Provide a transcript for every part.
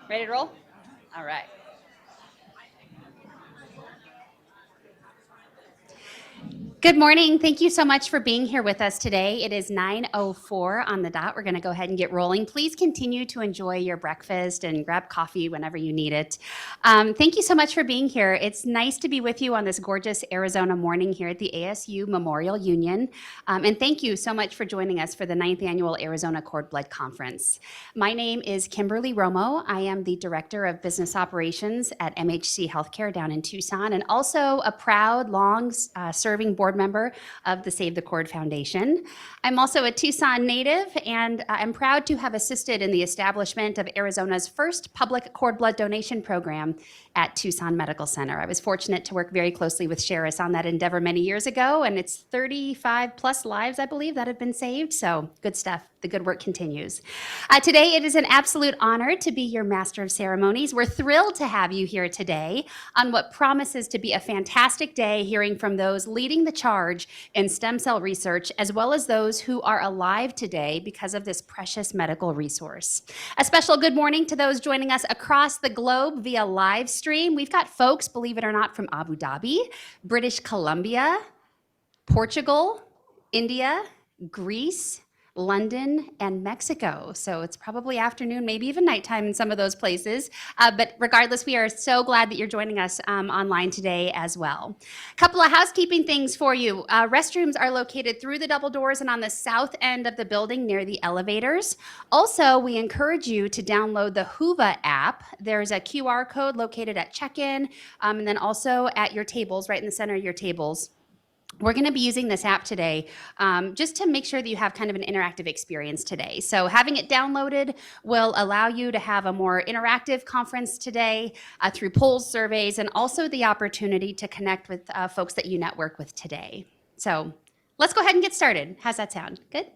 Ready to roll? All right. Good morning. Thank you so much for being here with us today. It is 9:04 on the dot. We're going to go ahead and get rolling. Please continue to enjoy your breakfast and grab coffee whenever you need it. Thank you so much for being here. It's nice to be with you on this gorgeous Arizona morning here at the ASU Memorial Union. And thank you so much for joining us for the 9th Annual Arizona Cord Blood Conference. My name is Kimberly Romo. I am the Director of Business Operations at MHC Healthcare down in Tucson, and also a proud, long-serving board member of the Save the Cord Foundation. I'm also a Tucson native, and I'm proud to have assisted in the establishment of Arizona's first public cord blood donation program at Tucson Medical Center. I was fortunate to work very closely with Sheris on that endeavor many years ago, and it's 35 plus lives, I believe, that have been saved. So good stuff. The good work continues. Today, it is an absolute honor to be your Master of Ceremonies. We're thrilled to have you here today on what promises to be a fantastic day, hearing from those leading the charge in stem cell research, as well as those who are alive today because of this precious medical resource. A special good morning to those joining us across the globe via live stream. We've got folks, believe it or not, from Abu Dhabi, British Columbia, Portugal, India, Greece, London, and Mexico. So it's probably afternoon, maybe even nighttime in some of those places. But regardless, we are so glad that you're joining us online today as well. A couple of housekeeping things for you. Restrooms are located through the double doors and on the south end of the building near the elevators. Also, we encourage you to download the Whova app. There's a QR code located at check-in, and then also at your tables, right in the center of your tables. We're going to be using this app today just to make sure that you have kind of an interactive experience today. So having it downloaded will allow you to have a more interactive conference today through polls, surveys, and also the opportunity to connect with folks that you network with today. So let's go ahead and get started. How's that sound? Good?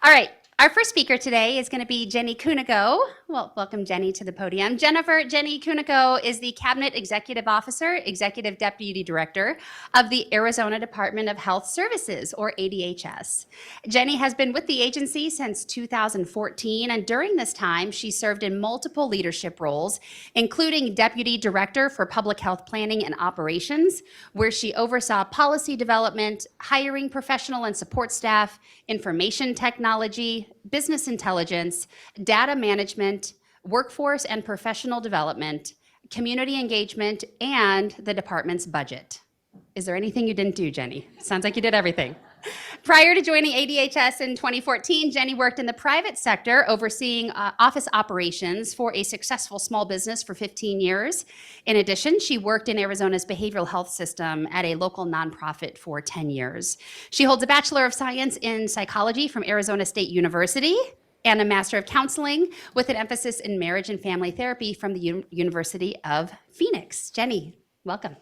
All right. Our first speaker today is going to be Jenny Kunico. Well, welcome Jenny to the podium. Jenny Kunico is the Cabinet Executive Officer, Executive Deputy Director of the Arizona Department of Health Services, or ADHS. Jenny has been with the agency since 2014, and during this time, she served in multiple leadership roles, including Deputy Director for Public Health Planning and Operations, where she oversaw policy development, hiring professional and support staff, information technology, business intelligence, data management, workforce and professional development, community engagement, and the department's budget. Is there anything you didn't do, Jenny? Sounds like you did everything. Prior to joining ADHS in 2014, Jenny worked in the private sector overseeing office operations for a successful small business for 15 years. In addition, she worked in Arizona's behavioral health system at a local nonprofit for 10 years. She holds a Bachelor of Science in Psychology from Arizona State University and a Master of Counseling with an emphasis in marriage and family therapy from the University of Phoenix. Jenny, welcome.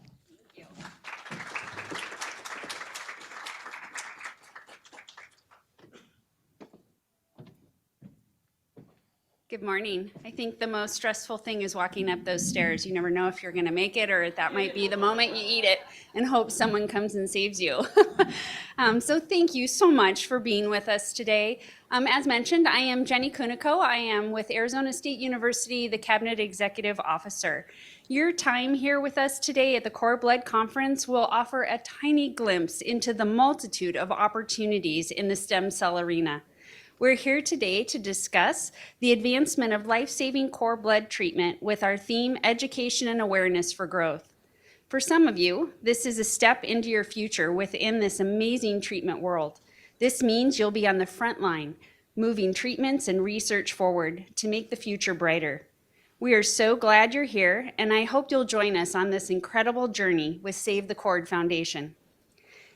Good morning. I think the most stressful thing is walking up those stairs. You never know if you're going to make it, or that might be the moment you eat it and hope someone comes and saves you. So thank you so much for being with us today. As mentioned, I am Jenny Kunico. I am with Arizona State University, the Cabinet Executive Officer. Your time here with us today at the Cord Blood Conference will offer a tiny glimpse into the multitude of opportunities in the stem cell arena. We're here today to discuss the advancement of life-saving cord blood treatment with our theme, Education and Awareness for Growth. For some of you, this is a step into your future within this amazing treatment world. This means you'll be on the front line, moving treatments and research forward to make the future brighter. We are so glad you're here, and I hope you'll join us on this incredible journey with Save the Cord Foundation.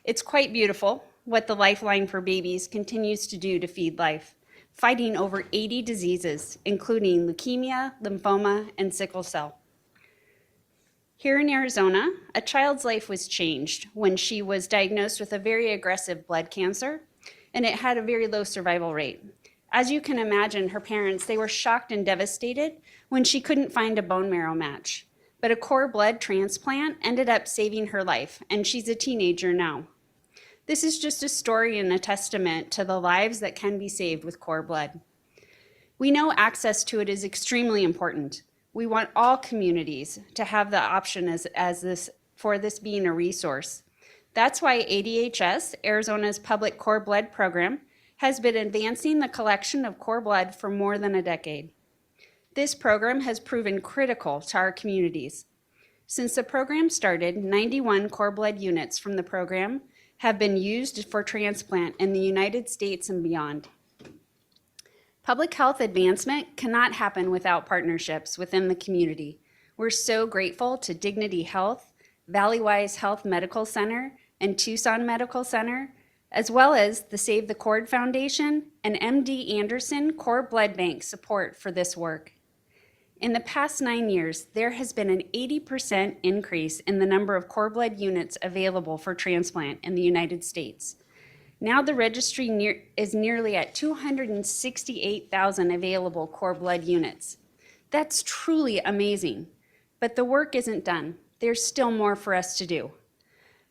It's quite beautiful what the Lifeline for Babies continues to do to feed life, fighting over 80 diseases, including leukemia, lymphoma, and sickle cell. Here in Arizona, a child's life was changed when she was diagnosed with a very aggressive blood cancer, and it had a very low survival rate. As you can imagine, her parents, they were shocked and devastated when she couldn't find a bone marrow match. But a cord blood transplant ended up saving her life, and she's a teenager now. This is just a story and a testament to the lives that can be saved with cord blood. We know access to it is extremely important. We want all communities to have the option for this being a resource. That's why ADHS, Arizona's public cord blood program, has been advancing the collection of cord blood for more than a decade. This program has proven critical to our communities. Since the program started, 91 cord blood units from the program have been used for transplant in the United States and beyond. Public health advancement cannot happen without partnerships within the community. We're so grateful to Dignity Health, Valleywise Health Medical Center, and Tucson Medical Center, as well as the Save the Cord Foundation and MD Anderson Cord Blood Bank support for this work. In the past 9 years, there has been an 80% increase in the number of cord blood units available for transplant in the United States. Now the registry is nearly at 268,000 available cord blood units. That's truly amazing, but the work isn't done. There's still more for us to do.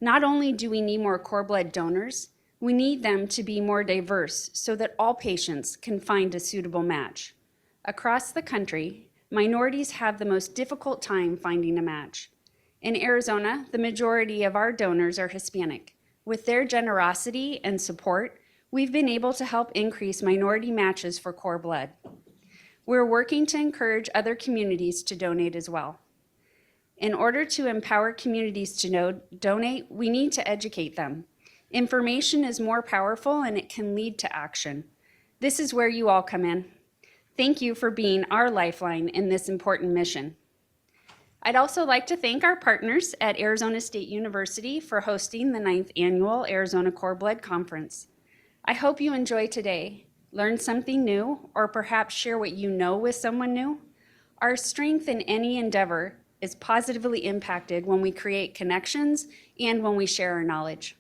Not only do we need more cord blood donors, we need them to be more diverse so that all patients can find a suitable match. Across the country, minorities have the most difficult time finding a match. In Arizona, the majority of our donors are Hispanic. With their generosity and support, we've been able to help increase minority matches for cord blood. We're working to encourage other communities to donate as well. In order to empower communities to donate, we need to educate them. Information is more powerful and it can lead to action. This is where you all come in. Thank you for being our lifeline in this important mission. I'd also like to thank our partners at Arizona State University for hosting the 9th Annual Arizona Cord Blood Conference. I hope you enjoy today, learn something new, or perhaps share what you know with someone new. Our strength in any endeavor is positively impacted when we create connections and when we share our knowledge.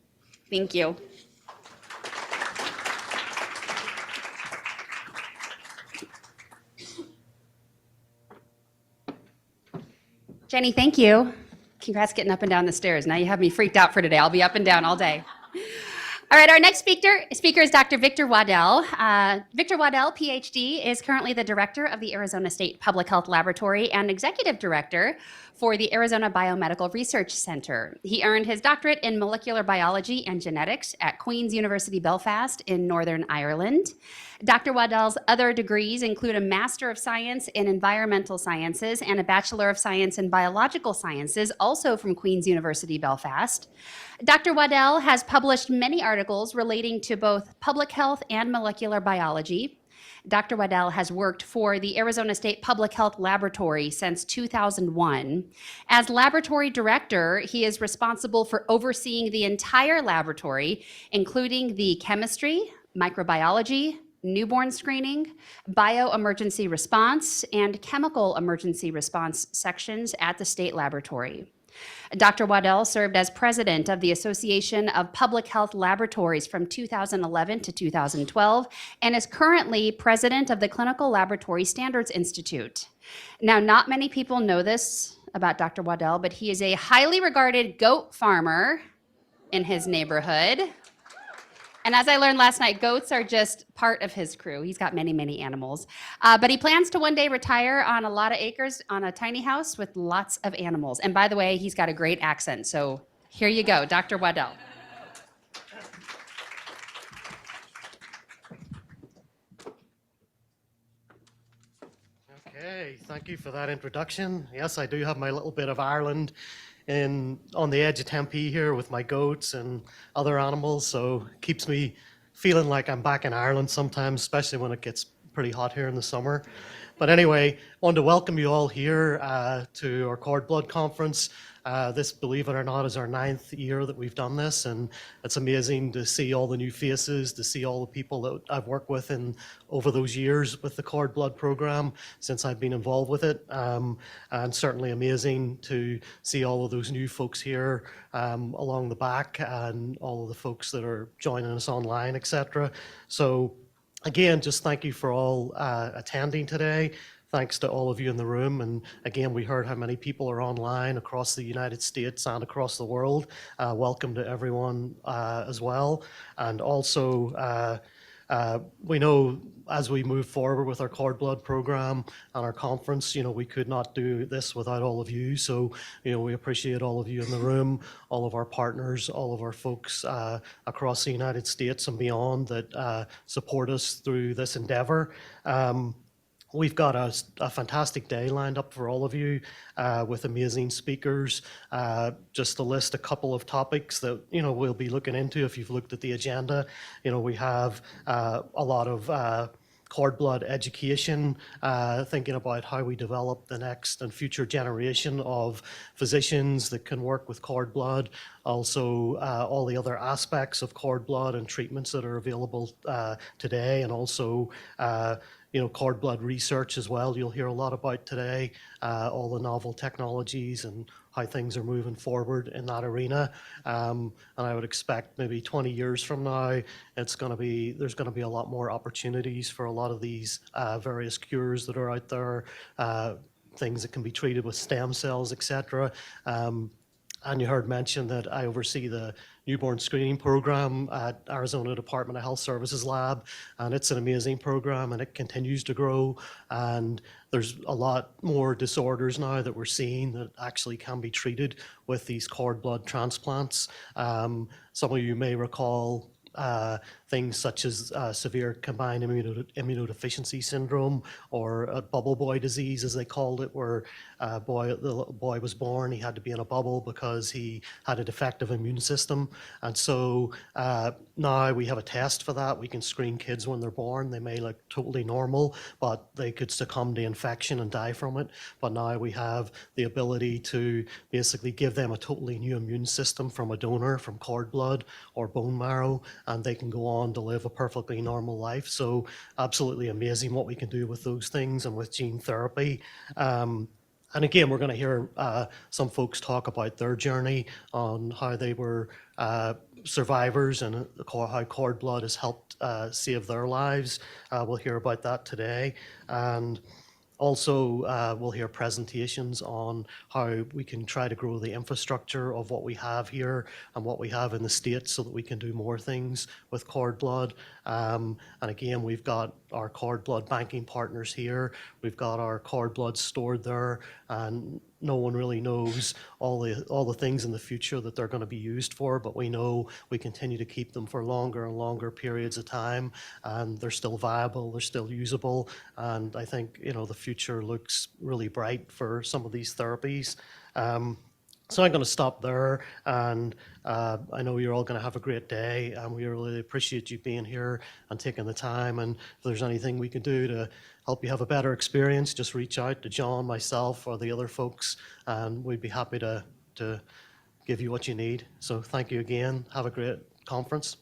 Thank you. Jenny, thank you. Congrats getting up and down the stairs. Now you have me freaked out for today. I'll be up and down all day. All right, our next speaker is Dr. Victor Waddell. Victor Waddell, PhD, is currently the director of the Arizona State Public Health Laboratory and executive director for the Arizona Biomedical Research Center. He earned his doctorate in molecular biology and genetics at Queen's University Belfast in Northern Ireland. Dr. Waddell's other degrees include a Master of Science in Environmental Sciences and a Bachelor of Science in Biological Sciences, also from Queen's University Belfast. Dr. Waddell has published many articles relating to both public health and molecular biology. Dr. Waddell has worked for the Arizona State Public Health Laboratory since 2001. As laboratory director, he is responsible for overseeing the entire laboratory, including the chemistry, microbiology, newborn screening, bioemergency response, and chemical emergency response sections at the state laboratory. Dr. Waddell served as president of the Association of Public Health Laboratories from 2011 to 2012 and is currently president of the Clinical Laboratory Standards Institute. Now, not many people know this about Dr. Waddell, but he is a highly regarded goat farmer in his neighborhood. And as I learned last night, goats are just part of his crew. He's got many, many animals. But he plans to one day retire on a lot of acres on a tiny house with lots of animals. And by the way, he's got a great accent. So here you go, Dr. Waddell. Okay, thank you for that introduction. Yes, I do have my little bit of Ireland on the edge of Tempe here with my goats and other animals, so it keeps me feeling like I'm back in Ireland sometimes, especially when it gets pretty hot here in the summer. But anyway, I want to welcome you all here to our Cord Blood Conference. This, believe it or not, is our 9th year that we've done this, and it's amazing to see all the new faces, to see all the people that I've worked with over those years with the Cord Blood program since I've been involved with it, and certainly amazing to see all of those new folks here along the back and all of the folks that are joining us online, etc. So again, just thank you for all attending today. Thanks to all of you in the room. And again, we heard how many people are online across the United States and across the world. Welcome to everyone as well. And also, We know as we move forward with our cord blood program and our conference, we could not do this without all of you. So, we appreciate all of you in the room, all of our partners, all of our folks across the United States and beyond that support us through this endeavor. We've got a fantastic day lined up for all of you with amazing speakers. Just to list a couple of topics that we'll be looking into. If you've looked at the agenda, we have a lot of cord blood education, thinking about how we develop the next and future generation of physicians that can work with cord blood. Also, all the other aspects of cord blood and treatments that are available today, and also cord blood research as well. You'll hear a lot about today, all the novel technologies and how things are moving forward in that arena. And I would expect maybe 20 years from now, there's going to be a lot more opportunities for a lot of these various cures that are out there, things that can be treated with stem cells, etc. And you heard mention that I oversee the newborn screening program at Arizona Department of Health Services Lab, and it's an amazing program and it continues to grow. And there's a lot more disorders now that we're seeing that actually can be treated with these cord blood transplants. Some of you may recall things such as severe combined immunodeficiency syndrome, or bubble boy disease, as they called it, where the little boy was born, he had to be in a bubble because he had a defective immune system. And so now we have a test for that. We can screen kids when they're born. They may look totally normal, but they could succumb to infection and die from it. But now we have the ability to basically give them a totally new immune system from a donor, from cord blood or bone marrow, and they can go on to live a perfectly normal life. So absolutely amazing what we can do with those things and with gene therapy. And again, we're going to hear some folks talk about their journey on how they were survivors and how cord blood has helped save their lives. We'll hear about that today. And also, we'll hear presentations on how we can try to grow the infrastructure of what we have here and what we have in the States so that we can do more things with cord blood. And again, we've got our cord blood banking partners here. We've got our cord blood stored there, and no one really knows all the things in the future that they're going to be used for, but we know we continue to keep them for longer and longer periods of time, and they're still viable, they're still usable, and I think the future looks really bright for some of these therapies. So I'm going to stop there, and I know you're all going to have a great day, and we really appreciate you being here and taking the time. And if there's anything we can do to help you have a better experience, just reach out to John, myself, or the other folks, and we'd be happy to give you what you need. So thank you again. Have a great conference.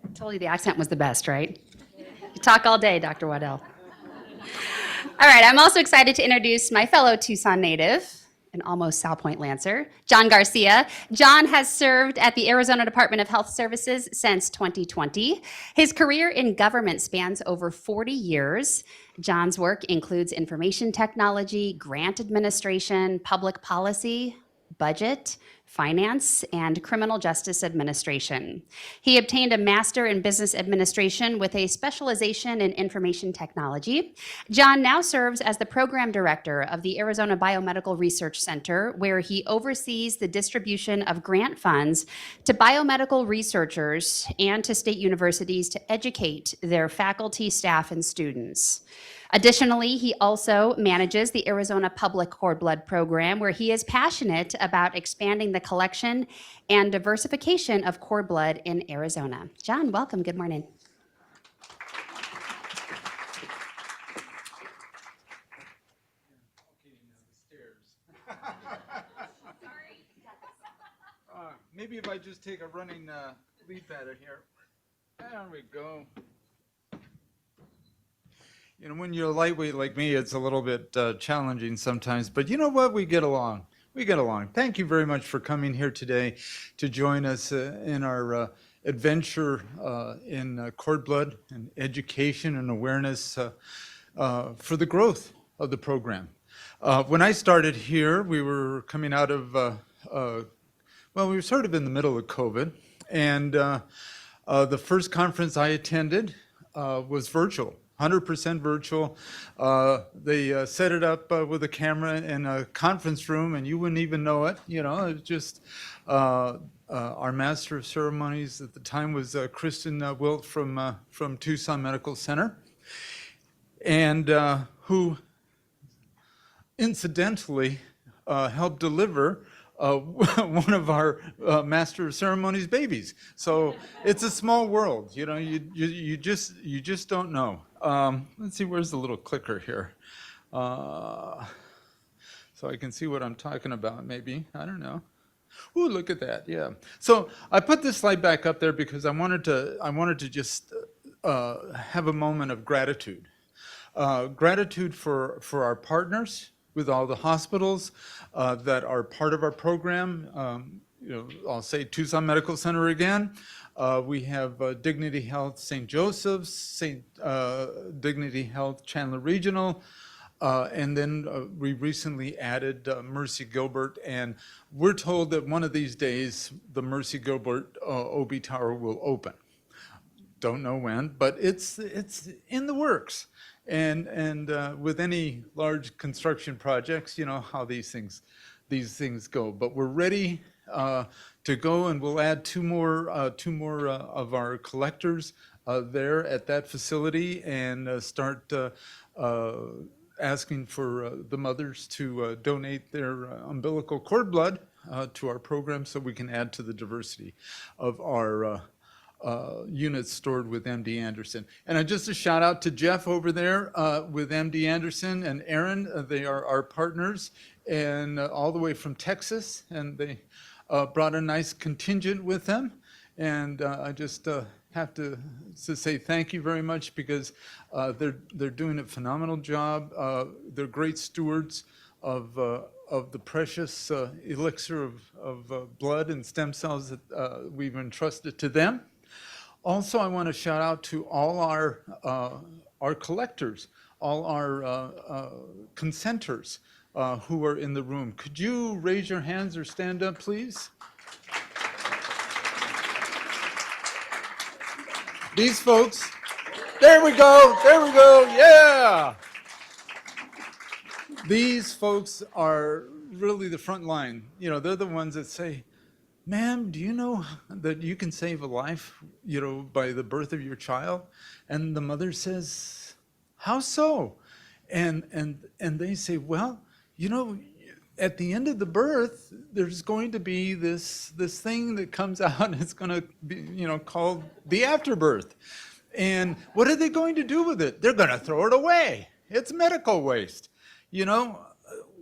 I told you the accent was the best, right? You talk all day, Dr. Waddell. All right, I'm also excited to introduce my fellow Tucson native and almost South Point Lancer, John Garcia. John has served at the Arizona Department of Health Services since 2020. His career in government spans over 40 years. John's work includes information technology, grant administration, public policy, budget, finance, and criminal justice administration. He obtained a master in business administration with a specialization in information technology. John now serves as the program director of the Arizona Biomedical Research Center, where he oversees the distribution of grant funds to biomedical researchers and to state universities to educate their faculty, staff, and students. Additionally, he also manages the Arizona Public Cord Blood Program, where he is passionate about expanding the collection and diversification of cord blood in Arizona. John, welcome. Good morning. Maybe if I just take a running lead pattern here. There we go. When you're lightweight like me, it's a little bit challenging sometimes, but you know what? We get along. We get along. Thank you very much for coming here today to join us in our adventure in cord blood and education and awareness for the growth of the program. When I started here, we were coming out of, well, we were sort of in the middle of COVID. And the first conference I attended was virtual, 100% virtual. They set it up with a camera in a conference room, and you wouldn't even know it. You know, it was just our master of ceremonies at the time was Kristen Wilt from Tucson Medical Center, and who incidentally helped deliver one of our master of ceremonies babies. So it's a small world, you know. You just don't know. Let's see, where's the little clicker here, so I can see what I'm talking about. Maybe, I don't know. Ooh, look at that. Yeah. So I put this slide back up there because I wanted to just have a moment of gratitude. Gratitude for our partners with all the hospitals that are part of our program. You know, I'll say Tucson Medical Center again. We have Dignity Health St. Joseph's, Dignity Health Chandler Regional, and then we recently added Mercy Gilbert, and we're told that one of these days the Mercy Gilbert OB Tower will open. Don't know when, but it's in the works. And with any large construction projects, you know how these things go. But we're ready to go, and we'll add two more of our collectors there at that facility, and start asking for the mothers to donate their umbilical cord blood to our program, so we can add to the diversity of our units stored with MD Anderson. And just a shout out to Jeff over there with MD Anderson, and Aaron. They are our partners, and all the way from Texas, and they brought a nice contingent with them. And I just have to say thank you very much, because they're doing a phenomenal job. They're great stewards of the precious elixir of blood and stem cells that we've entrusted to them. Also, I want to shout out to all our collectors, all our consenters who are in the room. Could you raise your hands or stand up, please? These folks, there we go, yeah! These folks are really the front line. You know, they're the ones that say, ma'am, do you know that you can save a life, you know, by the birth of your child? And the mother says, how so? And they say, well, you know, at the end of the birth, there's going to be this thing that comes out, and it's going to be, you know, called the afterbirth. And what are they going to do with it? They're going to throw it away. It's medical waste. You know,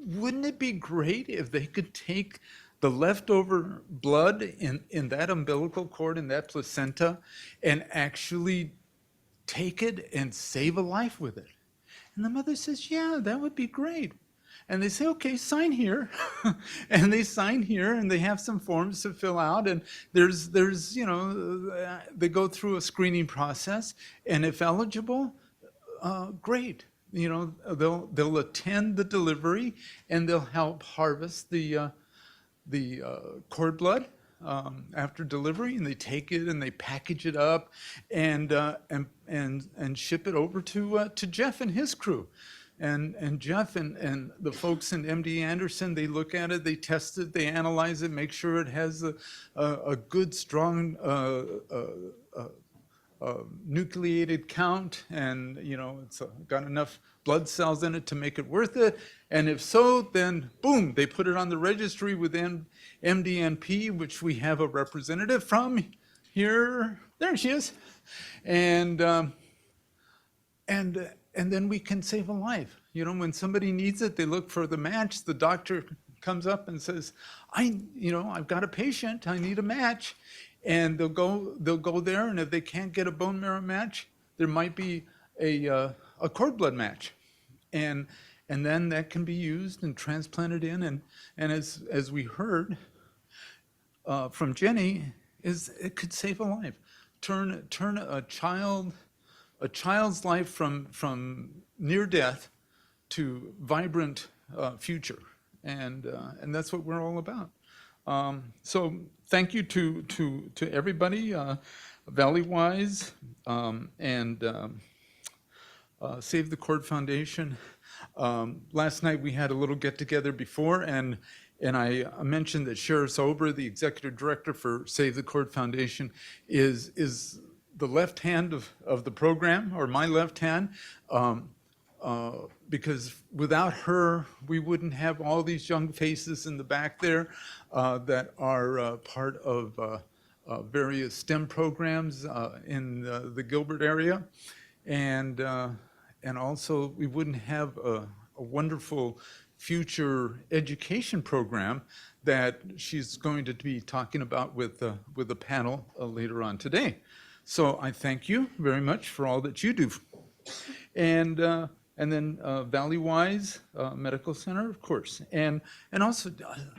wouldn't it be great if they could take the leftover blood in that umbilical cord, in that placenta, and actually take it and save a life with it? And the mother says, yeah, that would be great. And they say, okay, sign here. And they sign here, and they have some forms to fill out, and there's you know, they go through a screening process, and if eligible, great. You know, they'll attend the delivery, and they'll help harvest the cord blood after delivery, and they take it and they package it up and ship it over to Jeff and his crew. And Jeff and the folks in MD Anderson, they look at it, they test it, they analyze it, make sure it has a good, strong nucleated count, and you know, it's got enough blood cells in it to make it worth it. And if so, then boom, they put it on the registry with MDNP, which we have a representative from here. There she is. And then we can save a life. You know, when somebody needs it, they look for the match. The doctor comes up and says, I've got a patient, I need a match. And they'll go there, and if they can't get a bone marrow match, there might be a cord blood match. And then that can be used and transplanted in, and as we heard from Jenny, it could save a life. Turn a child's life from near death to vibrant future, and that's what we're all about. So thank you to everybody, Valleywise, and Save the Cord Foundation. Last night we had a little get together before, and I mentioned that Sheriff Ober, the executive director for Save the Cord Foundation, is the left hand of the program, or my left hand, because without her, we wouldn't have all these young faces in the back there that are part of various STEM programs in the Gilbert area. And also, we wouldn't have a wonderful future education program that she's going to be talking about with a panel later on today. So I thank you very much for all that you do. And then Valleywise Medical Center, of course. And also,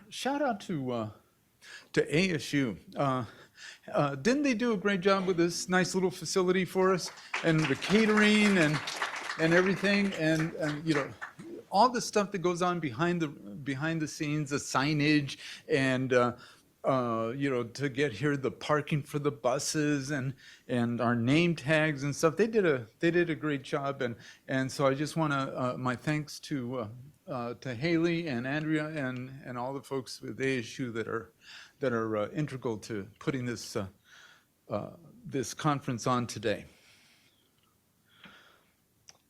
shout out to ASU. Didn't they do a great job with this nice little facility for us, and the catering and everything, and you know, all the stuff that goes on behind the scenes, the signage, and you know, to get here, the parking for the buses and our name tags and stuff. They did a great job, and so I just want to my thanks to Haley and Andrea and all the folks with ASU that are integral to putting this this conference on today.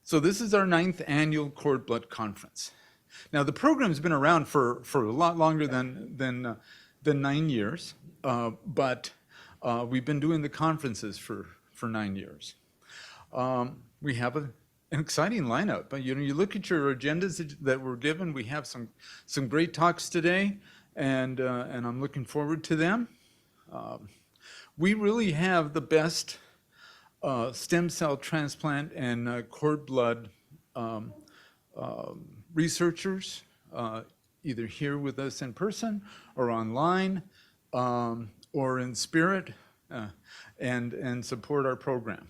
So this is our 9th annual Cord Blood Conference. Now the program's been around for a lot longer than 9 years, but we've been doing the conferences for 9 years. We have an exciting lineup. But you know, you look at your agendas that were given. We have some great talks today, and I'm looking forward to them. We really have the best stem cell transplant and cord blood researchers, either here with us in person or online, or in spirit, and support our program.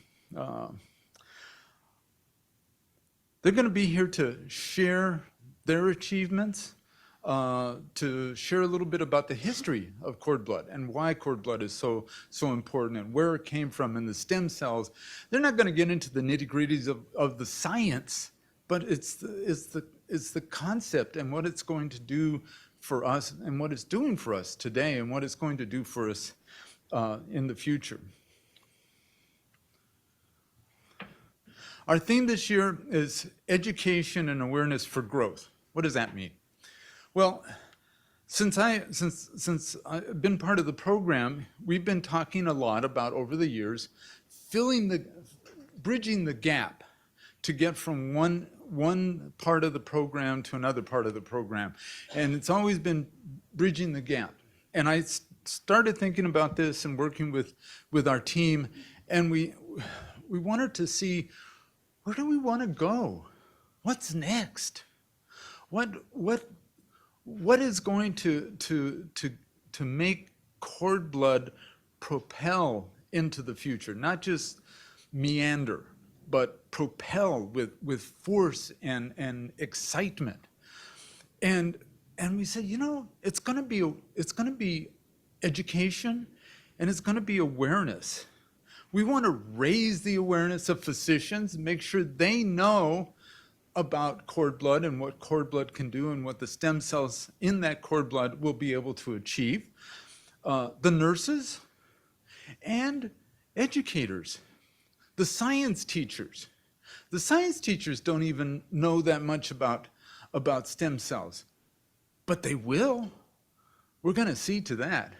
They're going to be here to share their achievements, to share a little bit about the history of cord blood and why cord blood is so important and where it came from and the stem cells. They're not going to get into the nitty-gritties of the science, but it's the concept and what it's going to do for us and what it's doing for us today and what it's going to do for us in the future. Our theme this year is education and awareness for growth. What does that mean? Well, since I've been part of the program, we've been talking a lot about, over the years, bridging the gap to get from one part of the program to another part of the program. And it's always been bridging the gap. And I started thinking about this and working with our team, and we wanted to see, where do we want to go? What's next? What is going to make cord blood propel into the future? Not just meander, but propel with force and excitement. And we said, you know, it's going to be education, and it's going to be awareness. We want to raise the awareness of physicians, make sure they know about cord blood and what cord blood can do and what the stem cells in that cord blood will be able to achieve. The nurses and educators, the science teachers. The science teachers don't even know that much about stem cells, but they will. We're going to see to that.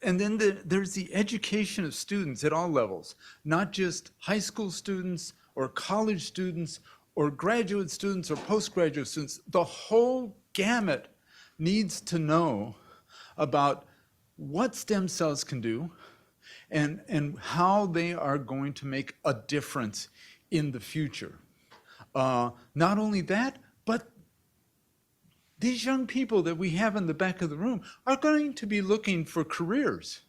And then there's the education of students at all levels, not just high school students or college students or graduate students or postgraduate students. The whole gamut needs to know about what stem cells can do and how they are going to make a difference in the future. Not only that, but these young people that we have in the back of the room are going to be looking for careers.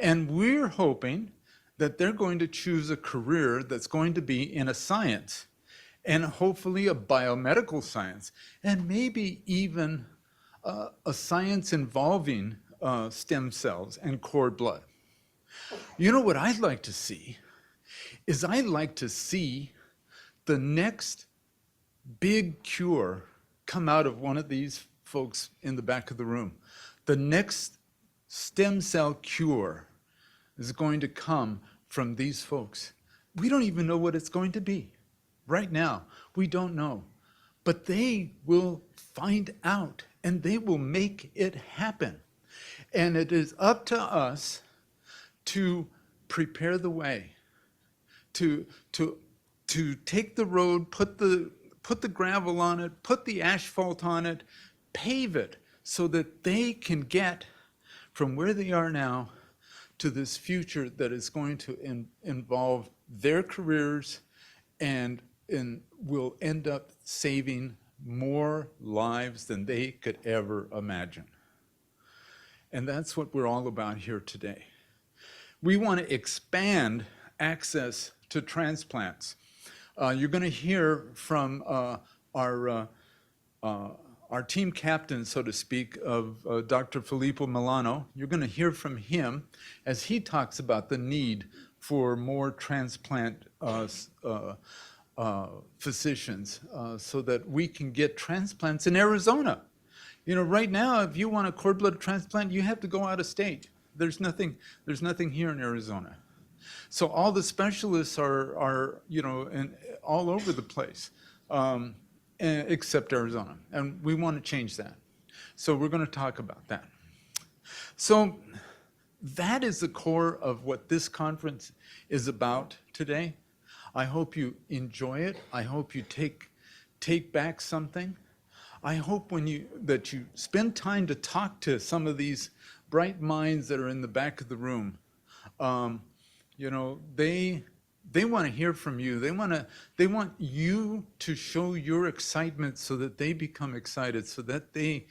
And we're hoping that they're going to choose a career that's going to be in a science and hopefully a biomedical science, and maybe even a science involving stem cells and cord blood. You know what I'd like to see is I'd like to see the next big cure come out of one of these folks in the back of the room. The next stem cell cure is going to come from these folks. We don't even know what it's going to be. Right now, we don't know. But they will find out, and they will make it happen. And it is up to us to prepare the way, to take the road, put the gravel on it, put the asphalt on it, pave it, so that they can get from where they are now to this future that is going to involve their careers and will end up saving more lives than they could ever imagine. And that's what we're all about here today. We want to expand access to transplants. You're going to hear from our team captain, so to speak, of Dr. Filippo Milano. You're going to hear from him as he talks about the need for more transplant physicians so that we can get transplants in Arizona. You know, right now, if you want a cord blood transplant, you have to go out of state. There's nothing here in Arizona. So all the specialists are you know, all over the place, except Arizona. And we want to change that. So we're going to talk about that. So that is the core of what this conference is about today. I hope you enjoy it. I hope you take back something. I hope that you spend time to talk to some of these bright minds that are in the back of the room. You know, they want to hear from you. They want you to show your excitement so that they become excited, so that they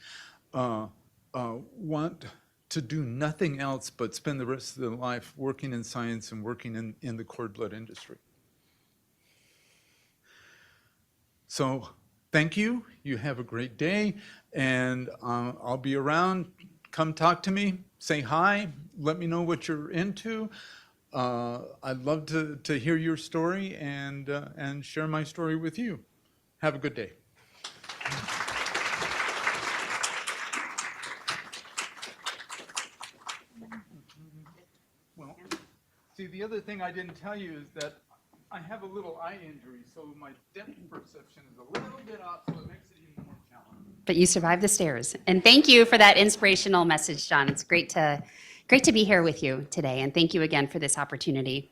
want to do nothing else but spend the rest of their life working in science and working in the cord blood industry. So thank you. You have a great day, and I'll be around. Come talk to me. Say hi. Let me know what you're into. I'd love to hear your story and share my story with you. Have a good day. Well, see, the other thing I didn't tell you is that I have a little eye injury, so my depth perception is a little bit off, so it makes it even more challenging. But you survived the stairs. And thank you for that inspirational message, John. It's great to be here with you today, and thank you again for this opportunity.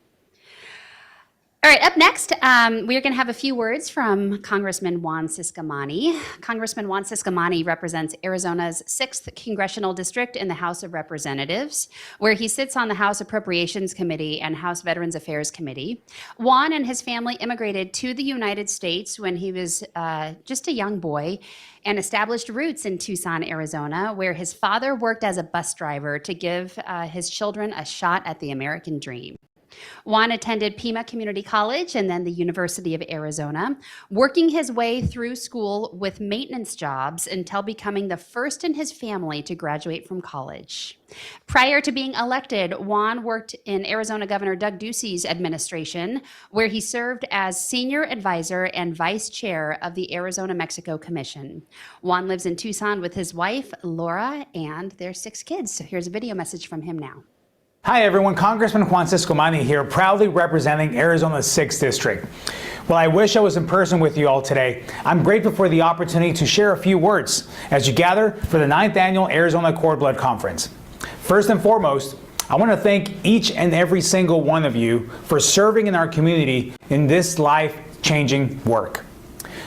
All right, up next, we're going to have a few words from Congressman Juan Ciscomani. Congressman Juan Ciscomani represents Arizona's 6th Congressional District in the House of Representatives, where he sits on the House Appropriations Committee and House Veterans Affairs Committee. Juan and his family immigrated to the United States when he was just a young boy and established roots in Tucson, Arizona, where his father worked as a bus driver to give his children a shot at the American dream. Juan attended Pima Community College and then the University of Arizona, working his way through school with maintenance jobs until becoming the first in his family to graduate from college. Prior to being elected, Juan worked in Arizona Governor Doug Ducey's administration, where he served as senior advisor and vice chair of the Arizona-Mexico Commission. Juan lives in Tucson with his wife, Laura, and their 6 kids. So here's a video message from him now. Hi everyone, Congressman Juan Ciscomani here, proudly representing Arizona's 6th District. Well, I wish I was in person with you all today. I'm grateful for the opportunity to share a few words as you gather for the 9th Annual Arizona Cord Blood Conference. First and foremost, I want to thank each and every single one of you for serving in our community in this life-changing work.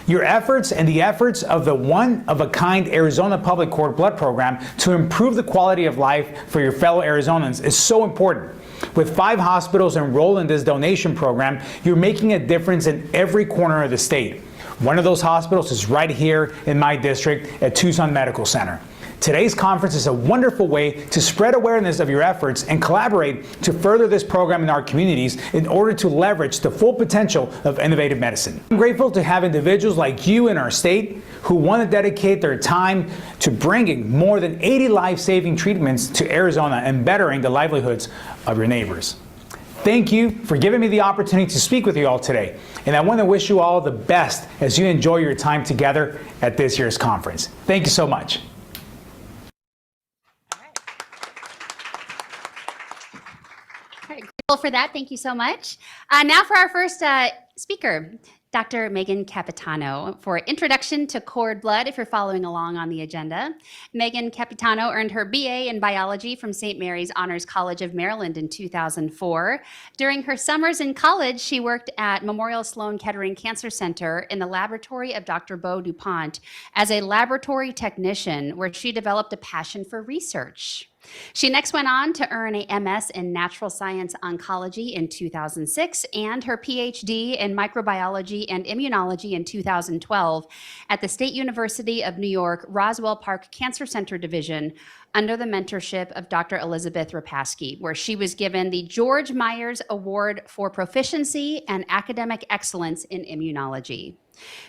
Your efforts and the efforts of the one-of-a-kind Arizona Public Cord Blood Program to improve the quality of life for your fellow Arizonans is so important. With 5 hospitals enrolled in this donation program, you're making a difference in every corner of the state. One of those hospitals is right here in my district at Tucson Medical Center. Today's conference is a wonderful way to spread awareness of your efforts and collaborate to further this program in our communities in order to leverage the full potential of innovative medicine. I'm grateful to have individuals like you in our state who want to dedicate their time to bringing more than 80 life-saving treatments to Arizona and bettering the livelihoods of your neighbors. Thank you for giving me the opportunity to speak with you all today, and I want to wish you all the best as you enjoy your time together at this year's conference. Thank you so much. Grateful for that. Thank you so much. Now for our first speaker, Dr. Megan Capitano, for Introduction to Cord Blood, if you're following along on the agenda. Megan Capitano earned her BA in biology from St. Mary's Honors College of Maryland in 2004. During her summers in college, she worked at Memorial Sloan Kettering Cancer Center in the laboratory of Dr. Beau DuPont as a laboratory technician, where she developed a passion for research. She next went on to earn a MS in Natural Science Oncology in 2006 and her PhD in Microbiology and Immunology in 2012 at the State University of New York Roswell Park Cancer Center Division under the mentorship of Dr. Elizabeth Rapaski, where she was given the George Myers Award for Proficiency and Academic Excellence in Immunology.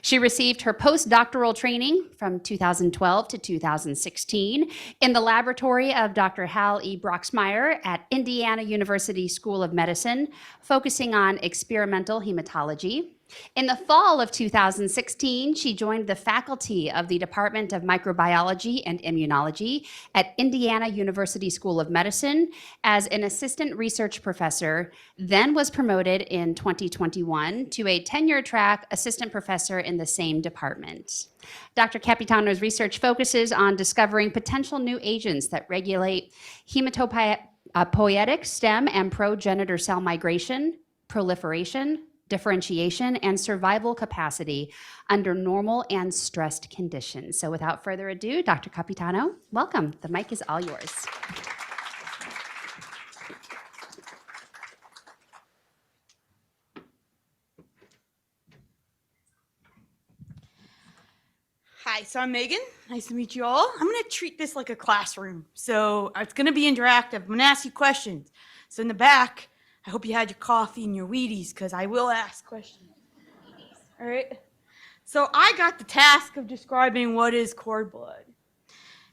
She received her postdoctoral training from 2012 to 2016 in the laboratory of Dr. Hal E. Broxmeyer at Indiana University School of Medicine, focusing on experimental hematology. In the fall of 2016, she joined the faculty of the Department of Microbiology and Immunology at Indiana University School of Medicine as an assistant research professor, then was promoted in 2021 to a tenure-track assistant professor in the same department. Dr. Capitano's research focuses on discovering potential new agents that regulate hematopoietic stem and progenitor cell migration, proliferation, differentiation, and survival capacity under normal and stressed conditions. So without further ado, Dr. Capitano, welcome. The mic is all yours. Hi, so I'm Megan. Nice to meet you all. I'm going to treat this like a classroom. So it's going to be interactive. I'm going to ask you questions. So in the back, I hope you had your coffee and your Wheaties, because I will ask questions. All right? So I got the task of describing what is cord blood.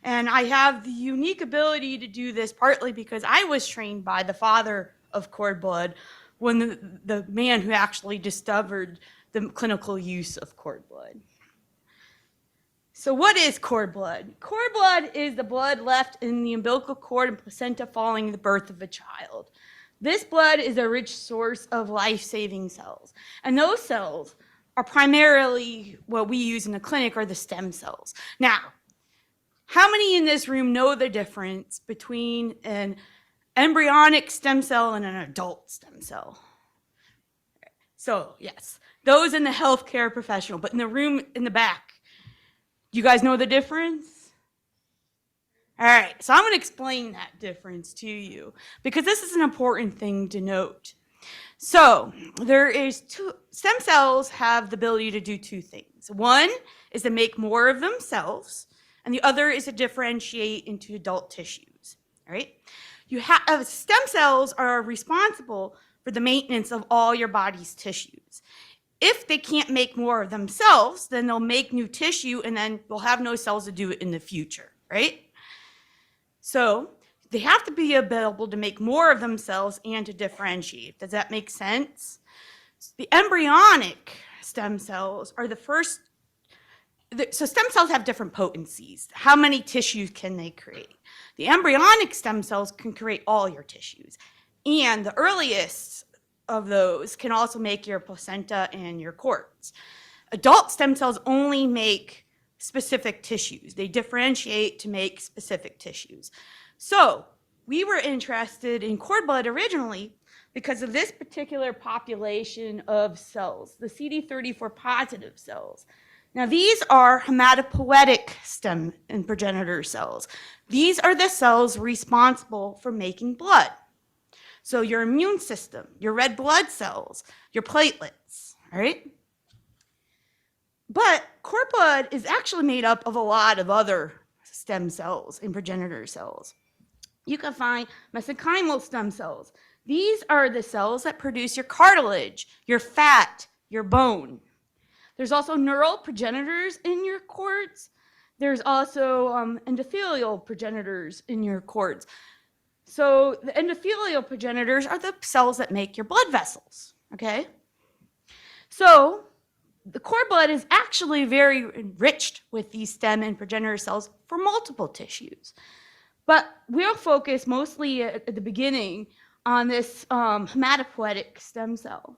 And I have the unique ability to do this partly because I was trained by the father of cord blood, when the man who actually discovered the clinical use of cord blood. So what is cord blood? Cord blood is the blood left in the umbilical cord and placenta following the birth of a child. This blood is a rich source of life-saving cells. And those cells are primarily what we use in the clinic are the stem cells. Now, how many in this room know the difference between an embryonic stem cell and an adult stem cell? So, yes, those in the healthcare professional, but in the room in the back, you guys know the difference? All right, so I'm going to explain that difference to you because this is an important thing to note. So stem cells have the ability to do two things. One is to make more of themselves, and the other is to differentiate into adult tissues. All right? Stem cells are responsible for the maintenance of all your body's tissues. If they can't make more of themselves, then they'll make new tissue, and then we'll have no cells to do it in the future, right? So they have to be available to make more of themselves and to differentiate. Does that make sense? The embryonic stem cells are the first. So stem cells have different potencies. How many tissues can they create? The embryonic stem cells can create all your tissues. And the earliest of those can also make your placenta and your cords. Adult stem cells only make specific tissues. They differentiate to make specific tissues. So we were interested in cord blood originally because of this particular population of cells, the CD34 positive cells. Now these are hematopoietic stem and progenitor cells. These are the cells responsible for making blood. So your immune system, your red blood cells, your platelets, all right? But cord blood is actually made up of a lot of other stem cells and progenitor cells. You can find mesenchymal stem cells. These are the cells that produce your cartilage, your fat, your bone. There's also neural progenitors in your cords. There's also endothelial progenitors in your cords. So the endothelial progenitors are the cells that make your blood vessels, okay? So the cord blood is actually very enriched with these stem and progenitor cells for multiple tissues. But we'll focus mostly at the beginning on this hematopoietic stem cell.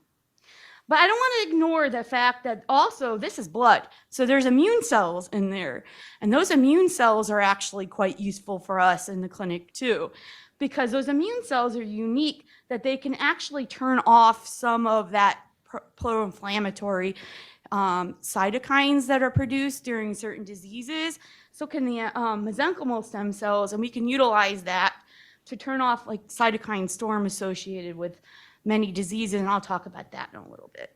But I don't want to ignore the fact that also this is blood. So there's immune cells in there. And those immune cells are actually quite useful for us in the clinic too, because those immune cells are unique that they can actually turn off some of that pro-inflammatory cytokines that are produced during certain diseases. So can the mesenchymal stem cells, and we can utilize that to turn off like cytokine storm associated with many diseases, and I'll talk about that in a little bit.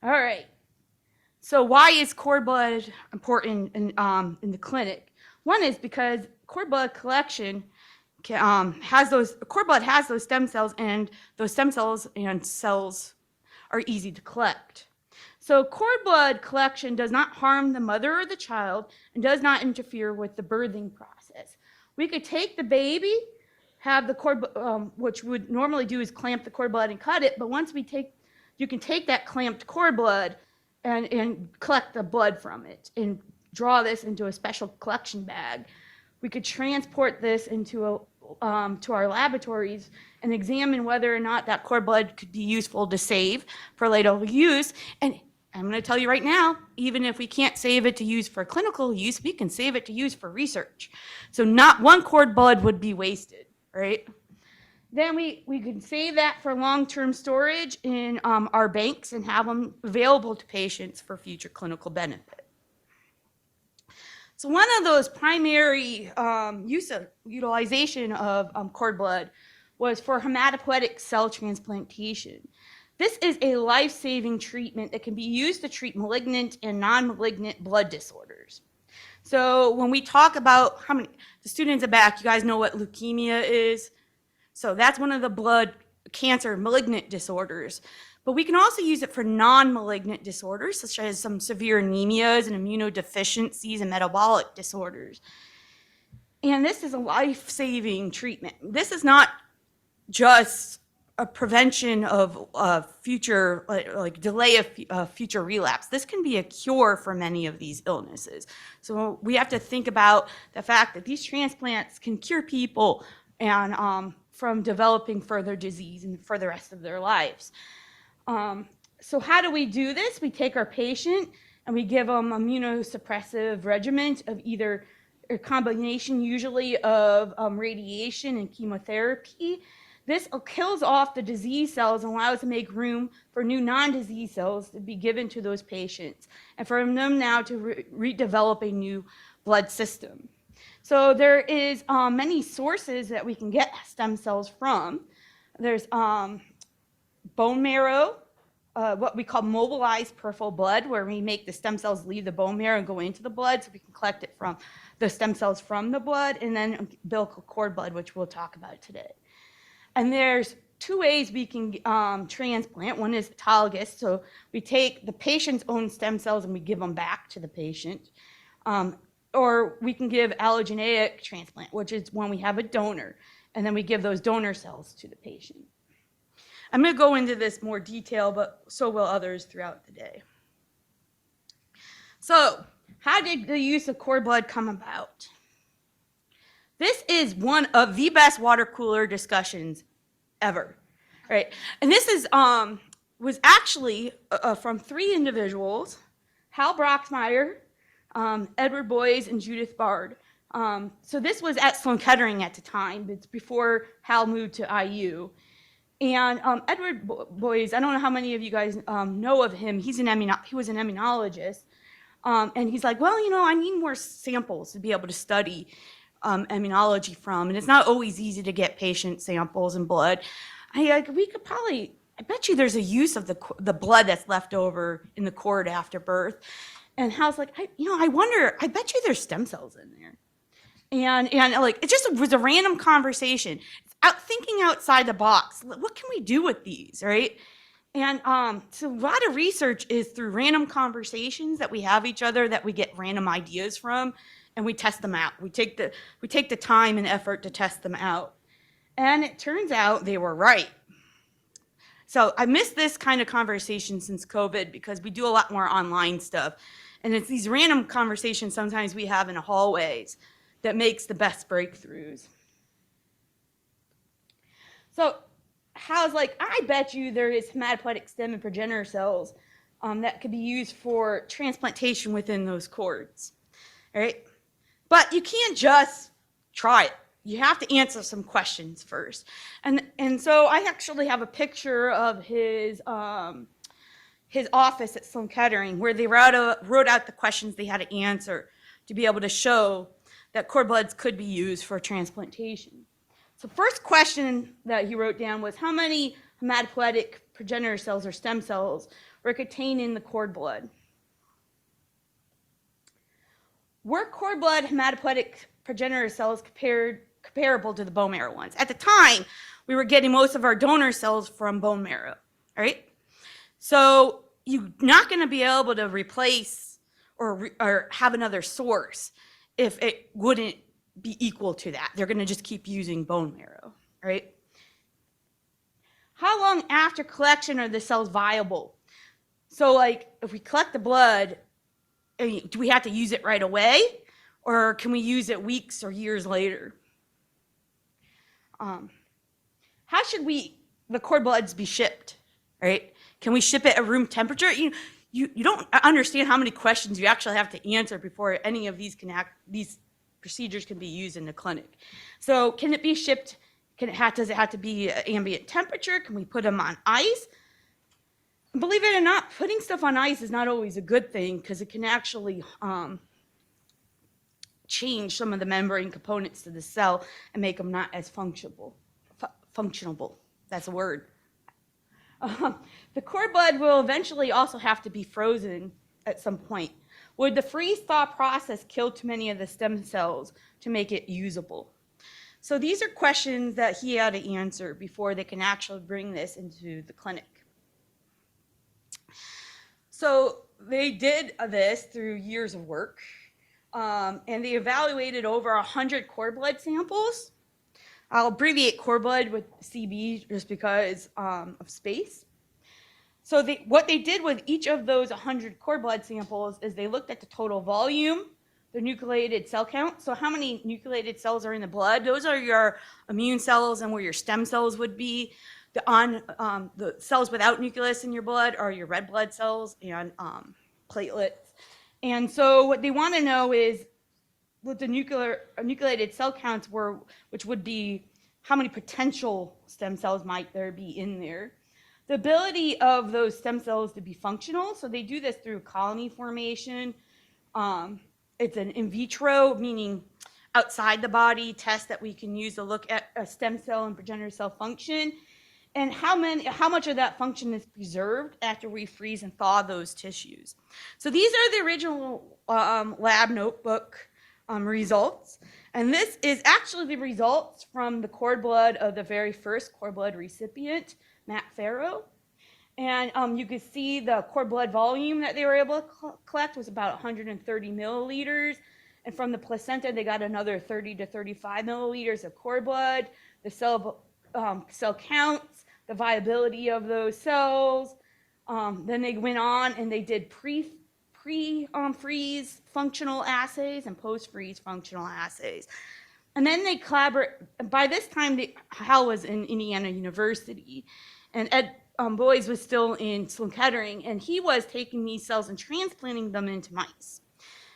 All right. So why is cord blood important in the clinic? One is because cord blood collection cord blood has those stem cells, and those stem cells and cells are easy to collect. So cord blood collection does not harm the mother or the child and does not interfere with the birthing process. We could take the baby, have the cord, which we would normally do is clamp the cord blood and cut it, but once you can take that clamped cord blood and collect the blood from it and draw this into a special collection bag. We could transport this into to our laboratories and examine whether or not that cord blood could be useful to save for later use. And I'm going to tell you right now, even if we can't save it to use for clinical use, we can save it to use for research. So not one cord blood would be wasted, right? Then we can save that for long-term storage in our banks and have them available to patients for future clinical benefit. So one of those primary utilization of cord blood was for hematopoietic cell transplantation. This is a life-saving treatment that can be used to treat malignant and non-malignant blood disorders. So when we talk about the students are back, you guys know what leukemia is. So that's one of the blood cancer malignant disorders. But we can also use it for non-malignant disorders, such as some severe anemias and immunodeficiencies and metabolic disorders. And this is a life-saving treatment. This is not just a prevention of future, like delay of future relapse. This can be a cure for many of these illnesses. So we have to think about the fact that these transplants can cure people and from developing further disease and for the rest of their lives. So how do we do this? We take our patient and we give them immunosuppressive regimen of either a combination usually of radiation and chemotherapy. This kills off the disease cells and allows to make room for new non-disease cells to be given to those patients and for them now to redevelop a new blood system. So there is many sources that we can get stem cells from. There's bone marrow, what we call mobilized peripheral blood, where we make the stem cells leave the bone marrow and go into the blood, so we can collect it from the stem cells from the blood, and then umbilical cord blood, which we'll talk about today. And there's two ways we can transplant. One is autologous, so we take the patient's own stem cells and we give them back to the patient. Or we can give allogeneic transplant, which is when we have a donor, and then we give those donor cells to the patient. I'm going to go into this more detail, but so will others throughout the day. So, how did the use of cord blood come about? This is one of the best water cooler discussions ever, right? And this is was actually from three individuals: Hal Broxmeyer, Edward Boys, and Judith Bard. So this was at Sloan Kettering at the time. It's before Hal moved to IU. And Edward Boys, I don't know how many of you guys know of him. He was an immunologist. And he's like, well, you know, I need more samples to be able to study immunology from. And it's not always easy to get patient samples and blood. I bet you there's a use of the blood that's left over in the cord after birth. And Hal's like, I wonder, I bet you there's stem cells in there. And like, it just was a random conversation. Thinking outside the box. What can we do with these, right? And so a lot of research is through random conversations that we have each other, that we get random ideas from, and we test them out. We take the time and effort to test them out. And it turns out they were right. So I missed this kind of conversation since COVID because we do a lot more online stuff. And it's these random conversations sometimes we have in the hallways that makes the best breakthroughs. So Hal's like, I bet you there is hematopoietic stem and progenitor cells that could be used for transplantation within those cords, all right? But you can't just try it. You have to answer some questions first. And so I actually have a picture of his office at Sloan Kettering where they wrote out the questions they had to answer to be able to show that cord bloods could be used for transplantation. So first question that he wrote down was, how many hematopoietic progenitor cells or stem cells were contained in the cord blood? Were cord blood hematopoietic progenitor cells comparable to the bone marrow ones? At the time, we were getting most of our donor cells from bone marrow, all right? So you're not going to be able to replace or have another source if it wouldn't be equal to that. They're going to just keep using bone marrow, right? How long after collection are the cells viable? So like if we collect the blood, do we have to use it right away? Or can we use it weeks or years later? How should the cord bloods be shipped, right? Can we ship it at room temperature? You don't understand how many questions you actually have to answer before any of these procedures can be used in the clinic. So can it be shipped? Does it have to be ambient temperature? Can we put them on ice? Believe it or not, putting stuff on ice is not always a good thing because it can actually change some of the membrane components to the cell and make them not as functionable. That's a word. The cord blood will eventually also have to be frozen at some point. Would the freeze-thaw process kill too many of the stem cells to make it usable? So these are questions that he had to answer before they can actually bring this into the clinic. So they did this through years of work, and they evaluated over 100 cord blood samples. I'll abbreviate cord blood with CB just because of space. So what they did with each of those 100 cord blood samples is they looked at the total volume, the nucleated cell count. So how many nucleated cells are in the blood? Those are your immune cells and where your stem cells would be. The cells without nucleus in your blood are your red blood cells and platelets. And so what they want to know is what the nucleated cell counts were, which would be how many potential stem cells might there be in there. The ability of those stem cells to be functional, so they do this through colony formation. It's an in vitro, meaning outside the body test that we can use to look at a stem cell and progenitor cell function, and how much of that function is preserved after we freeze and thaw those tissues. So these are the original lab notebook results, and this is actually the results from the cord blood of the very first cord blood recipient, Matt Farrow. And you could see the cord blood volume that they were able to collect was about 130 milliliters. And from the placenta, they got another 30 to 35 milliliters of cord blood. The cell counts, the viability of those cells. Then they went on and they did pre-freeze functional assays and post-freeze functional assays. And then they collaborate. By this time, Hal was in Indiana University, and Ed Boys was still in Sloan Kettering, and he was taking these cells and transplanting them into mice.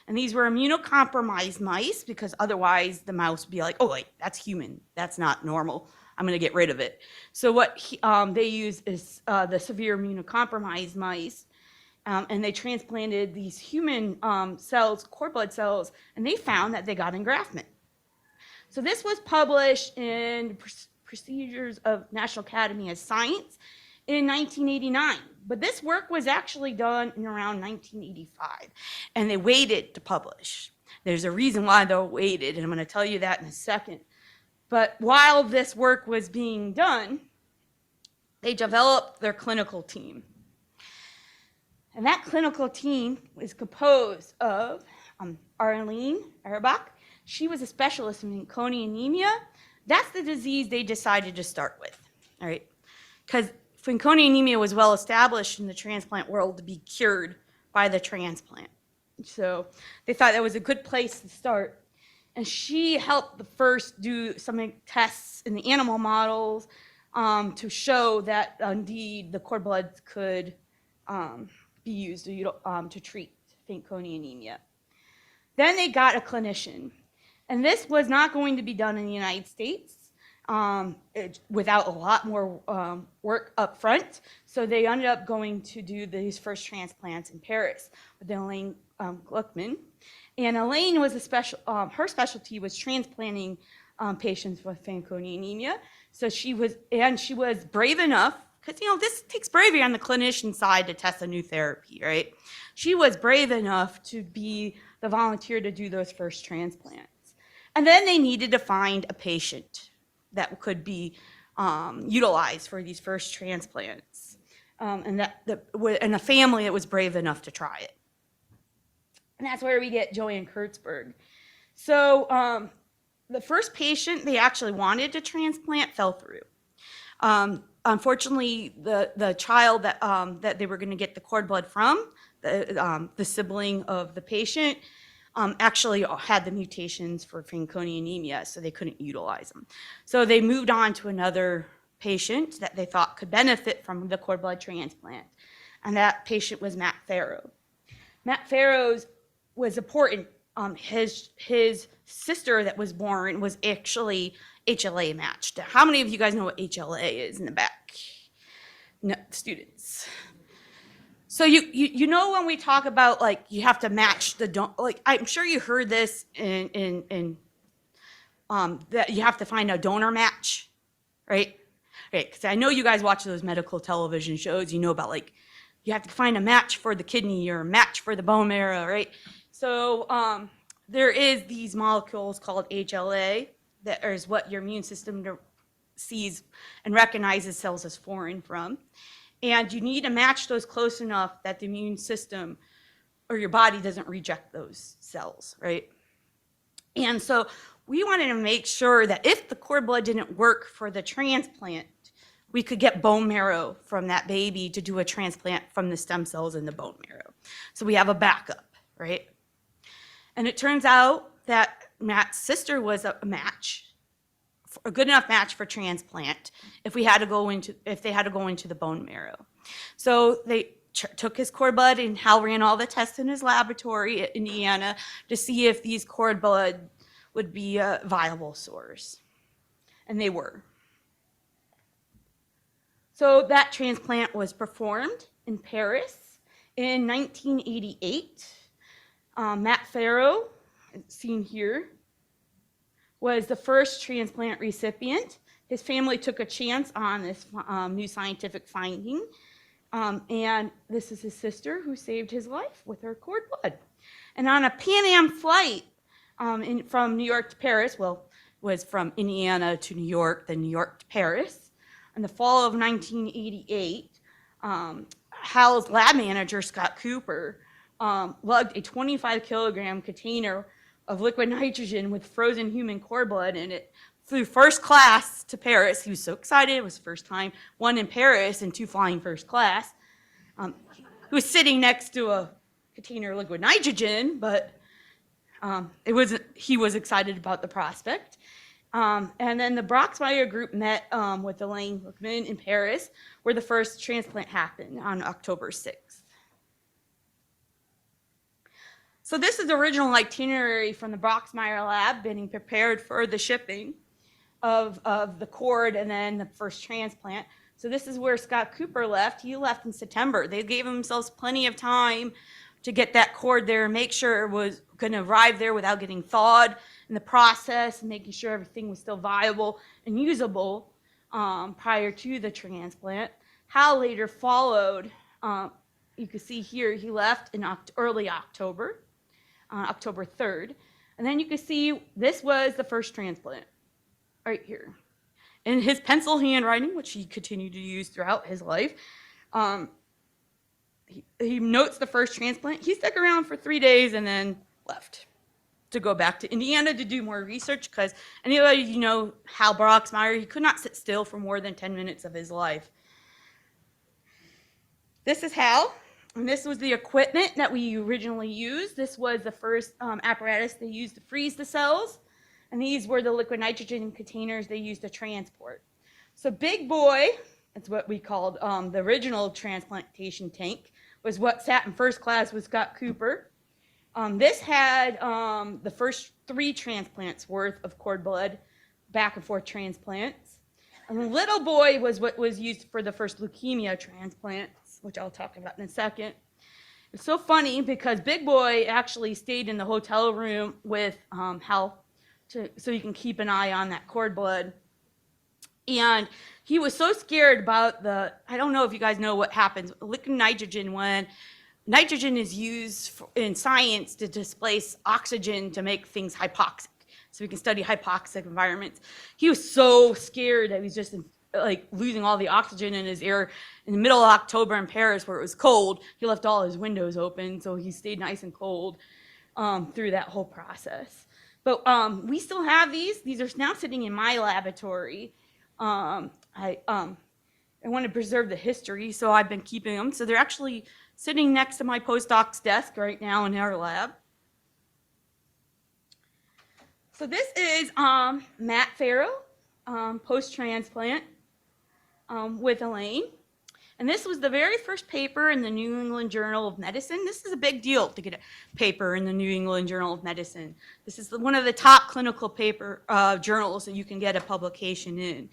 And these were immunocompromised mice because otherwise the mouse would be like, oh, wait, that's human. That's not normal. I'm going to get rid of it. So what they use is the severe immunocompromised mice, and they transplanted these human cells, cord blood cells, and they found that they got engraftment. So this was published in Procedures of National Academy of Science, in 1989. But this work was actually done in around 1985, and they waited to publish. There's a reason why they waited, and I'm going to tell you that in a second. But while this work was being done, they developed their clinical team. And that clinical team is composed of Arlene Erbach. She was a specialist in Fanconi anemia. That's the disease they decided to start with, all right? Because Fanconi anemia was well established in the transplant world to be cured by the transplant. So they thought that was a good place to start. And she helped the first do some tests in the animal models to show that indeed the cord bloods could be used to treat Fanconi anemia. Then they got a clinician. And this was not going to be done in the United States without a lot more work up front. So they ended up going to do these first transplants in Paris with Elaine Gluckman. And Elaine was her specialty was transplanting patients with Fanconi anemia. So she was brave enough, because this takes bravery on the clinician side to test a new therapy, right? She was brave enough to be the volunteer to do those first transplants. And then they needed to find a patient that could be utilized for these first transplants, and a family that was brave enough to try it. And that's where we get Joanne Kurtzberg. So the first patient they actually wanted to transplant fell through. Unfortunately, the child that they were going to get the cord blood from, the sibling of the patient, actually had the mutations for Fanconi anemia, so they couldn't utilize them. So they moved on to another patient that they thought could benefit from the cord blood transplant, and that patient was Matt Farrow. Matt Farrow's was important. His sister that was born was actually HLA matched. How many of you guys know what HLA is in the back? No, students. So you know when we talk about you have to match I'm sure you heard this in that you have to find a donor match, right? Right, because I know you guys watch those medical television shows. You know about you have to find a match for the kidney or a match for the bone marrow, right? So there is these molecules called HLA that is what your immune system sees and recognizes cells as foreign from. And you need to match those close enough that the immune system or your body doesn't reject those cells, right? And so we wanted to make sure that if the cord blood didn't work for the transplant, we could get bone marrow from that baby to do a transplant from the stem cells in the bone marrow. So we have a backup, right? And it turns out that Matt's sister was a match, a good enough match for transplant if they had to go into the bone marrow. So they took his cord blood, and Hal ran all the tests in his laboratory at Indiana to see if these cord blood would be a viable source. And they were. So that transplant was performed in Paris in 1988. Matt Farrow, seen here, was the first transplant recipient. His family took a chance on this new scientific finding. And this is his sister who saved his life with her cord blood. And on a Pan Am flight from New York to Paris, was from Indiana to New York, then New York to Paris, in the fall of 1988, Hal's lab manager, Scott Cooper, lugged a 25-kilogram container of liquid nitrogen with frozen human cord blood in it, flew first class to Paris. He was so excited. It was the first time, one in Paris and two flying first class. He was sitting next to a container of liquid nitrogen, but he was excited about the prospect. And then the Broxmeyer group met with Elaine Gluckman in Paris, where the first transplant happened on October 6th. So this is the original itinerary from the Broxmeyer lab, being prepared for the shipping of the cord and then the first transplant. So this is where Scott Cooper left. He left in September. They gave themselves plenty of time to get that cord there and make sure it was going to arrive there without getting thawed in the process, and making sure everything was still viable and usable prior to the transplant. Hal later followed. You can see here he left in early October, October 3rd. And then you can see this was the first transplant right here. In his pencil handwriting, which he continued to use throughout his life, he notes the first transplant. He stuck around for 3 days and then left to go back to Indiana to do more research, because anybody you know Hal Broxmeyer, he could not sit still for more than 10 minutes of his life. This is Hal, and this was the equipment that we originally used. This was the first apparatus they used to freeze the cells, and these were the liquid nitrogen containers they used to transport. So Big Boy, that's what we called the original transplantation tank, was what sat in first class with Scott Cooper. This had the first 3 transplants worth of cord blood, back and forth transplants. And the Little Boy was what was used for the first leukemia transplants, which I'll talk about in a second. It's so funny because Big Boy actually stayed in the hotel room with Hal so he can keep an eye on that cord blood. And he was so scared about I don't know if you guys know what happens, liquid nitrogen, when nitrogen is used in science to displace oxygen to make things hypoxic. So we can study hypoxic environments. He was so scared that he was just like losing all the oxygen in his air. In the middle of October in Paris, where it was cold, he left all his windows open, so he stayed nice and cold through that whole process. But we still have these. These are now sitting in my laboratory. I want to preserve the history, so I've been keeping them. So they're actually sitting next to my postdoc's desk right now in our lab. So this is Matt Farrow, post-transplant with Elaine. And this was the very first paper in the New England Journal of Medicine. This is a big deal to get a paper in the New England Journal of Medicine. This is one of the top clinical journals that you can get a publication in.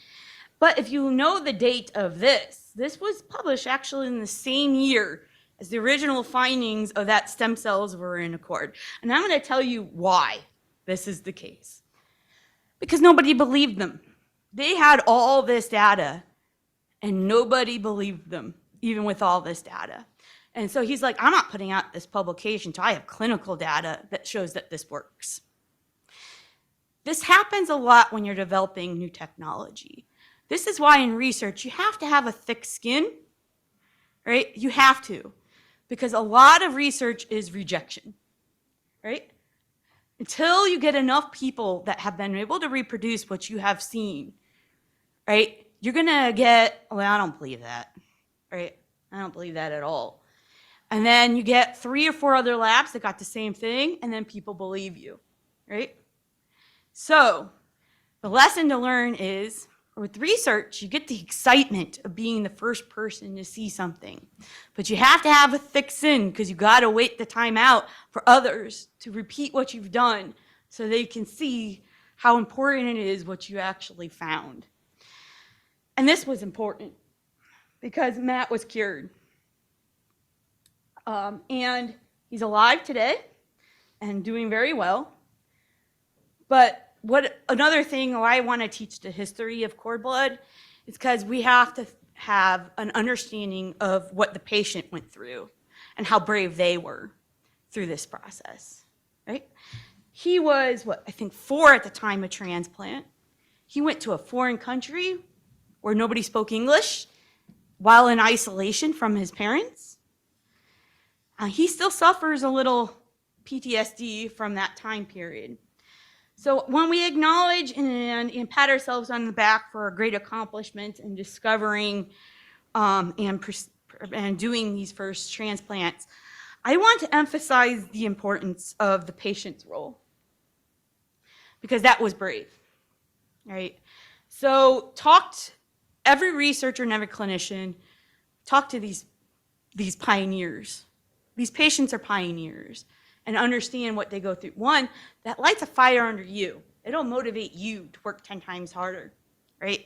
But if you know the date of this was published actually in the same year as the original findings of that stem cells were in a cord. And I'm going to tell you why this is the case. Because nobody believed them. They had all this data, and nobody believed them, even with all this data. And so he's like, I'm not putting out this publication until I have clinical data that shows that this works. This happens a lot when you're developing new technology. This is why in research, you have to have a thick skin, right? You have to, because a lot of research is rejection, right? Until you get enough people that have been able to reproduce what you have seen, right? You're gonna get, well, I don't believe that, right? I don't believe that at all. And then you get 3 or 4 other labs that got the same thing, and then people believe you, right? So the lesson to learn is, with research, you get the excitement of being the first person to see something. But you have to have a thick skin, because you gotta wait the time out for others to repeat what you've done so they can see how important it is what you actually found. And this was important because Matt was cured. And he's alive today and doing very well. But another thing I want to teach the history of cord blood is because we have to have an understanding of what the patient went through and how brave they were through this process, right? He was, I think 4 at the time of transplant. He went to a foreign country where nobody spoke English while in isolation from his parents. He still suffers a little PTSD from that time period. So when we acknowledge and pat ourselves on the back for a great accomplishment in discovering and doing these first transplants, I want to emphasize the importance of the patient's role, because that was brave, right? So every researcher and every clinician, talk to these pioneers. These patients are pioneers, and understand what they go through. One, that lights a fire under you. It'll motivate you to work 10 times harder, right?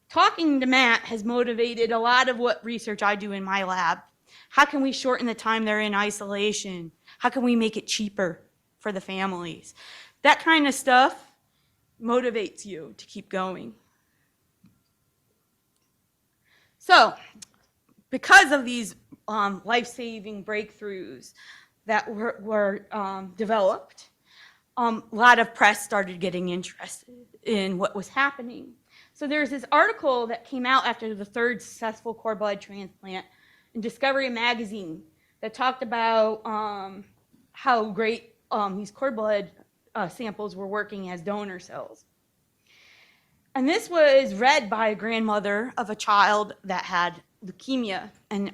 Talking to Matt has motivated a lot of what research I do in my lab. How can we shorten the time they're in isolation? How can we make it cheaper for the families? That kind of stuff motivates you to keep going. So, because of these life-saving breakthroughs that were developed, a lot of press started getting interested in what was happening. So there's this article that came out after the third successful cord blood transplant in Discovery Magazine that talked about how great these cord blood samples were working as donor cells. And this was read by a grandmother of a child that had leukemia. And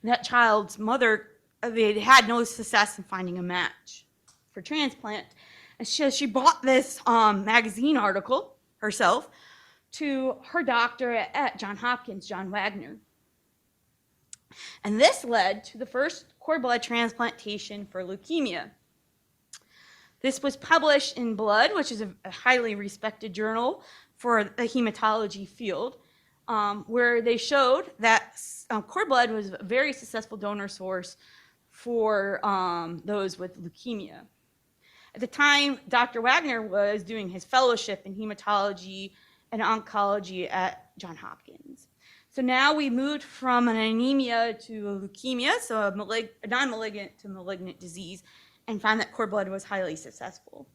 that child's mother, they had no success in finding a match for transplant. And she bought this magazine article herself to her doctor at Johns Hopkins, John Wagner. And this led to the first cord blood transplantation for leukemia. This was published in Blood, which is a highly respected journal for the hematology field, where they showed that cord blood was a very successful donor source for those with leukemia. At the time, Dr. Wagner was doing his fellowship in hematology and oncology at Johns Hopkins. So now we moved from an anemia to a leukemia, so a non-malignant to malignant disease, and found that cord blood was highly successful.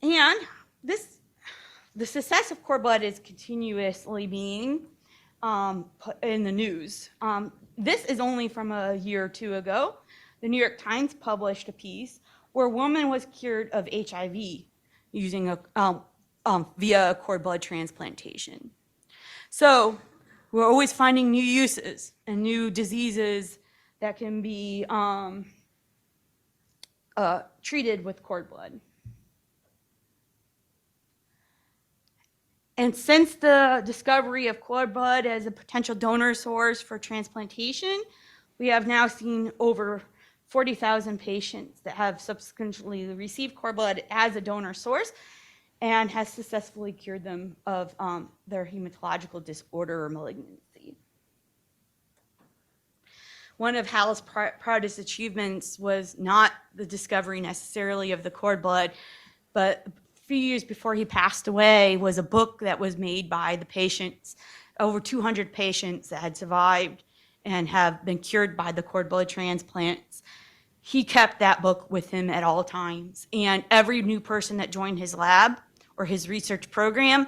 And the success of cord blood is continuously being put in the news. This is only from a year or two ago. The New York Times published a piece where a woman was cured of HIV using via a cord blood transplantation. So we're always finding new uses and new diseases that can be treated with cord blood. And since the discovery of cord blood as a potential donor source for transplantation, we have now seen over 40,000 patients that have subsequently received cord blood as a donor source and has successfully cured them of their hematological disorder or malignancy. One of Hal's proudest achievements was not the discovery necessarily of the cord blood, but a few years before he passed away was a book that was made by the patients, over 200 patients that had survived and have been cured by the cord blood transplants. He kept that book with him at all times. And every new person that joined his lab or his research program,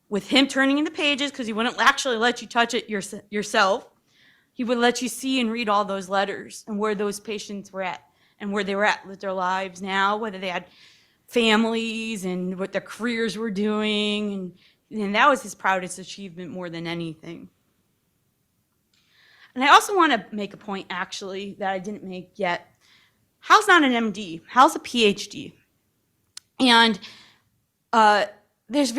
with him turning in the pages, because he wouldn't actually let you touch it yourself, he would let you see and read all those letters and where those patients were at and where they were at with their lives now, whether they had families and what their careers were doing. And that was his proudest achievement more than anything. And I also want to make a point, actually, that I didn't make yet. Hal's not an MD. Hal's a PhD. And there's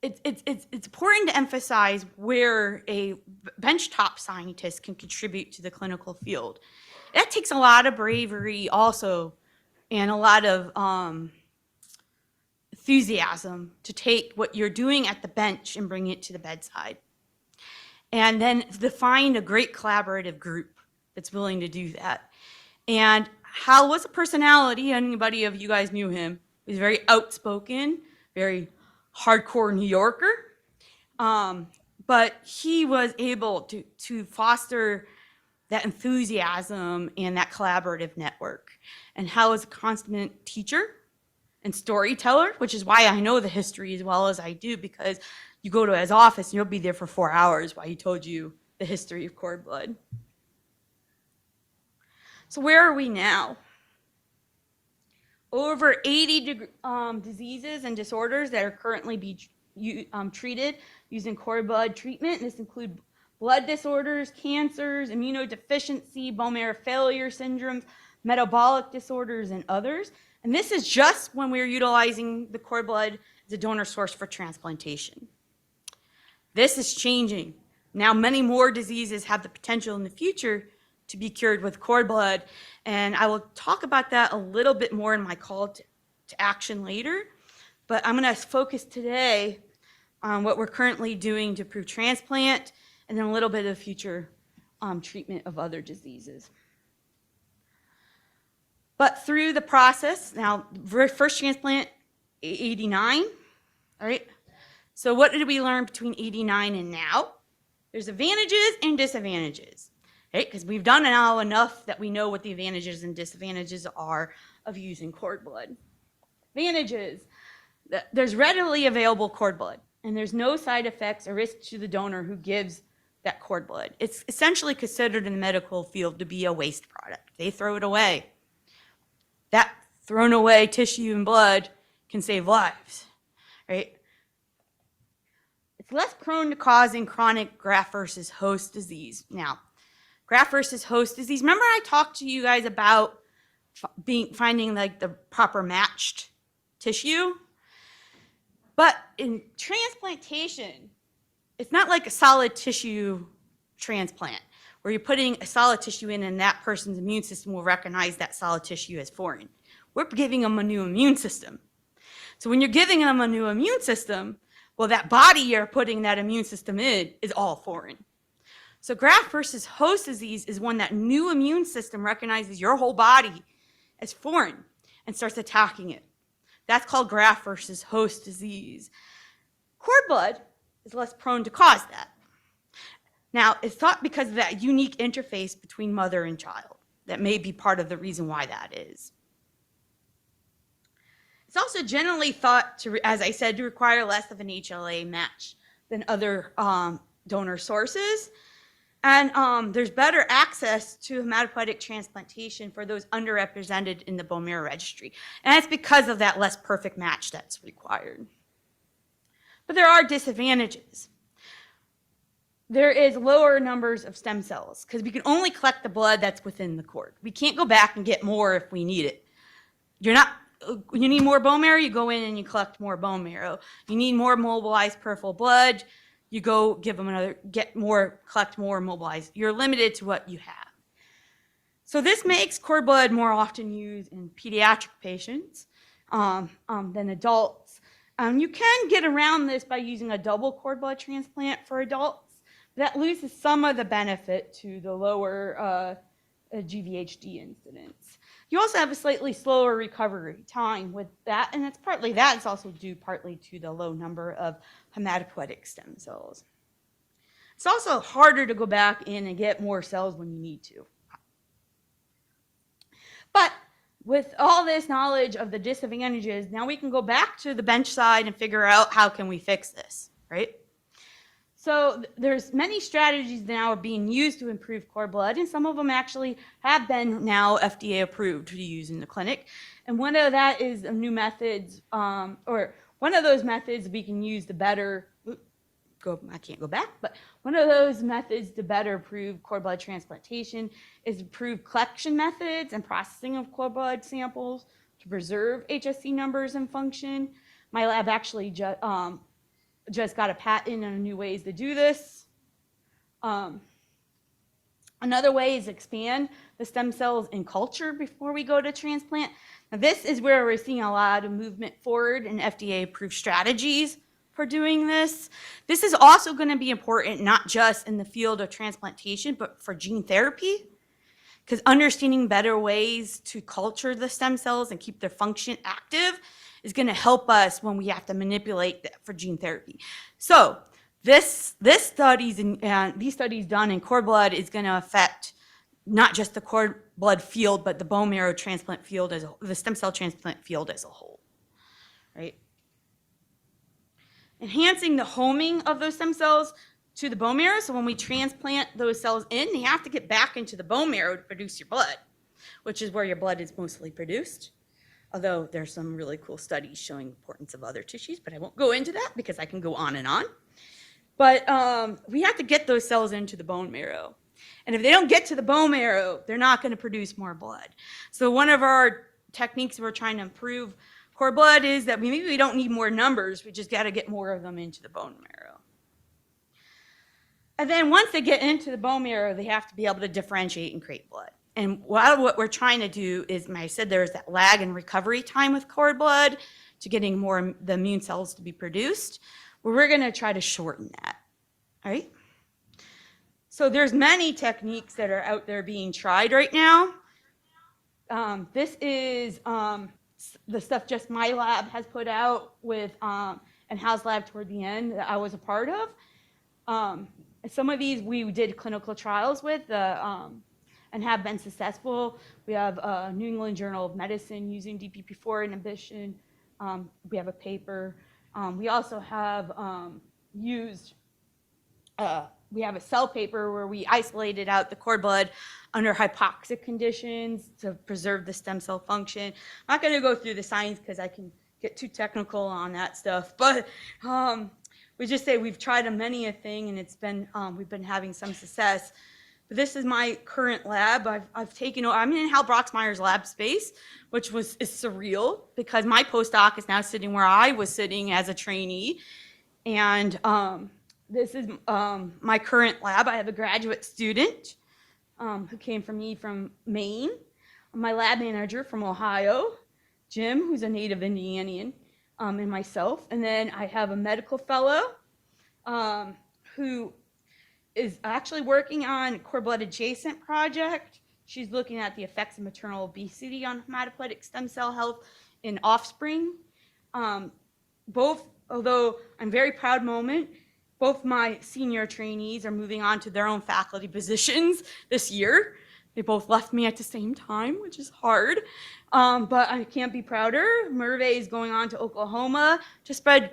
it's important to emphasize where a benchtop scientist can contribute to the clinical field. That takes a lot of bravery also and a lot of enthusiasm to take what you're doing at the bench and bring it to the bedside. And then to find a great collaborative group that's willing to do that. And Hal was a personality. Anybody of you guys knew him. He was very outspoken, very hardcore New Yorker. But he was able to foster that enthusiasm and that collaborative network. And Hal was a consummate teacher and storyteller, which is why I know the history as well as I do, because you go to his office and you'll be there for 4 hours while he told you the history of cord blood. So where are we now? Over 80 diseases and disorders that are currently being treated using cord blood treatment. This includes blood disorders, cancers, immunodeficiency, bone marrow failure syndromes, metabolic disorders, and others. And this is just when we're utilizing the cord blood as a donor source for transplantation. This is changing. Now many more diseases have the potential in the future to be cured with cord blood, and I will talk about that a little bit more in my call to action later, but I'm going to focus today on what we're currently doing to prove transplant and then a little bit of future treatment of other diseases. But through the process, now first transplant, 89, right? So what did we learn between 89 and now? There's advantages and disadvantages, right? Because we've done now enough that we know what the advantages and disadvantages are of using cord blood. Advantages, there's readily available cord blood, and there's no side effects or risk to the donor who gives that cord blood. It's essentially considered in the medical field to be a waste product. They throw it away. That thrown away tissue and blood can save lives, right? It's less prone to causing chronic graft versus host disease. Now, graft versus host disease, remember I talked to you guys about finding like the proper matched tissue? But in transplantation, it's not like a solid tissue transplant where you're putting a solid tissue in and that person's immune system will recognize that solid tissue as foreign. We're giving them a new immune system. So when you're giving them a new immune system, well, that body you're putting that immune system in is all foreign. So graft versus host disease is when that new immune system recognizes your whole body as foreign and starts attacking it. That's called graft versus host disease. Cord blood is less prone to cause that. Now, it's thought because of that unique interface between mother and child. That may be part of the reason why that is. It's also generally thought to, as I said, to require less of an HLA match than other donor sources. And there's better access to hematopoietic transplantation for those underrepresented in the bone marrow registry. And that's because of that less perfect match that's required. But there are disadvantages. There is lower numbers of stem cells because we can only collect the blood that's within the cord. We can't go back and get more if we need it. You need more bone marrow, you go in and you collect more bone marrow. You need more mobilized peripheral blood, you go give them collect more mobilized. You're limited to what you have. So this makes cord blood more often used in pediatric patients than adults. You can get around this by using a double cord blood transplant for adults. That loses some of the benefit to the lower GVHD incidence. You also have a slightly slower recovery time with that, and it's also due partly to the low number of hematopoietic stem cells. It's also harder to go back in and get more cells when you need to. But with all this knowledge of the disadvantages, now we can go back to the bench side and figure out how can we fix this, right? So there's many strategies now are being used to improve cord blood, and some of them actually have been now FDA approved to use in the clinic. And one of that is new methods, or one of those methods we can use to better, I can't go back, but one of those methods to better improve cord blood transplantation is improved collection methods and processing of cord blood samples to preserve HSC numbers and function. My lab actually just got a patent on new ways to do this. Another way is expand the stem cells in culture before we go to transplant. Now this is where we're seeing a lot of movement forward in FDA-approved strategies for doing this. This is also going to be important not just in the field of transplantation, but for gene therapy, because understanding better ways to culture the stem cells and keep their function active is going to help us when we have to manipulate that for gene therapy. So these studies done in cord blood is going to affect not just the cord blood field, but the bone marrow transplant field the stem cell transplant field as a whole, right? Enhancing the homing of those stem cells to the bone marrow. So when we transplant those cells in, they have to get back into the bone marrow to produce your blood, which is where your blood is mostly produced. Although there's some really cool studies showing the importance of other tissues, but I won't go into that because I can go on and on. But we have to get those cells into the bone marrow. And if they don't get to the bone marrow, they're not going to produce more blood. So one of our techniques we're trying to improve cord blood is that maybe we don't need more numbers, we just got to get more of them into the bone marrow. And then once they get into the bone marrow, they have to be able to differentiate and create blood. And what we're trying to do is, I said there's that lag in recovery time with cord blood to getting more the immune cells to be produced. Well, we're going to try to shorten that, all right? So there's many techniques that are out there being tried right now. This is the stuff just my lab has put out with and Hal's lab toward the end that I was a part of. Some of these we did clinical trials with and have been successful. We have New England Journal of Medicine using DPP4 inhibition. We have a paper. We also have we have a cell paper where we isolated out the cord blood under hypoxic conditions to preserve the stem cell function. I'm not going to go through the science because I can get too technical on that stuff, but we just say we've tried many a thing, and it's been we've been having some success. But this is my current lab. I've taken over. I'm in Hal Broxmeyer's lab space, which is surreal because my postdoc is now sitting where I was sitting as a trainee, and this is my current lab. I have a graduate student who came from Maine, my lab manager from Ohio, Jim, who's a native Indianian, and myself. And then I have a medical fellow who is actually working on a cord blood adjacent project. She's looking at the effects of maternal obesity on hematopoietic stem cell health in offspring. Both, although I'm very proud moment, both my senior trainees are moving on to their own faculty positions this year. They both left me at the same time, which is hard, but I can't be prouder. Merve is going on to Oklahoma to spread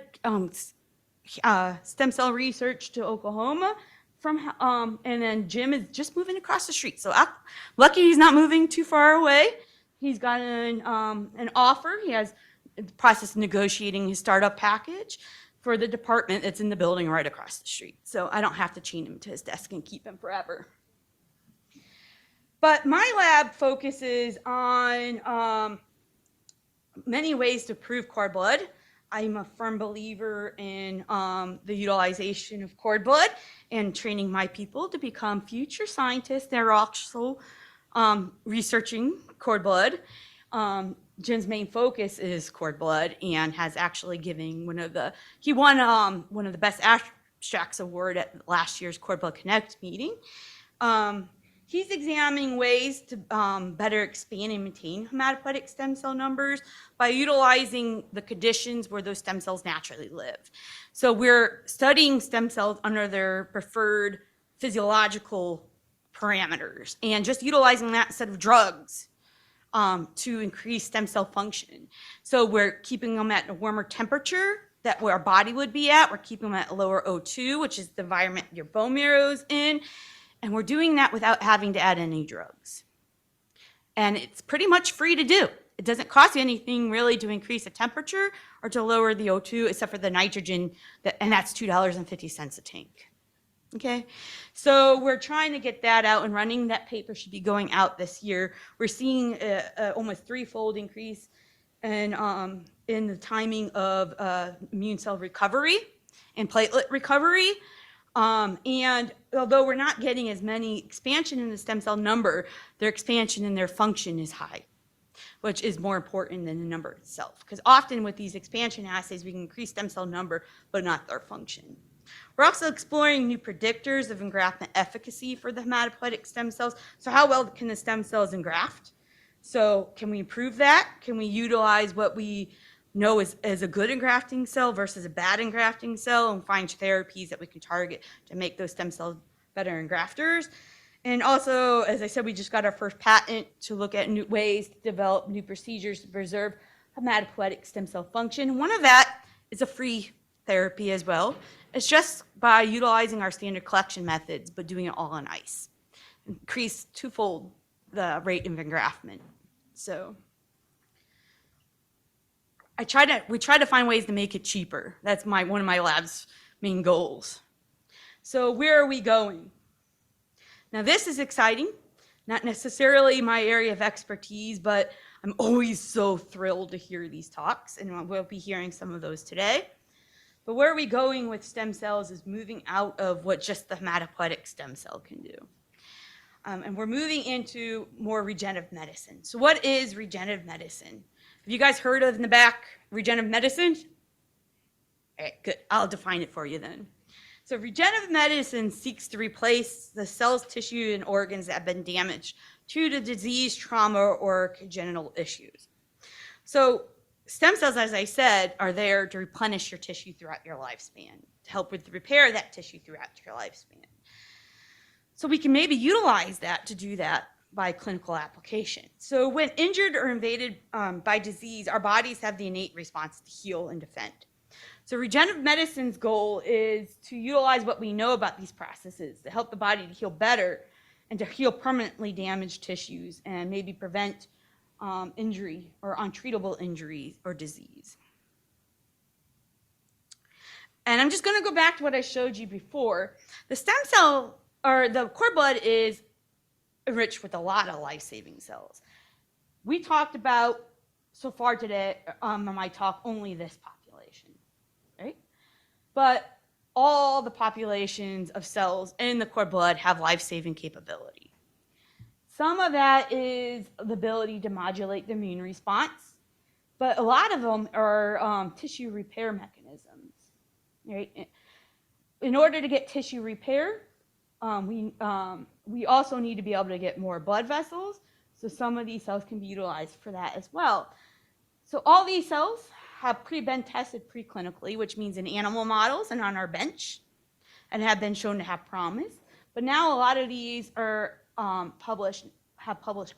stem cell research to Oklahoma. And then Jim is just moving across the street. So I'm lucky he's not moving too far away. He's got an offer. He has the process of negotiating his startup package for the department that's in the building right across the street. So I don't have to chain him to his desk and keep him forever. But my lab focuses on many ways to prove cord blood. I'm a firm believer in the utilization of cord blood and training my people to become future scientists. They're also researching cord blood. Jim's main focus is cord blood and has actually given he won one of the best abstracts award at last year's Cord Blood Connect meeting. He's examining ways to better expand and maintain hematopoietic stem cell numbers by utilizing the conditions where those stem cells naturally live. So we're studying stem cells under their preferred physiological parameters and just utilizing that instead of drugs to increase stem cell function. So we're keeping them at a warmer temperature that where our body would be at. We're keeping them at a lower O2, which is the environment your bone marrow is in. And we're doing that without having to add any drugs. And it's pretty much free to do. It doesn't cost you anything really to increase the temperature or to lower the O2 except for the nitrogen, and that's $2.50 a tank. Okay, so we're trying to get that out and running. That paper should be going out this year. We're seeing a almost threefold increase in the timing of immune cell recovery and platelet recovery. And although we're not getting as many expansion in the stem cell number, their expansion in their function is high, which is more important than the number itself. Because often with these expansion assays, we can increase stem cell number, but not their function. We're also exploring new predictors of engraftment efficacy for the hematopoietic stem cells. So how well can the stem cells engraft? So can we improve that? Can we utilize what we know is a good engrafting cell versus a bad engrafting cell and find therapies that we can target to make those stem cells better engrafters? And also, as I said, we just got our first patent to look at new ways to develop new procedures to preserve hematopoietic stem cell function. One of that is a free therapy as well. It's just by utilizing our standard collection methods, but doing it all on ice. Increase twofold the rate of engraftment. So we try to find ways to make it cheaper. That's one of my lab's main goals. So where are we going? Now this is exciting, not necessarily my area of expertise, but I'm always so thrilled to hear these talks, and we'll be hearing some of those today. But where are we going with stem cells is moving out of what just the hematopoietic stem cell can do. And we're moving into more regenerative medicine. So what is regenerative medicine? Have you guys heard of in the back regenerative medicine? All right, good. I'll define it for you then. So regenerative medicine seeks to replace the cells, tissue, and organs that have been damaged due to disease, trauma, or congenital issues. So stem cells, as I said, are there to replenish your tissue throughout your lifespan, to help with the repair of that tissue throughout your lifespan. So we can maybe utilize that to do that by clinical application. So when injured or invaded by disease, our bodies have the innate response to heal and defend. So regenerative medicine's goal is to utilize what we know about these processes to help the body to heal better and to heal permanently damaged tissues and maybe prevent injury or untreatable injuries or disease. And I'm just going to go back to what I showed you before. The stem cell, or the cord blood, is enriched with a lot of life-saving cells. We talked about, so far today, in my talk, only this population, right? But all the populations of cells in the cord blood have life-saving capability. Some of that is the ability to modulate the immune response, but a lot of them are tissue repair mechanisms, right? In order to get tissue repair, we also need to be able to get more blood vessels, so some of these cells can be utilized for that as well. So all these cells have been tested preclinically, which means in animal models and on our bench, and have been shown to have promise. But now a lot of these are published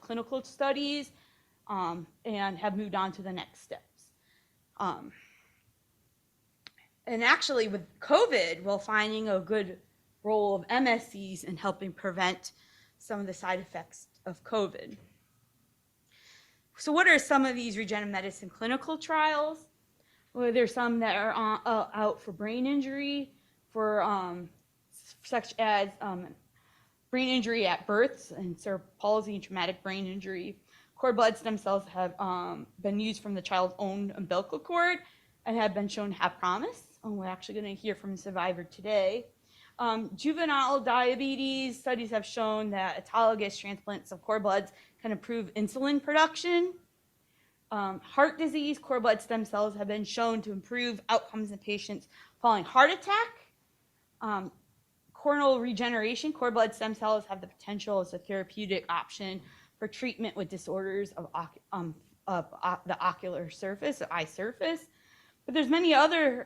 clinical studies and have moved on to the next steps. And actually with COVID, we're finding a good role of MSCs in helping prevent some of the side effects of COVID. So what are some of these regenerative medicine clinical trials? Well, there's some that are out for brain injury, for such as brain injury at birth and cerebral palsy and traumatic brain injury. Cord blood stem cells have been used from the child's own umbilical cord and have been shown to have promise. And we're actually going to hear from a survivor today. Juvenile diabetes studies have shown that autologous transplants of cord bloods can improve insulin production. Heart disease, cord blood stem cells have been shown to improve outcomes in patients following heart attack. Corneal regeneration, cord blood stem cells have the potential as a therapeutic option for treatment with disorders of the ocular surface, the eye surface. But there's many other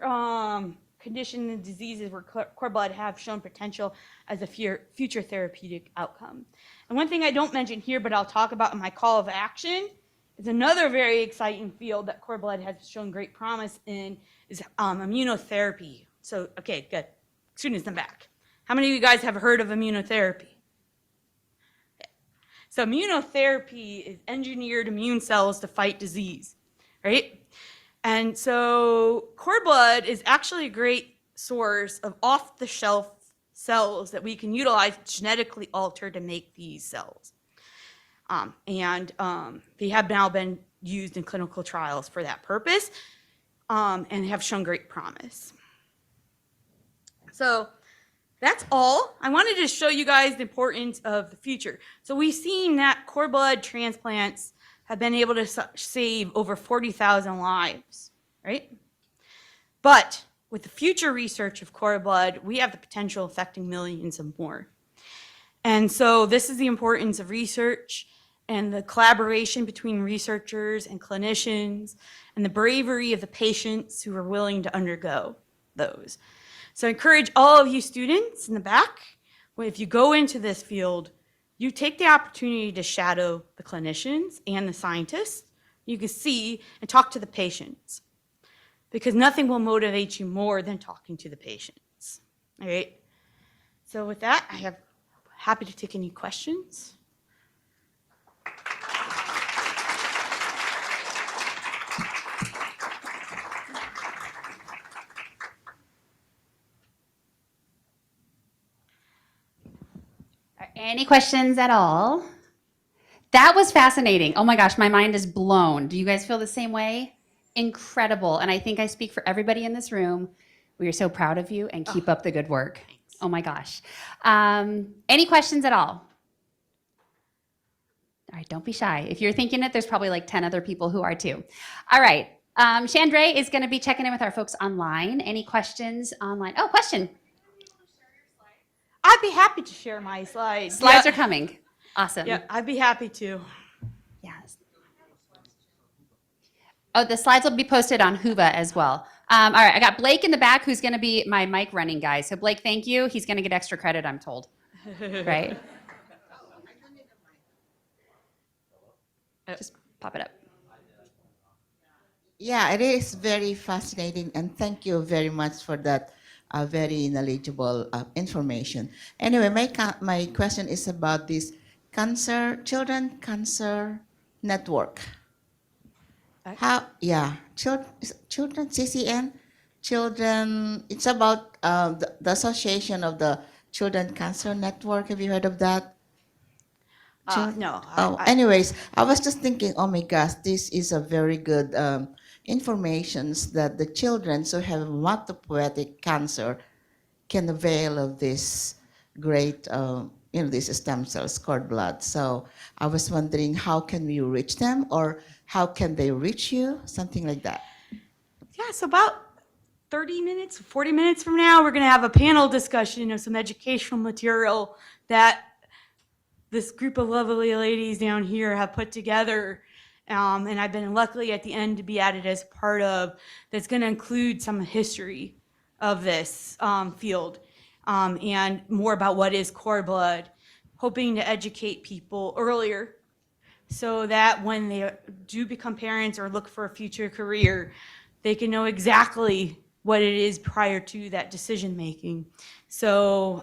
conditions and diseases where cord blood have shown potential as a future therapeutic outcome. And one thing I don't mention here, but I'll talk about in my call of action, is another very exciting field that cord blood has shown great promise in is immunotherapy. So, okay, good. Students in the back. How many of you guys have heard of immunotherapy? So immunotherapy is engineered immune cells to fight disease, right? And so cord blood is actually a great source of off-the-shelf cells that we can utilize genetically alter to make these cells. They have now been used in clinical trials for that purpose and have shown great promise. So that's all. I wanted to show you guys the importance of the future. So we've seen that cord blood transplants have been able to save over 40,000 lives, right? But with the future research of cord blood, we have the potential affecting millions of more. And so this is the importance of research and the collaboration between researchers and clinicians and the bravery of the patients who are willing to undergo those. So I encourage all of you students in the back, if you go into this field, you take the opportunity to shadow the clinicians and the scientists. You can see and talk to the patients because nothing will motivate you more than talking to the patients, all right? So with that, I'm happy to take any questions. Any questions at all? That was fascinating. Oh my gosh, my mind is blown. Do you guys feel the same way? Incredible. And I think I speak for everybody in this room. We are so proud of you and keep up the good work. Thanks. Oh my gosh. Any questions at all? All right, don't be shy. If you're thinking it, there's probably like 10 other people who are too. All right. Chandra is going to be checking in with our folks online. Any questions online? Oh, question. I'd be happy to share my slides. Slides are coming. Awesome. Yeah, I'd be happy to. Yes. Oh, the slides will be posted on Huva as well. All right, I got Blake in the back who's going to be my mic running guy. So Blake, thank you. He's going to get extra credit, I'm told. Right? Just pop it up. Yeah, it is very fascinating, and thank you very much for that very knowledgeable information. Anyway, my question is about this children cancer network. How? Yeah, children CCN, children. It's about the Association of the Children Cancer Network. Have you heard of that? No. Anyways, I was just thinking, oh my gosh, this is a very good informations that the children who have hematopoietic cancer can avail of this great, this stem cells, cord blood. So I was wondering, how can we reach them, or how can they reach you? Something like that. Yeah, so about 30 minutes, 40 minutes from now, we're going to have a panel discussion of some educational material that this group of lovely ladies down here have put together. And I've been lucky at the end to be added as part of, that's going to include some history of this field and more about what is cord blood, hoping to educate people earlier so that when they do become parents or look for a future career, they can know exactly what it is prior to that decision making. So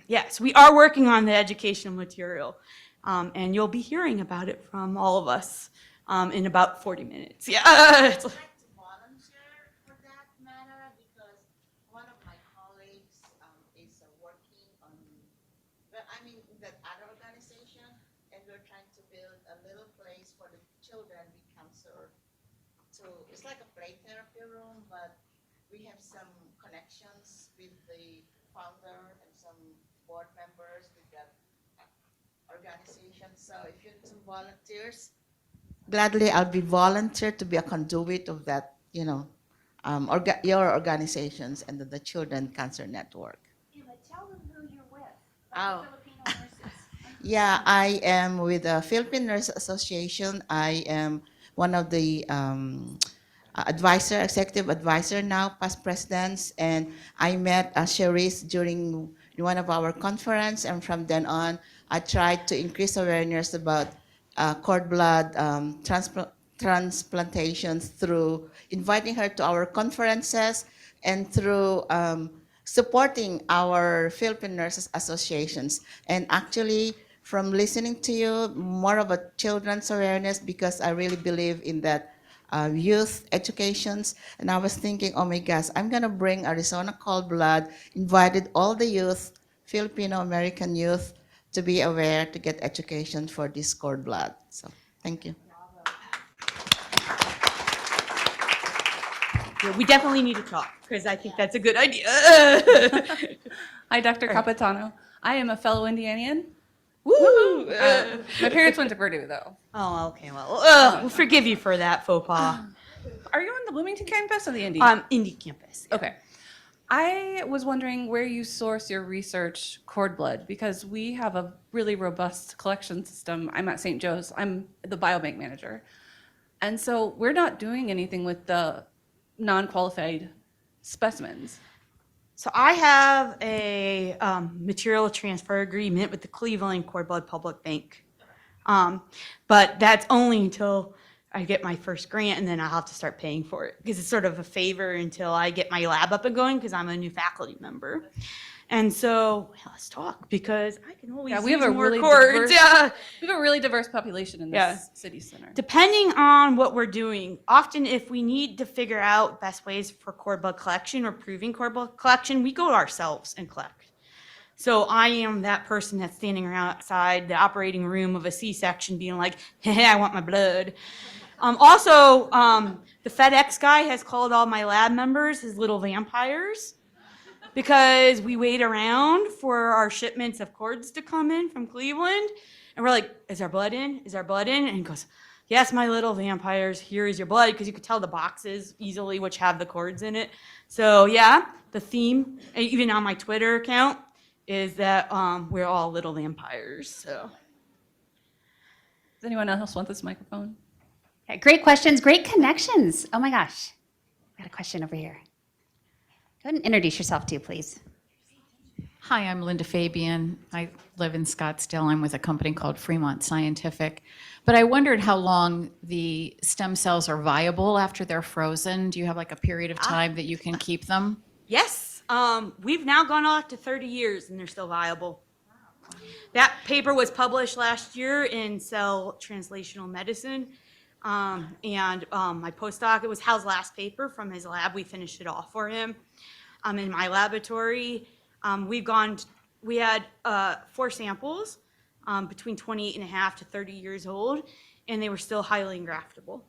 yes, we are working on the educational material, and you'll be hearing about it from all of us in about 40 minutes. Yeah. I'd like to volunteer for that matter because one of my colleagues is working on, that other organization, and we're trying to build a little place for the children with cancer. It's like a play therapy room, but we have some connections with the founder and some board members with that organization. So if you're two volunteers, gladly I'll be volunteer to be a conduit of that, your organizations and the Children Cancer Network. Tell them who you're with. Oh. Filipino nurses. Yeah, I am with the Philippine Nurse Association. I am one of the executive advisor now, past presidents, and I met Cherise during one of our conference, and from then on, I tried to increase awareness about cord blood transplantations through inviting her to our conferences and through supporting our Philippine Nurses Associations. And actually, from listening to you, more of a children's awareness, because I really believe in that youth educations. And I was thinking, oh my gosh, I'm gonna bring Arizona Cord Blood, invited all the youth, Filipino American youth, to be aware, to get education for this cord blood. So thank you. Yeah, we definitely need to talk because I think that's a good idea. Hi, Dr. Capitano. I am a fellow Indianian. Woo! My parents went to Purdue, though. Oh, okay. Well, we'll forgive you for that faux pas. Are you on the Bloomington campus or the Indy? Indy campus. Yeah. Okay. I was wondering where you source your research cord blood, because we have a really robust collection system. I'm at St. Joe's. I'm the biobank manager. And so we're not doing anything with the non-qualified specimens. So I have a material transfer agreement with the Cleveland Cord Blood Public Bank. But that's only until I get my first grant, and then I'll have to start paying for it because it's sort of a favor until I get my lab up and going because I'm a new faculty member. And so let's talk because I can always We have use a more really cords. diverse, Yeah. we have a really diverse population in this Yeah. city center. Depending on what we're doing, often if we need to figure out best ways for cord blood collection or proving cord blood collection, we go ourselves and collect. So I am that person that's standing around outside the operating room of a C-section being like, hey, I want my blood. Also, the FedEx guy has called all my lab members his little vampires because we wait around for our shipments of cords to come in from Cleveland. And we're like, is our blood in? Is our blood in? And he goes, yes, my little vampires, here is your blood, because you could tell the boxes easily which have the cords in it. So yeah, the theme, even on my Twitter account, is that we're all little vampires. So Does anyone else want this microphone? Yeah, great questions, great connections. Oh my gosh. Got a question over here. Go ahead and introduce yourself too, please. Hi, I'm Linda Fabian. I live in Scottsdale. I'm with a company called Fremont Scientific. But I wondered how long the stem cells are viable after they're frozen. Do you have like a period of time that you can keep them? Yes, we've now gone on to 30 years and they're still viable. That paper was published last year in Cell Translational Medicine. And my postdoc, it was Hal's last paper from his lab. We finished it off for him. In my laboratory, we had 4 samples between 28 and a half to 30 years old, and they were still highly engraftable.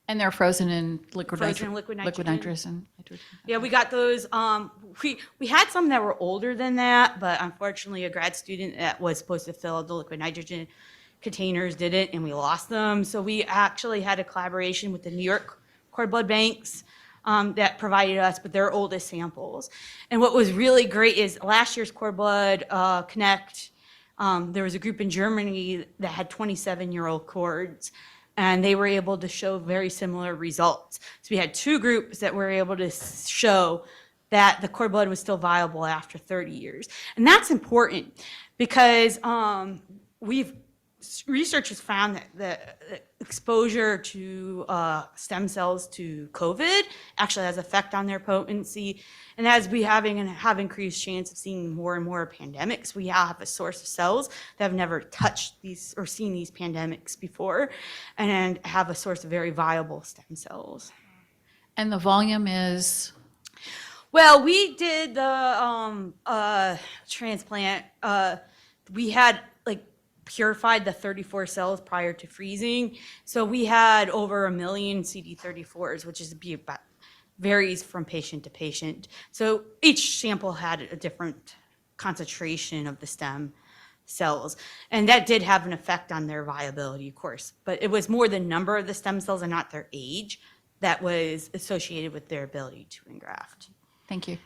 And they're frozen in liquid Frozen in liquid nitrogen. nitrogen. Yeah, we got those. We had some that were older than that, but unfortunately, a grad student that was supposed to fill the liquid nitrogen containers didn't, and we lost them. So we actually had a collaboration with the New York cord blood banks that provided us with their oldest samples. And what was really great is last year's Cord Blood Connect, there was a group in Germany that had 27-year-old cords, and they were able to show very similar results. So we had 2 groups that were able to show that the cord blood was still viable after 30 years. And that's important because research has found that the exposure to stem cells to COVID actually has effect on their potency. And as we have increased chance of seeing more and more pandemics, we have a source of cells that have never touched these or seen these pandemics before, and have a source of very viable stem cells. And the volume is? Well, we did the transplant. We had purified the 34 cells prior to freezing. So we had over 1 million CD34s, which is about varies from patient to patient. So each sample had a different concentration of the stem cells. And that did have an effect on their viability, of course. But it was more the number of the stem cells and not their age that was associated with their ability to engraft. Thank you.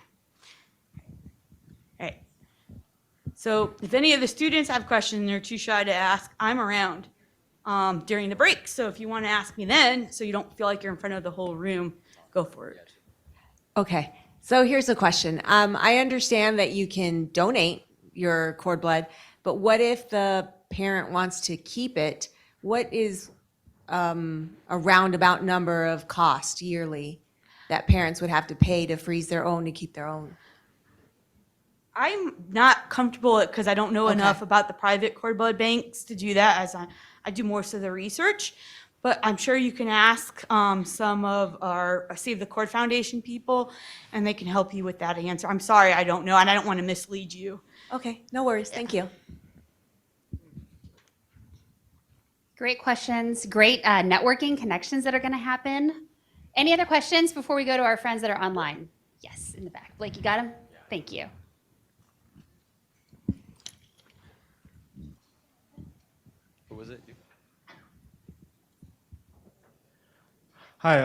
All right. So if any of the students have questions and they're too shy to ask, I'm around during the break. So if you want to ask me then, so you don't feel like you're in front of the whole room, go for it. Okay, so here's a question. I understand that you can donate your cord blood, but what if the parent wants to keep it? What is a roundabout number of cost yearly that parents would have to pay to freeze their own, to keep their own? I'm not comfortable because I don't know enough about the private cord blood banks to do that, as I do most of the research. But I'm sure you can ask some of our Save the Cord Foundation people, and they can help you with that answer. I'm sorry, I don't know, and I don't want to mislead you. Okay, no worries, thank you. Great questions, great networking connections that are going to happen. Any other questions before we go to our friends that are online? Yes, in the back. Blake, you got him? Thank you. What was it? Hi,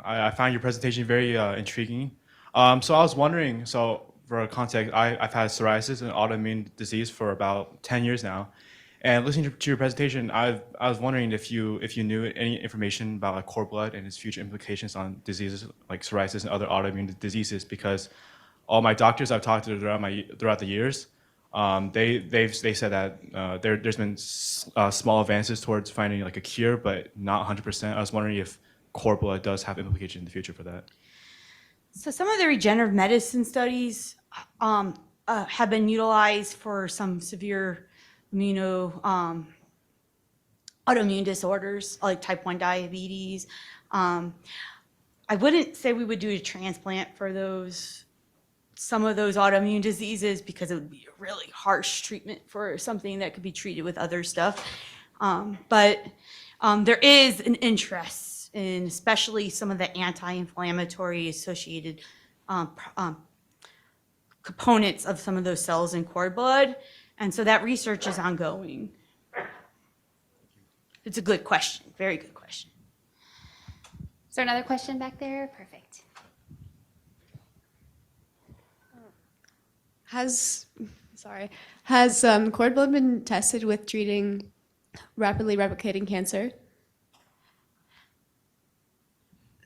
I found your presentation very intriguing. So I was wondering, so for context, I've had psoriasis, an autoimmune disease, for about 10 years now. And listening to your presentation, I was wondering if you knew any information about like cord blood and its future implications on diseases like psoriasis and other autoimmune diseases, because all my doctors I've talked to throughout the years, they said that there's been small advances towards finding like a cure, but not 100%. I was wondering if cord blood does have implications in the future for that. So some of the regenerative medicine studies have been utilized for some severe autoimmune disorders like type 1 diabetes. I wouldn't say we would do a transplant for some of those autoimmune diseases, because it would be a really harsh treatment for something that could be treated with other stuff. But there is an interest in especially some of the anti-inflammatory associated components of some of those cells in cord blood. And so that research is ongoing. It's a good question, very good question. Is there another question back there? Perfect. Has cord blood been tested with treating rapidly replicating cancer?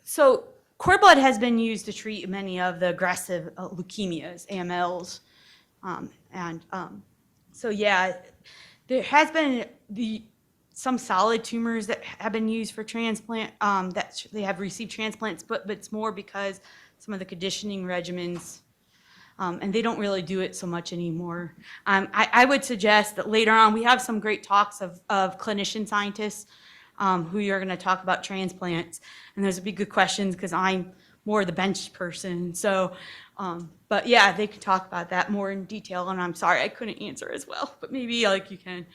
So cord blood has been used to treat many of the aggressive leukemias, AMLs, so yeah, there has been some solid tumors that have been used for transplant, that they have received transplants, but it's more because some of the conditioning regimens, and they don't really do it so much anymore. I would suggest that later on, we have some great talks of clinician scientists who are going to talk about transplants, and those would be good questions because I'm more the bench person. So, but yeah, they could talk about that more in detail, and I'm sorry I couldn't answer as well, but maybe like you can.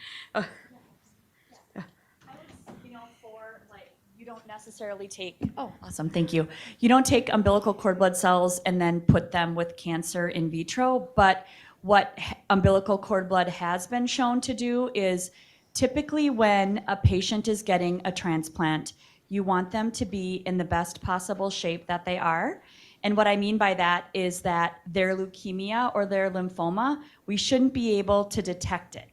You don't necessarily take, oh, awesome, thank you. You don't take umbilical cord blood cells and then put them with cancer in vitro, but what umbilical cord blood has been shown to do is typically when a patient is getting a transplant, you want them to be in the best possible shape that they are. And what I mean by that is that their leukemia or their lymphoma, we shouldn't be able to detect it.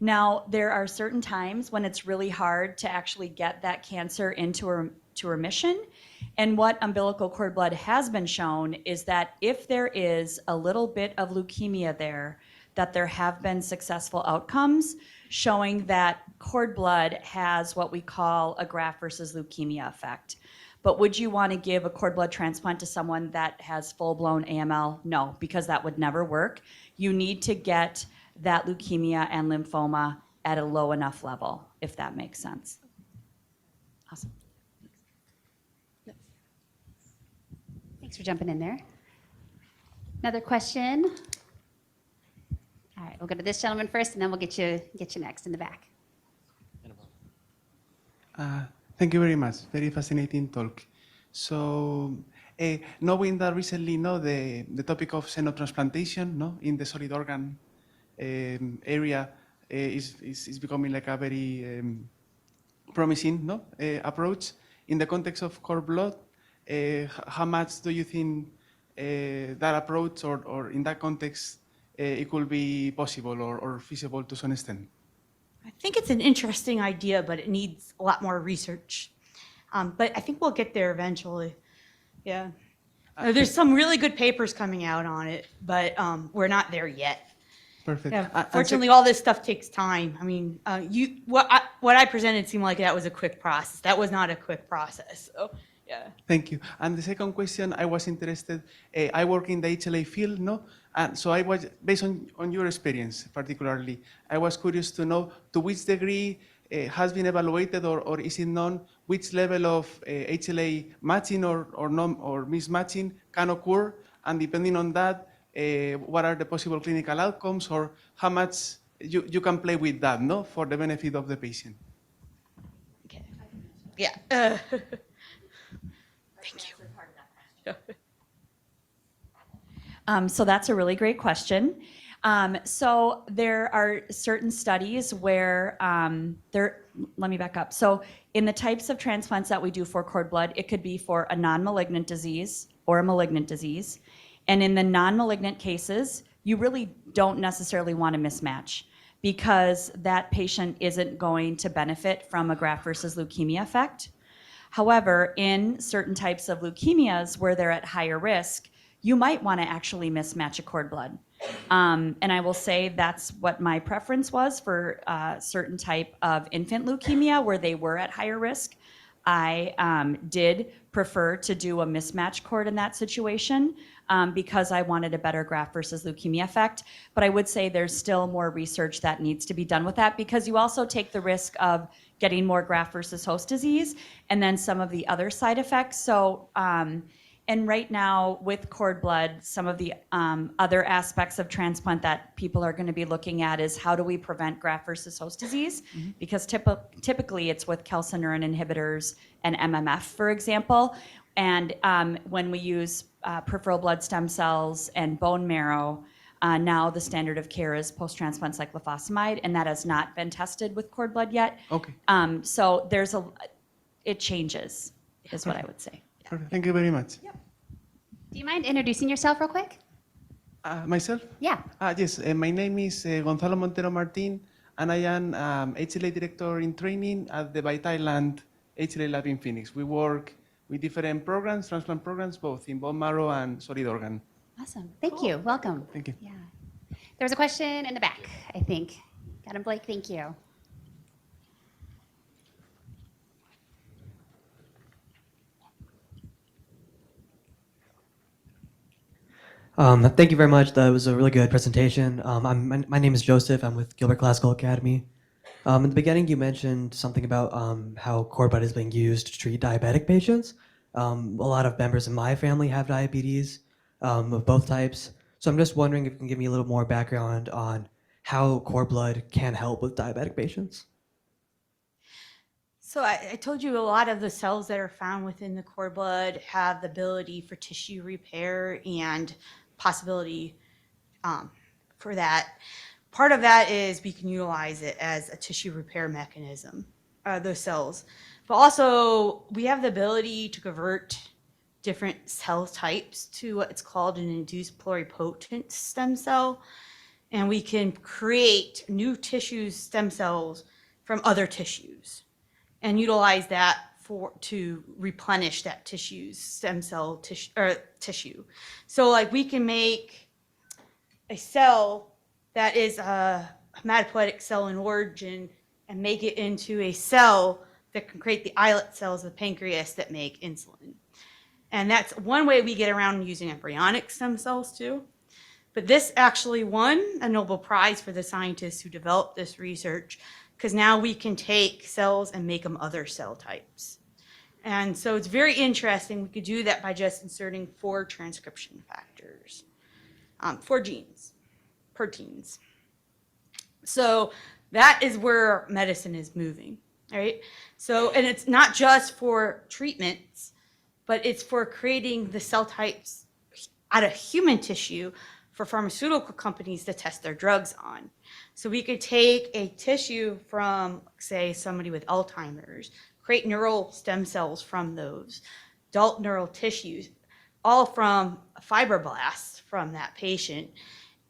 Now, there are certain times when it's really hard to actually get that cancer into remission. And what umbilical cord blood has been shown is that if there is a little bit of leukemia there, that there have been successful outcomes showing that cord blood has what we call a graft versus leukemia effect. But would you want to give a cord blood transplant to someone that has full-blown AML? No, because that would never work. You need to get that leukemia and lymphoma at a low enough level, if that makes sense. Awesome. Thanks for jumping in there. Another question? All right, we'll go to this gentleman first, and then we'll get you next in the back. Thank you very much. Very fascinating talk. So, knowing that recently, the topic of xenotransplantation, in the solid organ area is becoming like a very promising approach. In the context of cord blood, how much do you think that approach or in that context it could be possible or feasible to some extent? I think it's an interesting idea, but it needs a lot more research. But I think we'll get there eventually. Yeah. There's some really good papers coming out on it, but we're not there yet. Perfect. Yeah, fortunately, all this stuff takes time. I mean, what I presented seemed like that was a quick process. That was not a quick process. So, yeah. Thank you. And the second question, I was interested. I work in the HLA field, and so I was based on your experience, particularly. I was curious to know to which degree has been evaluated, or is it known which level of HLA matching or mismatching can occur, and depending on that, what are the possible clinical outcomes, or how much you can play with that, for the benefit of the patient. Okay. Yeah. Thank you. So that's a really great question. So there are certain studies where let me back up. So in the types of transplants that we do for cord blood, it could be for a non-malignant disease or a malignant disease. And in the non-malignant cases, you really don't necessarily want to mismatch because that patient isn't going to benefit from a graft versus leukemia effect. However, in certain types of leukemias where they're at higher risk, you might want to actually mismatch a cord blood. And I will say that's what my preference was for a certain type of infant leukemia where they were at higher risk. I did prefer to do a mismatch cord in that situation because I wanted a better graft versus leukemia effect. But I would say there's still more research that needs to be done with that because you also take the risk of getting more graft versus host disease and then some of the other side effects. So, and right now with cord blood, some of the other aspects of transplant that people are going to be looking at is how do we prevent graft versus host disease? Mm-hmm. Because typically it's with calcineurin inhibitors and MMF, for example. And when we use peripheral blood stem cells and bone marrow, now the standard of care is post-transplant cyclophosphamide, and that has not been tested with cord blood yet. Okay. So it changes, is what I would say. Perfect. Thank you very much. Yep. Do you mind introducing yourself real quick? Myself? Yeah. Yes, my name is Gonzalo Montero Martin, and I am HLA Director in Training at the Vitailand HLA Lab in Phoenix. We work with different programs, transplant programs, both in bone marrow and solid organ. Awesome. Thank you. Welcome. Thank you. Yeah. There was a question in the back, I think. Got him, Blake. Thank you. Thank you very much. That was a really good presentation. My name is Joseph. I'm with Gilbert Classical Academy. In the beginning, you mentioned something about how cord blood is being used to treat diabetic patients. A lot of members in my family have diabetes of both types. So I'm just wondering if you can give me a little more background on how cord blood can help with diabetic patients. So I told you a lot of the cells that are found within the cord blood have the ability for tissue repair and possibility for that. Part of that is we can utilize it as a tissue repair mechanism, those cells. But also we have the ability to convert different cell types to what's called an induced pluripotent stem cell. And we can create new tissue stem cells from other tissues and utilize that to replenish that tissue's stem cell tissue. So like we can make a cell that is a hematopoietic cell in origin and make it into a cell that can create the islet cells of the pancreas that make insulin. And that's one way we get around using embryonic stem cells too. But this actually won a Nobel Prize for the scientists who developed this research, because now we can take cells and make them other cell types. And so it's very interesting. We could do that by just inserting 4 transcription factors, 4 genes, proteins. So that is where medicine is moving, right? So, and it's not just for treatments, but it's for creating the cell types out of human tissue for pharmaceutical companies to test their drugs on. So we could take a tissue from, say, somebody with Alzheimer's, create neural stem cells from those, adult neural tissues, all from fibroblasts from that patient,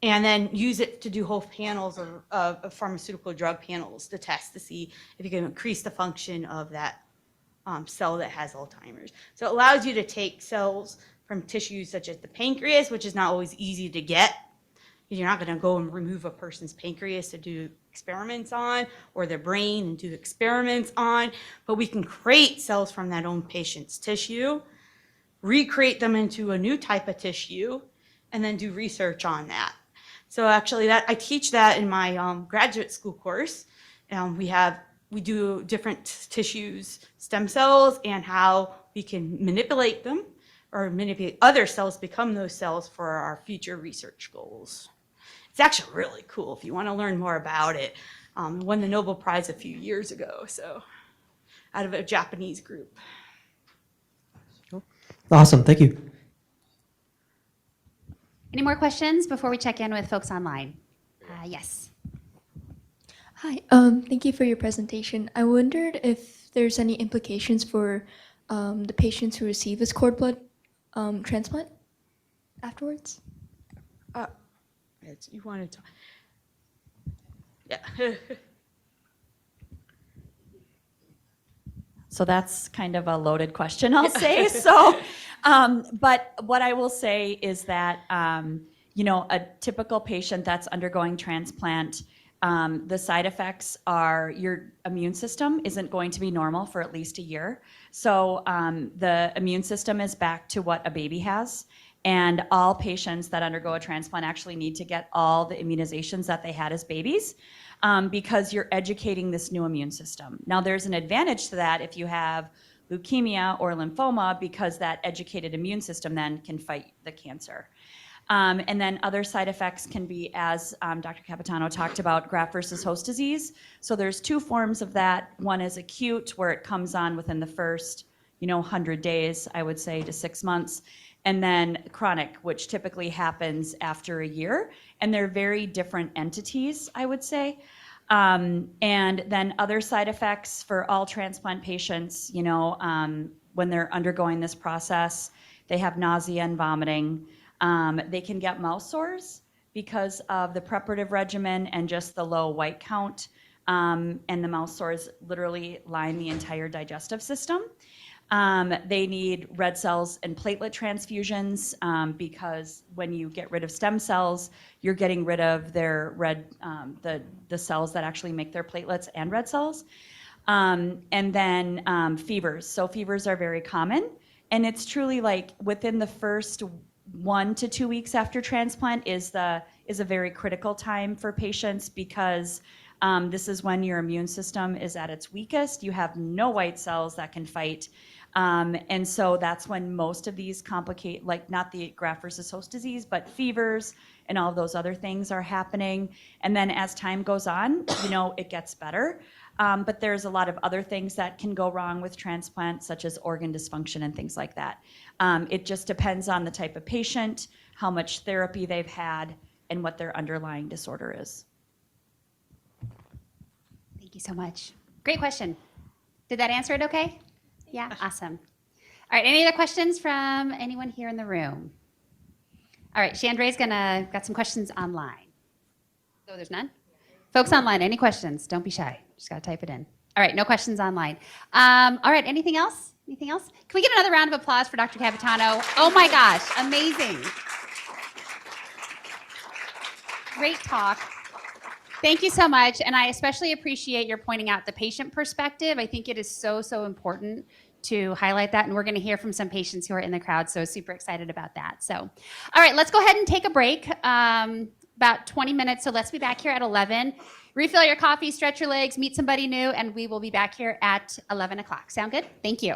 and then use it to do whole panels of pharmaceutical drug panels to test to see if you can increase the function of that cell that has Alzheimer's. So it allows you to take cells from tissues such as the pancreas, which is not always easy to get. You're not going to go and remove a person's pancreas to do experiments on, or their brain and do experiments on, but we can create cells from that own patient's tissue, recreate them into a new type of tissue, and then do research on that. So actually I teach that in my graduate school course. We do different tissues, stem cells, and how we can manipulate them or manipulate other cells, become those cells for our future research goals. It's actually really cool if you want to learn more about it. Won the Nobel Prize a few years ago, so out of a Japanese group. Awesome, thank you. Any more questions before we check in with folks online? Yes. Hi, thank you for your presentation. I wondered if there's any implications for the patients who receive this cord blood transplant afterwards? You wanted to, yeah. So that's kind of a loaded question, I'll say. So, but what I will say is that, a typical patient that's undergoing transplant, the side effects are your immune system isn't going to be normal for at least a year. So the immune system is back to what a baby has. And all patients that undergo a transplant actually need to get all the immunizations that they had as babies, because you're educating this new immune system. Now, there's an advantage to that if you have leukemia or lymphoma, because that educated immune system then can fight the cancer. And then other side effects can be, as Dr. Capitano talked about, graft versus host disease. So there's 2 forms of that. One is acute, where it comes on within the first 100 days, I would say, to 6 months. And then chronic, which typically happens after a year. And they're very different entities, I would say. And then other side effects for all transplant patients, when they're undergoing this process, they have nausea and vomiting. They can get mouth sores because of the preparative regimen and just the low white count. And the mouth sores literally line the entire digestive system. They need red cells and platelet transfusions because when you get rid of stem cells, you're getting rid of their red, the cells that actually make their platelets and red cells. And then fevers. So fevers are very common. And it's truly like within the first 1 to 2 weeks after transplant is a very critical time for patients because this is when your immune system is at its weakest. You have no white cells that can fight. And so that's when most of these complicate, like not the graft versus host disease, but fevers and all of those other things are happening. And then as time goes on, it gets better. But there's a lot of other things that can go wrong with transplant, such as organ dysfunction and things like that. It just depends on the type of patient, how much therapy they've had, and what their underlying disorder is. Thank you so much. Great question. Did that answer it okay? Yeah, awesome. All right, any other questions from anyone here in the room? All right, Chandre's got some questions online. So there's none? Folks online, any questions? Don't be shy. Just got to type it in. All right, no questions online. All right, anything else? Anything else? Can we get another round of applause for Dr. Capitano? Oh my gosh, amazing. Great talk. Thank you so much. And I especially appreciate your pointing out the patient perspective. I think it is so, so important to highlight that. And we're going to hear from some patients who are in the crowd. So super excited about that. So, all right, let's go ahead and take a break. About 20 minutes. So let's be back here at 11. Refill your coffee, stretch your legs, meet somebody new, and we will be back here at 11 o'clock. Sound good? Thank you.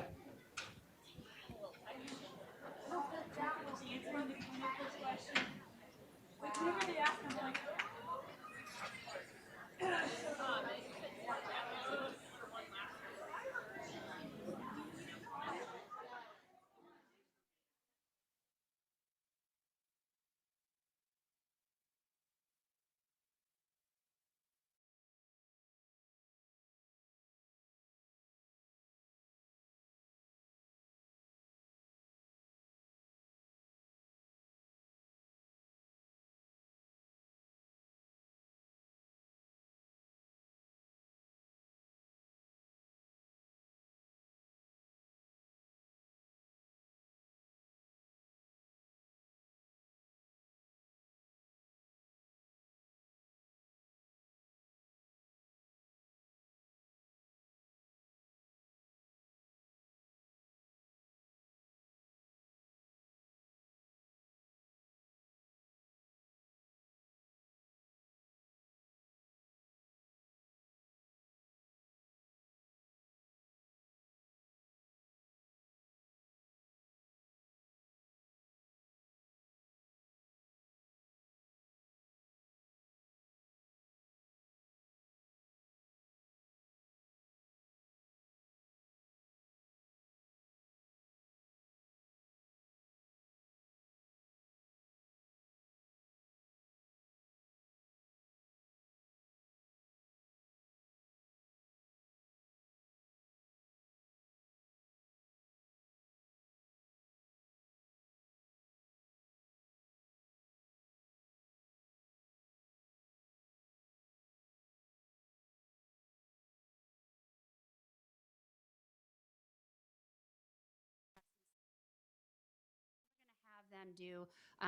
Them do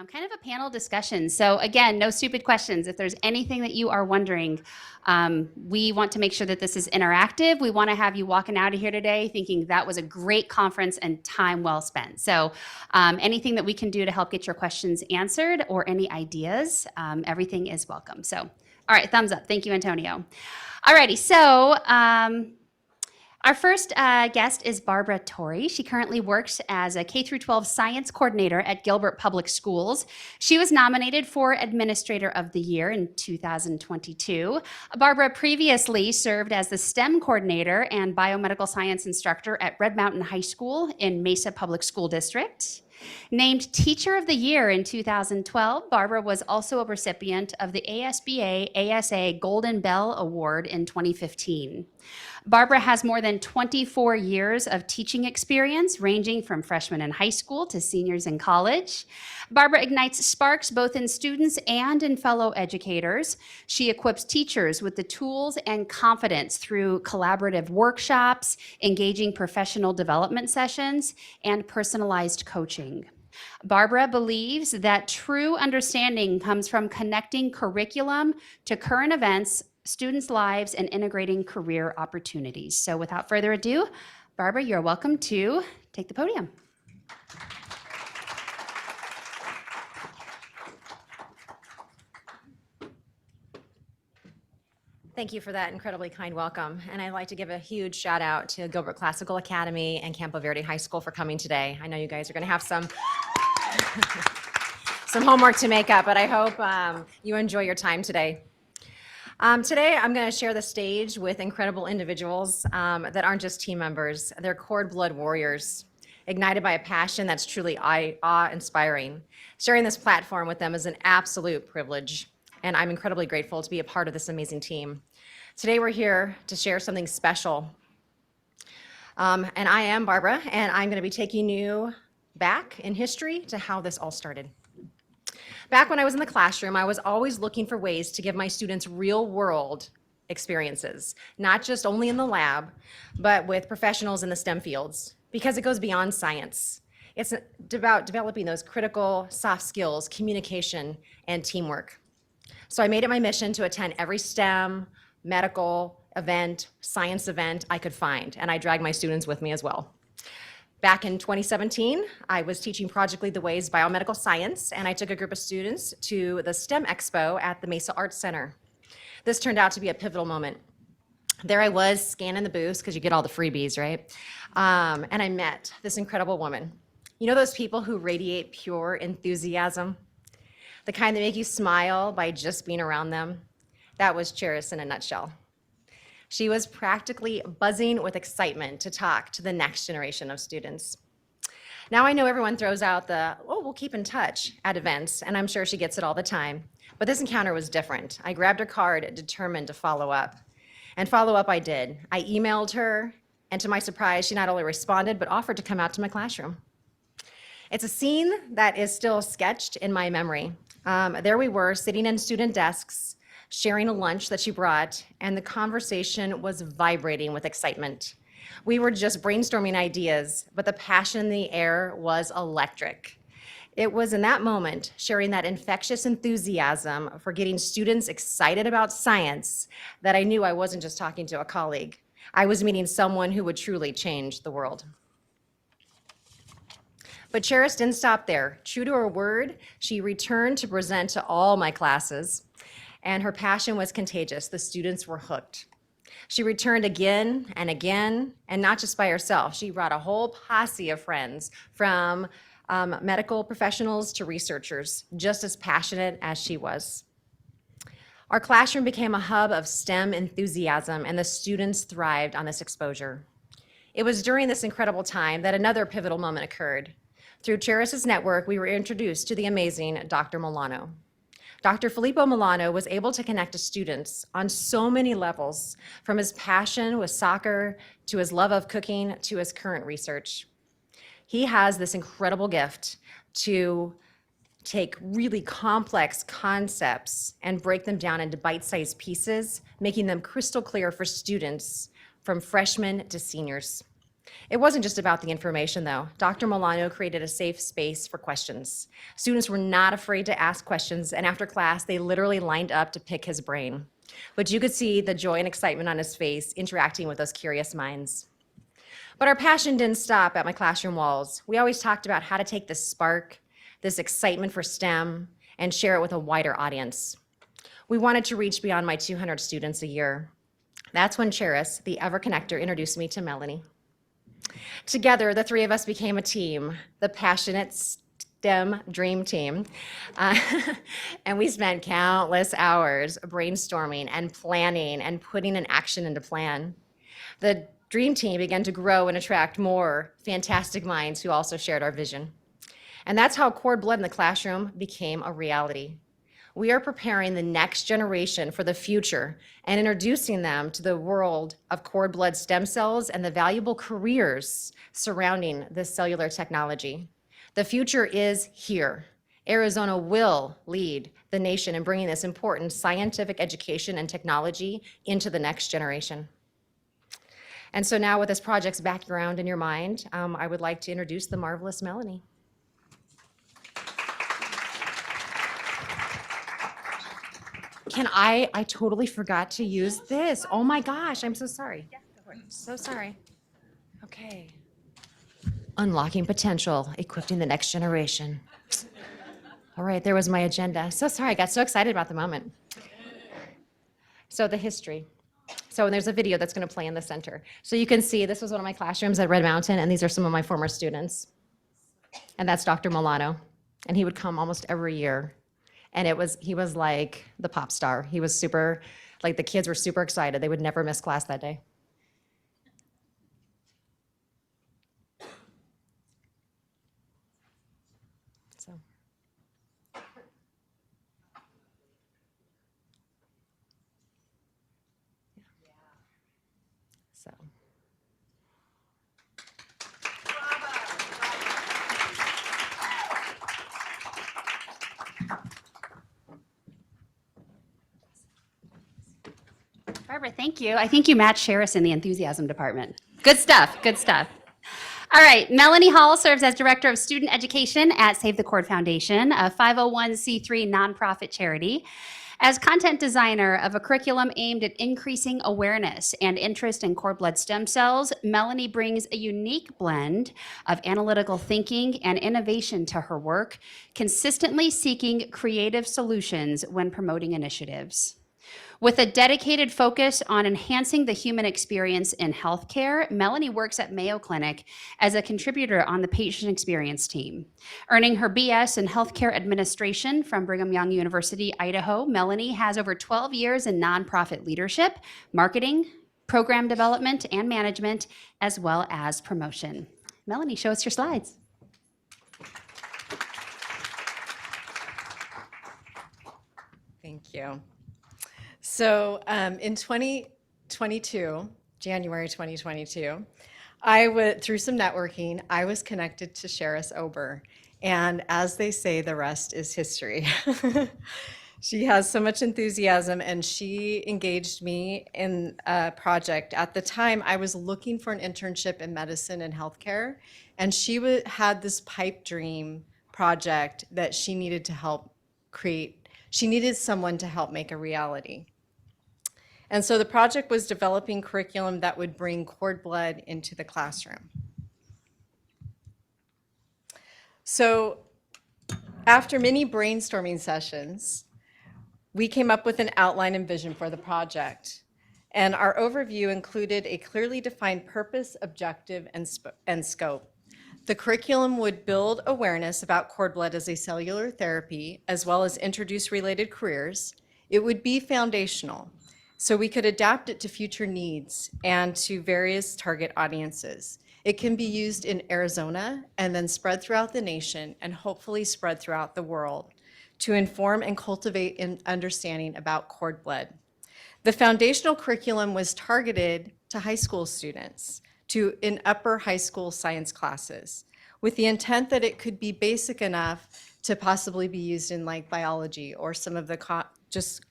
kind of a panel discussion. So again, no stupid questions. If there's anything that you are wondering, we want to make sure that this is interactive. We want to have you walking out of here today thinking that was a great conference and time well spent. So anything that we can do to help get your questions answered or any ideas, everything is welcome. So, all right, thumbs up. Thank you, Antonio. Alrighty, so our first guest is Barbara Torrey. She currently works as a K-12 science coordinator at Gilbert Public Schools. She was nominated for Administrator of the Year in 2022. Barbara previously served as the STEM coordinator and biomedical science instructor at Red Mountain High School in Mesa Public School District. Named Teacher of the Year in 2012, Barbara was also a recipient of the ASBA ASA Golden Bell Award in 2015. Barbara has more than 24 years of teaching experience, ranging from freshmen in high school to seniors in college. Barbara ignites sparks both in students and in fellow educators. She equips teachers with the tools and confidence through collaborative workshops, engaging professional development sessions, and personalized coaching. Barbara believes that true understanding comes from connecting curriculum to current events, students' lives, and integrating career opportunities. So without further ado, Barbara, you're welcome to take the podium. Thank you for that incredibly kind welcome. And I'd like to give a huge shout out to Gilbert Classical Academy and Campo Verde High School for coming today. I know you guys are going to have some homework to make up, but I hope you enjoy your time today. Today, I'm going to share the stage with incredible individuals that aren't just team members. They're cord blood warriors, ignited by a passion that's truly awe-inspiring. Sharing this platform with them is an absolute privilege, and I'm incredibly grateful to be a part of this amazing team. Today, we're here to share something special. And I am Barbara, and I'm going to be taking you back in history to how this all started. Back when I was in the classroom, I was always looking for ways to give my students real-world experiences, not just only in the lab, but with professionals in the STEM fields, because it goes beyond science. It's about developing those critical soft skills, communication, and teamwork. So I made it my mission to attend every STEM, medical event, science event I could find, and I dragged my students with me as well. Back in 2017, I was teaching Project Lead the Way's biomedical science, and I took a group of students to the STEM Expo at the Mesa Arts Center. This turned out to be a pivotal moment. There I was scanning the booths, because you get all the freebies, right? And I met this incredible woman. You know those people who radiate pure enthusiasm? The kind that make you smile by just being around them? That was Charis in a nutshell. She was practically buzzing with excitement to talk to the next generation of students. Now I know everyone throws out the, oh, we'll keep in touch at events, and I'm sure she gets it all the time. But this encounter was different. I grabbed her card, determined to follow up. And follow up I did. I emailed her, and to my surprise, she not only responded, but offered to come out to my classroom. It's a scene that is still sketched in my memory. There we were, sitting in student desks, sharing a lunch that she brought, and the conversation was vibrating with excitement. We were just brainstorming ideas, but the passion in the air was electric. It was in that moment, sharing that infectious enthusiasm for getting students excited about science, that I knew I wasn't just talking to a colleague. I was meeting someone who would truly change the world. But Charis didn't stop there. True to her word, she returned to present to all my classes, and her passion was contagious. The students were hooked. She returned again, and not just by herself. She brought a whole posse of friends, from medical professionals to researchers, just as passionate as she was. Our classroom became a hub of STEM enthusiasm, and the students thrived on this exposure. It was during this incredible time that another pivotal moment occurred. Through Charis's network, we were introduced to the amazing Dr. Milano. Dr. Filippo Milano was able to connect to students on so many levels, from his passion with soccer, to his love of cooking, to his current research. He has this incredible gift to take really complex concepts and break them down into bite-sized pieces, making them crystal clear for students from freshmen to seniors. It wasn't just about the information, though. Dr. Milano created a safe space for questions. Students were not afraid to ask questions, and after class, they literally lined up to pick his brain. But you could see the joy and excitement on his face interacting with those curious minds. But our passion didn't stop at my classroom walls. We always talked about how to take this spark, this excitement for STEM, and share it with a wider audience. We wanted to reach beyond my 200 students a year. That's when Charis, the Ever Connector, introduced me to Melanie. Together, the three of us became a team, the passionate STEM Dream Team. And we spent countless hours brainstorming and planning and putting an action into plan. The Dream Team began to grow and attract more fantastic minds who also shared our vision. And that's how cord blood in the classroom became a reality. We are preparing the next generation for the future and introducing them to the world of cord blood stem cells and the valuable careers surrounding this cellular technology. The future is here. Arizona will lead the nation in bringing this important scientific education and technology into the next generation. And so now with this project's background in your mind, I would like to introduce the marvelous Melanie. I totally forgot to use this. Oh my gosh, I'm so sorry. So sorry. Okay. Unlocking potential, equipping the next generation. All right, there was my agenda. So sorry, I got so excited about the moment. So the history. So there's a video that's going to play in the center. So you can see this was one of my classrooms at Red Mountain, and these are some of my former students. And that's Dr. Milano. And he would come almost every year. And he was like the pop star. He was super, like the kids were super excited. They would never miss class that day. So. So. Barbara, thank you. I think you matched Sheris in the enthusiasm department. Good stuff, good stuff. All right, Melanie Hall serves as Director of Student Education at Save the Cord Foundation, a 501c3 nonprofit charity. As content designer of a curriculum aimed at increasing awareness and interest in cord blood stem cells, Melanie brings a unique blend of analytical thinking and innovation to her work, consistently seeking creative solutions when promoting initiatives. With a dedicated focus on enhancing the human experience in healthcare, Melanie works at Mayo Clinic as a contributor on the patient experience team. Earning her BS in healthcare administration from Brigham Young University, Idaho, Melanie has over 12 years in nonprofit leadership, marketing, program development, and management, as well as promotion. Melanie, show us your slides. Thank you. So in 2022, January 2022, through some networking, I was connected to Sheris Ober. And as they say, the rest is history. She has so much enthusiasm, and she engaged me in a project. At the time, I was looking for an internship in medicine and healthcare, and she had this pipe dream project that she needed to help create. She needed someone to help make a reality. And so the project was developing curriculum that would bring cord blood into the classroom. So after many brainstorming sessions, we came up with an outline and vision for the project. And our overview included a clearly defined purpose, objective, and scope. The curriculum would build awareness about cord blood as a cellular therapy, as well as introduce related careers. It would be foundational, so we could adapt it to future needs and to various target audiences. It can be used in Arizona and then spread throughout the nation and hopefully spread throughout the world to inform and cultivate an understanding about cord blood. The foundational curriculum was targeted to high school students in upper high school science classes, with the intent that it could be basic enough to possibly be used in like biology or some of the just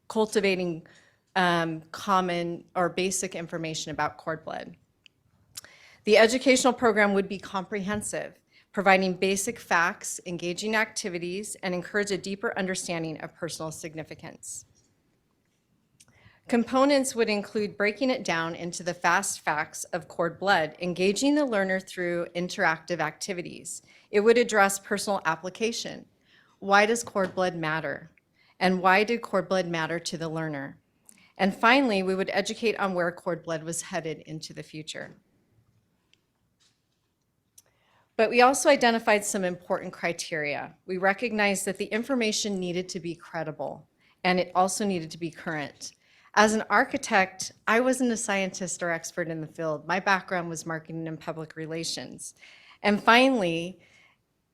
cultivating common or basic information about cord blood. The educational program would be comprehensive, providing basic facts, engaging activities, and encourage a deeper understanding of personal significance. Components would include breaking it down into the fast facts of cord blood, engaging the learner through interactive activities. It would address personal application. Why does cord blood matter? And why did cord blood matter to the learner? And finally, we would educate on where cord blood was headed into the future. But we also identified some important criteria. We recognized that the information needed to be credible, and it also needed to be current. As an architect, I wasn't a scientist or expert in the field. My background was marketing and public relations. And finally,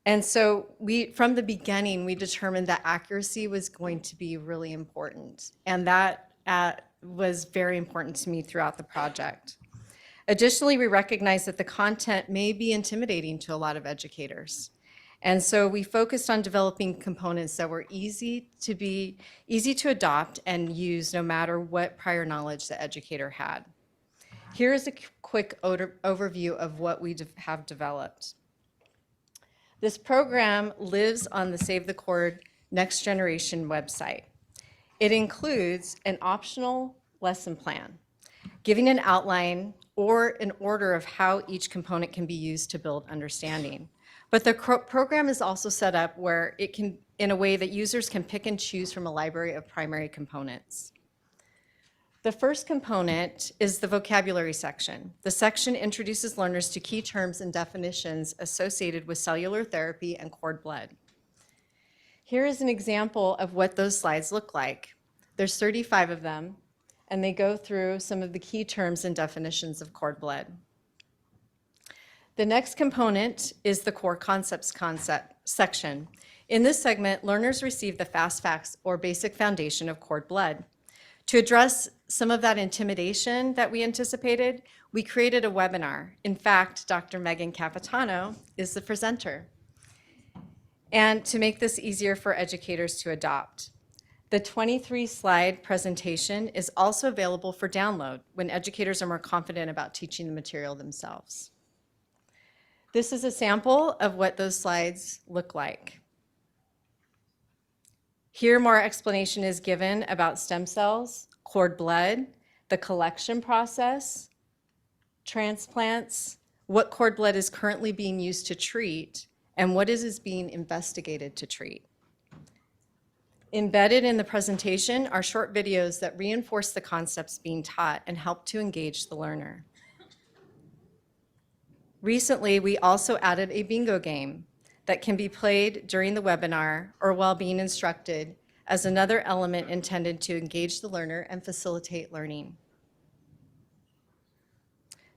And so from the beginning, we determined that accuracy was going to be really important. And that was very important to me throughout the project. Additionally, we recognized that the content may be intimidating to a lot of educators. And so we focused on developing components that were easy to adopt and use no matter what prior knowledge the educator had. Here is a quick overview of what we have developed. This program lives on the Save the Cord Next Generation website. It includes an optional lesson plan, giving an outline or an order of how each component can be used to build understanding. But the program is also set up where it can, in a way that users can pick and choose from a library of primary components. The first component is the vocabulary section. The section introduces learners to key terms and definitions associated with cellular therapy and cord blood. Here is an example of what those slides look like. There's 35 of them, and they go through some of the key terms and definitions of cord blood. The next component is the core concepts section. In this segment, learners receive the fast facts or basic foundation of cord blood. To address some of that intimidation that we anticipated, we created a webinar. In fact, Dr. Megan Capitano is the presenter. And to make this easier for educators to adopt, the 23-slide presentation is also available for download when educators are more confident about teaching the material themselves. This is a sample of what those slides look like. Here, more explanation is given about stem cells, cord blood, the collection process, transplants, what cord blood is currently being used to treat, and what is being investigated to treat. Embedded in the presentation are short videos that reinforce the concepts being taught and help to engage the learner. Recently, we also added a bingo game that can be played during the webinar or while being instructed as another element intended to engage the learner and facilitate learning.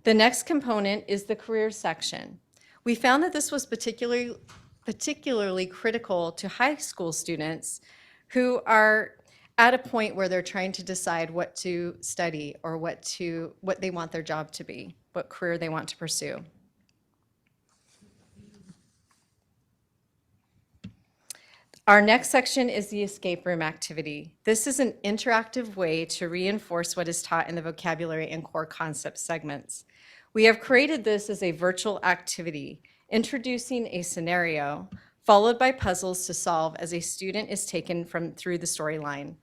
The next component is the career section. We found that this was particularly critical to high school students who are at a point where they're trying to decide what to study or what they want their job to be, what career they want to pursue. Our next section is the escape room activity. This is an interactive way to reinforce what is taught in the vocabulary and core concept segments. We have created this as a virtual activity, introducing a scenario, followed by puzzles to solve as a student is taken through the storyline.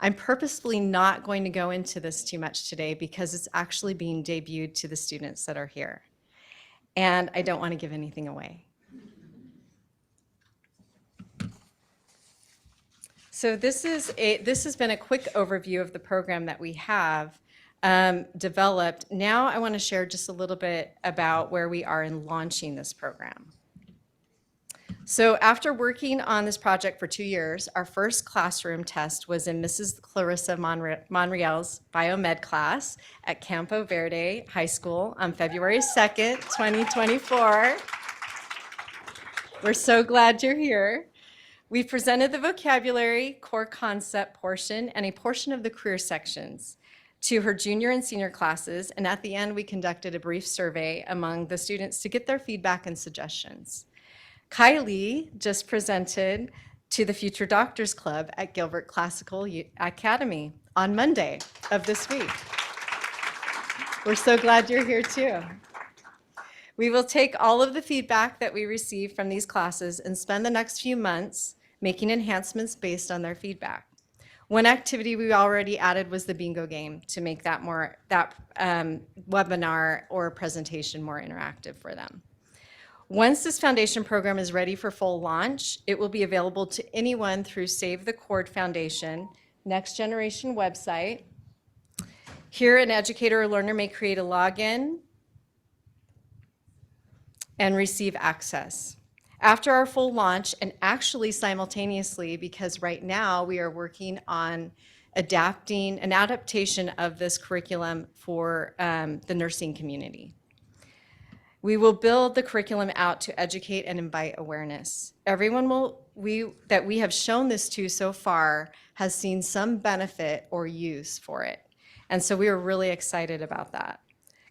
I'm purposefully not going to go into this too much today because it's actually being debuted to the students that are here. And I don't want to give anything away. So this has been a quick overview of the program that we have developed. Now I want to share just a little bit about where we are in launching this program. So after working on this project for 2 years, our first classroom test was in Mrs. Clarissa Monreal's biomed class at Campo Verde High School on February 2nd, 2024. We're so glad you're here. We presented the vocabulary, core concept portion, and a portion of the career sections to her junior and senior classes, and at the end, we conducted a brief survey among the students to get their feedback and suggestions. Kylie just presented to the Future Doctors Club at Gilbert Classical Academy on Monday of this week. We're so glad you're here too. We will take all of the feedback that we receive from these classes and spend the next few months making enhancements based on their feedback. One activity we already added was the bingo game to make that webinar or presentation more interactive for them. Once this foundation program is ready for full launch, it will be available to anyone through Save the Cord Foundation, Next Generation website. Here, an educator or learner may create a login and receive access. After our full launch, and actually simultaneously, because right now we are working on adapting an adaptation of this curriculum for the nursing community. We will build the curriculum out to educate and invite awareness. Everyone that we have shown this to so far has seen some benefit or use for it. And so we are really excited about that.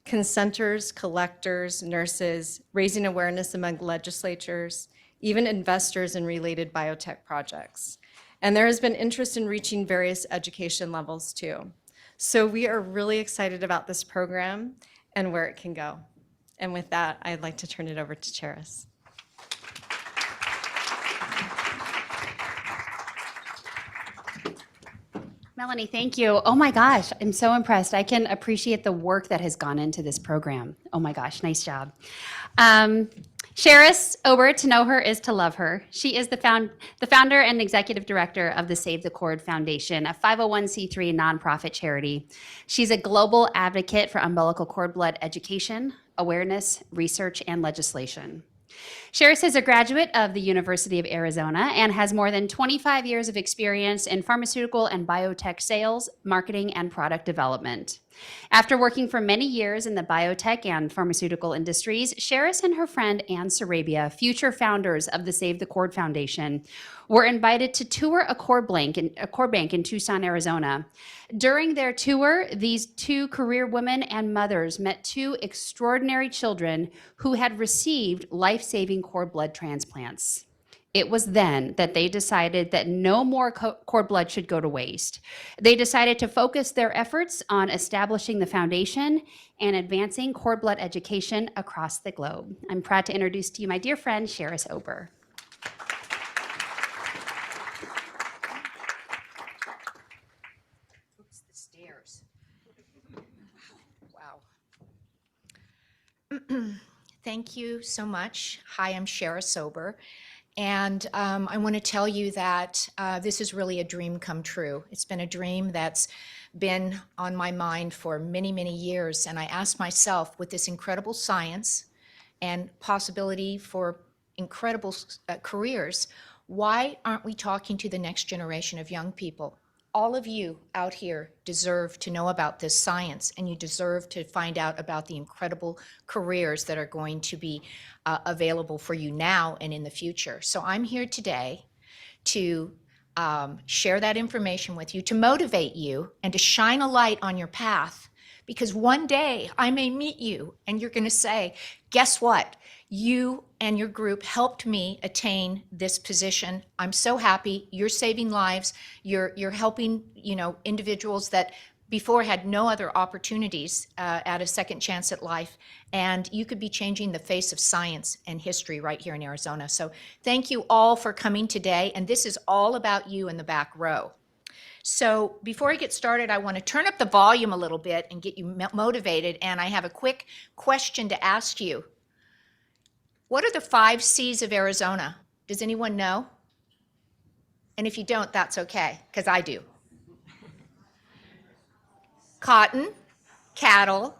Consenters, collectors, nurses, raising awareness among legislatures, even investors in related biotech projects. And there has been interest in reaching various education levels too. So we are really excited about this program and where it can go. And with that, I'd like to turn it over to Charis. Melanie, thank you. Oh my gosh, I'm so impressed. I can appreciate the work that has gone into this program. Oh my gosh, nice job. Charis Ober, to know her is to love her. She is the founder and executive director of the Save the Cord Foundation, a 501c3 nonprofit charity. She's a global advocate for umbilical cord blood education, awareness, research, and legislation. Charis is a graduate of the University of Arizona and has more than 25 years of experience in pharmaceutical and biotech sales, marketing, and product development. After working for many years in the biotech and pharmaceutical industries, Charis and her friend Anne Sarabia, future founders of the Save the Cord Foundation, were invited to tour a cord bank in Tucson, Arizona. During their tour, these two career women and mothers met two extraordinary children who had received life-saving cord blood transplants. It was then that they decided that no more cord blood should go to waste. They decided to focus their efforts on establishing the foundation and advancing cord blood education across the globe. I'm proud to introduce to you my dear friend, Charis Ober. Oops, the stairs. Wow. Thank you so much. Hi, I'm Charis Ober. And I want to tell you that this is really a dream come true. It's been a dream that's been on my mind for many, many years. And I asked myself, with this incredible science and possibility for incredible careers, why aren't we talking to the next generation of young people? All of you out here deserve to know about this science, and you deserve to find out about the incredible careers that are going to be available for you now and in the future. So I'm here today to share that information with you, to motivate you, and to shine a light on your path, because one day I may meet you and you're going to say, guess what? You and your group helped me attain this position. I'm so happy. You're saving lives. You're helping, individuals that before had no other opportunities at a second chance at life. And you could be changing the face of science and history right here in Arizona. So thank you all for coming today. And this is all about you in the back row. So before I get started, I want to turn up the volume a little bit and get you motivated. And I have a quick question to ask you. What are the 5 C's of Arizona? Does anyone know? And if you don't, that's okay, because I do. Cotton, cattle,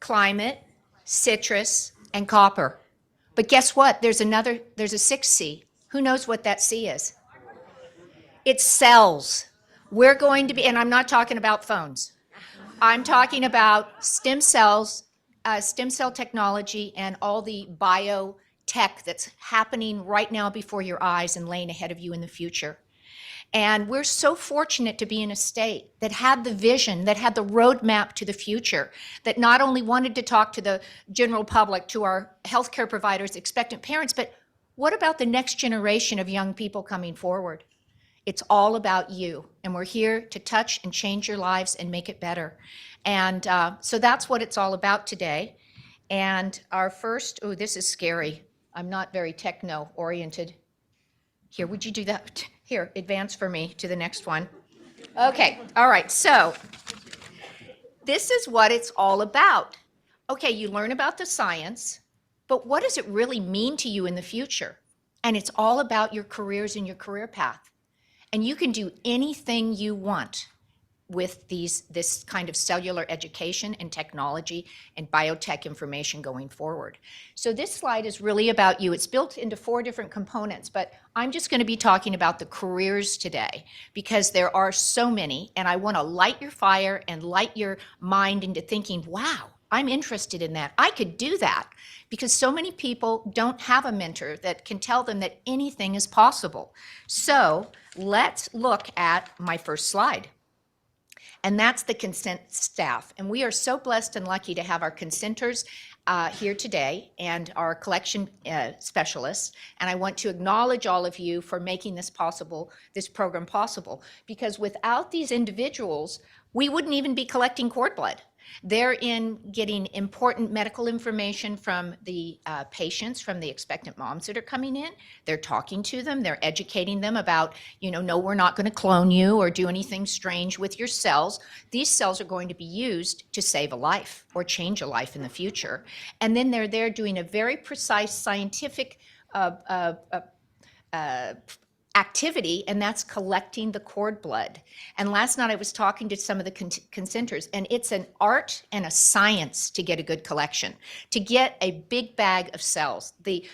climate, citrus, and copper. But guess what? There's a 6th C. Who knows what that C is? It's cells. We're going to be, and I'm not talking about phones. I'm talking about stem cells, stem cell technology, and all the biotech that's happening right now before your eyes and laying ahead of you in the future. And we're so fortunate to be in a state that had the vision, that had the roadmap to the future, that not only wanted to talk to the general public, to our healthcare providers, expectant parents, but what about the next generation of young people coming forward? It's all about you, and we're here to touch and change your lives and make it better. And so that's what it's all about today. And our first, oh, this is scary. I'm not very techno-oriented. Here, would you do that? Here, advance for me to the next one. Okay, all right, so this is what it's all about. Okay, you learn about the science, but what does it really mean to you in the future? And it's all about your careers and your career path. And you can do anything you want with this kind of cellular education and technology and biotech information going forward. So this slide is really about you. It's built into 4 different components, but I'm just going to be talking about the careers today because there are so many, and I want to light your fire and light your mind into thinking, wow, I'm interested in that. I could do that because so many people don't have a mentor that can tell them that anything is possible. So let's look at my first slide. And that's the consent staff. And we are so blessed and lucky to have our consenters here today and our collection specialists. And I want to acknowledge all of you for making this possible, this program possible, because without these individuals, we wouldn't even be collecting cord blood. They're in getting important medical information from the patients, from the expectant moms that are coming in. They're talking to them. They're educating them about, no, we're not going to clone you or do anything strange with your cells. These cells are going to be used to save a life or change a life in the future. And then they're there doing a very precise scientific activity, and that's collecting the cord blood. And last night I was talking to some of the consenters, and it's an art and a science to get a good collection, to get a big bag of cells. The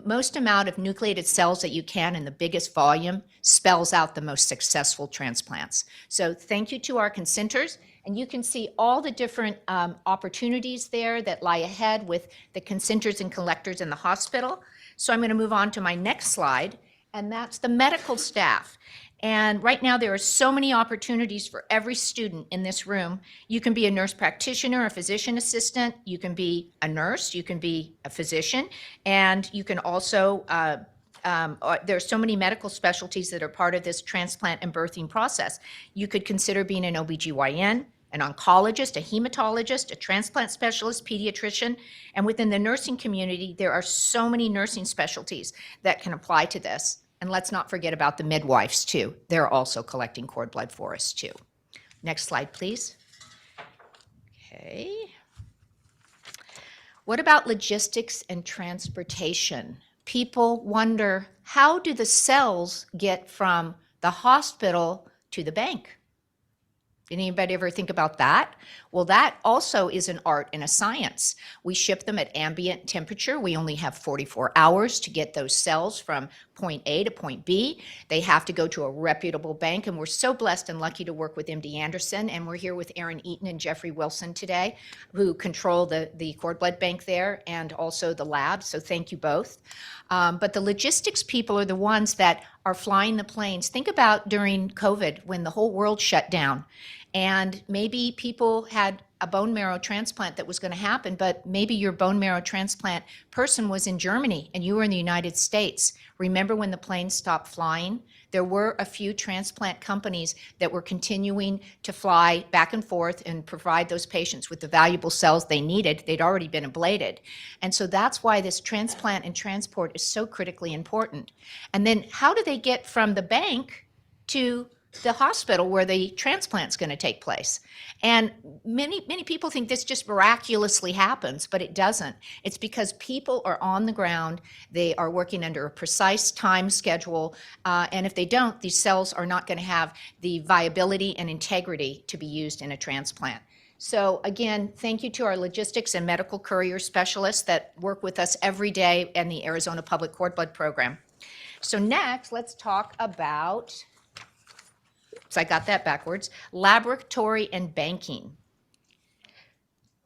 most amount of nucleated cells that you can in the biggest volume spells out the most successful transplants. So thank you to our consenters. And you can see all the different opportunities there that lie ahead with the consenters and collectors in the hospital. So I'm going to move on to my next slide, and that's the medical staff. And right now there are so many opportunities for every student in this room. You can be a nurse practitioner, a physician assistant, you can be a nurse, you can be a physician, and you can also, there are so many medical specialties that are part of this transplant and birthing process. You could consider being an OBGYN, an oncologist, a hematologist, a transplant specialist, pediatrician, and within the nursing community, there are so many nursing specialties that can apply to this. And let's not forget about the midwives too. They're also collecting cord blood for us too. Next slide, please. Okay. What about logistics and transportation? People wonder, how do the cells get from the hospital to the bank? Did anybody ever think about that? Well, that also is an art and a science. We ship them at ambient temperature. We only have 44 hours to get those cells from point A to point B. They have to go to a reputable bank, and we're so blessed and lucky to work with MD Anderson, and we're here with Aaron Eaton and Jeffrey Wilson today, who control the cord blood bank there and also the lab, so thank you both. But the logistics people are the ones that are flying the planes. Think about during COVID when the whole world shut down, and maybe people had a bone marrow transplant that was going to happen, but maybe your bone marrow transplant person was in Germany and you were in the United States. Remember when the planes stopped flying? There were a few transplant companies that were continuing to fly back and forth and provide those patients with the valuable cells they needed. They'd already been ablated. And so that's why this transplant and transport is so critically important. And then how do they get from the bank to the hospital where the transplant's going to take place? And many people think this just miraculously happens, but it doesn't. It's because people are on the ground, they are working under a precise time schedule, and if they don't, these cells are not going to have the viability and integrity to be used in a transplant. So again, thank you to our logistics and medical courier specialists that work with us every day in the Arizona Public Cord Blood Program. So next, let's talk about, so I got that backwards, laboratory and banking.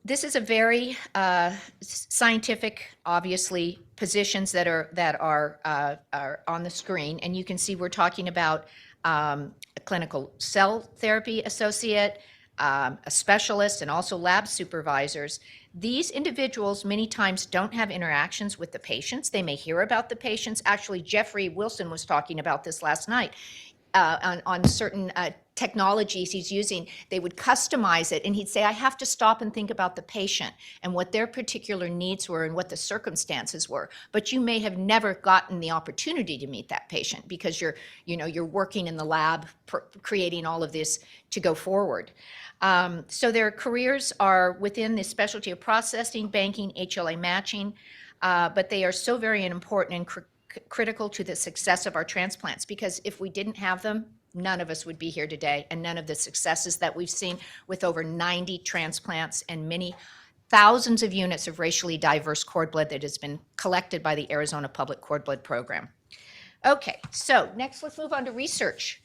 This is a very scientific, obviously, positions that are on the screen, and you can see we're talking about a clinical cell therapy associate, a specialist, and also lab supervisors. These individuals many times don't have interactions with the patients. They may hear about the patients. Actually, Jeffrey Wilson was talking about this last night. On certain technologies he's using, they would customize it, and he'd say, I have to stop and think about the patient and what their particular needs were and what the circumstances were. But you may have never gotten the opportunity to meet that patient because you're working in the lab, creating all of this to go forward. So their careers are within the specialty of processing, banking, HLA matching, but they are so very important and critical to the success of our transplants, because if we didn't have them, none of us would be here today, and none of the successes that we've seen with over 90 transplants and many thousands of units of racially diverse cord blood that has been collected by the Arizona Public Cord Blood Program. Okay, so next let's move on to research.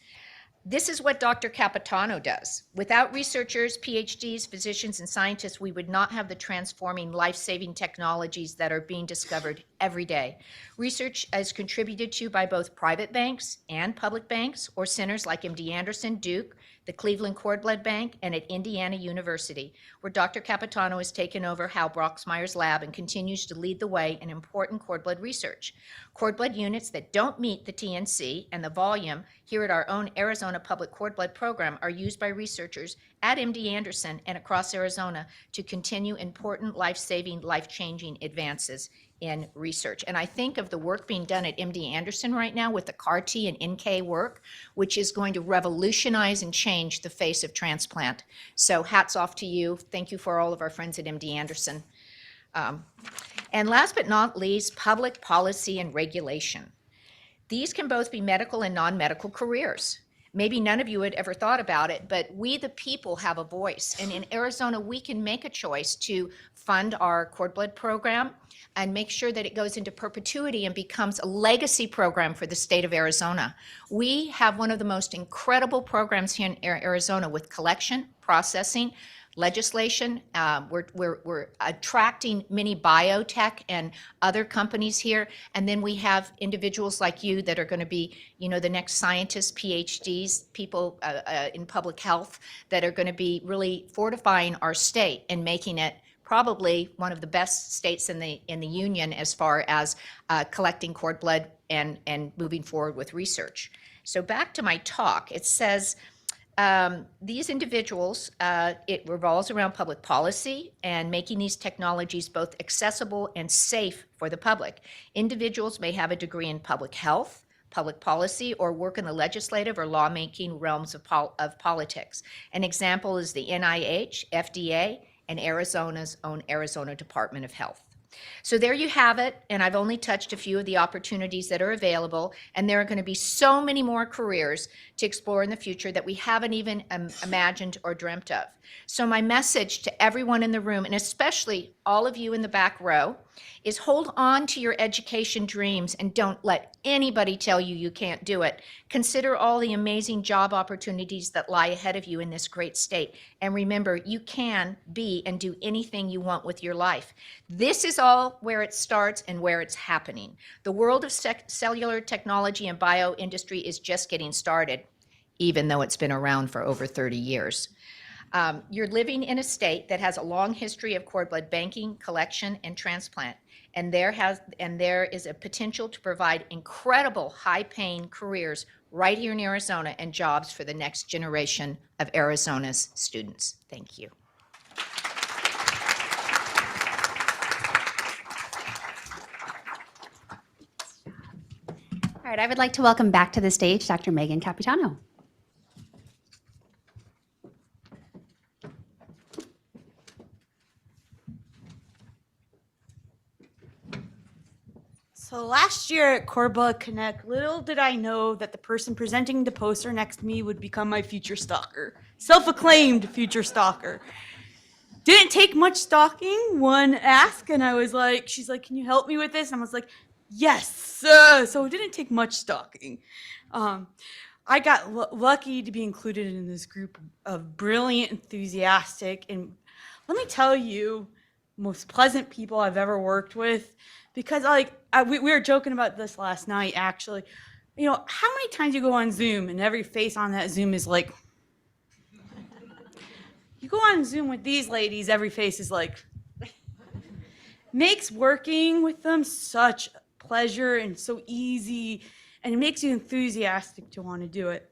This is what Dr. Capitano does. Without researchers, PhDs, physicians, and scientists, we would not have the transforming, life-saving technologies that are being discovered every day. Research is contributed to by both private banks and public banks or centers like MD Anderson, Duke, the Cleveland Cord Blood Bank, and at Indiana University, where Dr. Capitano has taken over Hal Broxmeyer's lab and continues to lead the way in important cord blood research. Cord blood units that don't meet the TNC and the volume here at our own Arizona Public Cord Blood Program are used by researchers at MD Anderson and across Arizona to continue important life-saving, life-changing advances in research. And I think of the work being done at MD Anderson right now with the CAR-T and NK work, which is going to revolutionize and change the face of transplant. So hats off to you. Thank you for all of our friends at MD Anderson. And last but not least, public policy and regulation. These can both be medical and non-medical careers. Maybe none of you had ever thought about it, but we the people have a voice. And in Arizona, we can make a choice to fund our cord blood program and make sure that it goes into perpetuity and becomes a legacy program for the state of Arizona. We have one of the most incredible programs here in Arizona with collection, processing, legislation. We're attracting many biotech and other companies here. And then we have individuals like you that are going to be, the next scientists, PhDs, people in public health that are going to be really fortifying our state and making it probably one of the best states in the union as far as collecting cord blood and moving forward with research. So back to my talk, it says, these individuals, it revolves around public policy and making these technologies both accessible and safe for the public. Individuals may have a degree in public health, public policy, or work in the legislative or lawmaking realms of politics. An example is the NIH, FDA, and Arizona's own Arizona Department of Health. So there you have it, and I've only touched a few of the opportunities that are available, and there are going to be so many more careers to explore in the future that we haven't even imagined or dreamt of. So my message to everyone in the room, and especially all of you in the back row, is hold on to your education dreams and don't let anybody tell you you can't do it. Consider all the amazing job opportunities that lie ahead of you in this great state. And remember, you can be and do anything you want with your life. This is all where it starts and where it's happening. The world of cellular technology and bioindustry is just getting started, even though it's been around for over 30 years. You're living in a state that has a long history of cord blood banking, collection, and transplant. And there is a potential to provide incredible high-paying careers right here in Arizona and jobs for the next generation of Arizona's students. Thank you. All right, I would like to welcome back to the stage Dr. Megan Capitano. So last year at Cord Blood Connect, little did I know that the person presenting the poster next to me would become my future stalker. Self-acclaimed future stalker. Didn't take much stalking. One asked, and I was like, she's like, can you help me with this? And I was like, yes. So it didn't take much stalking. I got lucky to be included in this group of brilliant, enthusiastic, and let me tell you, most pleasant people I've ever worked with. Because we were joking about this last night, actually. How many times you go on Zoom and every face on that Zoom is like, you go on Zoom with these ladies, every face is like, makes working with them such pleasure and so easy, and it makes you enthusiastic to want to do it.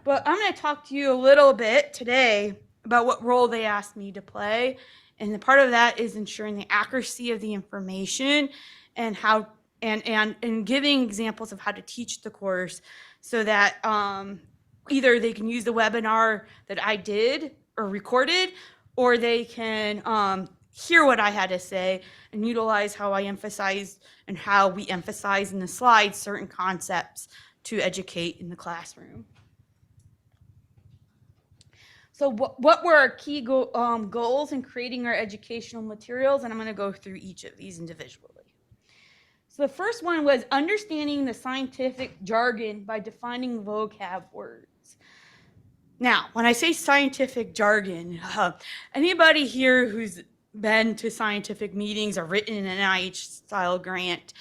But I'm going to talk to you a little bit today about what role they asked me to play. And the part of that is ensuring the accuracy of the information and how and giving examples of how to teach the course so that either they can use the webinar that I did or recorded, or they can hear what I had to say and utilize how I emphasized and how we emphasize in the slides certain concepts to educate in the classroom. So what were our key goals in creating our educational materials? And I'm going to go through each of these individually. So the first one was understanding the scientific jargon by defining vocab words. Now, when I say scientific jargon, anybody here who's been to scientific meetings or written an NIH-style grant,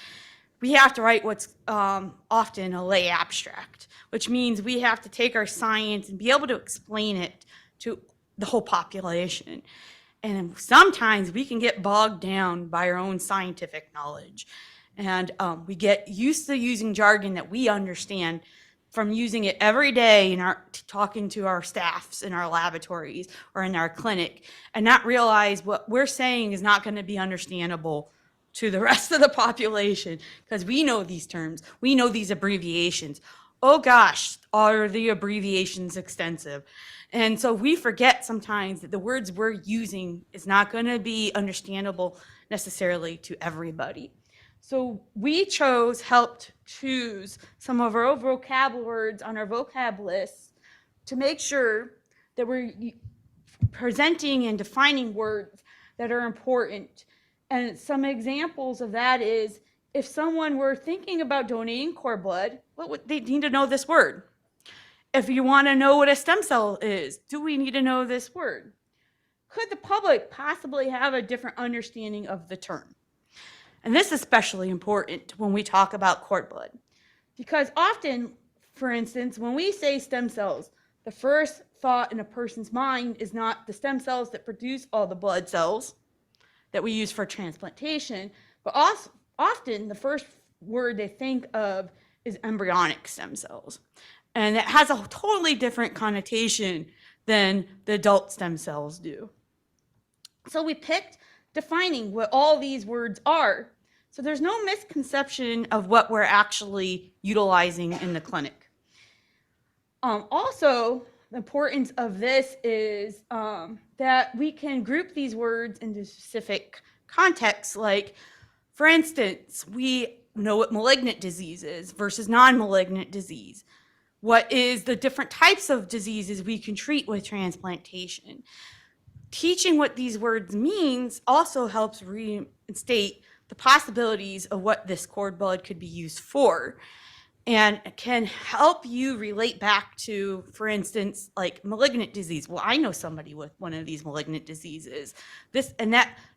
we have to write what's often a lay abstract, which means we have to take our science and be able to explain it to the whole population. And sometimes we can get bogged down by our own scientific knowledge. And we get used to using jargon that we understand from using it every day in our talking to our staffs in our laboratories or in our clinic, and not realize what we're saying is not going to be understandable to the rest of the population, because we know these terms, we know these abbreviations. Oh gosh, are the abbreviations extensive? And so we forget sometimes that the words we're using is not going to be understandable necessarily to everybody. So we helped choose some of our vocab words on our vocab list to make sure that we're presenting and defining words that are important. And some examples of that is, if someone were thinking about donating cord blood, what would they need to know this word? If you want to know what a stem cell is, do we need to know this word? Could the public possibly have a different understanding of the term? And this is especially important when we talk about cord blood, because often, for instance, when we say stem cells, the first thought in a person's mind is not the stem cells that produce all the blood cells that we use for transplantation, but also often the first word they think of is embryonic stem cells. And it has a totally different connotation than the adult stem cells do. So we picked defining what all these words are, so there's no misconception of what we're actually utilizing in the clinic. Also, the importance of this is that we can group these words into specific contexts. Like, for instance, we know what malignant disease is versus non-malignant disease. What is the different types of diseases we can treat with transplantation? Teaching what these words means also helps reinstate the possibilities of what this cord blood could be used for, and can help you relate back to, for instance, like malignant disease. Well, I know somebody with one of these malignant diseases.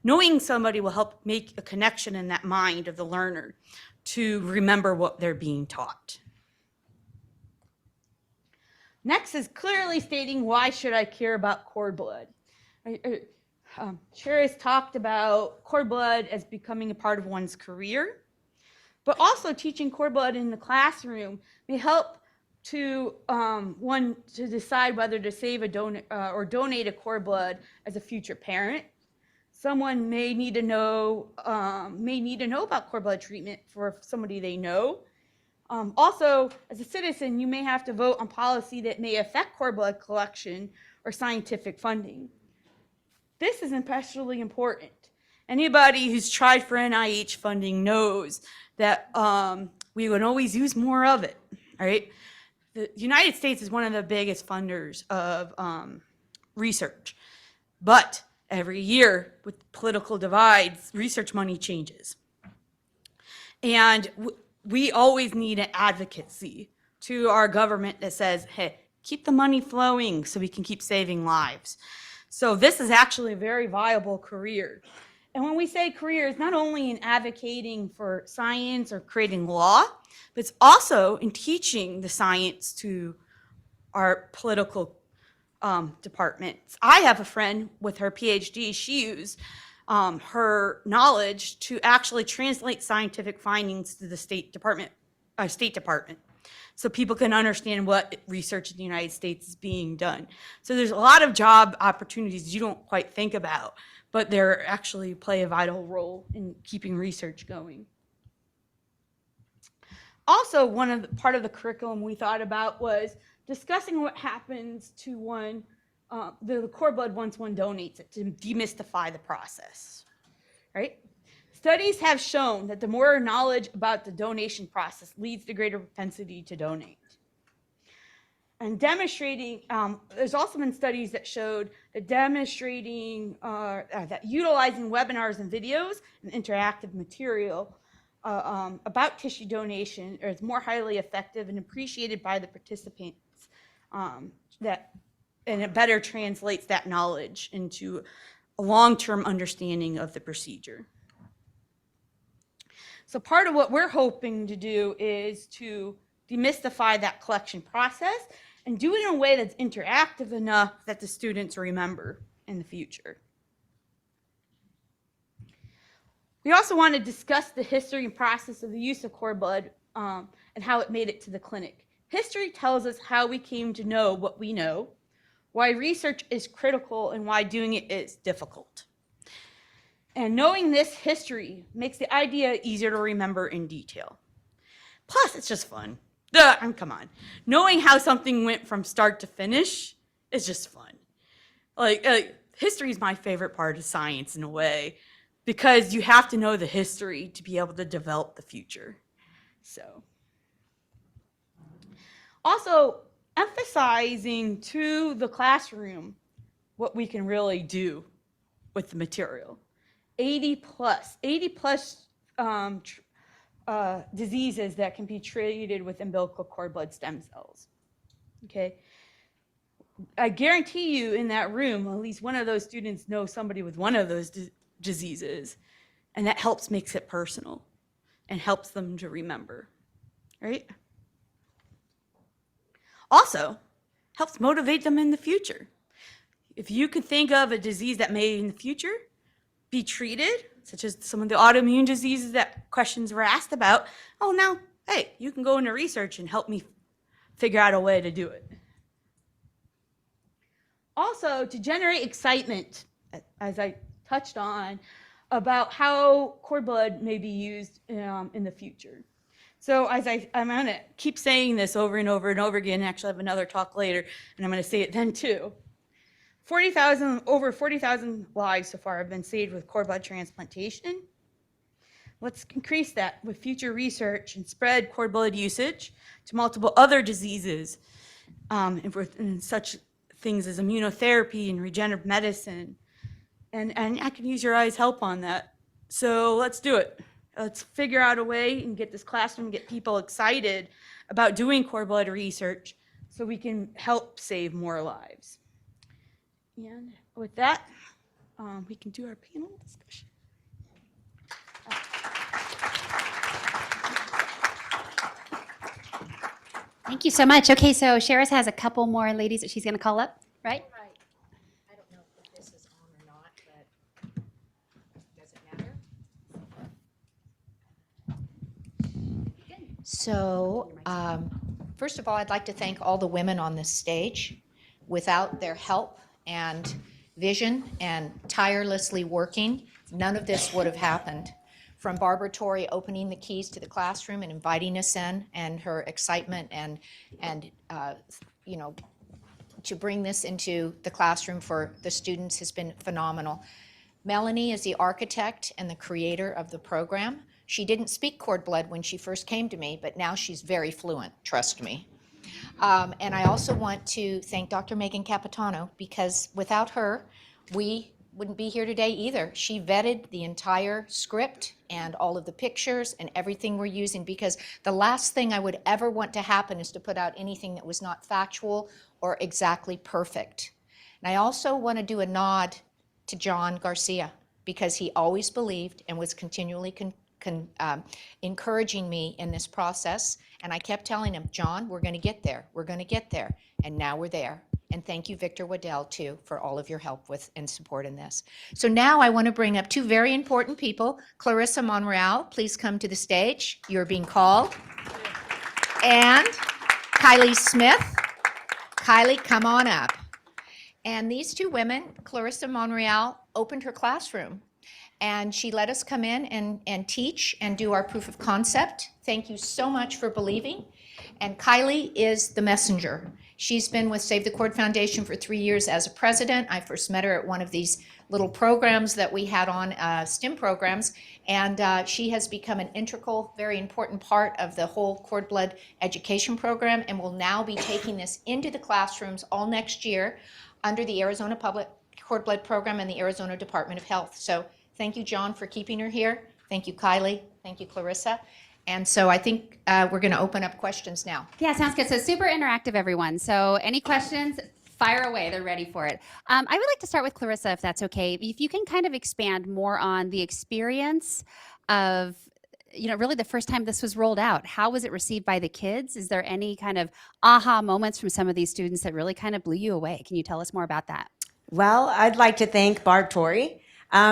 Knowing somebody will help make a connection in that mind of the learner to remember what they're being taught. Next is clearly stating, why should I care about cord blood? Chair has talked about cord blood as becoming a part of one's career, but also teaching cord blood in the classroom may help to one to decide whether to save or donate a cord blood as a future parent. Someone may need to know about cord blood treatment for somebody they know. Also, as a citizen, you may have to vote on policy that may affect cord blood collection or scientific funding. This is especially important. Anybody who's tried for NIH funding knows that we would always use more of it, right? The United States is one of the biggest funders of research, but every year with political divides, research money changes. And we always need an advocacy to our government that says, hey, keep the money flowing so we can keep saving lives. So this is actually a very viable career. And when we say career, it's not only in advocating for science or creating law, but it's also in teaching the science to our political departments. I have a friend with her PhD. She used her knowledge to actually translate scientific findings to the State Department, so people can understand what research in the United States is being done. So there's a lot of job opportunities you don't quite think about, but they actually play a vital role in keeping research going. Also, part of the curriculum we thought about was discussing what happens to one, the cord blood once one donates it, to demystify the process, right? Studies have shown that the more knowledge about the donation process leads to greater propensity to donate. And demonstrating, there's also been studies that showed that demonstrating, that utilizing webinars and videos and interactive material about tissue donation is more highly effective and appreciated by the participants that and it better translates that knowledge into a long-term understanding of the procedure. So part of what we're hoping to do is to demystify that collection process and do it in a way that's interactive enough that the students remember in the future. We also want to discuss the history and process of the use of cord blood and how it made it to the clinic. History tells us how we came to know what we know, why research is critical, and why doing it is difficult. And knowing this history makes the idea easier to remember in detail. Plus, it's just fun. Come on. Knowing how something went from start to finish is just fun. History is my favorite part of science in a way, because you have to know the history to be able to develop the future. So, also emphasizing to the classroom what we can really do with the material. 80 plus diseases that can be treated with umbilical cord blood stem cells. Okay, I guarantee you in that room, at least one of those students knows somebody with one of those diseases, and that makes it personal and helps them to remember, right? Also, helps motivate them in the future. If you can think of a disease that may in the future be treated, such as some of the autoimmune diseases that questions were asked about, oh, now, hey, you can go into research and help me figure out a way to do it. Also, to generate excitement, as I touched on, about how cord blood may be used in the future. So I'm going to keep saying this over and over and over again. Actually, I have another talk later, and I'm going to say it then too. Over 40,000 lives so far have been saved with cord blood transplantation. Let's increase that with future research and spread cord blood usage to multiple other diseases, and such things as immunotherapy and regenerative medicine. And I can use your eyes' help on that. So let's do it. Let's figure out a way and get this classroom, get people excited about doing cord blood research so we can help save more lives. And with that, we can do our panel discussion. Thank you so much. Okay, so Sheris has a couple more ladies that she's going to call up, right? I don't know if this is on or not, but does it matter? So, first of all, I'd like to thank all the women on this stage. Without their help and vision and tirelessly working, none of this would have happened. From Barbara Torrey opening the keys to the classroom and inviting us in, and her excitement and to bring this into the classroom for the students has been phenomenal. Melanie is the architect and the creator of the program. She didn't speak cord blood when she first came to me, but now she's very fluent, trust me. And I also want to thank Dr. Megan Capitano, because without her, we wouldn't be here today either. She vetted the entire script and all of the pictures and everything we're using, because the last thing I would ever want to happen is to put out anything that was not factual or exactly perfect. And I also want to do a nod to John Garcia, because he always believed and was continually encouraging me in this process. And I kept telling him, John, we're going to get there. We're going to get there. And now we're there. And thank you, Victor Waddell, too, for all of your help with and support in this. So now I want to bring up two very important people. Clarissa Monreal, please come to the stage. You're being called. And Kylie Smith. Kylie, come on up. And these two women, Clarissa Monreal, opened her classroom. And she let us come in and teach and do our proof of concept. Thank you so much for believing. And Kylie is the messenger. She's been with Save the Cord Foundation for 3 years as a president. I first met her at one of these little programs that we had on, STEM programs, and she has become an integral, very important part of the whole cord blood education program, and will now be taking this into the classrooms all next year under the Arizona Public Cord Blood Program and the Arizona Department of Health. So thank you, John, for keeping her here. Thank you, Kylie. Thank you, Clarissa. And so I think we're going to open up questions now. Yeah, sounds good. So super interactive, everyone. So any questions, Fire away. They're ready for it. I would like to start with Clarissa, if that's okay. If you can kind of expand more on the experience of, really the first time this was rolled out. How was it received by the kids? Is there any kind of aha moments from some of these students that really kind of blew you away? Can you tell us more about that? Well, I'd like to thank Barb Torrey.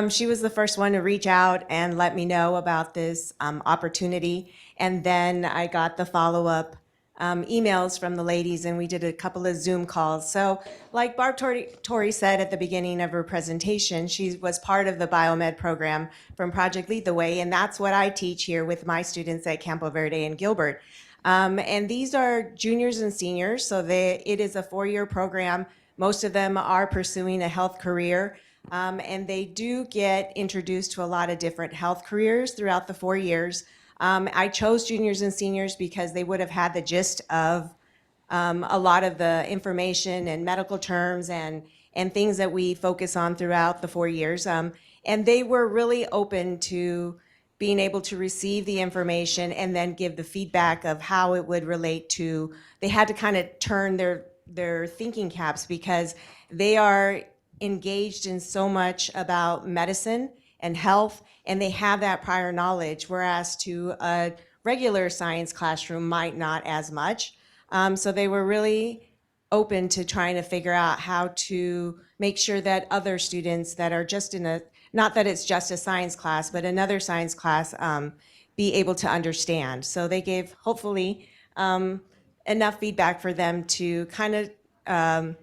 She was the first one to reach out and let me know about this opportunity. And then I got the follow-up emails from the ladies, and we did a couple of Zoom calls. So like Barb Torrey said at the beginning of her presentation, she was part of the biomed program from Project Lead the Way, and that's what I teach here with my students at Campo Verde and Gilbert. And these are juniors and seniors, so it is a 4-year program. Most of them are pursuing a health career, and they do get introduced to a lot of different health careers throughout the 4 years. I chose juniors and seniors because they would have had the gist of a lot of the information and medical terms and things that we focus on throughout the 4 years. And they were really open to being able to receive the information and then give the feedback of how it would relate to, they had to kind of turn their thinking caps because they are engaged in so much about medicine and health, and they have that prior knowledge, whereas to a regular science classroom might not as much. So they were really open to trying to figure out how to make sure that other students that are just in a, not that it's just a science class, but another science class, be able to understand. So they gave, hopefully, enough feedback for them to kind of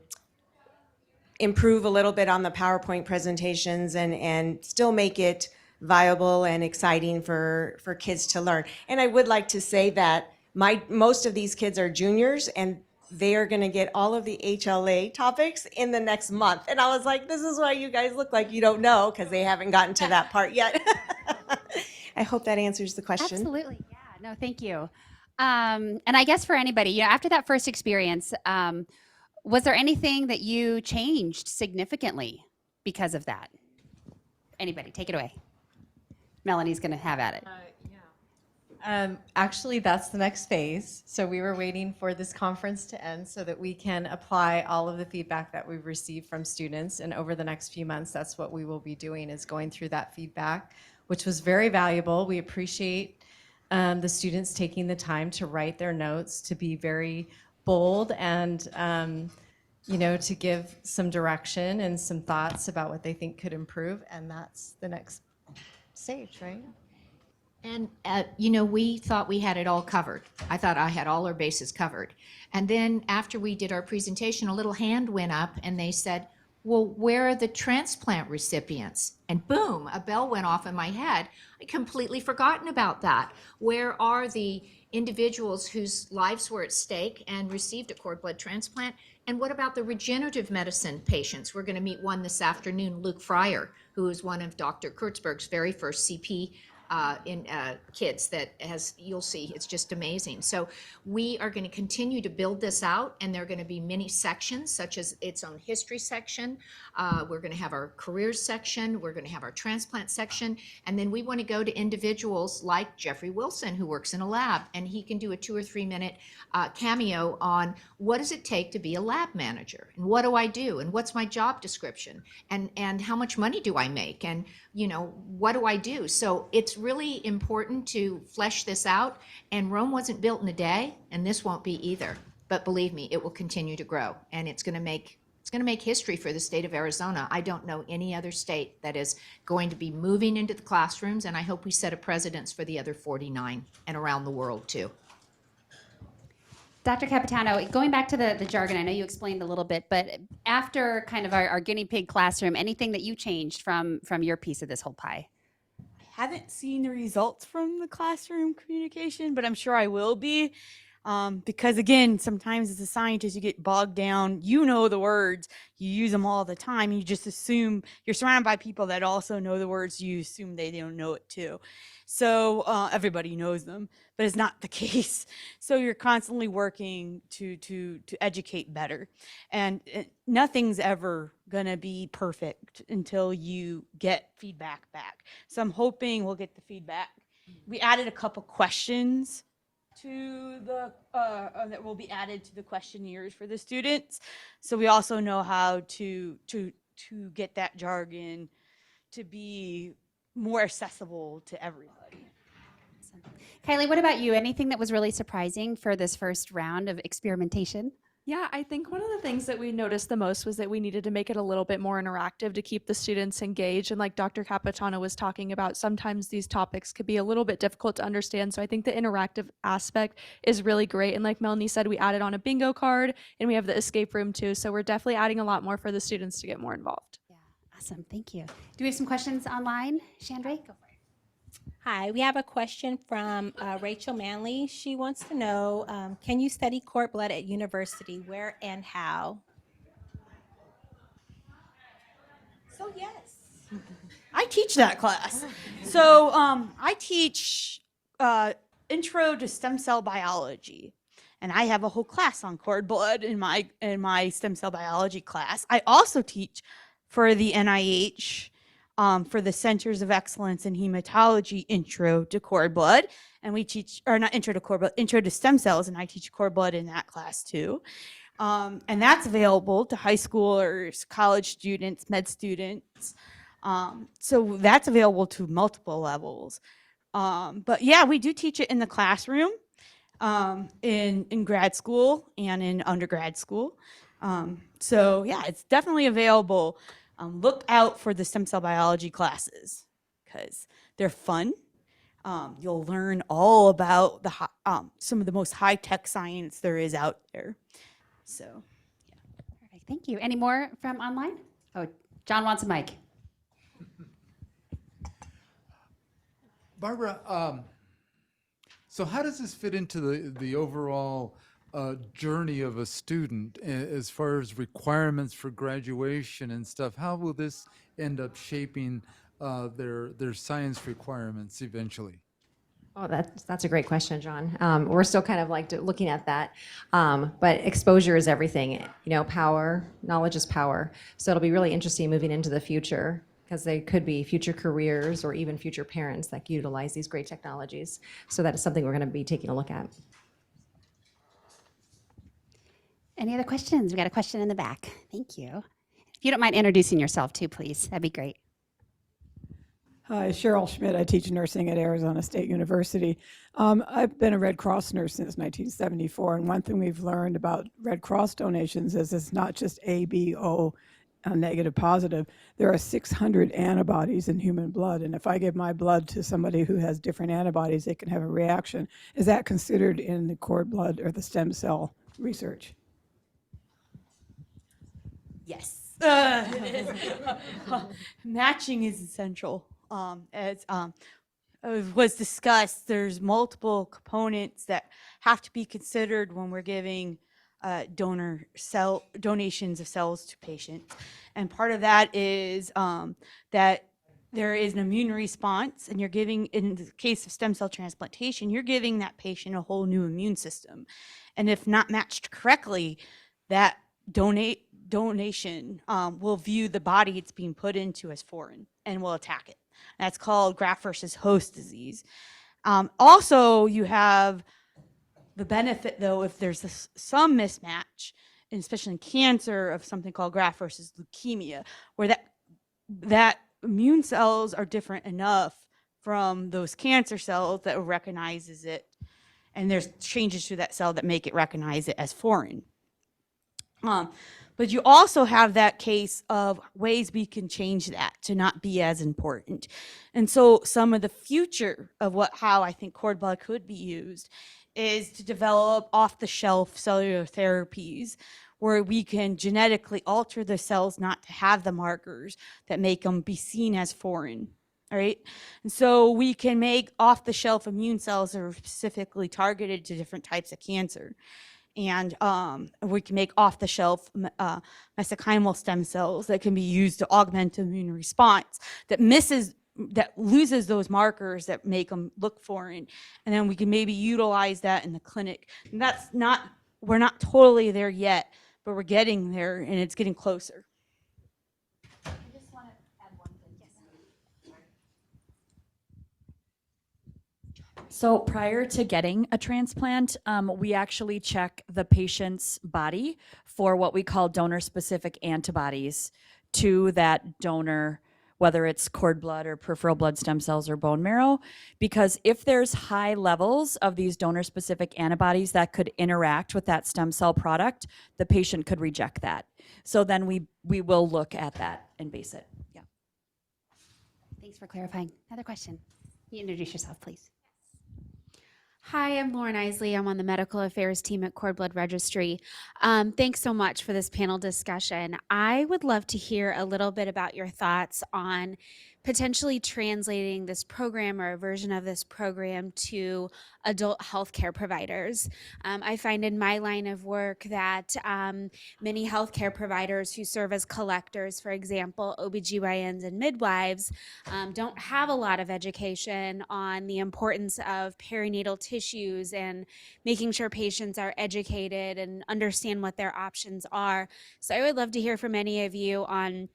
improve a little bit on the PowerPoint presentations and still make it viable and exciting for kids to learn. And I would like to say that most of these kids are juniors, and they are going to get all of the HLA topics in the next month. And I was like, this is why you guys look like you don't know, because they haven't gotten to that part yet. I hope that answers the question. Absolutely. Yeah. No, thank you. And I guess for anybody, after that first experience, was there anything that you changed significantly because of that? Anybody, take it away. Melanie's going to have at it. Actually, that's the next phase. So we were waiting for this conference to end so that we can apply all of the feedback that we've received from students. And over the next few months, that's what we will be doing, is going through that feedback, which was very valuable. We appreciate the students taking the time to write their notes, to be very bold and to give some direction and some thoughts about what they think could improve. And that's the next stage, right? And, we thought we had it all covered. I thought I had all our bases covered. And then after we did our presentation, a little hand went up and they said, well, where are the transplant recipients? And boom, a bell went off in my head. I'd completely forgotten about that. Where are the individuals whose lives were at stake and received a cord blood transplant? And what about the regenerative medicine patients? We're going to meet one this afternoon, Luke Fryer, who is one of Dr. Kurtzberg's very first CP in kids that you'll see, it's just amazing. So we are going to continue to build this out, and there are going to be many sections, such as its own history section. We're going to have our careers section. We're going to have our transplant section. And then we want to go to individuals like Jeffrey Wilson, who works in a lab, and he can do a 2 or 3 minute cameo on what does it take to be a lab manager, and what do I do, and what's my job description, and how much money do I make, and what do I do? So it's really important to flesh this out, and Rome wasn't built in a day, and this won't be either. But believe me, it will continue to grow, and it's going to make history for the state of Arizona. I don't know any other state that is going to be moving into the classrooms, and I hope we set a precedence for the other 49 and around the world too. Dr. Capitano, going back to the jargon, I know you explained a little bit, but after kind of our guinea pig classroom, anything that you changed from your piece of this whole pie? I haven't seen the results from the classroom communication, but I'm sure I will be. Because again, sometimes as a scientist, you get bogged down. You know the words, you use them all the time. You just assume you're surrounded by people that also know the words. You assume they don't know it too. So everybody knows them, but it's not the case. So you're constantly working to educate better, and nothing's ever gonna be perfect until you get feedback back. So I'm hoping we'll get the feedback. We added a couple questions to the that will be added to the questionnaires for the students. So we also know how to get that jargon to be more accessible to everybody. Kylie, what about you? Anything that was really surprising for this first round of experimentation? Yeah, I think one of the things that we noticed the most was that we needed to make it a little bit more interactive to keep the students engaged. And like Dr. Capitano was talking about, sometimes these topics could be a little bit difficult to understand. So I think the interactive aspect is really great. And like Melanie said, we added on a bingo card and we have the escape room too. So we're definitely adding a lot more for the students to get more involved. Awesome, thank you. Do we have some questions online? Chandra, go for it. Hi, we have a question from Rachel Manley. She wants to know, can you study cord blood at university? Where and how? So yes. I teach that class. So I teach intro to stem cell biology, and I have a whole class on cord blood in my stem cell biology class. I also teach for the NIH. For the Centers of Excellence in Hematology intro to cord blood. And we teach, or not intro to cord blood, intro to stem cells, and I teach cord blood in that class too. And that's available to high schoolers, college students, med students. So that's available to multiple levels. But yeah, we do teach it in the classroom, in grad school and in undergrad school. So yeah, it's definitely available. Look out for the stem cell biology classes because they're fun. You'll learn all about the some of the most high-tech science there is out there. So, yeah. Perfect, thank you. Any more from online? Oh, John wants a mic. Barbara, so how does this fit into the overall journey of a student as far as requirements for graduation and stuff? How will this end up shaping their science requirements eventually? Oh, that's a great question, John. We're still kind of like looking at that, but exposure is everything. You know, power, knowledge is power. So it'll be really interesting moving into the future because they could be future careers or even future parents that utilize these great technologies. So that is something we're going to be taking a look at. Any other questions? We got a question in the back. Thank you. If you don't mind introducing yourself too, please, that'd be great. Hi, Cheryl Schmidt. I teach nursing at Arizona State University. I've been a Red Cross nurse since 1974, and one thing we've learned about Red Cross donations is it's not just A, B, O, negative, positive. There are 600 antibodies in human blood, and if I give my blood to somebody who has different antibodies, they can have a reaction. Is that considered in the cord blood or the stem cell research? Yes. Matching is essential. As was discussed, there's multiple components that have to be considered when we're giving donations of cells to patients. And part of that is that there is an immune response, and you're giving, in the case of stem cell transplantation, you're giving that patient a whole new immune system. And if not matched correctly, that donation will view the body it's being put into as foreign and will attack it. That's called graft versus host disease. Also, you have the benefit, though, if there's some mismatch, and especially in cancer, of something called graft versus leukemia, where that immune cells are different enough from those cancer cells that recognizes it, and there's changes to that cell that make it recognize it as foreign. But you also have that case of ways we can change that to not be as important. And so some of the future of how I think cord blood could be used is to develop off-the-shelf cellular therapies where we can genetically alter the cells not to have the markers that make them be seen as foreign. All right. And so we can make off-the-shelf immune cells that are specifically targeted to different types of cancer. And we can make off-the-shelf mesenchymal stem cells that can be used to augment immune response that loses those markers that make them look foreign. And then we can maybe utilize that in the clinic. And we're not totally there yet, but we're getting there, and it's getting closer. I just want to add one thing. Yes. So prior to getting a transplant, we actually check the patient's body for what we call donor-specific antibodies to that donor, whether it's cord blood or peripheral blood stem cells or bone marrow, because if there's high levels of these donor-specific antibodies that could interact with that stem cell product, the patient could reject that. So then we will look at that and base it. Yeah. Thanks for clarifying. Another question. Can you introduce yourself, please? Hi, I'm Lauren Isley. I'm on the medical affairs team at Cord Blood Registry. Thanks so much for this panel discussion. I would love to hear a little bit about your thoughts on potentially translating this program or a version of this program to adult healthcare providers. I find in my line of work that many healthcare providers who serve as collectors, for example, OBGYNs and midwives, don't have a lot of education on the importance of perinatal tissues and making sure patients are educated and understand what their options are. So I would love to hear from any of you on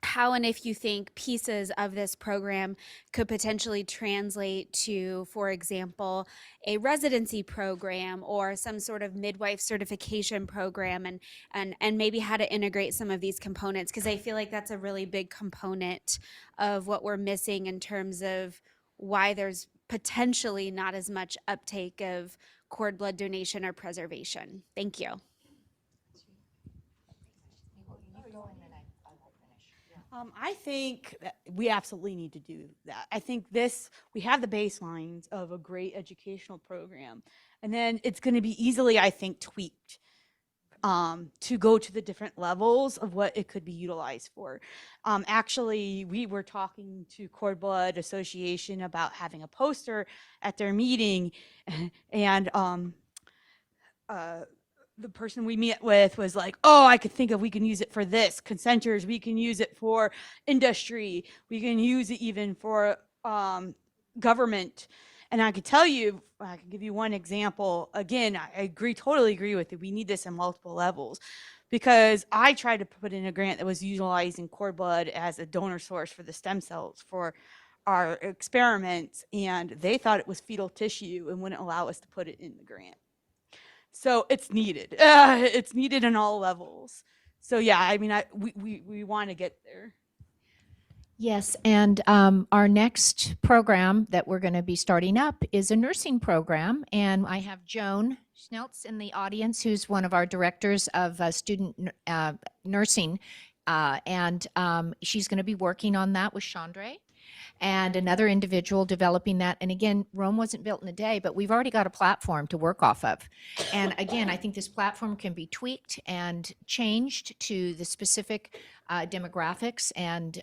how and if you think pieces of this program could potentially translate to, for example, a residency program or some sort of midwife certification program, and maybe how to integrate some of these components, because I feel like that's a really big component of what we're missing in terms of why there's potentially not as much uptake of cord blood donation or preservation. Thank you. I think that we absolutely need to do that. I think we have the baselines of a great educational program, and then it's going to be easily, I think, tweaked to go to the different levels of what it could be utilized for. Actually, we were talking to Cord Blood Association about having a poster at their meeting, and the person we met with was like, oh, I could think of, we can use it for this, consenters, we can use it for industry, we can use it even for government. And I could tell you, I can give you one example. Again, I totally agree with it. We need this on multiple levels, because I tried to put in a grant that was utilizing cord blood as a donor source for the stem cells for our experiments, and they thought it was fetal tissue and wouldn't allow us to put it in the grant. So it's needed. It's needed on all levels. So yeah, I mean, we want to get there. Yes, and our next program that we're going to be starting up is a nursing program, and I have Joan Schneltz in the audience, who's one of our directors of student nursing, and she's going to be working on that with Chandra and another individual developing that. And again, Rome wasn't built in a day, but we've already got a platform to work off of. And again, I think this platform can be tweaked and changed to the specific demographics and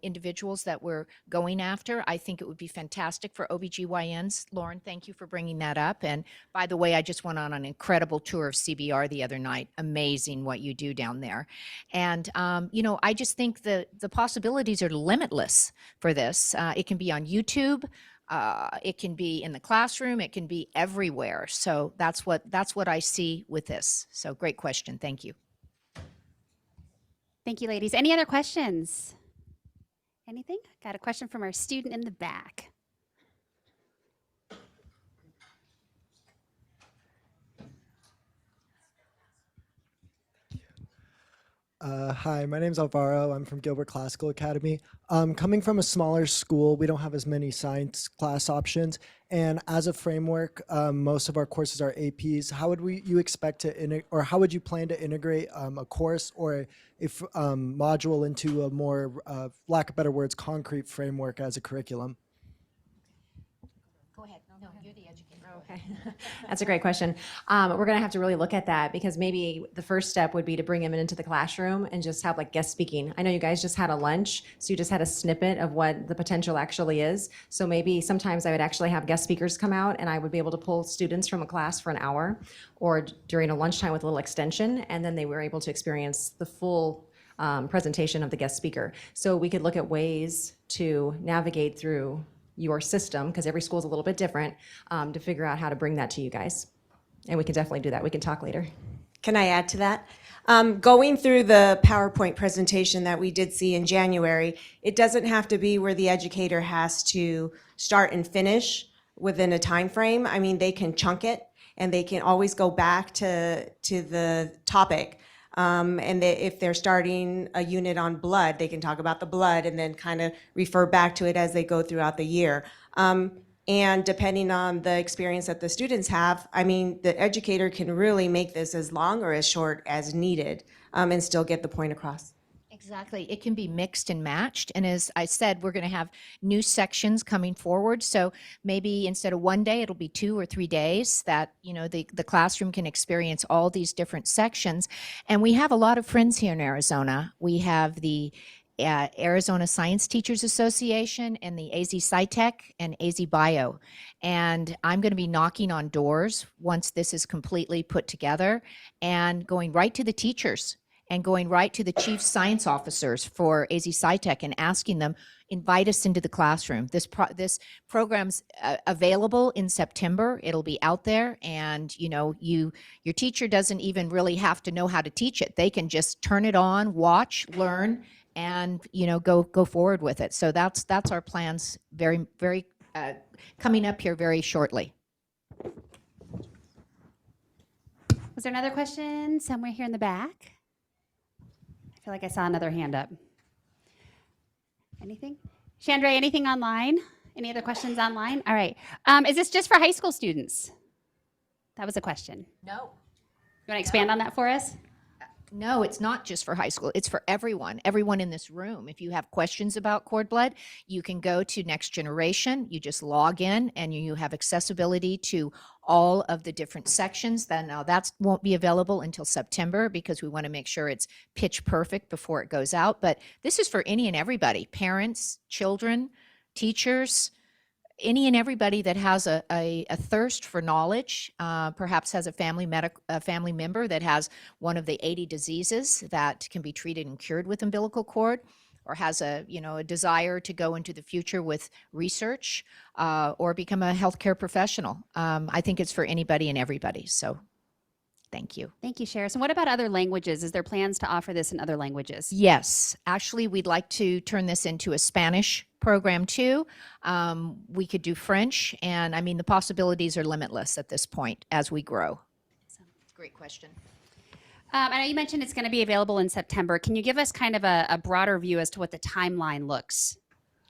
individuals that we're going after. I think it would be fantastic for OBGYNs. Lauren, thank you for bringing that up. And by the way, I just went on an incredible tour of CBR the other night. Amazing what you do down there. And I just think the possibilities are limitless for this. It can be on YouTube. It can be in the classroom. It can be everywhere. So that's what I see with this. So great question. Thank you. Thank you, ladies. Any other questions? Anything? Got a question from our student in the back. Hi, my name's Alvaro. I'm from Gilbert Classical Academy. Coming from a smaller school, we don't have as many science class options. And as a framework, most of our courses are APs. How would you expect to how would you plan to integrate a course or a module into a more, lack of better words, concrete framework as a curriculum? Go ahead. No, you're the educator. Okay. That's a great question. We're going to have to really look at that, because maybe the first step would be to bring them into the classroom and just have like guest speaking. I know you guys just had a lunch, so you just had a snippet of what the potential actually is. So maybe sometimes I would actually have guest speakers come out, and I would be able to pull students from a class for an hour or during a lunchtime with a little extension, and then they were able to experience the full presentation of the guest speaker. So we could look at ways to navigate through your system, because every school is a little bit different, to figure out how to bring that to you guys. And we can definitely do that. We can talk later. Can I add to that? Going through the PowerPoint presentation that we did see in January, it doesn't have to be where the educator has to start and finish within a time frame. I mean, they can chunk it and they can always go back to the topic. If they're starting a unit on blood, they can talk about the blood and then kind of refer back to it as they go throughout the year. And depending on the experience that the students have, I mean, the educator can really make this as long or as short as needed, and still get the point across. Exactly. It can be mixed and matched. And as I said, we're going to have new sections coming forward. So maybe instead of one day, it'll be 2 or 3 days that, you know, the classroom can experience all these different sections. And we have a lot of friends here in Arizona. We have the Arizona Science Teachers Association and the AZ SciTech and AZ Bio. And I'm going to be knocking on doors once this is completely put together and going right to the teachers and going right to the chief science officers for AZ SciTech and asking them, invite us into the classroom. This program's available in September. It'll be out there, and you know, your teacher doesn't even really have to know how to teach it. They can just turn it on, watch, learn, and you know, go forward with it. So that's our plans. Very coming up here very shortly. Was there another question somewhere here in the back? I feel like I saw another hand up. Anything? Chandra, anything online? Any other questions online? All right. Is this just for high school students? That was a question. No. You want to expand on that for us? No, it's not just for high school. It's for everyone in this room. If you have questions about cord blood, you can go to Next Generation. You just log in and you have accessibility to all of the different sections. Then now that won't be available until September because we want to make sure it's pitch perfect before it goes out. But this is for any and everybody, parents, children, teachers, any and everybody that has a thirst for knowledge, perhaps has a family member that has one of the 80 diseases that can be treated and cured with umbilical cord, or has a desire to go into the future with research, or become a healthcare professional. I think it's for anybody and everybody. So thank you. Thank you, Cheris. And what about other languages? Is there plans to offer this in other languages? Yes, actually, we'd like to turn this into a Spanish program too. We could do French, and I mean, the possibilities are limitless at this point as we grow. Great question. I know you mentioned it's going to be available in September. Can you give us kind of a broader view as to what the timeline looks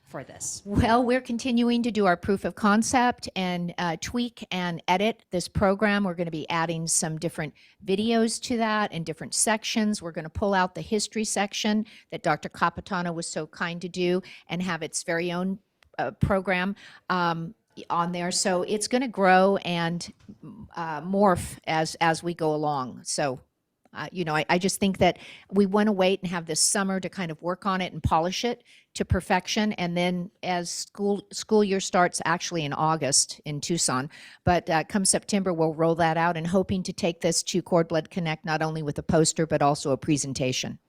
for this? Well, we're continuing to do our proof of concept and tweak and edit this program. We're going to be adding some different videos to that in different sections. We're going to pull out the history section that Dr. Capitano was so kind to do and have its very own program on there. So it's going to grow and morph as we go along. So I just think that we want to wait and have this summer to kind of work on it and polish it to perfection. And then as school year starts actually in August in Tucson, but come September, we'll roll that out and hoping to take this to Cord Blood Connect, not only with a poster, but also a presentation.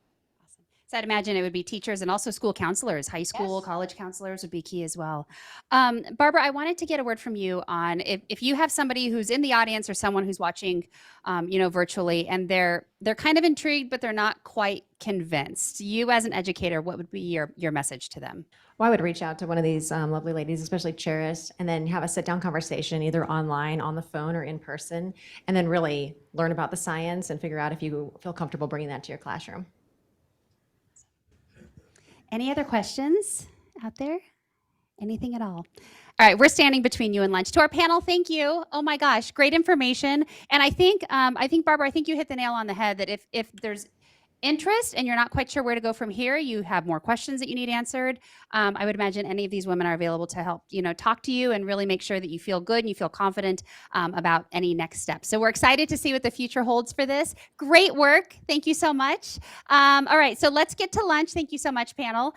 So I'd imagine it would be teachers and also school counselors, high school, college counselors would be key as well. Barbara, I wanted to get a word from you on if you have somebody who's in the audience or someone who's watching, virtually, and they're kind of intrigued, but they're not quite convinced. You as an educator, what would be your message to them? Well, I would reach out to one of these lovely ladies, especially Cheris, and then have a sit-down conversation, either online, on the phone, or in person, and then really learn about the science and figure out if you feel comfortable bringing that to your classroom. Any other questions out there? Anything at all? All right, we're standing between you and lunch. To our panel, thank you. Oh my gosh, great information. And I think Barbara, I think you hit the nail on the head that if there's interest and you're not quite sure where to go from here, you have more questions that you need answered, I would imagine any of these women are available to help, talk to you and really make sure that you feel good and you feel confident about any next steps. So we're excited to see what the future holds for this. Great work. Thank you so much. All right, so let's get to lunch. Thank you so much, panel.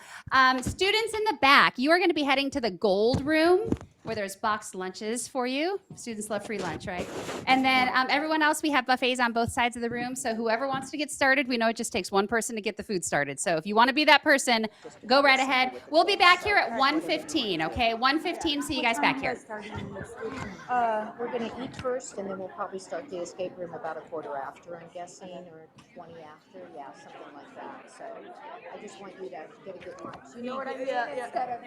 Students in the back, you are going to be heading to the gold room, where there's boxed lunches for you. Students love free lunch, right? And then everyone else, we have buffets on both sides of the room. So whoever wants to get started, we know it just takes one person to get the food started. So if you want to be that person, go right ahead. We'll be back here at 1:15, okay? 1:15, see you guys back here. We're going to eat first, and then we'll probably start the escape room about a quarter after, I'm guessing, or 20 after. Yeah, something like that. So I just want you to get a good lunch. You know what I mean? Instead of,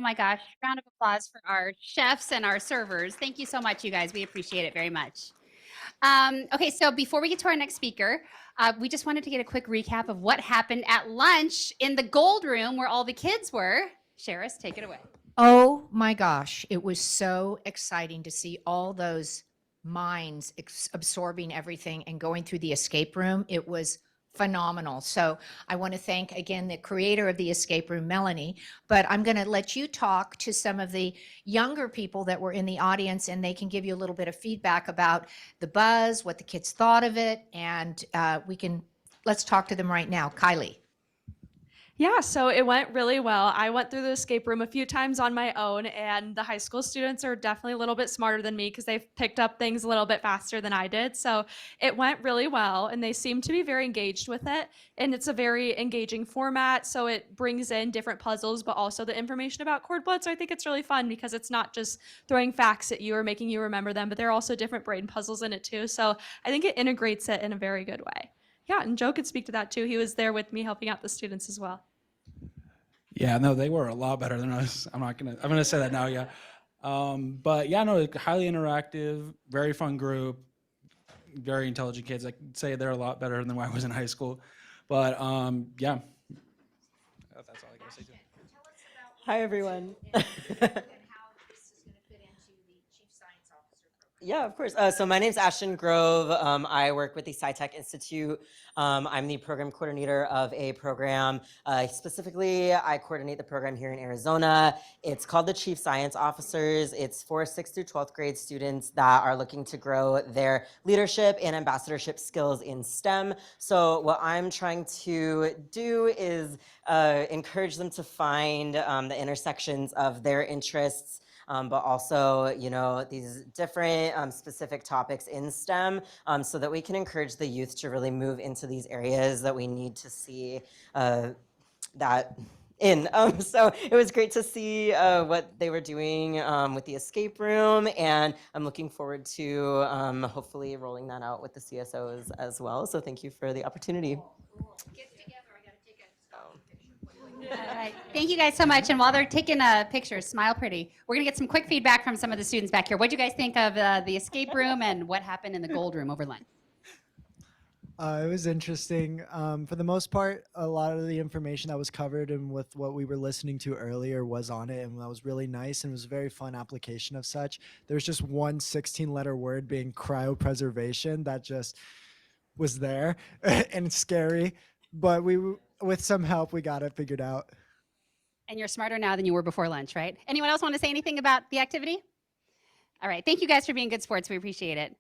my gosh. Round of applause for our chefs and our servers. Thank you so much, you guys. We appreciate it very much. Okay, so before we get to our next speaker, we just wanted to get a quick recap of what happened at lunch in the gold room where all the kids were. Sheris, take it away. Oh my gosh, it was so exciting to see all those minds absorbing everything and going through the escape room. It was phenomenal. So I want to thank again the creator of the escape room, Melanie, but I'm going to let you talk to some of the younger people that were in the audience and they can give you a little bit of feedback about the buzz, what the kids thought of it, and let's talk to them right now. Kylie. Yeah, so it went really well. I went through the escape room a few times on my own, and the high school students are definitely a little bit smarter than me because they've picked up things a little bit faster than I did. So it went really well, and they seem to be very engaged with it. And it's a very engaging format, so it brings in different puzzles, but also the information about cord blood. So I think it's really fun because it's not just throwing facts at you or making you remember them, but there are also different brain puzzles in it too. So I think it integrates it in a very good way. Yeah, and Joe could speak to that too. He was there with me helping out the students as well. Yeah, no, they were a lot better than us. I'm gonna say that now, yeah. But yeah, no, highly interactive, very fun group, very intelligent kids. I could say they're a lot better than when I was in high school. But yeah, that's all I gotta say too. Hi, everyone. Yeah, of course. So my name's Ashton Grove. I work with the SciTech Institute. I'm the program coordinator of a program. Specifically, I coordinate the program here in Arizona. It's called the Chief Science Officers. It's for 6th through 12th grade students that are looking to grow their leadership and ambassadorship skills in STEM. So what I'm trying to do is encourage them to find the intersections of their interests, but also, these different specific topics in STEM so that we can encourage the youth to really move into these areas that we need to see that in. So it was great to see what they were doing with the escape room, and I'm looking forward to hopefully rolling that out with the CSOs as well. So thank you for the opportunity. All right. Thank you guys so much. And while they're taking pictures, smile pretty. We're going to get some quick feedback from some of the students back here. What do you guys think of the escape room and what happened in the gold room over lunch? It was interesting. For the most part, a lot of the information that was covered and with what we were listening to earlier was on it, and that was really nice, and it was a very fun application of such. There was just one 16-letter word being cryopreservation that just was there and scary, but with some help, we got it figured out. And you're smarter now than you were before lunch, right? Anyone else want to say anything about the activity? All right. Thank you guys for being good sports. We appreciate it.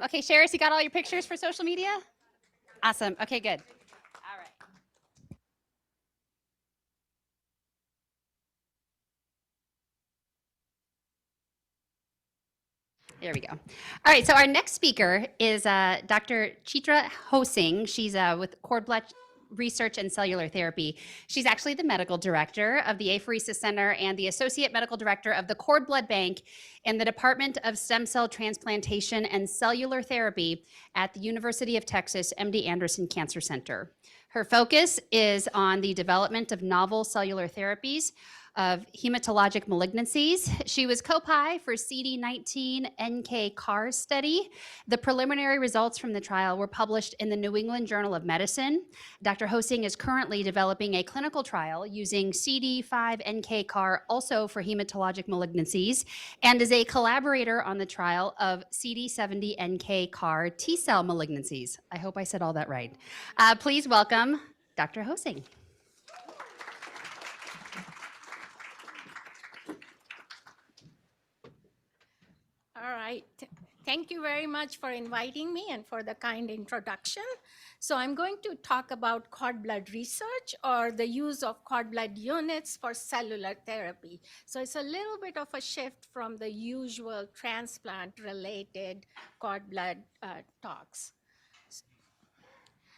Okay, Sheris, you got all your pictures for social media? Awesome. Okay, good. All right. There we go. All right, so our next speaker is Dr. Chitra Hosing. She's with cord blood research and cellular therapy. She's actually the medical director of the Apheresis Center and the associate medical director of the Cord Blood Bank in the Department of Stem Cell Transplantation and Cellular Therapy at the University of Texas MD Anderson Cancer Center. Her focus is on the development of novel cellular therapies of hematologic malignancies. She was co-PI for CD19 NK CAR study. The preliminary results from the trial were published in the New England Journal of Medicine. Dr. Hosing is currently developing a clinical trial using CD5 NK CAR also for hematologic malignancies, and is a collaborator on the trial of CD70 NK CAR T-cell malignancies. I hope I said all that right. Please welcome Dr. Hosing. All right. Thank you very much for inviting me and for the kind introduction. So I'm going to talk about cord blood research, or the use of cord blood units for cellular therapy. So it's a little bit of a shift from the usual transplant-related cord blood talks.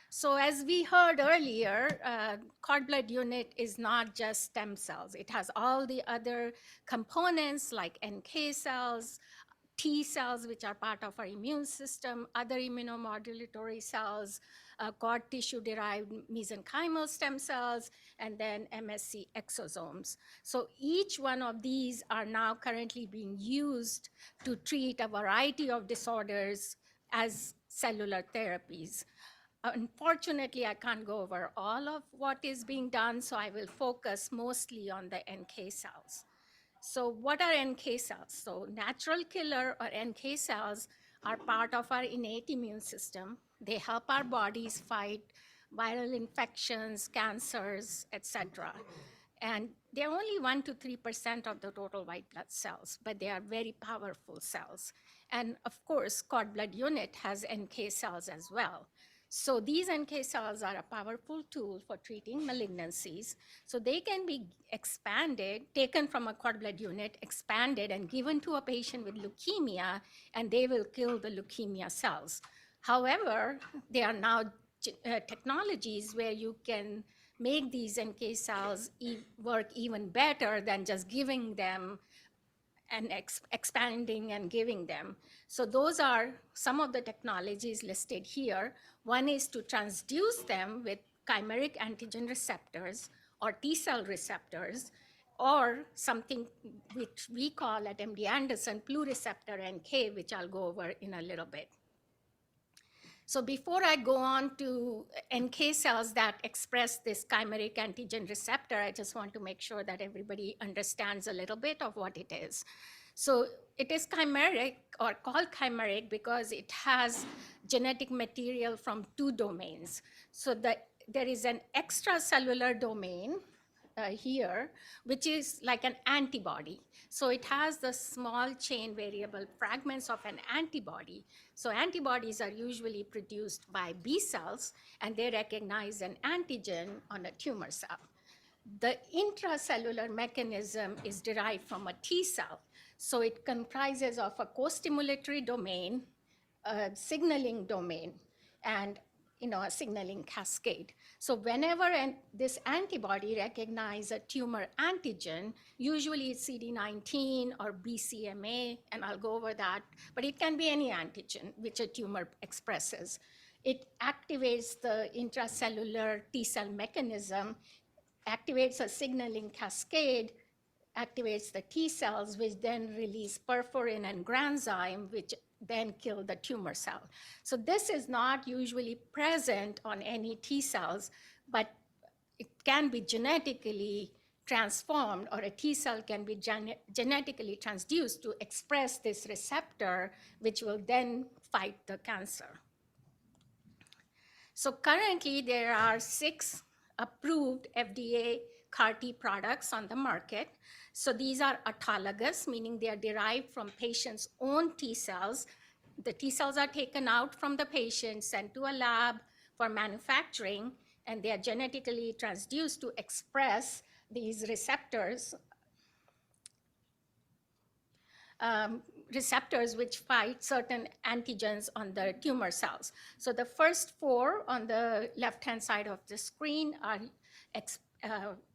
So as we heard earlier, cord blood unit is not just stem cells. It has all the other components like NK cells, T cells, which are part of our immune system, other immunomodulatory cells, cord tissue-derived mesenchymal stem cells, and then MSC exosomes. So each one of these are now currently being used to treat a variety of disorders as cellular therapies. Unfortunately, I can't go over all of what is being done, so I will focus mostly on the NK cells. So what are NK cells? So natural killer or NK cells are part of our innate immune system. They help our bodies fight viral infections, cancers, etc. And they're only 1 to 3% of the total white blood cells, but they are very powerful cells. And of course, cord blood unit has NK cells as well. So these NK cells are a powerful tool for treating malignancies. So they can be expanded, taken from a cord blood unit, expanded and given to a patient with leukemia, and they will kill the leukemia cells. However, there are now technologies where you can make these NK cells work even better than just giving them and expanding and giving them. So those are some of the technologies listed here. One is to transduce them with chimeric antigen receptors or T-cell receptors, or something which we call at MD Anderson plurireceptor NK, which I'll go over in a little bit. So before I go on to NK cells that express this chimeric antigen receptor, I just want to make sure that everybody understands a little bit of what it is. So it is chimeric, or called chimeric, because it has genetic material from 2 domains. So there is an extracellular domain here, which is like an antibody. So it has the small chain variable fragments of an antibody. So antibodies are usually produced by B cells, and they recognize an antigen on a tumor cell. The intracellular mechanism is derived from a T cell. So it comprises of a co-stimulatory domain, a signaling domain, and a signaling cascade. So whenever this antibody recognizes a tumor antigen, usually it's CD19 or BCMA, and I'll go over that, but it can be any antigen which a tumor expresses. It activates the intracellular T-cell mechanism, activates a signaling cascade, activates the T cells, which then release perforin and granzyme, which then kill the tumor cell. So this is not usually present on any T cells, but it can be genetically transformed, or a T cell can be genetically transduced to express this receptor, which will then fight the cancer. So currently there are 6 approved FDA CAR-T products on the market. So these are autologous, meaning they are derived from patients' own T cells. The T cells are taken out from the patient, sent to a lab for manufacturing, and they are genetically transduced to express these receptors, receptors which fight certain antigens on the tumor cells. So the first 4 on the left-hand side of the screen are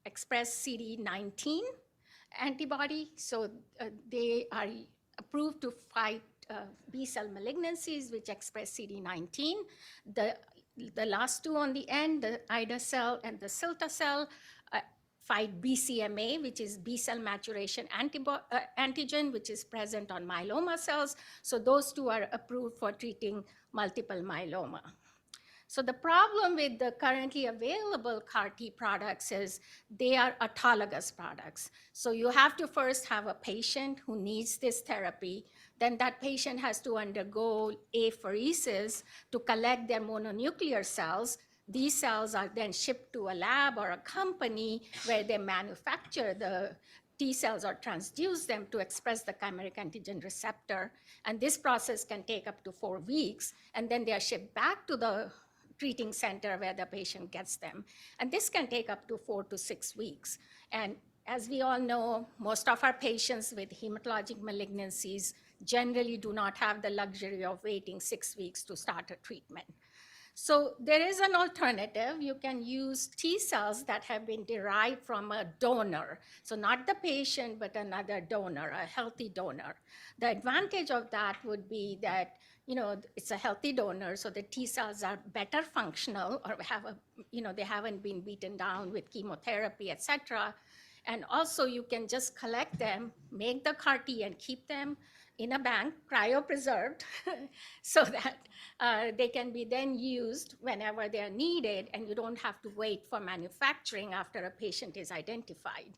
express CD19 antibody. So they are approved to fight B-cell malignancies which express CD19. The last 2 on the end, the ida-cel and the cilta-cel, fight BCMA, which is B-cell maturation antigen, which is present on myeloma cells. So those 2 are approved for treating multiple myeloma. So the problem with the currently available CAR-T products is they are autologous products. So you have to first have a patient who needs this therapy. Then that patient has to undergo apheresis to collect their mononuclear cells. These cells are then shipped to a lab or a company where they manufacture the T cells or transduce them to express the chimeric antigen receptor. And this process can take up to 4 weeks. And then they are shipped back to the treating center where the patient gets them. And this can take up to 4 to 6 weeks. And as we all know, most of our patients with hematologic malignancies generally do not have the luxury of waiting 6 weeks to start a treatment. So there is an alternative. You can use T cells that have been derived from a donor. So not the patient, but another donor, a healthy donor. The advantage of that would be that, you know, it's a healthy donor, so the T cells are better functional, or have a, you know, they haven't been beaten down with chemotherapy, et cetera. And also you can just collect them, make the CAR T and keep them in a bank, cryopreserved, so that they can be then used whenever they're needed, and you don't have to wait for manufacturing after a patient is identified.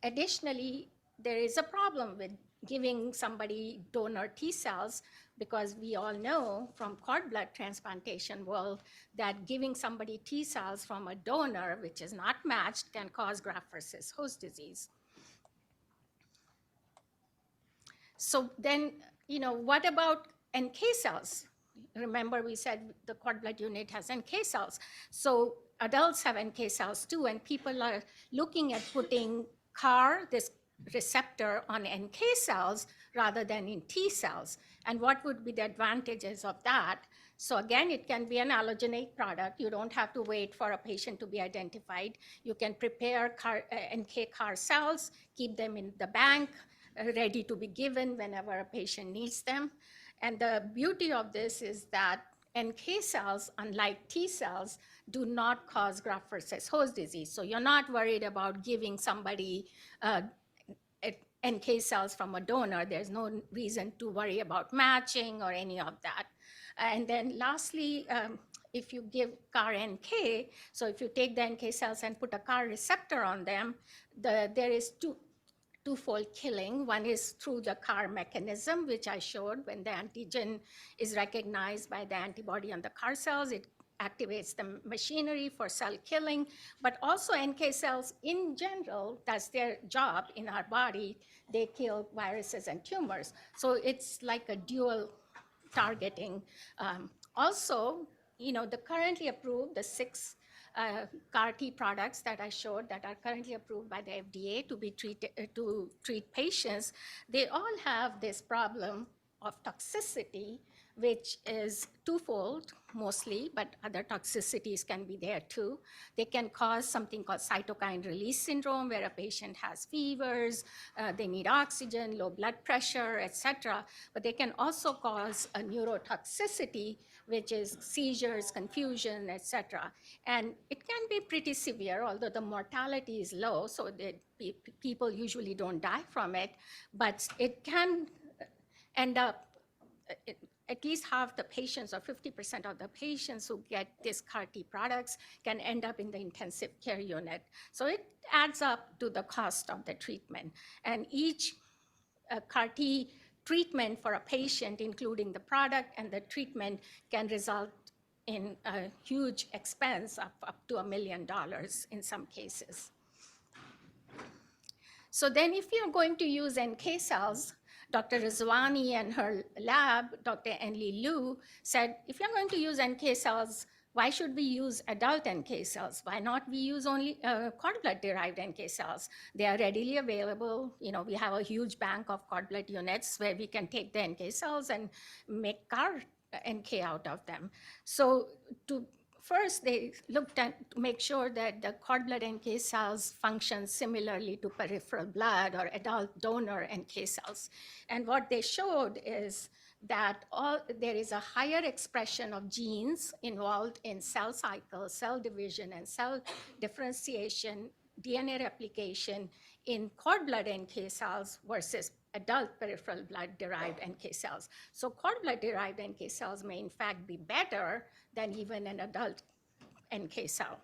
Additionally, there is a problem with giving somebody donor T cells, because we all know from cord blood transplantation world that giving somebody T cells from a donor which is not matched can cause graft versus host disease. So then, you know, what about NK cells? Remember we said the cord blood unit has NK cells. So adults have NK cells too, and people are looking at putting CAR, this receptor, on NK cells rather than in T cells. And what would be the advantages of that? So again, it can be an allogeneic product. You don't have to wait for a patient to be identified. You can prepare NK CAR cells, keep them in the bank, ready to be given whenever a patient needs them. And the beauty of this is that NK cells, unlike T cells, do not cause graft versus host disease. So you're not worried about giving somebody NK cells from a donor. There's no reason to worry about matching or any of that. And then lastly, if you give CAR NK, so if you take the NK cells and put a CAR receptor on them, there is twofold killing. One is through the CAR mechanism, which I showed. When the antigen is recognized by the antibody on the CAR cells, it activates the machinery for cell killing, but also NK cells in general, that's their job in our body. They kill viruses and tumors. So it's like a dual targeting. Also, you know, the currently approved, the 6 CAR T products that I showed that are currently approved by the FDA to treat patients, they all have this problem of toxicity, which is twofold mostly, but other toxicities can be there too. They can cause something called cytokine release syndrome, where a patient has fevers, they need oxygen, low blood pressure, etc. But they can also cause a neurotoxicity, which is seizures, confusion, etc. And it can be pretty severe, although the mortality is low, so that people usually don't die from it, but it can end up, at least half the patients, or 50% of the patients who get these CAR T products, can end up in the intensive care unit. So it adds up to the cost of the treatment. And each CAR T treatment for a patient, including the product and the treatment, can result in a huge expense of up to $1 million in some cases. So then if you're going to use NK cells, Dr. Rizwani and her lab, Dr. Enli Liu, said, if you're going to use NK cells, why should we use adult NK cells? Why not we use only cord blood-derived NK cells? They are readily available. You know, we have a huge bank of cord blood units where we can take the NK cells and make CAR NK out of them. So first, they looked at to make sure that the cord blood NK cells function similarly to peripheral blood or adult donor NK cells. And what they showed is that there is a higher expression of genes involved in cell cycle, cell division, and cell differentiation, DNA replication in cord blood NK cells versus adult peripheral blood-derived NK cells. So cord blood-derived NK cells may in fact be better than even an adult NK cell.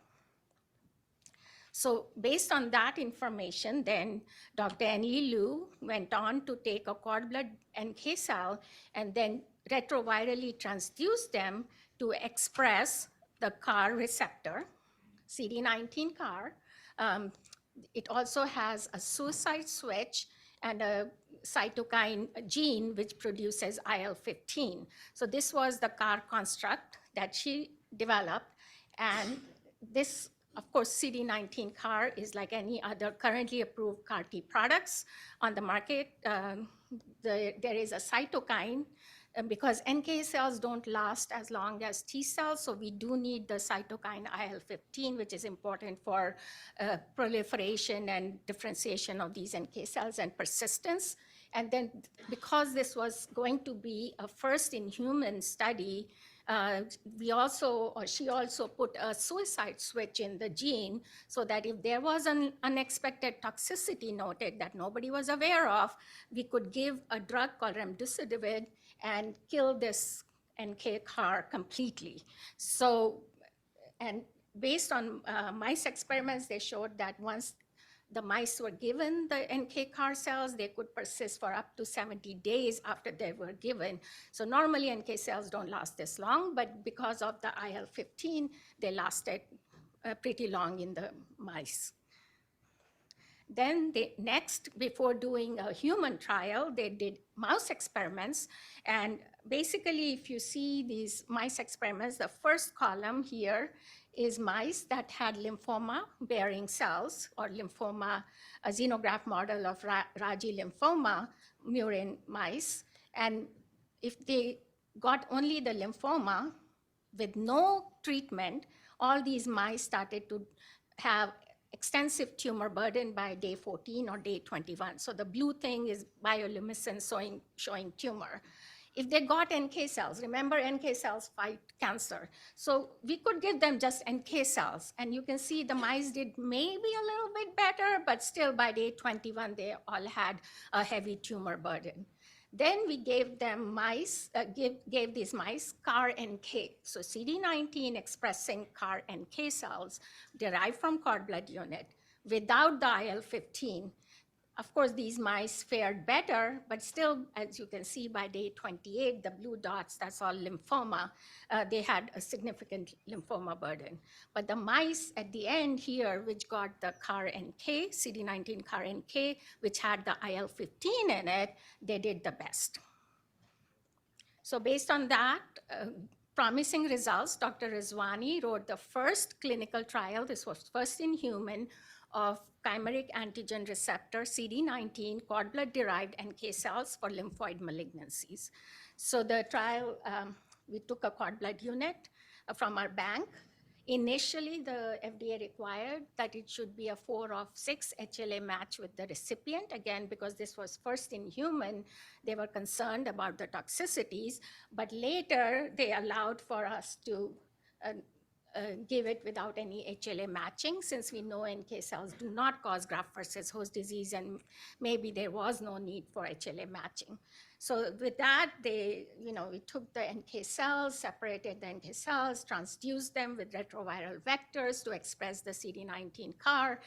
So based on that information, then Dr. Enli Liu went on to take a cord blood NK cell and then retrovirally transduce them to express the CAR receptor, CD19 CAR. It also has a suicide switch and a cytokine gene which produces IL-15. So this was the CAR construct that she developed. And this, of course, CD19 CAR is like any other currently approved CAR T products on the market. There is a cytokine because NK cells don't last as long as T cells, so we do need the cytokine IL-15, which is important for proliferation and differentiation of these NK cells and persistence. And then because this was going to be a first in human study, she also put a suicide switch in the gene so that if there was an unexpected toxicity noted that nobody was aware of, we could give a drug called remdesivir and kill this NK CAR completely. So, and based on mice experiments, they showed that once the mice were given the NK CAR cells, they could persist for up to 70 days after they were given. So normally NK cells don't last this long, but because of the IL-15, they lasted pretty long in the mice. Then next, before doing a human trial, they did mouse experiments. And basically, if you see these mice experiments, the first column here is mice that had lymphoma-bearing cells, or lymphoma, a xenograft model of Raji lymphoma murine mice. And if they got only the lymphoma with no treatment, all these mice started to have extensive tumor burden by day 14 or day 21. So the blue thing is bioluminescence showing tumor. If they got NK cells, remember NK cells fight cancer. So we could give them just NK cells, and you can see the mice did maybe a little bit better, but still by day 21, they all had a heavy tumor burden. Then we gave them mice, gave these mice CAR NK. So CD19 expressing CAR NK cells derived from cord blood unit without the IL-15. Of course, these mice fared better, but still, as you can see by day 28, the blue dots, that's all lymphoma. They had a significant lymphoma burden. But the mice at the end here, which got the CAR NK, CD19 CAR NK, which had the IL-15 in it, they did the best. So based on that, promising results, Dr. Rizwani wrote the first clinical trial, this was first in human, of chimeric antigen receptor CD19 cord blood derived NK cells for lymphoid malignancies. So the trial, we took a cord blood unit from our bank. Initially, the FDA required that it should be a 4-of-6 HLA match with the recipient. Again, because this was first in human, they were concerned about the toxicities, but later they allowed for us to give it without any HLA matching, since we know NK cells do not cause graft versus host disease, and maybe there was no need for HLA matching. So with that, we took the NK cells, separated the NK cells, transduced them with retroviral vectors to express the CD19 CAR.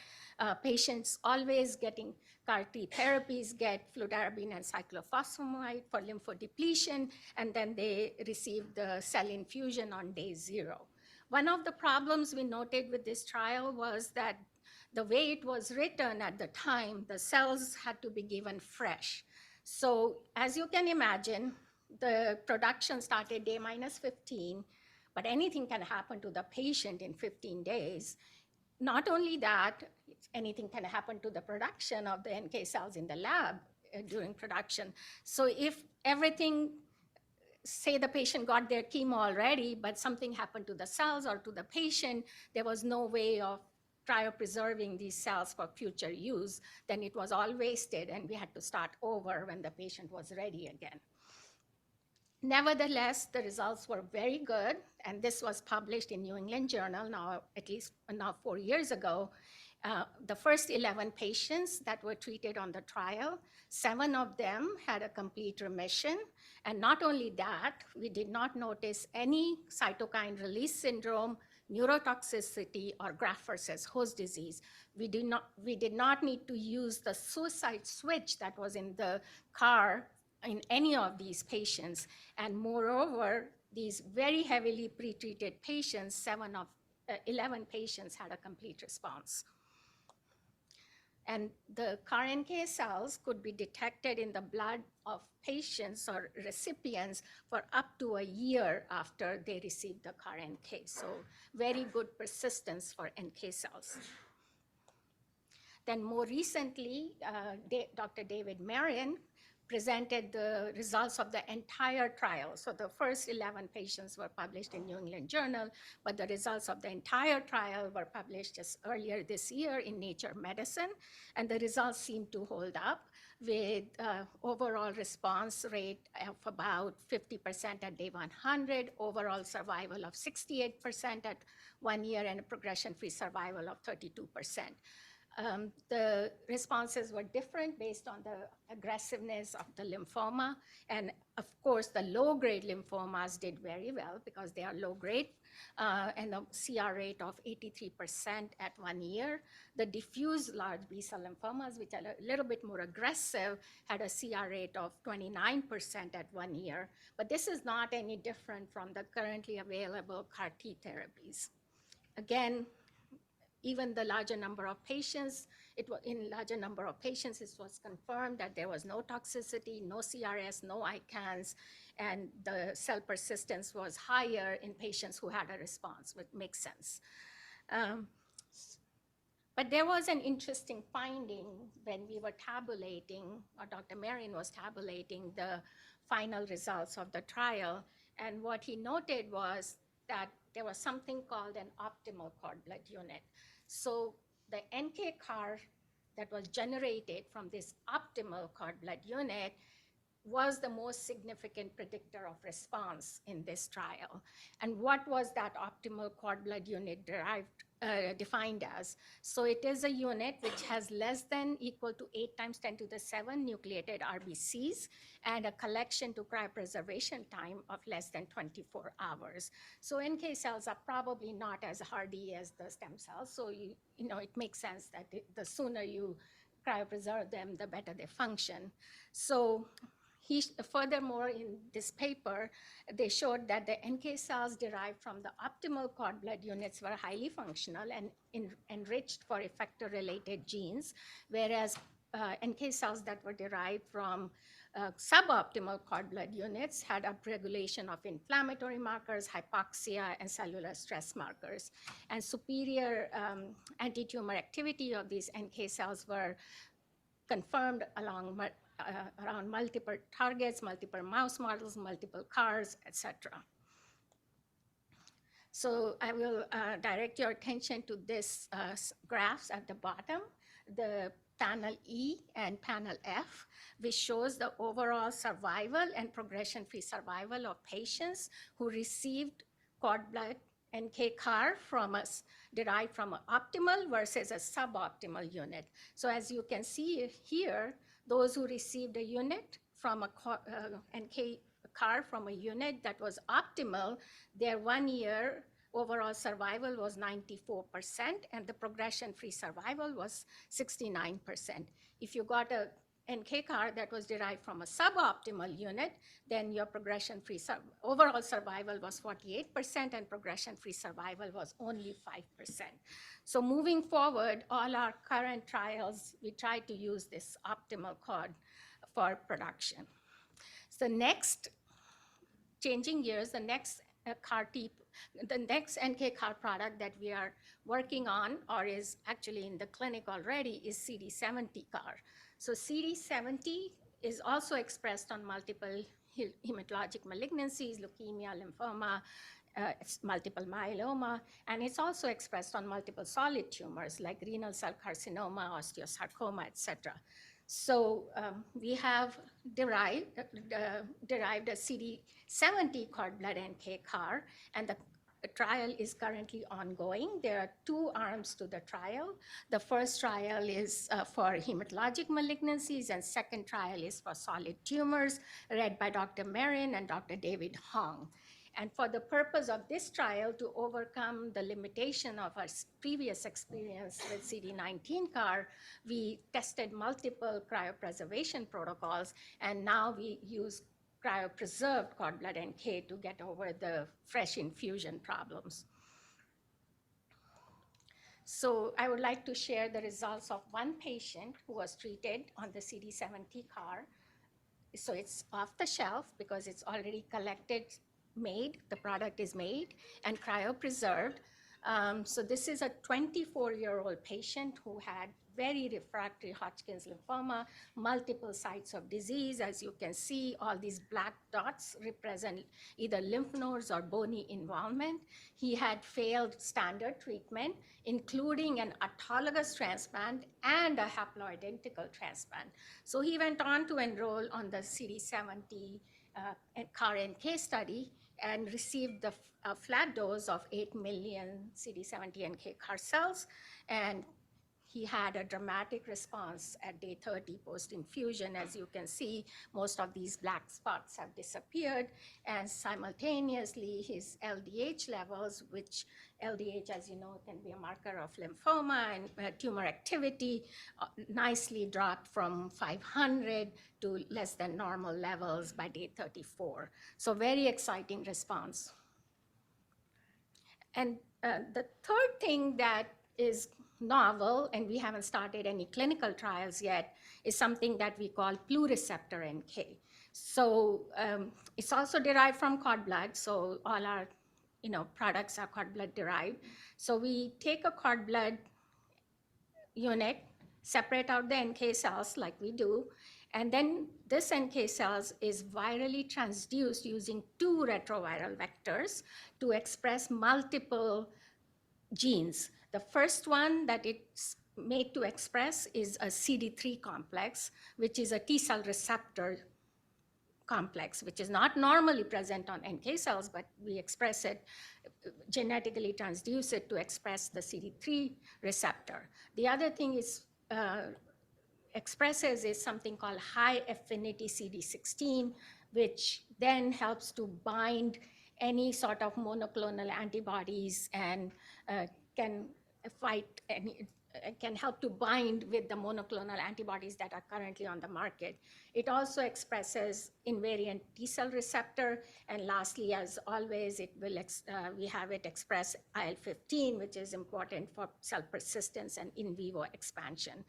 Patients always getting CAR T therapies get fludarabine and cyclophosphamide for lymphodepletion, and then they receive the cell infusion on day 0. One of the problems we noted with this trial was that the way it was written at the time, the cells had to be given fresh. So as you can imagine, the production started day -15, but anything can happen to the patient in 15 days. Not only that, anything can happen to the production of the NK cells in the lab during production. So if everything, say the patient got their chemo already, but something happened to the cells or to the patient, there was no way of cryopreserving these cells for future use, then it was all wasted and we had to start over when the patient was ready again. Nevertheless, the results were very good, and this was published in New England Journal now, at least now 4 years ago. The first 11 patients that were treated on the trial, 7 of them had a complete remission. And not only that, we did not notice any cytokine release syndrome, neurotoxicity, or graft versus host disease. We did not need to use the suicide switch that was in the CAR in any of these patients. And moreover, these very heavily pretreated patients, 7 of 11 patients had a complete response. And the CAR NK cells could be detected in the blood of patients or recipients for up to a year after they received the CAR NK. So very good persistence for NK cells. Then more recently, Dr. David Marion presented the results of the entire trial. So the first 11 patients were published in New England Journal, but the results of the entire trial were published just earlier this year in Nature Medicine, and the results seem to hold up with overall response rate of about 50% at day 100, overall survival of 68% at 1 year, and a progression-free survival of 32%. The responses were different based on the aggressiveness of the lymphoma. And of course, the low-grade lymphomas did very well because they are low-grade, and a CR rate of 83% at 1 year. The diffuse large B-cell lymphomas, which are a little bit more aggressive, had a CR rate of 29% at 1 year. But this is not any different from the currently available CAR T therapies. Again, even the larger number of patients, it was confirmed that there was no toxicity, no CRS, no ICANS, and the cell persistence was higher in patients who had a response, which makes sense. But there was an interesting finding when we were tabulating, or Dr. Marin was tabulating the final results of the trial. And what he noted was that there was something called an optimal cord blood unit. So the NK CAR that was generated from this optimal cord blood unit was the most significant predictor of response in this trial. And what was that optimal cord blood unit defined as? So it is a unit which has less than equal to 8 × 10⁷ nucleated RBCs and a collection to cryopreservation time of less than 24 hours. So NK cells are probably not as hardy as the stem cells. So it makes sense that the sooner you cryopreserve them, the better they function. So furthermore, in this paper, they showed that the NK cells derived from the optimal cord blood units were highly functional and enriched for effector-related genes, whereas NK cells that were derived from suboptimal cord blood units had upregulation of inflammatory markers, hypoxia, and cellular stress markers. And superior anti-tumor activity of these NK cells were confirmed around multiple targets, multiple mouse models, multiple CARs, etc. So I will direct your attention to this graphs at the bottom, the panel E and panel F, which shows the overall survival and progression-free survival of patients who received cord blood NK CAR derived from an optimal versus a suboptimal unit. So as you can see here, those who received a unit from a NK CAR from a unit that was optimal, their 1 year overall survival was 94%, and the progression-free survival was 69%. If you got a NK CAR that was derived from a suboptimal unit, then your progression-free overall survival was 48%, and progression-free survival was only 5%. So moving forward, all our current trials, we try to use this optimal cord for production. So next, changing gears, the next NK CAR product that we are working on, or is actually in the clinic already, is CD70 CAR. So CD70 is also expressed on multiple hematologic malignancies, leukemia, lymphoma, multiple myeloma, and it's also expressed on multiple solid tumors like renal cell carcinoma, osteosarcoma, etc. So we have derived a CD70 cord blood NK CAR, and the trial is currently ongoing. There are 2 arms to the trial. The first trial is for hematologic malignancies, and second trial is for solid tumors, led by Dr. Marin and Dr. David Hong. And for the purpose of this trial, to overcome the limitation of our previous experience with CD19 CAR, we tested multiple cryopreservation protocols, and now we use cryopreserved cord blood NK to get over the fresh infusion problems. So I would like to share the results of one patient who was treated on the CD70 CAR. So it's off the shelf because it's already collected, made, the product is made, and cryopreserved. So this is a 24-year-old patient who had very refractory Hodgkin's lymphoma, multiple sites of disease. As you can see, all these black dots represent either lymph nodes or bony involvement. He had failed standard treatment, including an autologous transplant and a haploidentical transplant. So he went on to enroll on the CD70 CAR-NK study and received the flat dose of 8 million CD70 NK CAR cells, and he had a dramatic response at day 30 post-infusion. As you can see, most of these black spots have disappeared, and simultaneously his LDH levels, which LDH, as you know, can be a marker of lymphoma and tumor activity, nicely dropped from 500 to less than normal levels by day 34. So very exciting response. And the third thing that is novel, and we haven't started any clinical trials yet, is something that we call pluriceptor NK. So it's also derived from cord blood. So all our products are cord blood derived. So we take a cord blood unit, separate out the NK cells like we do, and then this NK cells is virally transduced using 2 retroviral vectors to express multiple genes. The first one that it's made to express is a CD3 complex, which is a T cell receptor complex, which is not normally present on NK cells, but we express it, genetically transduce it to express the CD3 receptor. The other thing is expresses is something called high affinity CD16, which then helps to bind any sort of monoclonal antibodies and can fight any, can help to bind with the monoclonal antibodies that are currently on the market. It also expresses invariant T cell receptor, and lastly, as always, it will we have it express IL-15, which is important for cell persistence and in vivo expansion.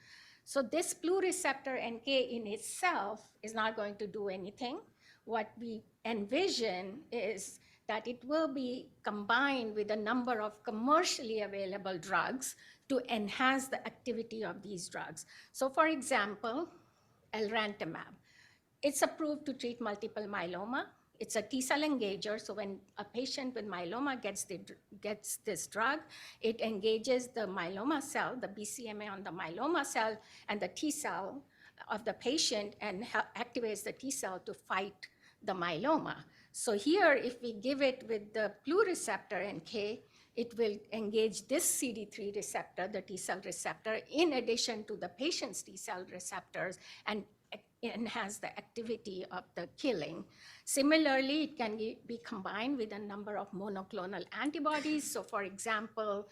So this pluriceptor NK in itself is not going to do anything. What we envision is that it will be combined with a number of commercially available drugs to enhance the activity of these drugs. So for example, elrantamab, it's approved to treat multiple myeloma. It's a T cell engager, so when a patient with myeloma gets this drug, it engages the myeloma cell, the BCMA on the myeloma cell, and the T cell of the patient, and activates the T cell to fight the myeloma. So here, if we give it with the pluriceptor NK, it will engage this CD3 receptor, the T cell receptor, in addition to the patient's T cell receptors, and enhance the activity of the killing. Similarly, it can be combined with a number of monoclonal antibodies. So for example,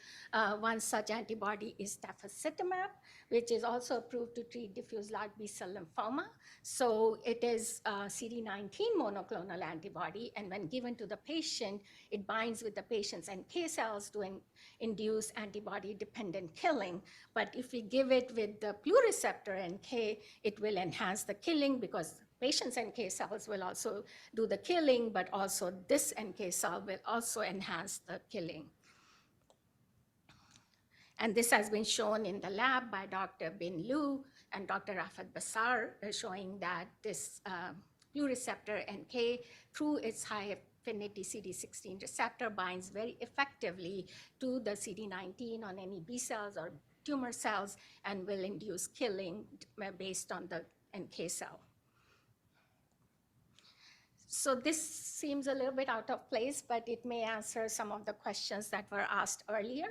one such antibody is tafasitamab, which is also approved to treat diffuse large B-cell lymphoma. So it is a CD19 monoclonal antibody, and when given to the patient, it binds with the patient's NK cells to induce antibody-dependent killing. But if we give it with the pluriceptor NK, it will enhance the killing, because patient's NK cells will also do the killing, but also this NK cell will also enhance the killing. And this has been shown in the lab by Dr. Bin Liu and Dr. Rafat Bassar, showing that this pluriceptor NK, through its high affinity CD16 receptor, binds very effectively to the CD19 on any B cells or tumor cells, and will induce killing based on the NK cell. So this seems a little bit out of place, but it may answer some of the questions that were asked earlier.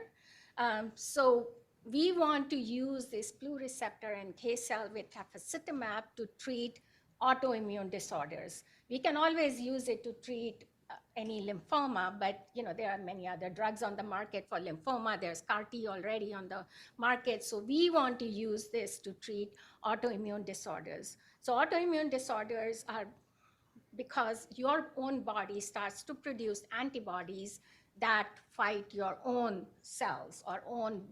So we want to use this pluriceptor NK cell with tafasitamab to treat autoimmune disorders. We can always use it to treat any lymphoma, but there are many other drugs on the market for lymphoma. There's CAR-T already on the market. So we want to use this to treat autoimmune disorders. So autoimmune disorders are because your own body starts to produce antibodies that fight your own cells or own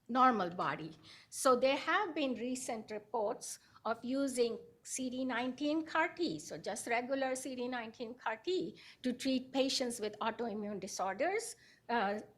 normal body. So there have been recent reports of using CD19 CAR-T, so just regular CD19 CAR-T, to treat patients with autoimmune disorders,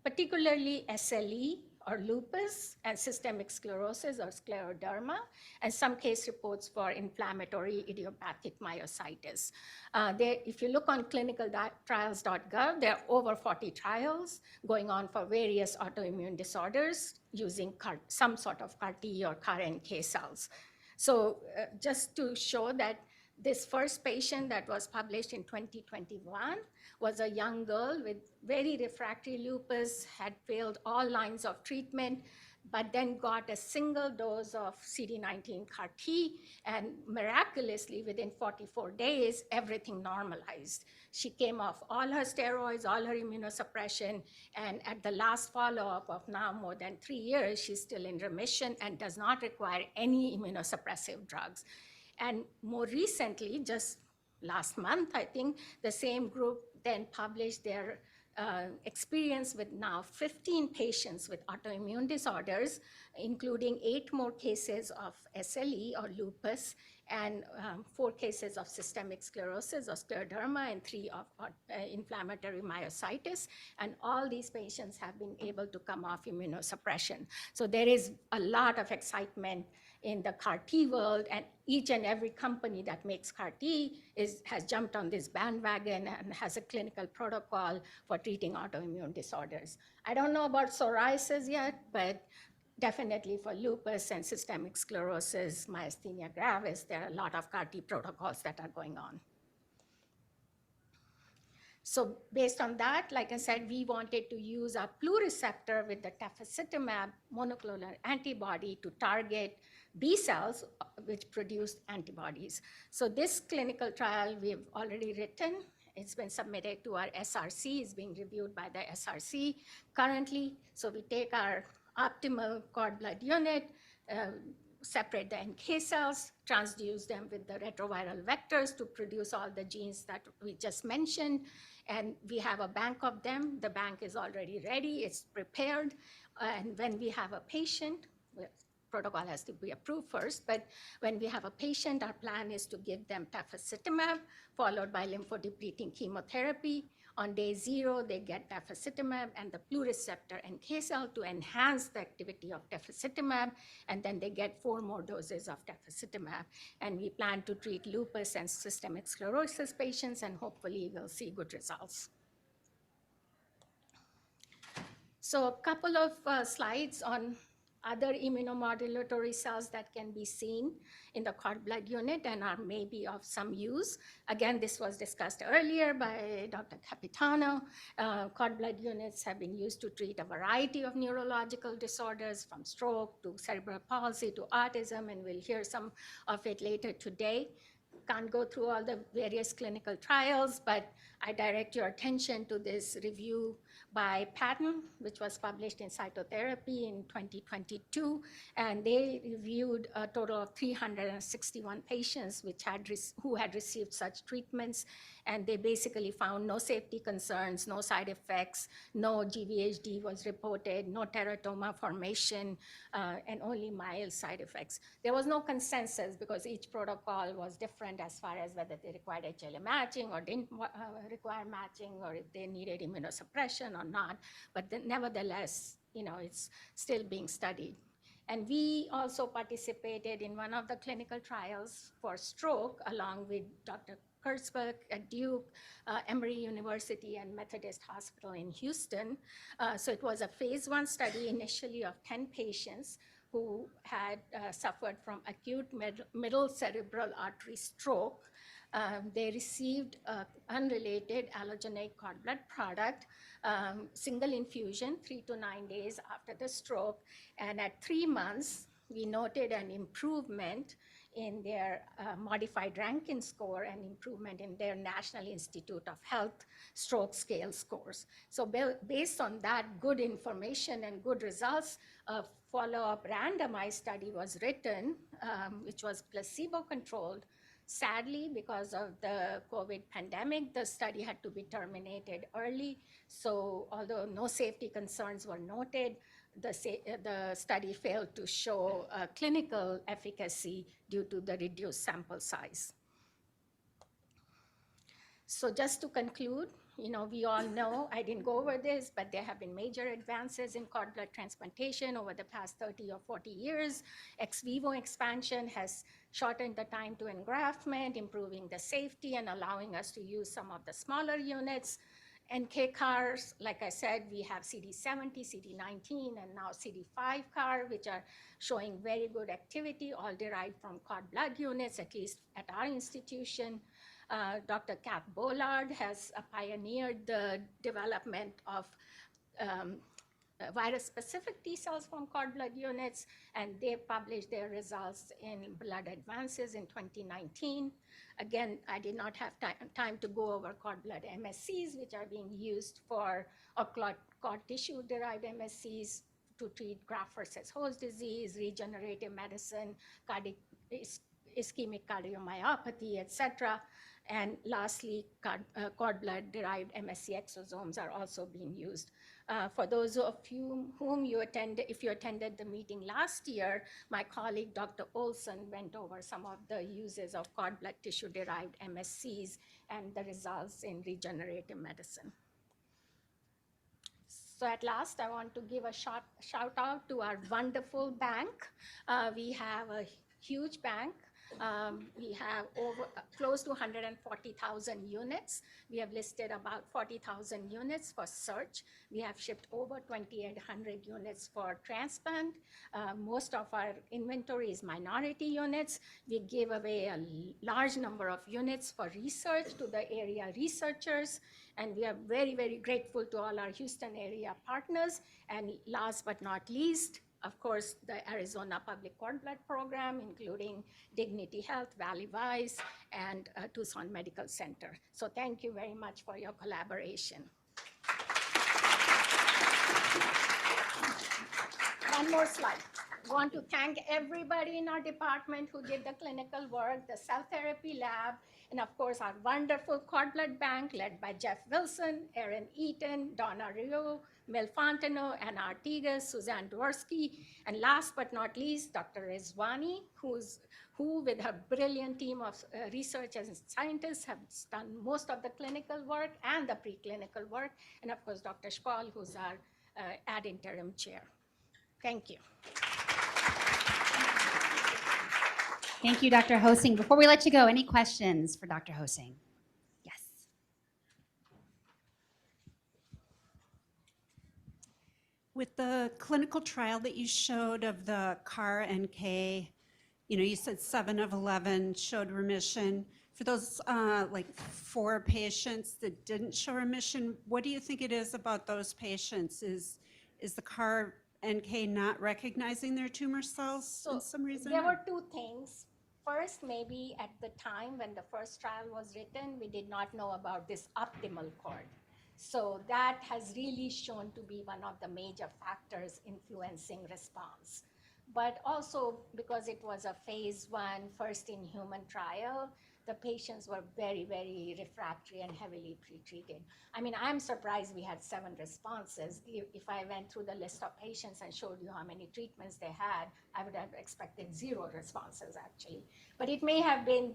particularly SLE or lupus, and systemic sclerosis or scleroderma, and some case reports for inflammatory idiopathic myositis. If you look on clinicaltrials.gov, there are over 40 trials going on for various autoimmune disorders using some sort of CAR-T or CAR-NK cells. So just to show that this first patient that was published in 2021 was a young girl with very refractory lupus, had failed all lines of treatment, but then got a single dose of CD19 CAR-T, and miraculously, within 44 days, everything normalized. She came off all her steroids, all her immunosuppression, and at the last follow-up of now more than 3 years, she's still in remission and does not require any immunosuppressive drugs. And more recently, just last month, I think, the same group then published their experience with now 15 patients with autoimmune disorders, including 8 more cases of SLE or lupus, and 4 cases of systemic sclerosis or scleroderma, and 3 of inflammatory myositis. And all these patients have been able to come off immunosuppression. So there is a lot of excitement in the CAR-T world, and each and every company that makes CAR-T has jumped on this bandwagon and has a clinical protocol for treating autoimmune disorders. I don't know about psoriasis yet, but definitely for lupus and systemic sclerosis, myasthenia gravis, there are a lot of CAR-T protocols that are going on. So based on that, like I said, we wanted to use a Plu receptor with the tafasitamab monoclonal antibody to target B cells, which produce antibodies. So this clinical trial we've already written. It's been submitted to our SRC, it's being reviewed by the SRC currently. So we take our optimal cord blood unit, separate the NK cells, transduce them with the retroviral vectors to produce all the genes that we just mentioned. And we have a bank of them. The bank is already ready, it's prepared. And when we have a patient, protocol has to be approved first, but when we have a patient, our plan is to give them tafasitamab, followed by lymphodepleting chemotherapy. On day 0, they get tafasitamab and the Plu receptor NK cell to enhance the activity of tafasitamab, and then they get 4 more doses of tafasitamab. And we plan to treat lupus and systemic sclerosis patients, and hopefully we'll see good results. So a couple of slides on other immunomodulatory cells that can be seen in the cord blood unit and are maybe of some use. Again, this was discussed earlier by Dr. Capitano. Cord blood units have been used to treat a variety of neurological disorders, from stroke to cerebral palsy to autism, and we'll hear some of it later today. Can't go through all the various clinical trials, but I direct your attention to this review by Patton, which was published in Cytotherapy in 2022, and they reviewed a total of 361 patients who had received such treatments, and they basically found no safety concerns, no side effects, no GVHD was reported, no teratoma formation, and only mild side effects. There was no consensus because each protocol was different as far as whether they required HLA matching or didn't require matching, or if they needed immunosuppression or not. But nevertheless, it's still being studied. And we also participated in one of the clinical trials for stroke along with Dr. Kurtzberg at Duke, Emory University, and Methodist Hospital in Houston. So it was a phase 1 study initially of 10 patients who had suffered from acute middle cerebral artery stroke. They received unrelated allogeneic cord blood product, single infusion, 3 to 9 days after the stroke. And at 3 months, we noted an improvement in their modified Rankin score and improvement in their National Institute of Health stroke scale scores. So based on that good information and good results, a follow-up randomized study was written, which was placebo-controlled. Sadly, because of the COVID pandemic, the study had to be terminated early. So although no safety concerns were noted, the study failed to show clinical efficacy due to the reduced sample size. So just to conclude, You know, we all know, I didn't go over this, but there have been major advances in cord blood transplantation over the past 30 or 40 years. Ex vivo expansion has shortened the time to engraftment, improving the safety and allowing us to use some of the smaller units. NK CARs, like I said, we have CD70, CD19, and now CD5 CAR, which are showing very good activity, all derived from cord blood units, at least at our institution. Dr. Kath Bollard has pioneered the development of virus-specific T cells from cord blood units, and they published their results in Blood Advances in 2019. Again, I did not have time to go over cord blood MSCs, which are being used for cord tissue-derived MSCs to treat graft versus host disease, regenerative medicine, ischemic cardiomyopathy, etc. And lastly, cord blood-derived MSC exosomes are also being used. For those of you whom you attended, if you attended the meeting last year, my colleague, Dr. Olson, went over some of the uses of cord blood tissue-derived MSCs and the results in regenerative medicine. So at last, I want to give a shout out to our wonderful bank. We have a huge bank. We have close to 140,000 units. We have listed about 40,000 units for search. We have shipped over 2,800 units for transplant. Most of our inventory is minority units. We give away a large number of units for research to the area researchers. And we are very, very grateful to all our Houston area partners. And last but not least, of course, the Arizona Public Cord Blood Program, including Dignity Health, Valley Wise, and Tucson Medical Center. So thank you very much for your collaboration. One more slide. I want to thank everybody in our department who did the clinical work, the cell therapy lab, and of course our wonderful cord blood bank led by Jeff Wilson, Erin Eaton, Donna Rio, Mel Fontenot, Anna Artigas, Suzanne Dworsky, and last but not least, Dr. Rizwani, who with her brilliant team of researchers and scientists have done most of the clinical work and the preclinical work, and of course, Dr. Spall, who's our ad interim chair. Thank you. Thank you, Dr. Hosing. Before we let you go, any questions for Dr. Hosing? Yes. With the clinical trial that you showed of the CAR-NK, you said 7 of 11 showed remission. For those like 4 patients that didn't show remission, what do you think it is about those patients? Is the CAR-NK not recognizing their tumor cells for some reason? There were 2 things. First, maybe at the time when the first trial was written, we did not know about this optimal cord. So that has really shown to be one of the major factors influencing response. But also because it was a phase 1 first in human trial, the patients were very, very refractory and heavily pretreated. I mean, I'm surprised we had 7 responses. If I went through the list of patients and showed you how many treatments they had, I would have expected 0 responses actually. But it may have been,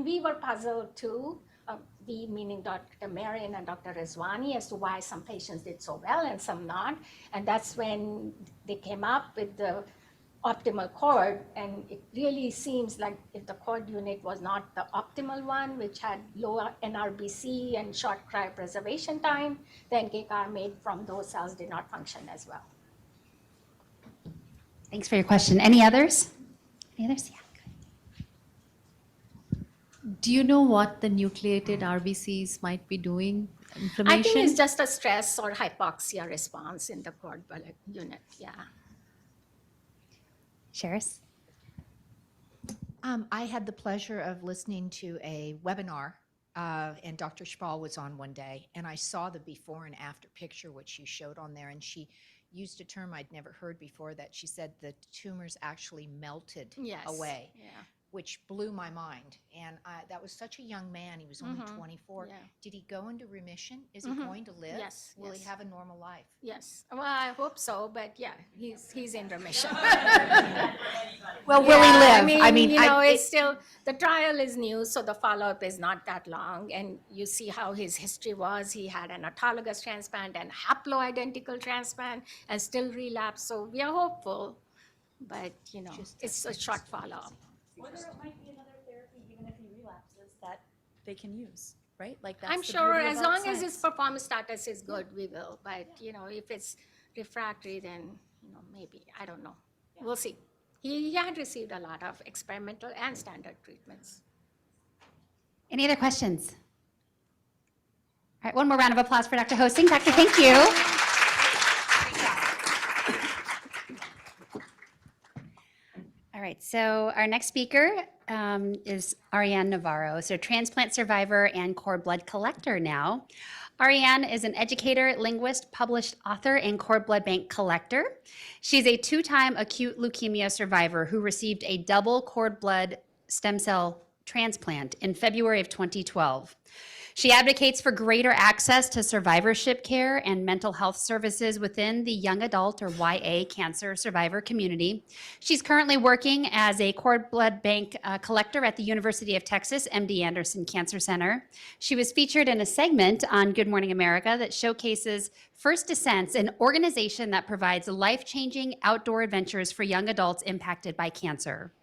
we were puzzled too, we meaning Dr. Marion and Dr. Rizwani, as to why some patients did so well and some not. And that's when they came up with the optimal cord, and it really seems like if the cord unit was not the optimal one, which had low NRBC and short cryopreservation time, the NK CAR made from those cells did not function as well. Thanks for your question. Any others? Any others? Yeah. Do you know what the nucleated RBCs might be doing? Inflammation? I think it's just a stress or hypoxia response in the cord blood unit, yeah. Sheris? I had the pleasure of listening to a webinar, and Dr. Spall was on one day, and I saw the before and after picture, which you showed on there, and she used a term I'd never heard before, that she said the tumors actually melted Yes, away. yeah. which blew my mind. And that was such a young man. He was only 24. Yeah. Did he go into remission? Is he going to live? Yes, Will he yes. have a normal life? Yes. Well, I hope so, but yeah, he's in remission. Well, will he live? I mean, it's still, the trial is new, so the follow-up is not that long. And you see how his history was. He had an autologous transplant and haploidentical transplant and still relapsed. So we are hopeful, but it's a short follow-up. Or there might be another therapy, even if he relapses, that they can use, right? Like that's I'm the sure beauty as about long as science. his performance status is good, we will. But, if it's refractory, then, maybe, I don't know. We'll see. He had received a lot of experimental and standard treatments. Any other questions? All right, one more round of applause for Dr. Hosting. Doctor, thank you. All right, so our next speaker is Ariane Navarro. So transplant survivor and cord blood collector now. Ariane is an educator, linguist, published author, and cord blood bank collector. She's a 2-time acute leukemia survivor who received a double cord blood stem cell transplant in February of 2012. She advocates for greater access to survivorship care and mental health services within the young adult or YA cancer survivor community. She's currently working as a cord blood bank collector at the University of Texas MD Anderson Cancer Center. She was featured in a segment on Good Morning America that showcases First Descents, an organization that provides life-changing outdoor adventures for young adults impacted by cancer.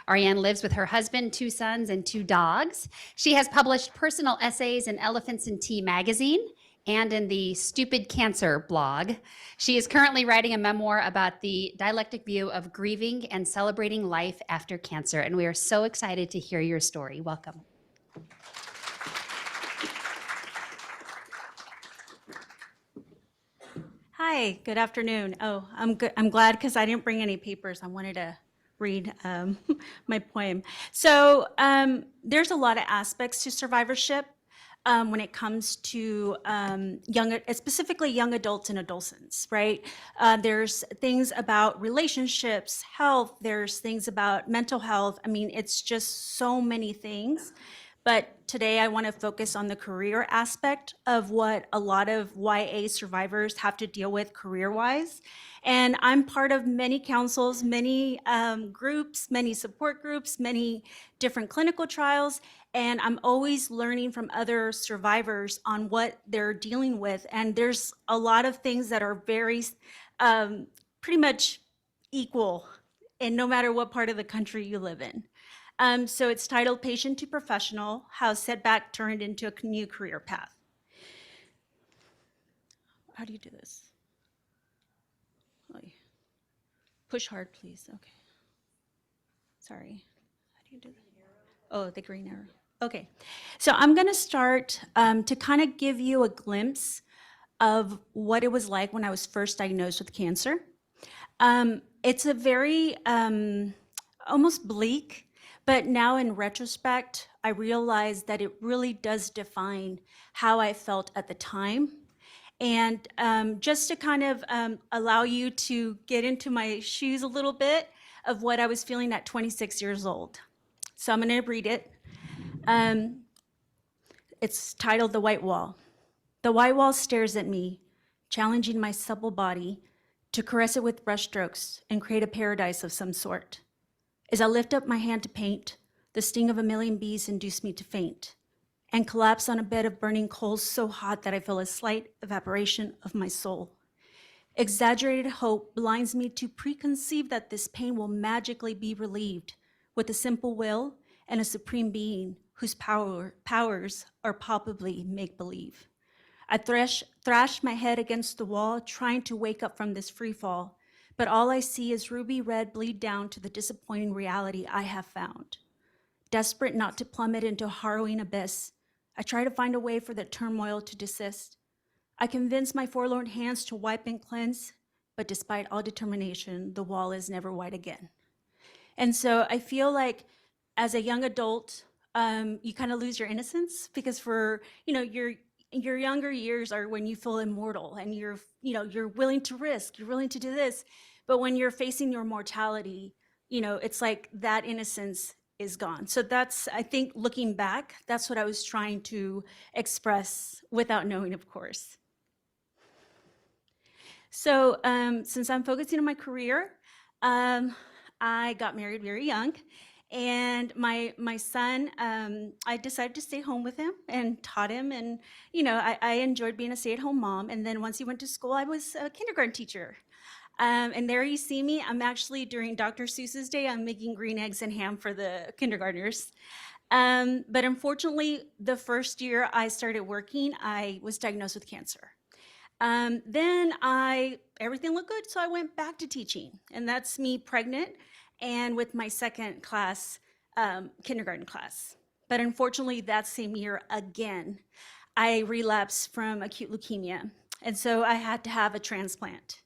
Ariane lives with her husband, 2 sons, and 2 dogs. She has published personal essays in Elephants and Tea magazine and in the Stupid Cancer blog. She is currently writing a memoir about the dialectic view of grieving and celebrating life after cancer, and we are so excited to hear your story. Welcome. Hi, good afternoon. Oh, I'm good. I'm glad because I didn't bring any papers. I wanted to read my poem. So there's a lot of aspects to survivorship when it comes to specifically young adults and adolescents, right? There's things about relationships, health, there's things about mental health. I mean, it's just so many things. But today I want to focus on the career aspect of what a lot of YA survivors have to deal with career-wise. And I'm part of many councils, many groups, many support groups, many different clinical trials, and I'm always learning from other survivors on what they're dealing with. And there's a lot of things that are very pretty much equal, and no matter what part of the country you live in. So it's titled Patient to Professional, How Setback Turned into a New Career Path. How do you do this? Push hard, please. Okay. Sorry. How do you do that? Oh, the green arrow. Okay. So I'm going to start to kind of give you a glimpse of what it was like when I was first diagnosed with cancer. It's a very almost bleak, but now in retrospect, I realize that it really does define how I felt at the time. And just to kind of allow you to get into my shoes a little bit of what I was feeling at 26 years old. So I'm going to read it. It's titled The White Wall. The white wall stares at me, challenging my supple body to caress it with brushstrokes and create a paradise of some sort. As I lift up my hand to paint, the sting of a million bees induce me to faint and collapse on a bed of burning coals so hot that I feel a slight evaporation of my soul. Exaggerated hope blinds me to preconceive that this pain will magically be relieved with a simple will and a supreme being whose powers are palpably make-believe. I thrash my head against the wall, trying to wake up from this free fall, but all I see is ruby red bleed down to the disappointing reality I have found. Desperate not to plummet into a harrowing abyss, I try to find a way for the turmoil to desist. I convince my forlorn hands to wipe and cleanse, but despite all determination, the wall is never white again. And so I feel like as a young adult, you kind of lose your innocence because for, your younger years are when you feel immortal and you're willing to risk, you're willing to do this. But when you're facing your mortality, it's like that innocence is gone. So that's, I think, looking back, that's what I was trying to express without knowing, of course. So since I'm focusing on my career, I got married very young. And my son, I decided to stay home with him and taught him. And, you know, I enjoyed being a stay-at-home mom. And then once he went to school, I was a kindergarten teacher. And there you see me. I'm actually, during Dr. Seuss's day, I'm making green eggs and ham for the kindergartners. But unfortunately, the first year I started working, I was diagnosed with cancer. Then everything looked good, so I went back to teaching. And that's me pregnant and with my second class, kindergarten class. But unfortunately, that same year again, I relapsed from acute leukemia. And so I had to have a transplant.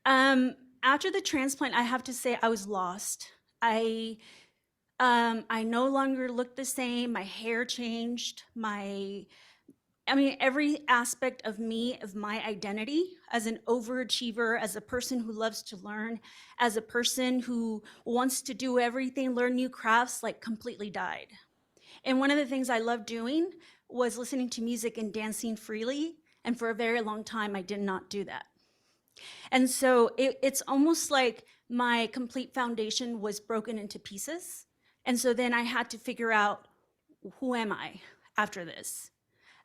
After the transplant, I have to say I was lost. I no longer looked the same. My hair changed. Every aspect of me, of my identity as an overachiever, as a person who loves to learn, as a person who wants to do everything, learn new crafts, like completely died. And one of the things I loved doing was listening to music and dancing freely. And for a very long time, I did not do that. And so it's almost like my complete foundation was broken into pieces. And so then I had to figure out, who am I after this?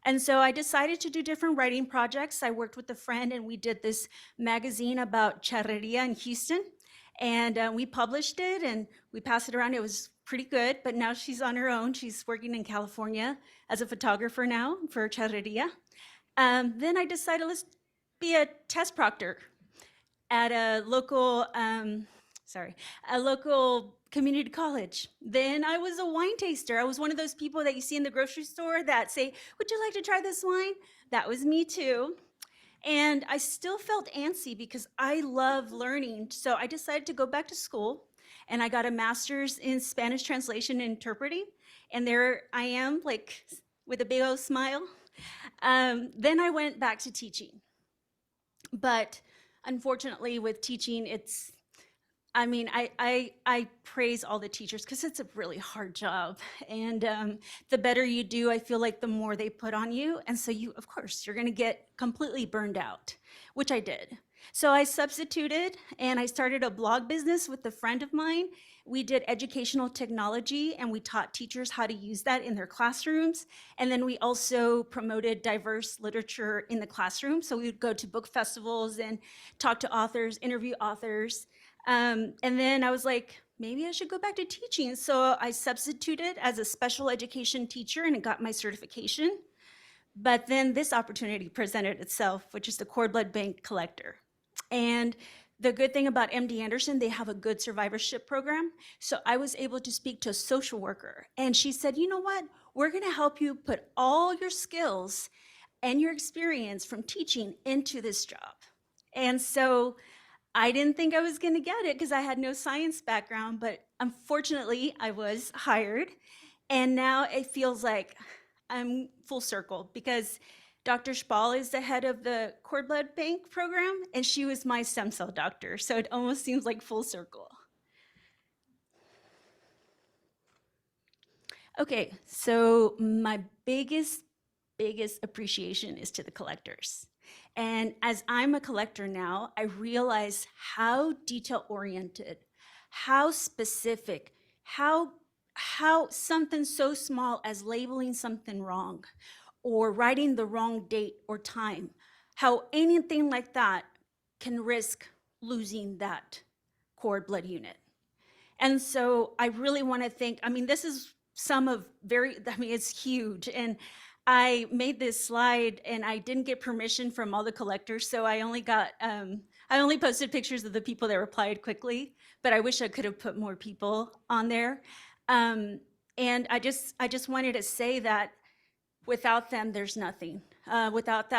And so I decided to do different writing projects. I worked with a friend and we did this magazine about charreria in Houston. And we published it and we passed it around. It was pretty good, but now she's on her own. She's working in California as a photographer now for charreria. Then I decided, let's be a test proctor at a local community college. Then I was a wine taster. I was one of those people that you see in the grocery store that say, would you like to try this wine? That was me too. And I still felt antsy because I love learning. So I decided to go back to school and I got a master's in Spanish translation and interpreting. And there I am, like with a big old smile. Then I went back to teaching. But unfortunately with teaching, I praise all the teachers because it's a really hard job. And the better you do, I feel like the more they put on you. And so of course, you're gonna get completely burned out, which I did. So I substituted and I started a blog business with a friend of mine. We did educational technology and we taught teachers how to use that in their classrooms. And then we also promoted diverse literature in the classroom. So we would go to book festivals and talk to authors, interview authors. And then I was like, maybe I should go back to teaching. So I substituted as a special education teacher and I got my certification. But then this opportunity presented itself, which is the cord blood bank collector. And the good thing about MD Anderson, they have a good survivorship program. So I was able to speak to a social worker and she said, you know what? We're gonna help you put all your skills and your experience from teaching into this job. And so I didn't think I was gonna get it because I had no science background, but unfortunately I was hired. And now it feels like I'm full circle because Dr. Spall is the head of the cord blood bank program and she was my stem cell doctor. So it almost seems like full circle. Okay, so my biggest appreciation is to the collectors. And as I'm a collector now, I realize how detail-oriented, how specific, how something so small as labeling something wrong or writing the wrong date or time, how anything like that can risk losing that cord blood unit. And so I really want to thank, this is it's huge. And I made this slide and I didn't get permission from all the collectors. So I only posted pictures of the people that replied quickly, but I wish I could have put more people on there. And I just wanted to say that without them, there's nothing. Without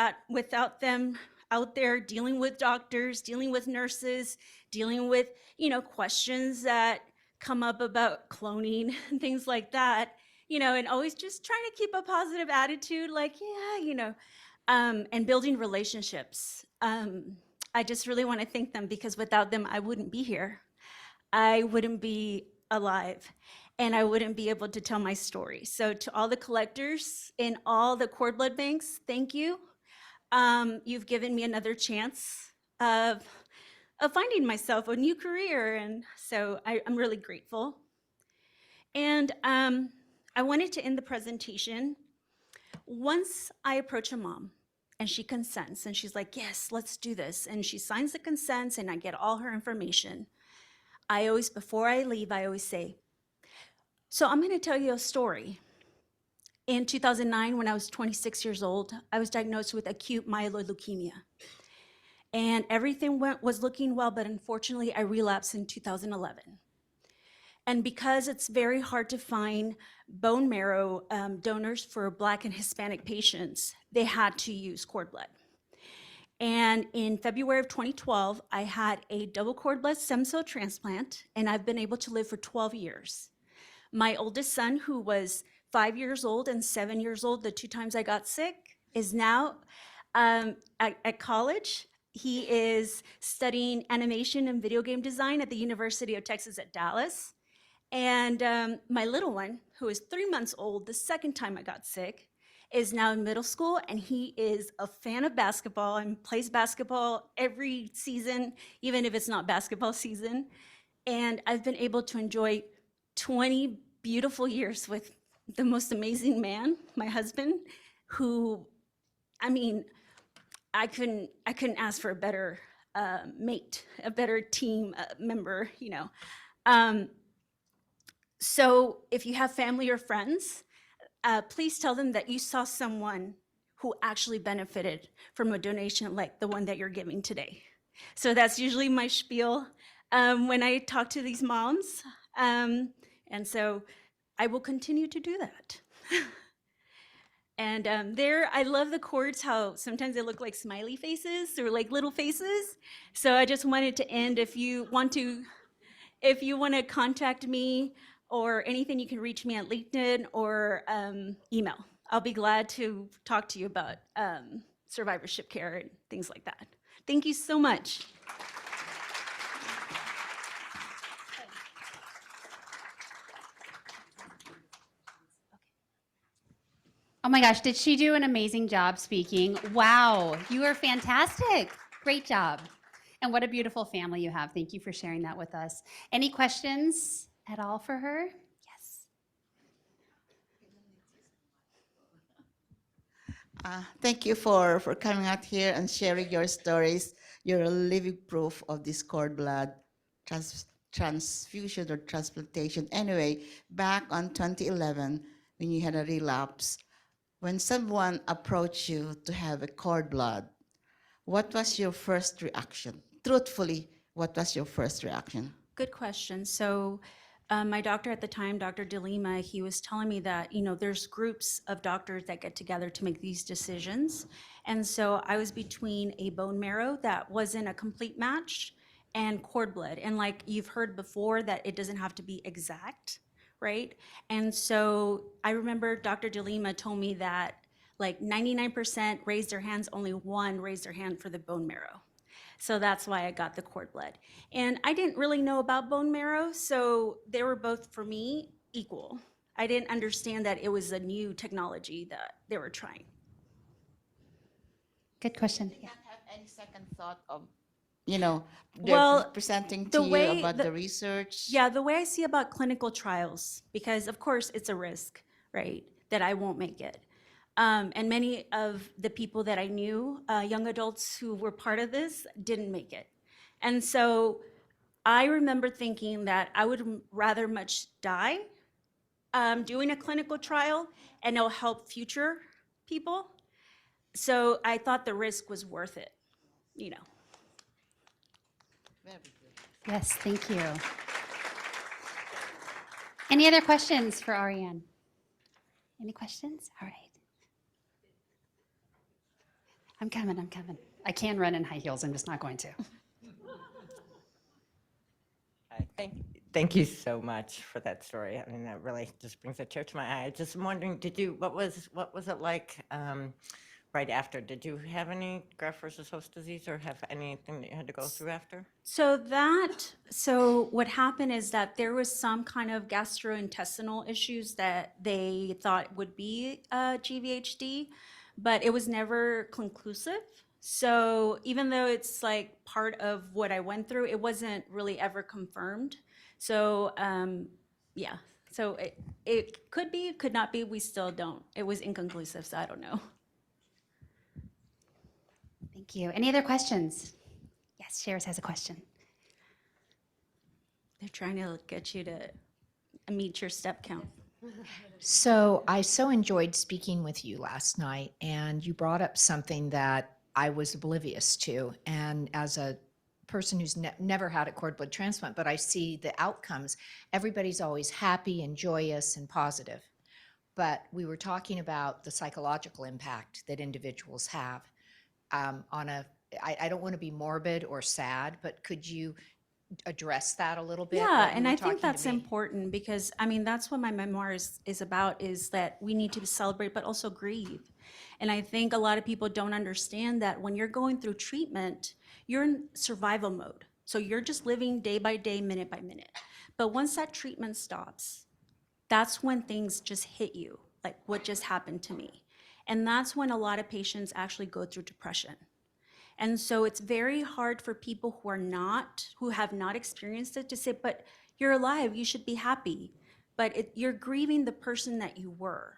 them out there dealing with doctors, dealing with nurses, dealing with, questions that come up about cloning and things like that, and always just trying to keep a positive attitude, like, and building relationships. I just really want to thank them because without them, I wouldn't be here. I wouldn't be alive. and I wouldn't be able to tell my story. So to all the collectors in all the cord blood banks, thank you. You've given me another chance of finding myself a new career, and so I'm really grateful. And I wanted to end the presentation. Once I approach a mom and she consents and she's like, yes, let's do this. And she signs the consents and I get all her information. Before I leave, I always say, so I'm gonna tell you a story. In 2009, when I was 26 years old, I was diagnosed with acute myeloid leukemia. And everything was looking well, but unfortunately I relapsed in 2011. And because it's very hard to find bone marrow donors for Black and Hispanic patients, they had to use cord blood. And in February of 2012, I had a double cord blood stem cell transplant, and I've been able to live for 12 years. My oldest son, who was 5 years old and 7 years old, the 2 times I got sick, is now at college. He is studying animation and video game design at the University of Texas at Dallas. And my little one, who is 3 months old, the second time I got sick, is now in middle school, and he is a fan of basketball and plays basketball every season, even if it's not basketball season. And I've been able to enjoy 20 beautiful years with the most amazing man, my husband, who, I mean, I couldn't ask for a better mate, a better team member, you know. So if you have family or friends, please tell them that you saw someone who actually benefited from a donation like the one that you're giving today. So that's usually my spiel when I talk to these moms. And so I will continue to do that. And I love the cords, how sometimes they look like smiley faces or like little faces. So I just wanted to end, if you want to contact me or anything, you can reach me at LinkedIn or email. I'll be glad to talk to you about survivorship care and things like that. Thank you so much. Oh my gosh, did she do an amazing job speaking? Wow, you are fantastic. Great job. And what a beautiful family you have. Thank you for sharing that with us. Any questions at all for her? Yes. Thank you for coming out here and sharing your stories. You're a living proof of this cord blood transfusion or transplantation. Anyway, back on 2011, when you had a relapse, when someone approached you to have a cord blood, what was your first reaction? Truthfully, what was your first reaction? Good question. So my doctor at the time, Dr. DeLima, he was telling me that, you know, there's groups of doctors that get together to make these decisions. And so I was between a bone marrow that wasn't a complete match and cord blood. And like you've heard before, that it doesn't have to be exact, right? And so I remember Dr. DeLima told me that like 99% raised their hands, only 1 raised their hand for the bone marrow. So that's why I got the cord blood. And I didn't really know about bone marrow, so they were both, for me, equal. I didn't understand that it was a new technology that they were trying. Good question. Did you not have any second thought of, you know, presenting the to you way about the research? Yeah, the way I see about clinical trials, because of course it's a risk, right, that I won't make it. And many of the people that I knew, young adults who were part of this, didn't make it. And so I remember thinking that I would rather much die doing a clinical trial, and it'll help future people. So I thought the risk was worth it, you know. Very good. Yes, thank you. Any other questions for Ariane? Any questions? All right. I'm coming. I can run in high heels, I'm just not going to. Thank you so much for that story. I mean, that really just brings a tear to my eye. Just wondering, what was it like right after. Did you have any graft versus host disease or have anything that you had to go through after? So what happened is that there was some kind of gastrointestinal issues that they thought would be GVHD, but it was never conclusive. So even though it's like part of what I went through, it wasn't really ever confirmed. So yeah, so it could be, it could not be, we still don't. It was inconclusive, so I don't know. Thank you. Any other questions? Yes, Sharis has a question. They're trying to get you to meet your step count. So I so enjoyed speaking with you last night, and you brought up something that I was oblivious to. And as a person who's never had a cord blood transplant, but I see the outcomes, everybody's always happy and joyous and positive. But we were talking about the psychological impact that individuals have on a, I don't want to be morbid or sad, but could you address that a little bit? Yeah, what you and were I talking think to that's me? important because, I mean, that's what my memoir is about, is that we need to celebrate but also grieve. And I think a lot of people don't understand that when you're going through treatment, you're in survival mode. So you're just living day by day, minute by minute. But once that treatment stops, that's when things just hit you, like what just happened to me. And that's when a lot of patients actually go through depression. And so it's very hard for people who have not experienced it to say, but you're alive, you should be happy. But you're grieving the person that you were.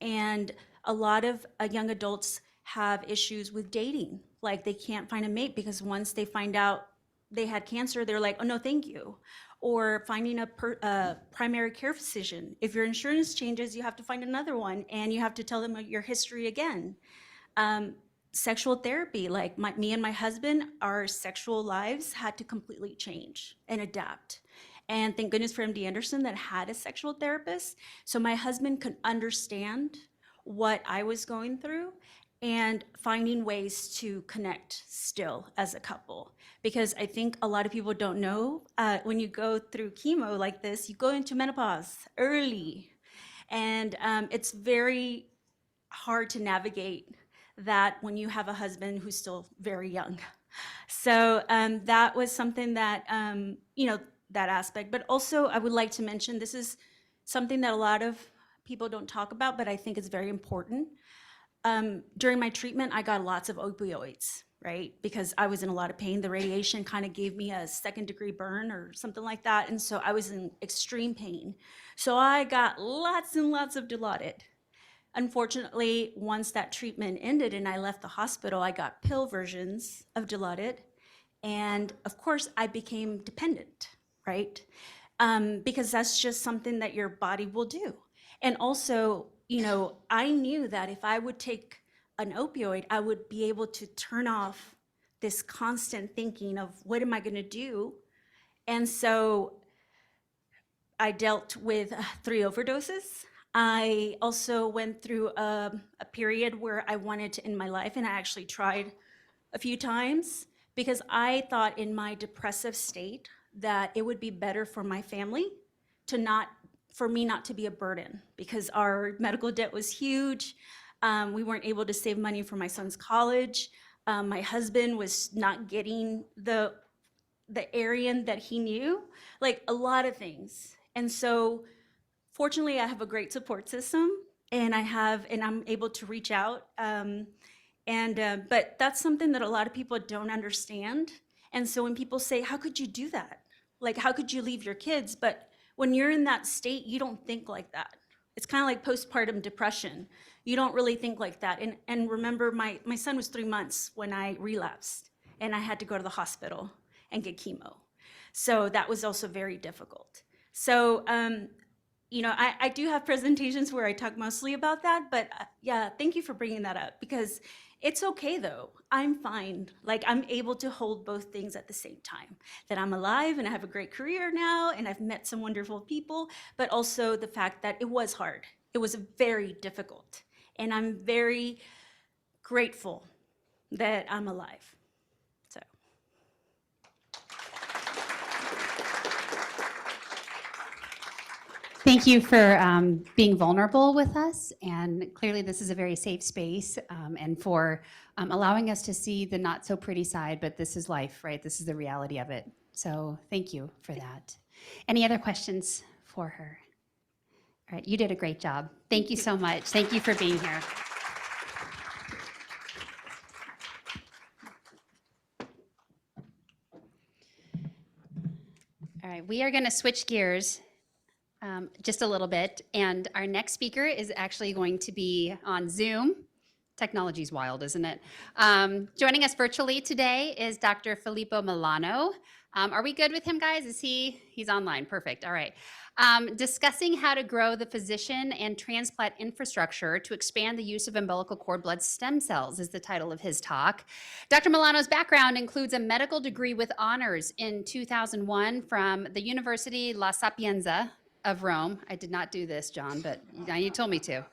And a lot of young adults have issues with dating. Like they can't find a mate because once they find out they had cancer, they're like, oh no, thank you. Or finding a primary care physician. If your insurance changes, you have to find another one and you have to tell them your history again. Sexual therapy, like me and my husband, our sexual lives had to completely change and adapt. And thank goodness for MD Anderson that had a sexual therapist. So my husband could understand what I was going through and finding ways to connect still as a couple. Because I think a lot of people don't know, when you go through chemo like this, you go into menopause early. And it's very hard to navigate that when you have a husband who's still very young. So that was something that, that aspect. But also I would like to mention, this is something that a lot of people don't talk about, but I think it's very important. During my treatment, I got lots of opioids, right? Because I was in a lot of pain. The radiation kind of gave me a 2nd-degree burn or something like that. And so I was in extreme pain. So I got lots and lots of Dilaudid. Unfortunately, once that treatment ended and I left the hospital, I got pill versions of Dilaudid. And of course, I became dependent, right? Because that's just something that your body will do. And also, I knew that if I would take an opioid, I would be able to turn off this constant thinking of what am I going to do? And so I dealt with 3 overdoses. I also went through a period where I wanted to end my life, and I actually tried a few times because I thought in my depressive state that it would be better for my family for me not to be a burden because our medical debt was huge. We weren't able to save money for my son's college. My husband was not getting the Aryan that he knew, like a lot of things. And so fortunately, I have a great support system, and I'm able to reach out. But that's something that a lot of people don't understand. And so when people say, how could you do that? Like, how could you leave your kids? But when you're in that state, you don't think like that. It's kind of like postpartum depression. You don't really think like that. And remember, my son was 3 months when I relapsed, and I had to go to the hospital and get chemo. So that was also very difficult. So, I do have presentations where I talk mostly about that, but yeah, thank you for bringing that up because it's okay though. I'm fine. Like I'm able to hold both things at the same time, that I'm alive and I have a great career now and I've met some wonderful people, but also the fact that it was hard. It was very difficult. And I'm very grateful that I'm alive. So. Thank you for being vulnerable with us, and clearly this is a very safe space, and for allowing us to see the not so pretty side, but this is life, right? This is the reality of it. So thank you for that. Any other questions for her? All right, you did a great job. Thank you so much. Thank you for being here. All right, we are going to switch gears just a little bit, and our next speaker is actually going to be on Zoom. Technology's wild, isn't it? Joining us virtually today is Dr. Filippo Milano. Are we good with him, guys? He's online? Perfect. All right. Discussing how to grow the physician and transplant infrastructure to expand the use of umbilical cord blood stem cells is the title of his talk. Dr. Milano's background includes a medical degree with honors in 2001 from the University La Sapienza of Rome. I did not do this, John, but you told me to.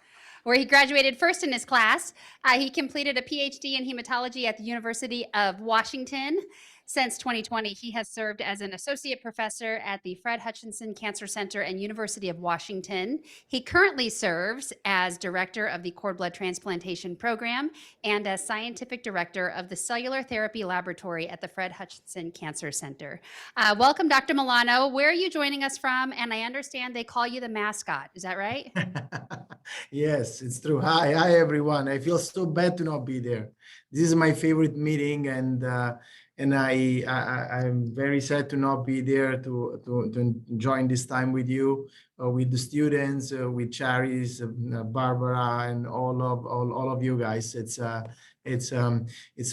Where he graduated first in his class. He completed a PhD in hematology at the University of Washington. Since 2020, he has served as an associate professor at the Fred Hutchinson Cancer Center and University of Washington. He currently serves as director of the cord blood transplantation program and as scientific director of the cellular therapy laboratory at the Fred Hutchinson Cancer Center. Welcome, Dr. Milano. Where are you joining us from? And I understand they call you the mascot. Is that right? Yes, it's true. Hi, everyone. I feel so bad to not be there. This is my favorite meeting, and I'm very sad to not be there to join this time with you, with the students, with Charis, Barbara, and all of you guys. It's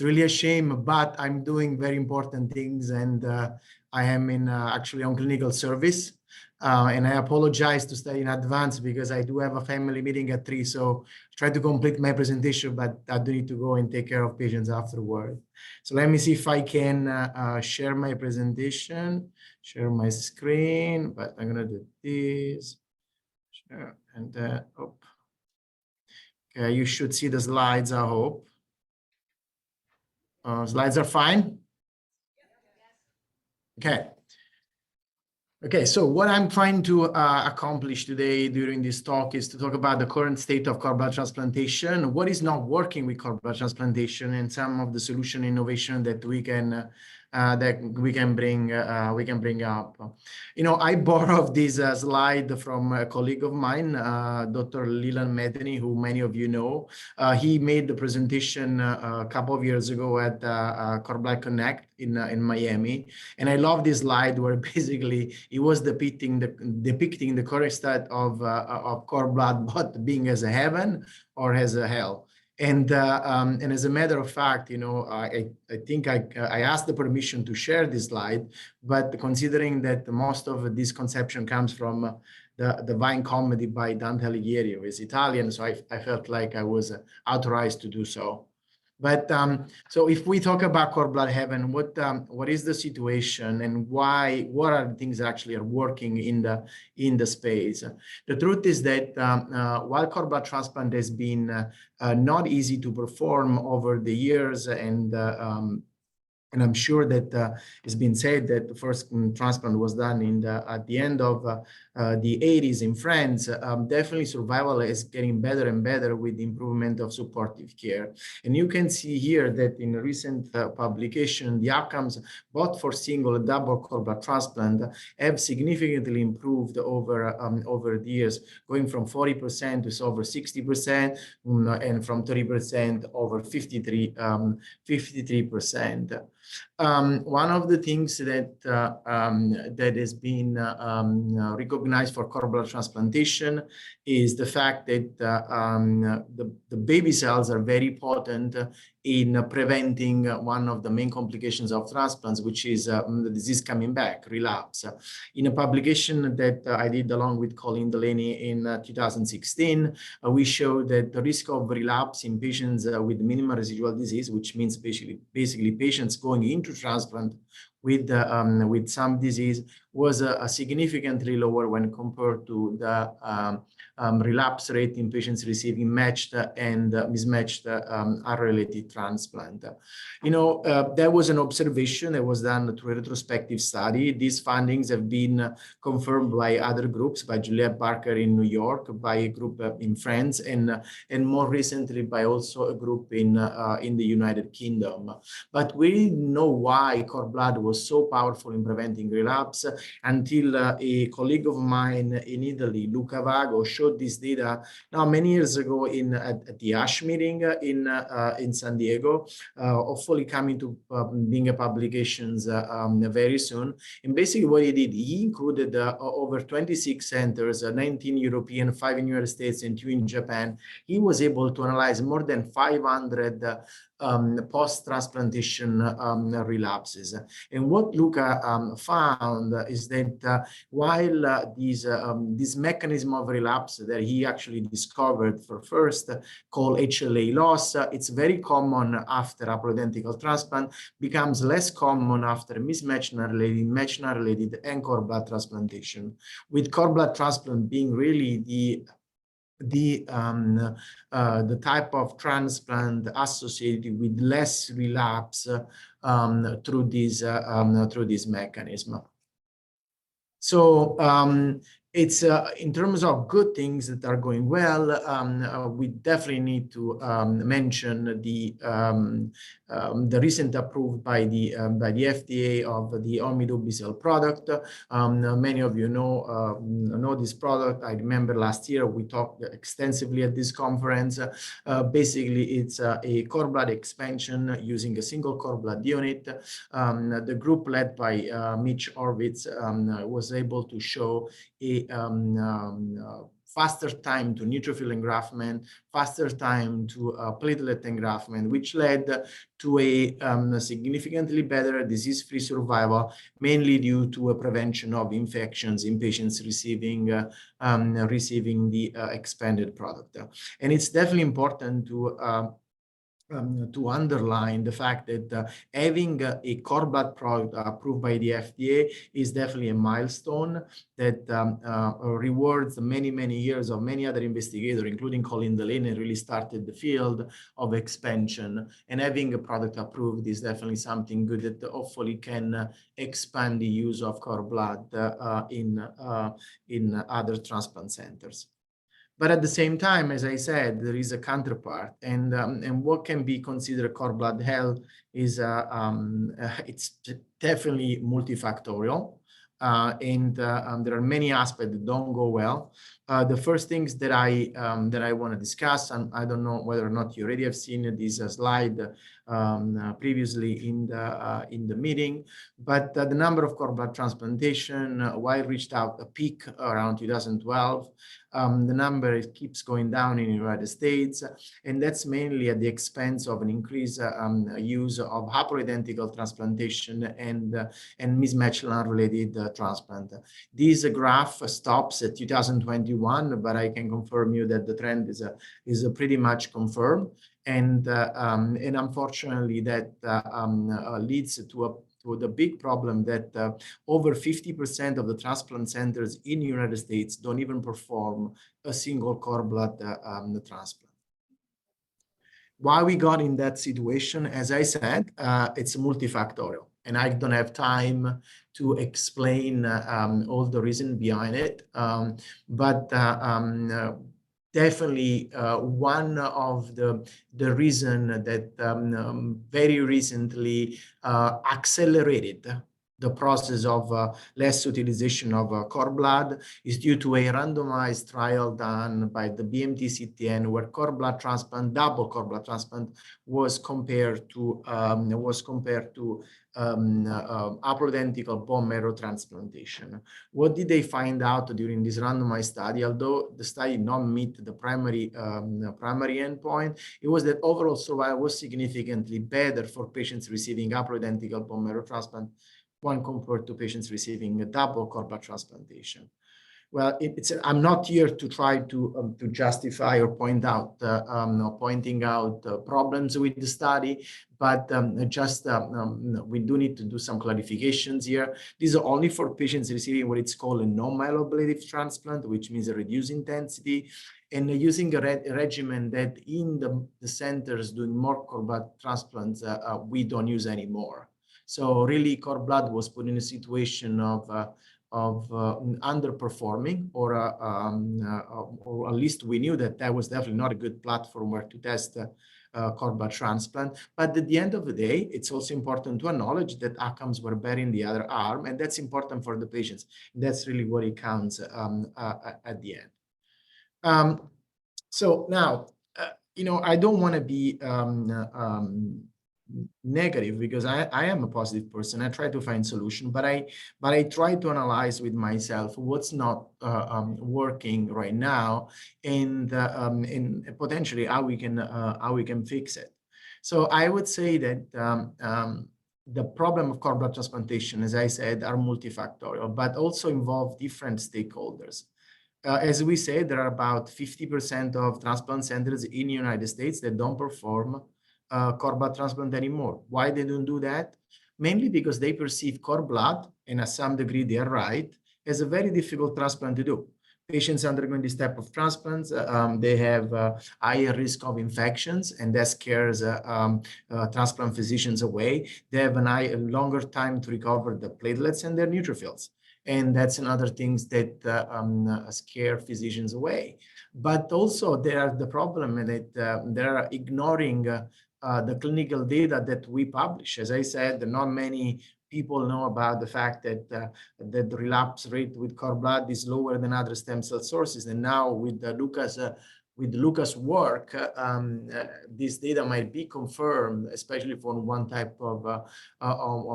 really a shame, but I'm doing very important things, and I am in actually on clinical service. And I apologize to stay in advance because I do have a family meeting at 3, so try to complete my presentation, but I do need to go and take care of patients afterward. So let me see if I can share my presentation, share my screen, but I'm gonna do this, share, and okay, you should see the slides, I hope. Slides are fine? Okay. Okay, so what I'm trying to accomplish today during this talk is to talk about the current state of cord blood transplantation, what is not working with cord blood transplantation, and some of the solution innovation that we can bring up. You know, I borrowed this slide from a colleague of mine, Dr. Leland Medany, who many of you know. He made the presentation a couple of years ago at Cord Blood Connect in Miami, and I love this slide where basically he was depicting the current state of cord blood, but being as a heaven or as a hell. And as a matter of fact, you know, I think I asked the permission to share this slide, but considering that most of this conception comes from the Divine Comedy by Dante Alighieri, who is Italian, so I felt like I was authorized to do so. But so if we talk about cord blood heaven, what is the situation and why? What are the things that actually are working in the space? The truth is that while cord blood transplant has been not easy to perform over the years, and I'm sure that it's been said that the first transplant was done at the end of the 80s in France. Definitely survival is getting better and better with the improvement of supportive care. And you can see here that in a recent publication, the outcomes both for single and double cord blood transplant have significantly improved over the years, going from 40% to over 60%, and from 30% over 53%. One of the things that has been recognized for cord blood transplantation is the fact that the baby cells are very potent in preventing one of the main complications of transplants, which is the disease coming back, relapse. In a publication that I did along with Colleen Delaney in 2016, we showed that the risk of relapse in patients with minimal residual disease, which means basically patients going into transplant with some disease, was significantly lower when compared to the relapse rate in patients receiving matched and mismatched unrelated transplant. There was an observation that was done through a retrospective study. These findings have been confirmed by other groups, by Juliette Barker in New York, by a group in France, and more recently by also a group in the United Kingdom. But we didn't know why cord blood was so powerful in preventing relapse until a colleague of mine in Italy, Luca Vago, showed this data now many years ago at the ASH meeting in San Diego, hopefully coming to being a publications very soon. And basically what he did, he included over 26 centers, 19 European, 5 in United States, and 2 in Japan. He was able to analyze more than 500 post-transplantation relapses. And what Luca found is that while this mechanism of relapse that he actually discovered for first, called HLA loss, it's very common after haploidentical transplant, becomes less common after mismatched unrelated, matched unrelated, and cord blood transplantation, with cord blood transplant being really the type of transplant associated with less relapse through this mechanism. So it's in terms of good things that are going well, we definitely need to mention the recent approved by the FDA of the Omidubicel product. Many of you know this product. I remember last year we talked extensively at this conference. Basically, it's a cord blood expansion using a single cord blood unit. The group led by Mitch Horvitz was able to show a faster time to neutrophil engraftment, faster time to platelet engraftment, which led to a significantly better disease-free survival, mainly due to a prevention of infections in patients receiving the expanded product. And it's definitely important to underline the fact that having a cord blood product approved by the FDA is definitely a milestone that rewards many, many years of many other investigators, including Colin Delaney, really started the field of expansion. And having a product approved is definitely something good that hopefully can expand the use of cord blood in other transplant centers. But at the same time, as I said, there is a counterpart, and what can be considered cord blood health is it's definitely multifactorial, and there are many aspects that don't go well. The first things that I want to discuss, and I don't know whether or not you already have seen this slide previously in the meeting, but the number of cord blood transplantation, while reached out a peak around 2012, the number keeps going down in the United States, and that's mainly at the expense of an increased use of haploidentical transplantation and mismatched unrelated transplant. This graph stops at 2021, but I can confirm you that the trend is pretty much confirmed, and unfortunately that leads to the big problem that over 50% of the transplant centers in the United States don't even perform a single cord blood transplant. Why we got in that situation, as I said, it's multifactorial, and I don't have time to explain all the reason behind it, but definitely one of the reason that very recently accelerated the process of less utilization of cord blood is due to a randomized trial done by the BMT-CTN, where cord blood transplant, double cord blood transplant, was compared to haploidentical bone marrow transplantation. What did they find out during this randomized study? Although the study did not meet the primary endpoint, it was that overall survival was significantly better for patients receiving haploidentical bone marrow transplant when compared to patients receiving a double cord blood transplantation. Well, I'm not here to try to justify or pointing out problems with the study, but we do need to do some clarifications here. These are only for patients receiving what it's called a non-myeloablative transplant, which means a reduced intensity, and using a regimen that in the centers doing more cord blood transplants, we don't use anymore. So really, cord blood was put in a situation of underperforming, or at least we knew that was definitely not a good platform where to test cord blood transplant. But at the end of the day, it's also important to acknowledge that outcomes were better in the other arm, and that's important for the patients. That's really what it counts at the end. So now, I don't want to be negative, because I am a positive person. I try to find solution, but I try to analyze with myself what's not working right now, and potentially how we can fix it. So I would say that the problem of cord blood transplantation, as I said, are multifactorial, but also involve different stakeholders. As we said, there are about 50% of transplant centers in the United States that don't perform cord blood transplant anymore. Why they don't do that? Mainly because they perceive cord blood, and at some degree they are right, as a very difficult transplant to do. Patients undergoing this type of transplants, they have higher risk of infections, and that scares transplant physicians away. They have a longer time to recover the platelets and their neutrophils. And that's another things that scare physicians away. But also the problem that they're ignoring the clinical data that we publish. As I said, not many people know about the fact that the relapse rate with cord blood is lower than other stem cell sources. And now with Lucas' work, this data might be confirmed, especially for one type of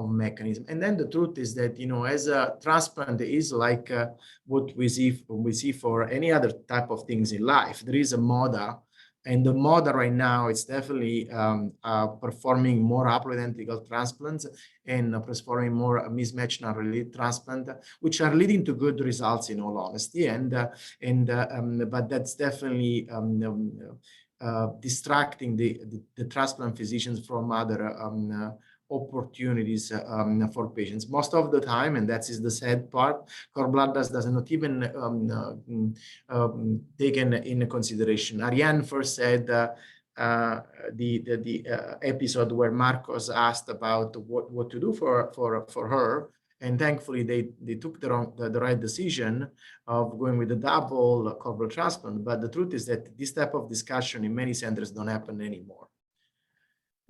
mechanism. And then the truth is that, as a transplant is like what we see for any other type of things in life. There is a MODA, and the MODA right now is definitely performing more haploidentical transplants and performing more mismatched non-related transplant, which are leading to good results, in all honesty. But that's definitely distracting the transplant physicians from other opportunities for patients. Most of the time, and that is the sad part, cord blood does not even taken into consideration. Ariane first said the episode where Marcos asked about what to do for her, and thankfully they took the right decision of going with the double cord blood transplant. But the truth is that this type of discussion in many centers don't happen anymore.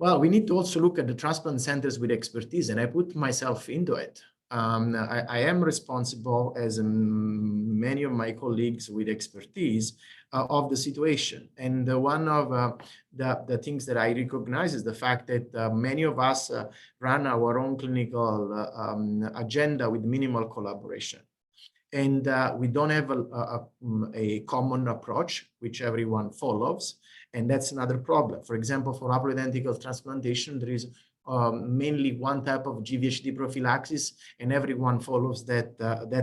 Well, we need to also look at the transplant centers with expertise, and I put myself into it. I am responsible, as many of my colleagues with expertise, of the situation. And one of the things that I recognize is the fact that many of us run our own clinical agenda with minimal collaboration. And we don't have a common approach, which everyone follows. And that's another problem. For example, for haploidentical transplantation, there is mainly one type of GVHD prophylaxis, and everyone follows that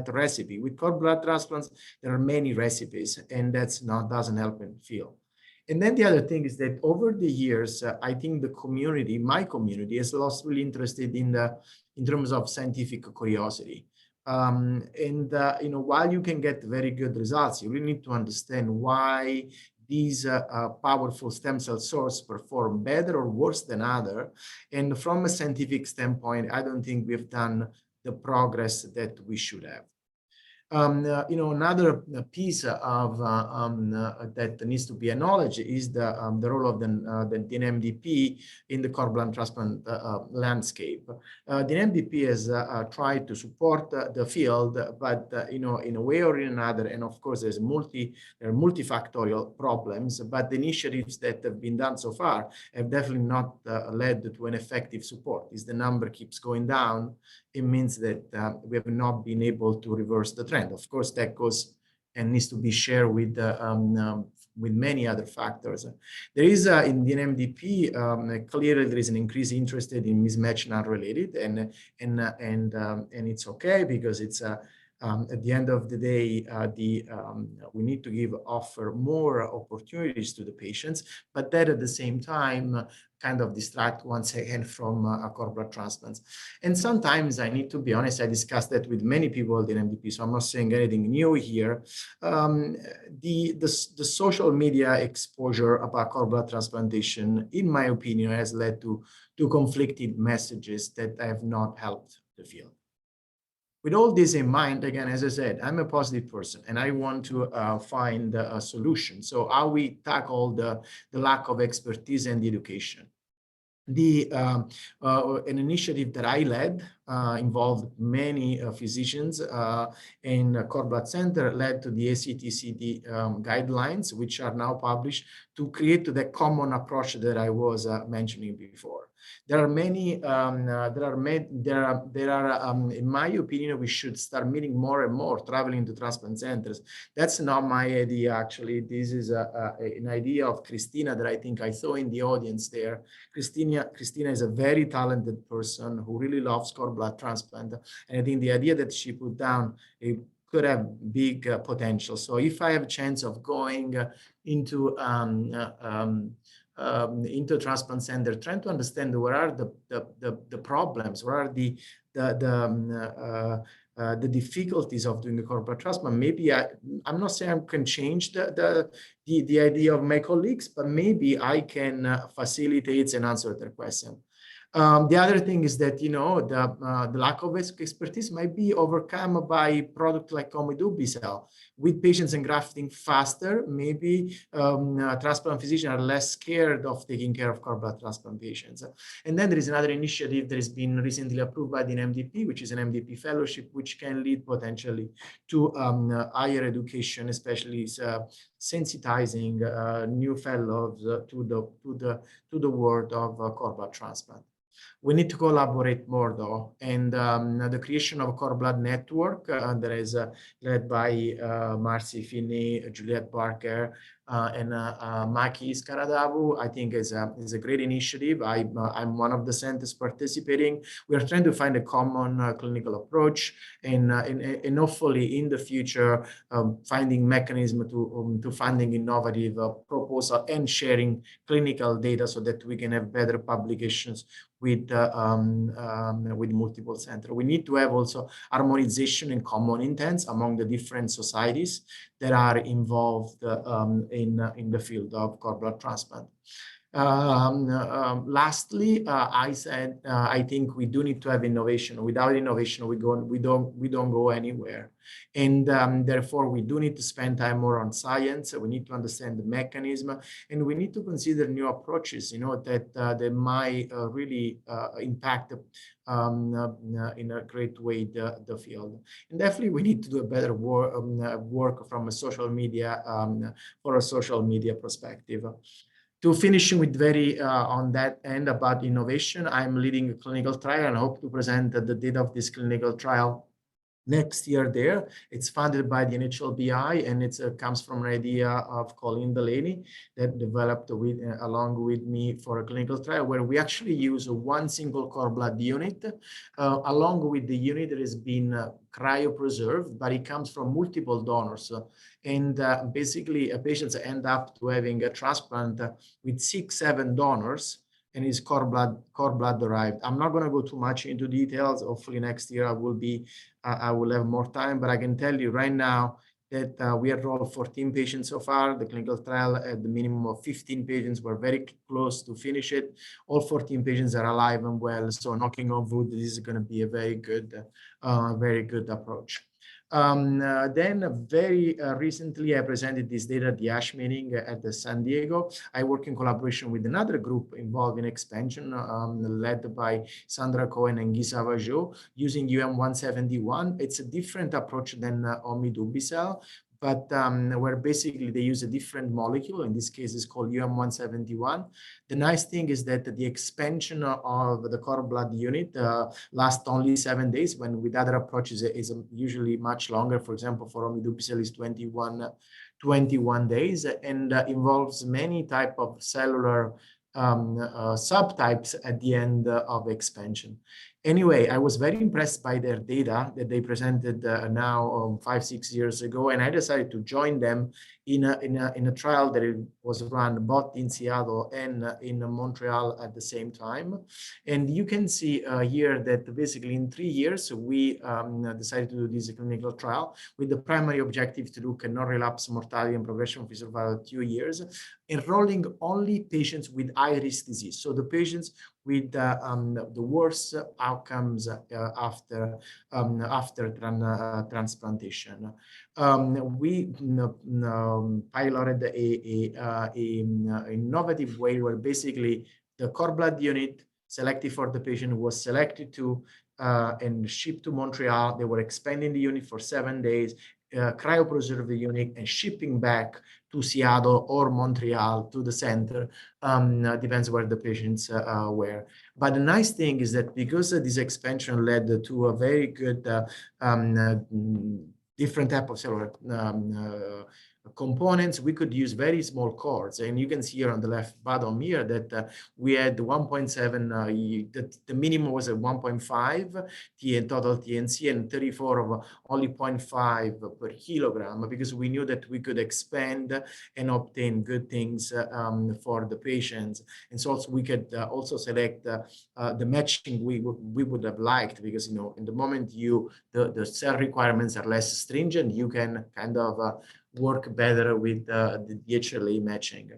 recipe. With cord blood transplants, there are many recipes, and doesn't help in the field. And then the other thing is that over the years, I think my community has lost really interested in terms of scientific curiosity. While you can get very good results, you really need to understand why these powerful stem cell sources perform better or worse than other. And from a scientific standpoint, I don't think we've done the progress that we should have. Another piece of that needs to be acknowledged is the role of the DNMDP in the cord blood transplant landscape. DNMDP has tried to support the field, but in a way or in another, and of course there are multifactorial problems, but the initiatives that have been done so far have definitely not led to an effective support. As the number keeps going down, it means that we have not been able to reverse the trend. Of course, that goes and needs to be shared with many other factors. There is in the NMDP clearly there is an increased interest in mismatch non-related, and it's okay because it's At the end of the day, we need to offer more opportunities to the patients, but that at the same time kind of distract once again from cord blood transplants. And sometimes I need to be honest, I discussed that with many people in MDP, so I'm not saying anything new here. The social media exposure about cord blood transplantation, in my opinion, has led to conflicting messages that have not helped the field. With all this in mind, again, as I said, I'm a positive person and I want to find a solution. So how we tackle the lack of expertise and education. An initiative that I led involved many physicians in Cord Blood Center, led to the ACTCD guidelines, which are now published, to create the common approach that I was mentioning before. There are many, in my opinion, we should start meeting more and more, traveling to transplant centers. That's not my idea, actually. This is an idea of Christina that I think I saw in the audience there. Christina is a very talented person who really loves cord blood transplant. And I think the idea that she put down, it could have big potential. So if I have a chance of going into transplant center, trying to understand what are the problems, what are the difficulties of doing a cord blood transplant. Maybe I'm not saying I can change the idea of my colleagues, but maybe I can facilitate and answer their question. The other thing is that, you know, the lack of expertise might be overcome by product like Omidubicel. With patients engrafting faster, maybe transplant physicians are less scared of taking care of cord blood transplant patients. And then there is another initiative that has been recently approved by the NMDP, which is an MDP fellowship, which can lead potentially to higher education, especially sensitizing new fellows to the world of cord blood transplant. We need to collaborate more, though, and the creation of a cord blood network that is led by Marcy Finney, Juliette Barker, and Maki Skaradavu, I think is a great initiative. I'm one of the centers participating. We are trying to find a common clinical approach, and hopefully in the future, finding mechanism to funding innovative proposal and sharing clinical data so that we can have better publications with multiple centers. We need to have also harmonization and common intents among the different societies that are involved in the field of cord blood transplant. Lastly, I said I think we do need to have innovation. Without innovation, we don't go anywhere, and therefore we do need to spend time more on science. We need to understand the mechanism, and we need to consider new approaches, you know, that might really impact in a great way the field. And definitely we need to do a better work from a social media for a social media perspective. To finishing with on that end about innovation, I'm leading a clinical trial and hope to present the data of this clinical trial next year there. It's funded by the NHLBI, and it comes from an idea of Colleen Delaney that developed along with me for a clinical trial where we actually use one single cord blood unit along with the unit that has been cryopreserved, but it comes from multiple donors. And basically, patients end up to having a transplant with 6-7 donors, and is cord blood derived. I'm not going to go too much into details. Hopefully next year I will have more time, but I can tell you right now that we enrolled 14 patients so far. The clinical trial at the minimum of 15 patients. We're very close to finish it. All 14 patients are alive and well. So knocking on wood, this is going to be a very good approach. Then very recently, I presented this data at the ASH meeting at the San Diego. I work in collaboration with another group involved in expansion, led by Sandra Cohen and Guy Savageau, using UM171. It's a different approach than Omidubicel, but where basically they use a different molecule. In this case, it's called UM171. The nice thing is that the expansion of the cord blood unit lasts only 7 days, when with other approaches is usually much longer. For example, for Omidubicel is 21 days, and involves many type of cellular subtypes at the end of expansion. Anyway, I was very impressed by their data that they presented now 5-6 years ago, and I decided to join them in a trial that it was run both in Seattle and in Montreal at the same time. And you can see here that basically in 3 years, we decided to do this clinical trial with the primary objective to look at non-relapse mortality and progression-free survival at 2 years, enrolling only patients with high-risk disease. So the patients with the worst outcomes after transplantation. We piloted a innovative way where basically the cord blood unit selected for the patient was selected to and shipped to Montreal. They were expanding the unit for 7 days, cryopreserve the unit, and shipping back to Seattle or Montreal to the center, depends where the patients were. But the nice thing is that because this expansion led to a very good different type of cellular components, we could use very small cords. And you can see here on the left bottom here that we had 1.7, the minimum was at 1.5 total TNC and 34 of only 0.5 per kilogram, because we knew that we could expand and obtain good things for the patients. And so also we could also select the matching we would have liked, because, you know, in the moment the cell requirements are less stringent, you can kind of work better with the HLA matching.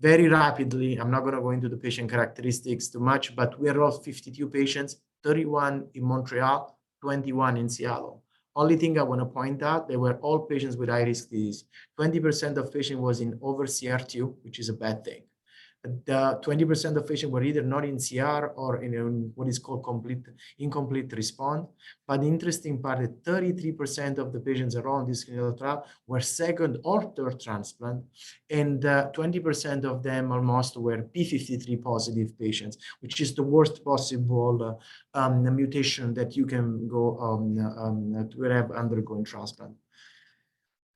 Very rapidly, I'm not going to go into the patient characteristics too much, but we enrolled 52 patients, 31 in Montreal, 21 in Seattle. Only thing I want to point out, they were all patients with high-risk disease. 20% of patients was in over CR2, which is a bad thing. The 20% of patients were either not in CR or in what is called incomplete response. But the interesting part is 33% of the patients around this clinical trial were second or third transplant, and 20% of them almost were P53 positive patients, which is the worst possible mutation that you can go to have undergoing transplant.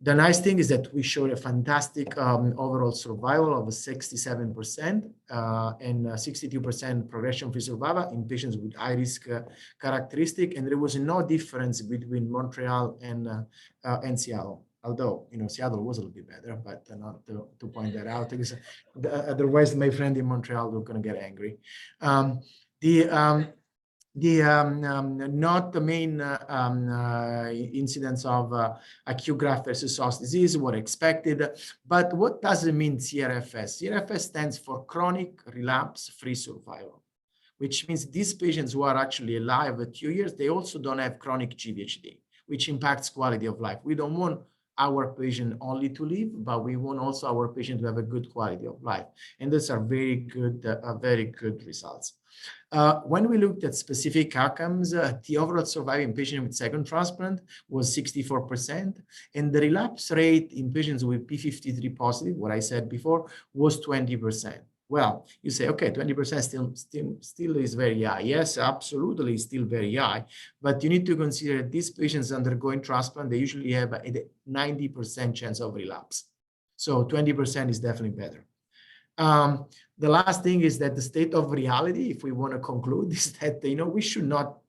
The nice thing is that we showed a fantastic overall survival of 67% and 62% progression-free survival in patients with high-risk characteristic, and there was no difference between Montreal and Seattle. Although, you know, Seattle was a little bit better, but not to point that out, because otherwise my friend in Montreal were going to get angry. Not the main incidence of acute graft versus host disease were expected, but what does it mean CRFS? CRFS stands for chronic relapse-free survival, which means these patients who are actually alive at 2 years, they also don't have chronic GVHD, which impacts quality of life. We don't want our patient only to live, but we want also our patient to have a good quality of life. And those are very good results. When we looked at specific outcomes, the overall survival in patients with second transplant was 64%, and the relapse rate in patients with P53 positive, what I said before, was 20%. Well, you say, okay, 20% still is very high. Yes, absolutely, still very high. But you need to consider these patients undergoing transplant, they usually have a 90% chance of relapse. So 20% is definitely better. The last thing is that the state of reality, if we want to conclude, is that, you know, we should not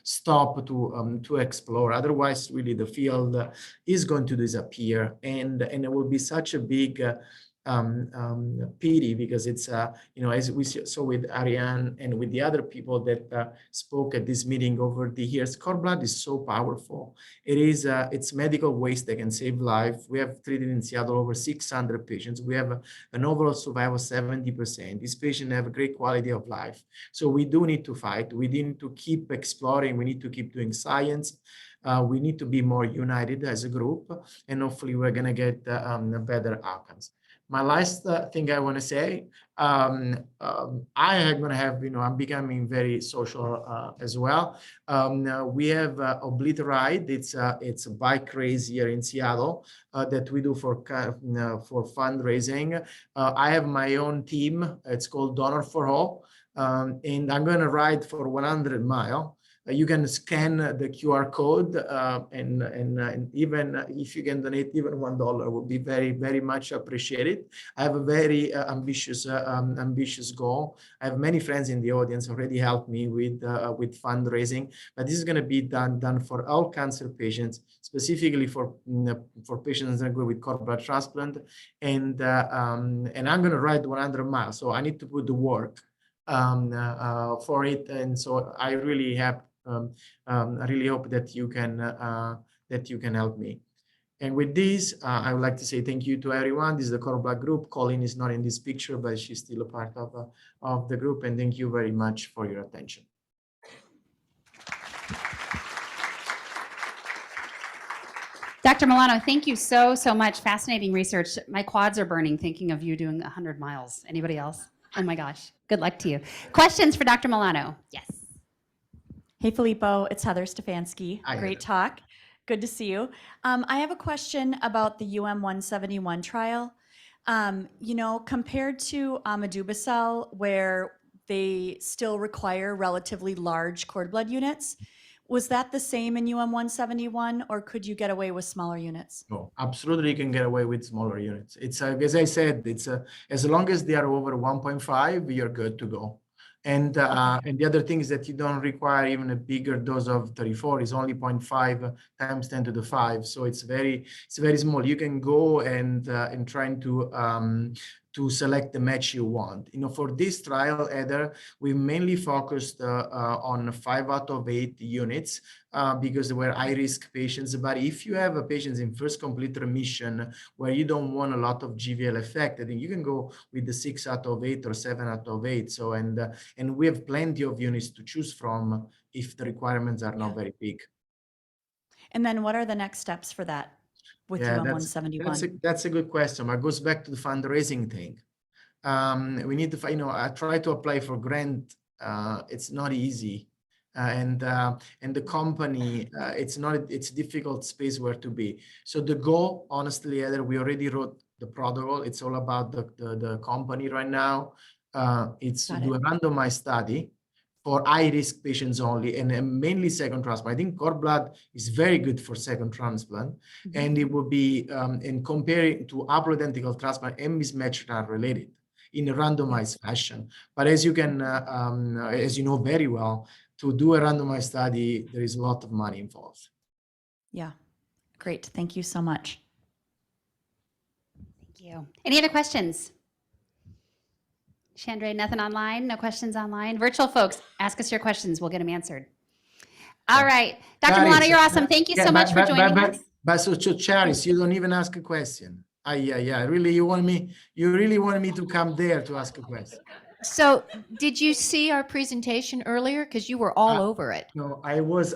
stop to explore. Otherwise, really, the field is going to disappear, and it will be such a big pity, because it's you know, as we saw with Ariane and with the other people that spoke at this meeting over the years, cord blood is so powerful. It's medical waste that can save life. We have treated in Seattle over 600 patients. We have an overall survival of 70%. These patients have a great quality of life. So we do need to fight. We need to keep exploring. We need to keep doing science. We need to be more united as a group, and hopefully we're going to get better outcomes. My last thing I want to say, I'm going to have, you know, I'm becoming very social as well. We have Obliterate Ride. It's a bike race here in Seattle that we do for fundraising. I have my own team. It's called Donor for All, and I'm going to ride for 100 miles. you can scan the QR code, and even if you can donate even $1 would be very, very much appreciated. I have a very ambitious goal. I have many friends in the audience already helped me with fundraising, but this is going to be done for all cancer patients, specifically for patients that go with cord blood transplant, and I'm going to ride 100 miles, so I need to put the work for it, and so I really have I really hope that you can help me. And with this, I would like to say thank you to everyone. This is the Cord Blood group. Colleen is not in this picture, but she's still a part of the group. And thank you very much for your attention. Dr. Milano, thank you so much. Fascinating research. My quads are burning thinking of you doing 100 miles. Anybody else? Oh my gosh. Good luck to you. Questions for Dr. Milano? Yes. Hey, Filippo, it's Heather Stefanski. Hi, Great talk. Good to see you. I have a question about the UM171 trial. Compared to Amidubicel, where they still require relatively large cord blood units, was that the same in UM171, or could you get away with smaller units? No, absolutely, you can get away with smaller units. It's as I said, it's as long as they are over 1.5, you're good to go. And the other thing is that you don't require even a bigger dose of 34. It's only 0.5 times 10 to the 5. So it's very small. You can go and trying to select the match you want. For this trial, Heather, we mainly focused on 5 out of 8 units because they were high-risk patients. But if you have a patient in first complete remission where you don't want a lot of GVL effect, I think you can go with the 6 out of 8 or 7 out of 8. So and we have plenty of units to choose from if the requirements are not very big. And then what are the next steps for that with UM171? That's a good question. It goes back to the fundraising thing. We need to, I try to apply for grant. It's not easy. And the company, it's a difficult space where to be. So the goal, honestly, Heather, we already wrote the protocol. It's all about the company right now. It's to do a randomized study for high-risk patients only, and mainly second transplant. I think cord blood is very good for second transplant, and it will be, in comparing to haploidentical transplant and mismatched are related in a randomized fashion. But as you can, as you know very well, to do a randomized study, there is a lot of money involved. Yeah, great. Thank you so much. Thank you. Any other questions? Chandra, nothing online? No questions online? Virtual folks, ask us your questions. We'll get them answered. All right. Dr. Milano, you're awesome. Thank you so much for joining us. But so Charis, you don't even ask a question. Yeah. Really, you really want me to come there to ask a question? So did you see our presentation earlier? Because you were all over it. No, I was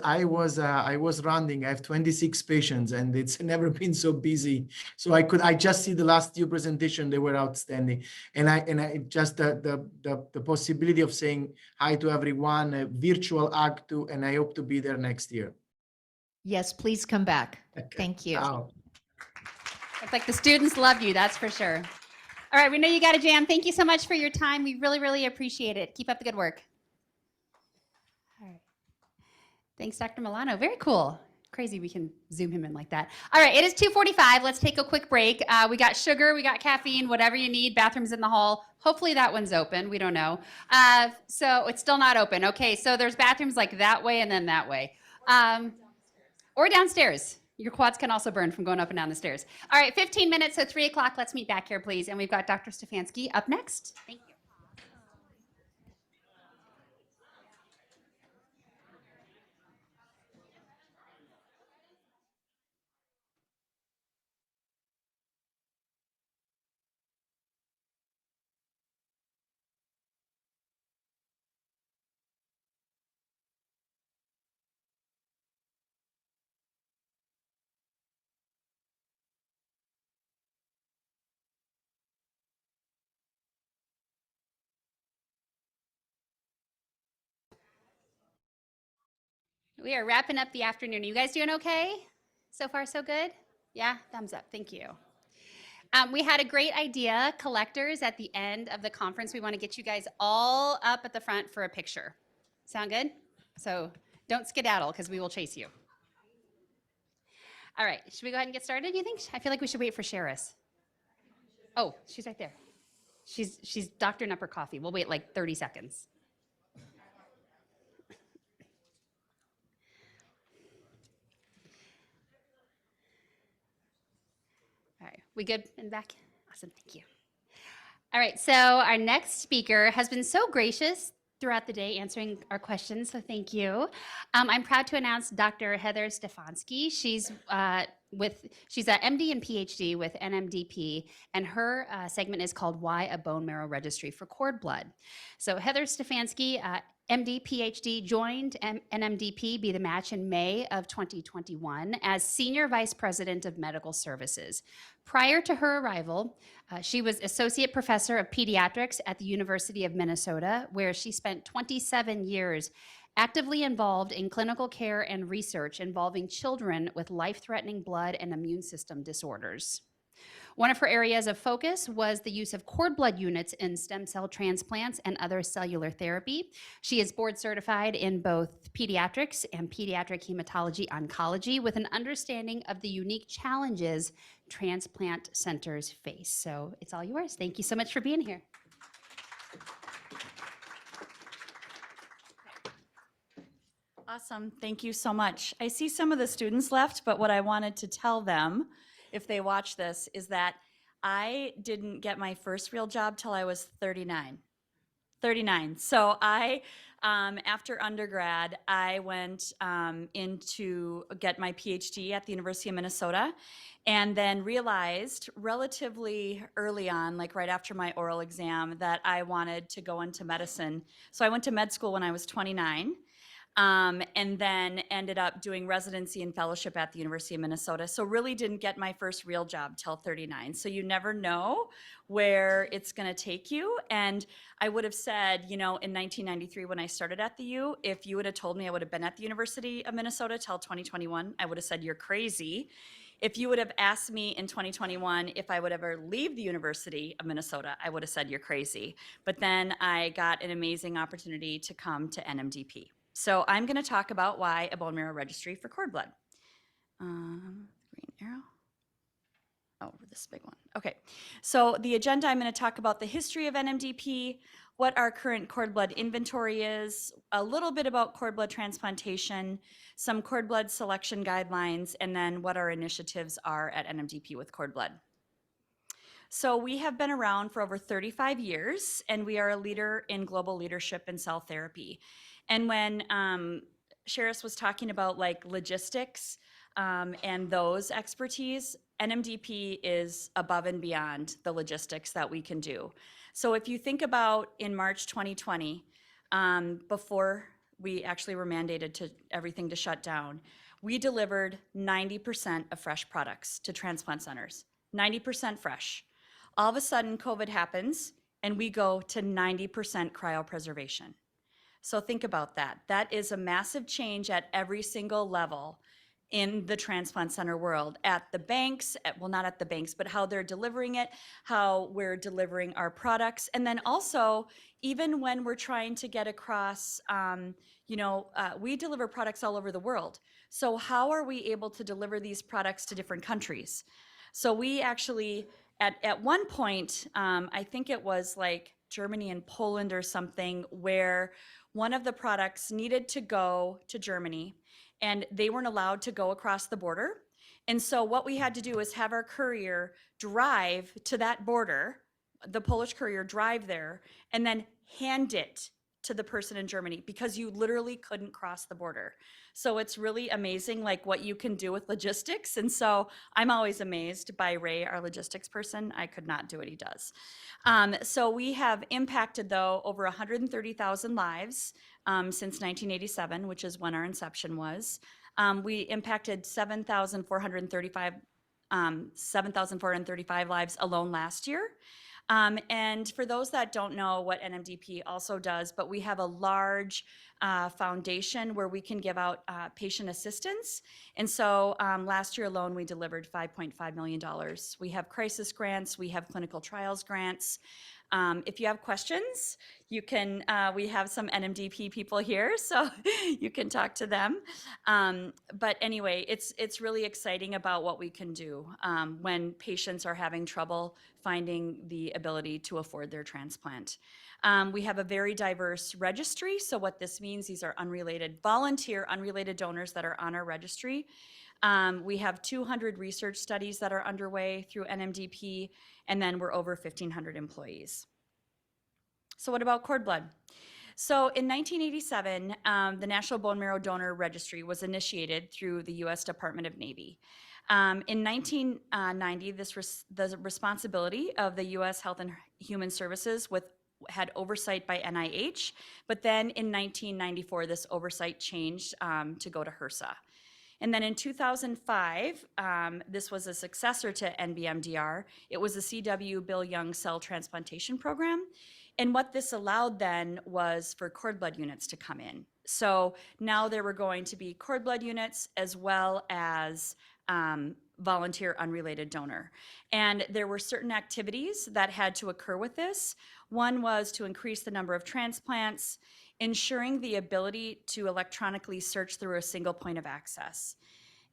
rounding. I have 26 patients, and it's never been so busy. So I just see the last few presentation. They were outstanding, and I just the possibility of saying hi to everyone, a virtual hug to, and I hope to be there next year. Yes, please come back. Thank you. It's like the students love you, that's for sure. All right, we know you got a jam. Thank you so much for your time. We really, really appreciate it. Keep up the good work. All right. Thanks, Dr. Milano. Very cool. Crazy we can zoom him in like that. All right, it is 2:45. Let's take a quick break. We got sugar, we got caffeine, whatever you need. Bathrooms in the hall. Hopefully that one's open. We don't know. So it's still not open. Okay, so there's bathrooms like that way and then that way. Or downstairs. Your quads can also burn from going up and down the stairs. All right, 15 minutes, so 3 o'clock. Let's meet back here, please. And we've got Dr. Stefanski up next. Thank you. We are wrapping up the afternoon. Are you guys doing okay? So far, so good? Yeah, thumbs up. Thank you. We had a great idea, collectors, at the end of the conference. We want to get you guys all up at the front for a picture. Sound good? So Don't skedaddle because we will chase you. All right, should we go ahead and get started, you think? I feel like we should wait for Sheris. Oh, she's right there. She's doctoring up her coffee. We'll wait like 30 seconds. All right, we good in the back? Awesome, thank you. All right, so our next speaker has been so gracious throughout the day answering our questions, so thank you. I'm proud to announce Dr. Heather Stefanski. She's an MD and PhD with NMDP, and her segment is called Why a Bone Marrow Registry for Cord Blood. So Heather Stefanski, MD, PhD, joined NMDP Be the Match in May of 2021 as Senior Vice President of Medical Services. Prior to her arrival, she was Associate Professor of Pediatrics at the University of Minnesota, where she spent 27 years actively involved in clinical care and research involving children with life-threatening blood and immune system disorders. One of her areas of focus was the use of cord blood units in stem cell transplants and other cellular therapy. She is board certified in both pediatrics and pediatric hematology oncology with an understanding of the unique challenges transplant centers face. So it's all yours. Thank you so much for being here. Awesome. Thank you so much. I see some of the students left, but what I wanted to tell them, if they watch this, is that I didn't get my first real job till I was 39. So after undergrad, I went in to get my PhD at the University of Minnesota, and then realized relatively early on, like right after my oral exam, that I wanted to go into medicine. So I went to med school when I was 29. And then ended up doing residency and fellowship at the University of Minnesota. So really didn't get my first real job till 39. So you never know where it's going to take you. And I would have said, in 1993 when I started at the U, if you would have told me I would have been at the University of Minnesota till 2021, I would have said, you're crazy. If you would have asked me in 2021 if I would ever leave the University of Minnesota, I would have said, you're crazy. But then I got an amazing opportunity to come to NMDP. So I'm going to talk about why a bone marrow registry for cord blood. Green arrow. Oh, this big one. Okay. So the agenda, I'm going to talk about the history of NMDP, what our current cord blood inventory is, a little bit about cord blood transplantation, some cord blood selection guidelines, and then what our initiatives are at NMDP with cord blood. So we have been around for over 35 years, and we are a leader in global leadership in cell therapy. And when Sheris was talking about like logistics and those expertise, NMDP is above and beyond the logistics that we can do. So if you think about in March 2020, before we actually were mandated to everything to shut down, we delivered 90% of fresh products to transplant centers, 90% fresh. All of a sudden, COVID happens, and we go to 90% cryopreservation. So think about that. That is a massive change at every single level in the transplant center world, at the banks, well, not at the banks, but how they're delivering it, how we're delivering our products. And then also, even when we're trying to get across, we deliver products all over the world. So how are we able to deliver these products to different countries? So we actually, at one point, I think it was like Germany and Poland or something, where one of the products needed to go to Germany and they weren't allowed to go across the border. And so what we had to do is have our courier drive to that border, the Polish courier drive there, and then hand it to the person in Germany, because you literally couldn't cross the border. So it's really amazing, like what you can do with logistics. And so I'm always amazed by Ray, our logistics person. I could not do what he does. So we have impacted, though, over 130,000 lives since 1987, which is when our inception was. We impacted 7,435 lives alone last year. And for those that don't know what NMDP also does, but we have a large foundation where we can give out patient assistance. And so last year alone, we delivered $5.5 million. We have crisis grants, we have clinical trials grants. If you have questions, you can, we have some NMDP people here, so you can talk to them. But anyway, it's really exciting about what we can do when patients are having trouble finding the ability to afford their transplant. We have a very diverse registry. So what this means, these are volunteer unrelated donors that are on our registry. We have 200 research studies that are underway through NMDP, and then we're over 1,500 employees. So what about cord blood? So in 1987, the National Bone Marrow Donor Registry was initiated through the U.S. Department of Navy. In 1990, the responsibility of the U.S. Health and Human Services had oversight by NIH, but then in 1994, this oversight changed to go to HRSA. And then in 2005, this was a successor to NBMDR. It was the CW Bill Young Cell Transplantation Program. And what this allowed then was for cord blood units to come in. So now there were going to be cord blood units as well as volunteer unrelated donor. And there were certain activities that had to occur with this. One was to increase the number of transplants, ensuring the ability to electronically search through a single point of access.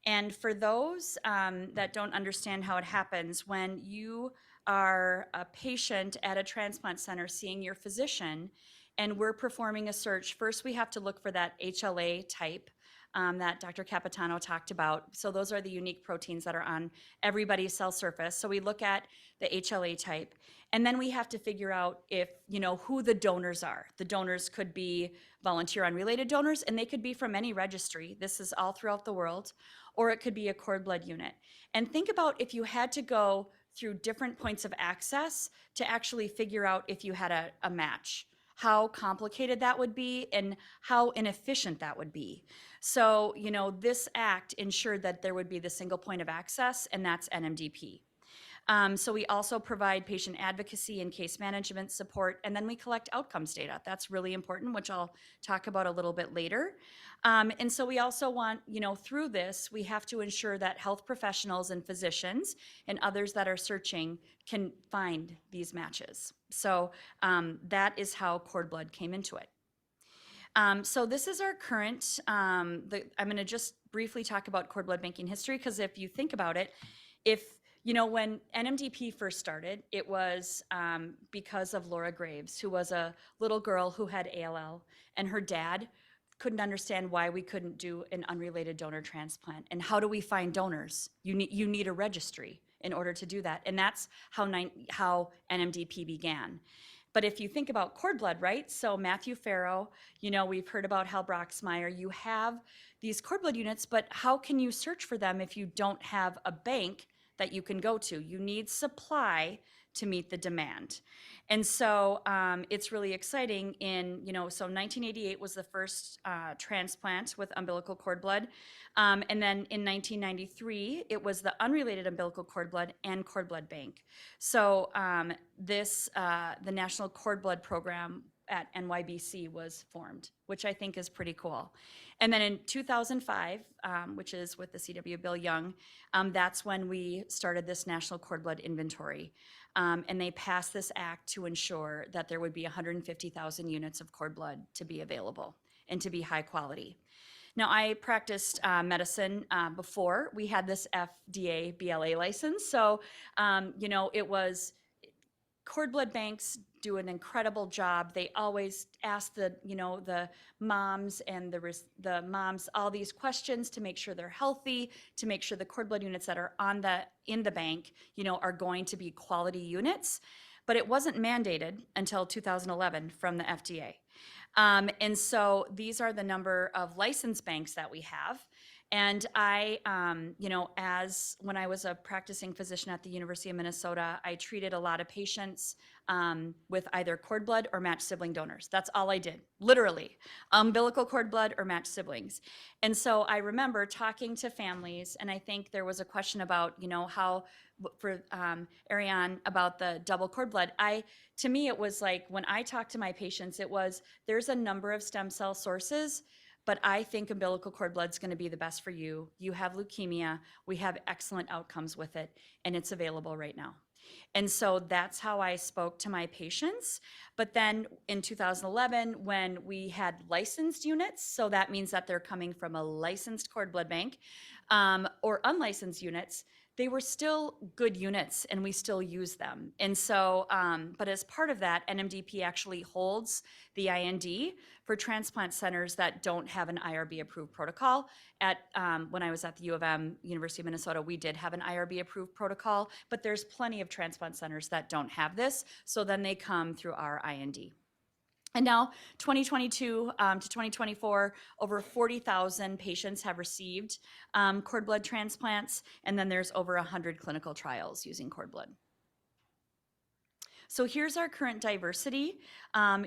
And for those that don't understand how it happens, when you are a patient at a transplant center seeing your physician and we're performing a search, first we have to look for that HLA type that Dr. Capitano talked about. So those are the unique proteins that are on everybody's cell surface. So we look at the HLA type, and then we have to figure out if, who the donors are. The donors could be volunteer unrelated donors, and they could be from any registry. This is all throughout the world, or it could be a cord blood unit. And think about if you had to go through different points of access to actually figure out if you had a match, how complicated that would be and how inefficient that would be. So, this act ensured that there would be the single point of access, and that's NMDP. So we also provide patient advocacy and case management support, and then we collect outcomes data. That's really important, which I'll talk about a little bit later. And so we also want, through this, we have to ensure that health professionals and physicians and others that are searching can find these matches. So that is how cord blood came into it. So this is our current, I'm going to just briefly talk about cord blood banking history, because if you think about it, when NMDP first started, it was because of Laura Graves, who was a little girl who had ALL, and her dad couldn't understand why we couldn't do an unrelated donor transplant. And how do we find donors? You need a registry in order to do that. And that's how NMDP began. But if you think about cord blood, right? So Matthew Farrow, we've heard about Hal Broxmeyer. You have these cord blood units, but how can you search for them if you don't have a bank that you can go to? You need supply to meet the demand. And so it's really exciting so 1988 was the first transplant with umbilical cord blood. And then in 1993, it was the unrelated umbilical cord blood and cord blood bank. So the National Cord Blood Program at NYBC was formed, which I think is pretty cool. And then in 2005, which is with the CW Bill Young, that's when we started this National Cord Blood Inventory. And they passed this act to ensure that there would be 150,000 units of cord blood to be available and to be high quality. Now, I practiced medicine before we had this FDA BLA license. So, it was cord blood banks do an incredible job. They always ask the moms and the moms all these questions to make sure they're healthy, to make sure the cord blood units that are in the bank, are going to be quality units. But it wasn't mandated until 2011 from the FDA. And so these are the number of licensed banks that we have. And I, when I was a practicing physician at the University of Minnesota, I treated a lot of patients with either cord blood or matched sibling donors. That's all I did, literally, umbilical cord blood or matched siblings. And so I remember talking to families, and I think there was a question about, how, for Ariane, about the double cord blood. To me, it was like, when I talked to my patients, it was, there's a number of stem cell sources, but I think umbilical cord blood is going to be the best for you. You have leukemia. We have excellent outcomes with it, and it's available right now. And so that's how I spoke to my patients. But then in 2011, when we had licensed units, so that means that they're coming from a licensed cord blood bank, or unlicensed units, they were still good units and we still use them. And so, but as part of that, NMDP actually holds the IND for transplant centers that don't have an IRB approved protocol. When I was at the U of M, University of Minnesota, we did have an IRB approved protocol, but there's plenty of transplant centers that don't have this. So then they come through our IND. And now 2022 to 2024, over 40,000 patients have received cord blood transplants, and then there's over 100 clinical trials using cord blood. So here's our current diversity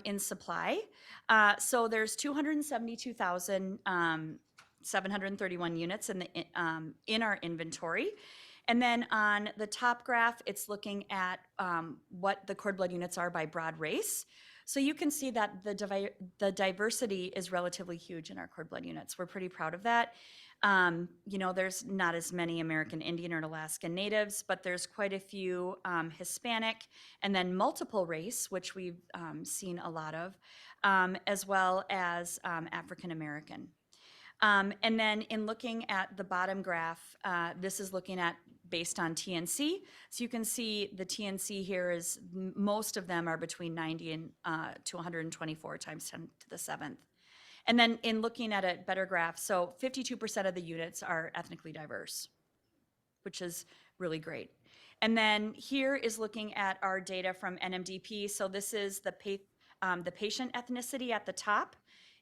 in supply. So there's 272,731 units in our inventory. And then on the top graph, it's looking at what the cord blood units are by broad race. So you can see that the diversity is relatively huge in our cord blood units. We're pretty proud of that. There's not as many American Indian or Alaskan Natives, but there's quite a few Hispanic, and then multiple race, which we've seen a lot of, as well as African American. And then in looking at the bottom graph, this is looking at based on TNC. So you can see the TNC here is, most of them are between 90 and to 124 times 10 to the 7th. And then in looking at a better graph, so 52% of the units are ethnically diverse, which is really great. And then here is looking at our data from NMDP. So this is the patient ethnicity at the top.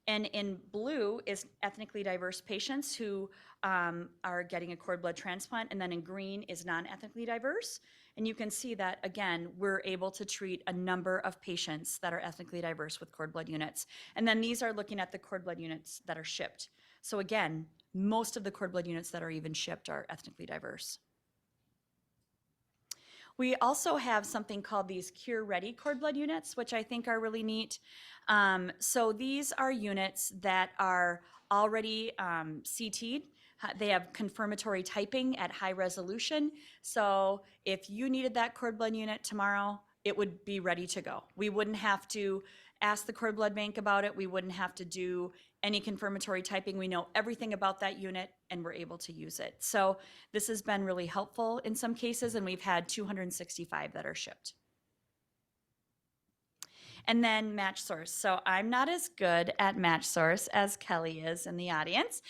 And in blue is ethnically diverse patients who are getting a cord blood transplant, and then in green is non-ethnically diverse. And you can see that, again, we're able to treat a number of patients that are ethnically diverse with cord blood units. And then these are looking at the cord blood units that are shipped. So again, most of the cord blood units that are even shipped are ethnically diverse. We also have something called these cure-ready cord blood units, which I think are really neat. So these are units that are already CT'd. They have confirmatory typing at high resolution. So if you needed that cord blood unit tomorrow, it would be ready to go. We wouldn't have to ask the cord blood bank about it. We wouldn't have to do any confirmatory typing. We know everything about that unit and we're able to use it. So this has been really helpful in some cases, and we've had 265 that are shipped. And then match source. So I'm not as good at match source as Kelly is in the audience.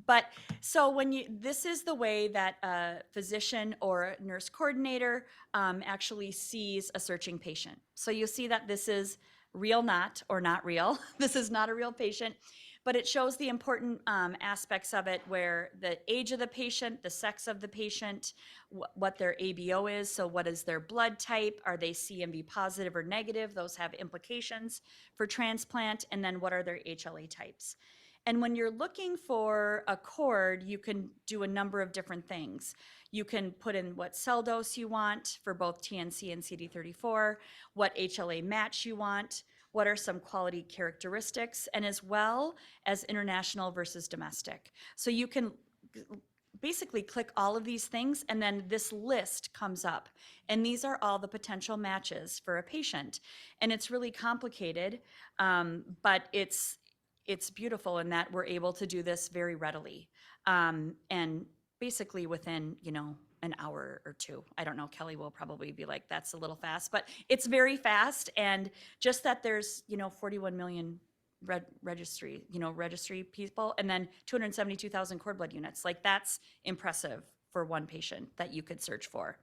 But so this is the way that a physician or nurse coordinator actually sees a searching patient. So you'll see that this is real not, or not real. This is not a real patient, but it shows the important aspects of it, where the age of the patient, the sex of the patient, what their ABO is, so what is their blood type, are they CMV positive or negative, those have implications for transplant, and then what are their HLA types. And when you're looking for a cord, you can do a number of different things. You can put in what cell dose you want for both TNC and CD34, what HLA match you want, what are some quality characteristics, and as well as international versus domestic. So you can basically click all of these things, and then this list comes up. And these are all the potential matches for a patient. And it's really complicated, but it's beautiful in that we're able to do this very readily, and basically within, an hour or two. I don't know, Kelly will probably be like, that's a little fast, but it's very fast. And just that there's, 41 million registry people, and then 272,000 cord blood units. Like, that's impressive for one patient that you could search for.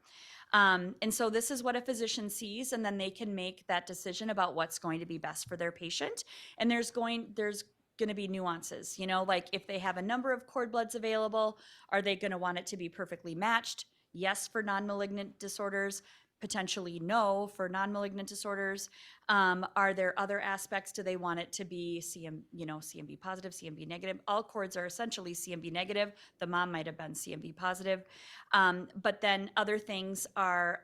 And so this is what a physician sees, and then they can make that decision about what's going to be best for their patient. And there's going to be nuances, like if they have a number of cord bloods available, are they going to want it to be perfectly matched? Yes, for non-malignant disorders, potentially no for non-malignant disorders. Are there other aspects? Do they want it to be CMV positive, CMV negative? All cords are essentially CMV negative. The mom might have been CMV positive. But then other things are,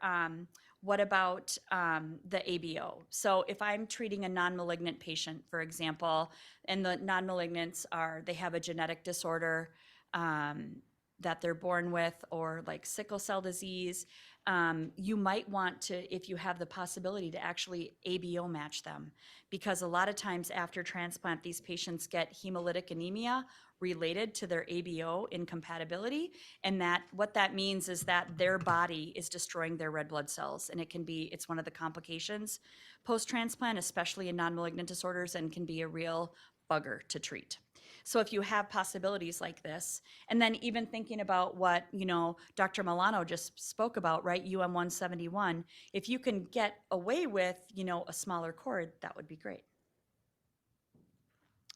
what about the ABO? So if I'm treating a non-malignant patient, for example, and the non-malignants they have a genetic disorder that they're born with, or like sickle cell disease, you might want to, if you have the possibility, to actually ABO match them, because a lot of times after transplant, these patients get hemolytic anemia related to their ABO incompatibility, and that what that means is that their body is destroying their red blood cells, and it's one of the complications post-transplant, especially in non-malignant disorders, and can be a real bugger to treat. So if you have possibilities like this, and then even thinking about what, Dr. Milano just spoke about, right, UM171, if you can get away with, a smaller cord, that would be great.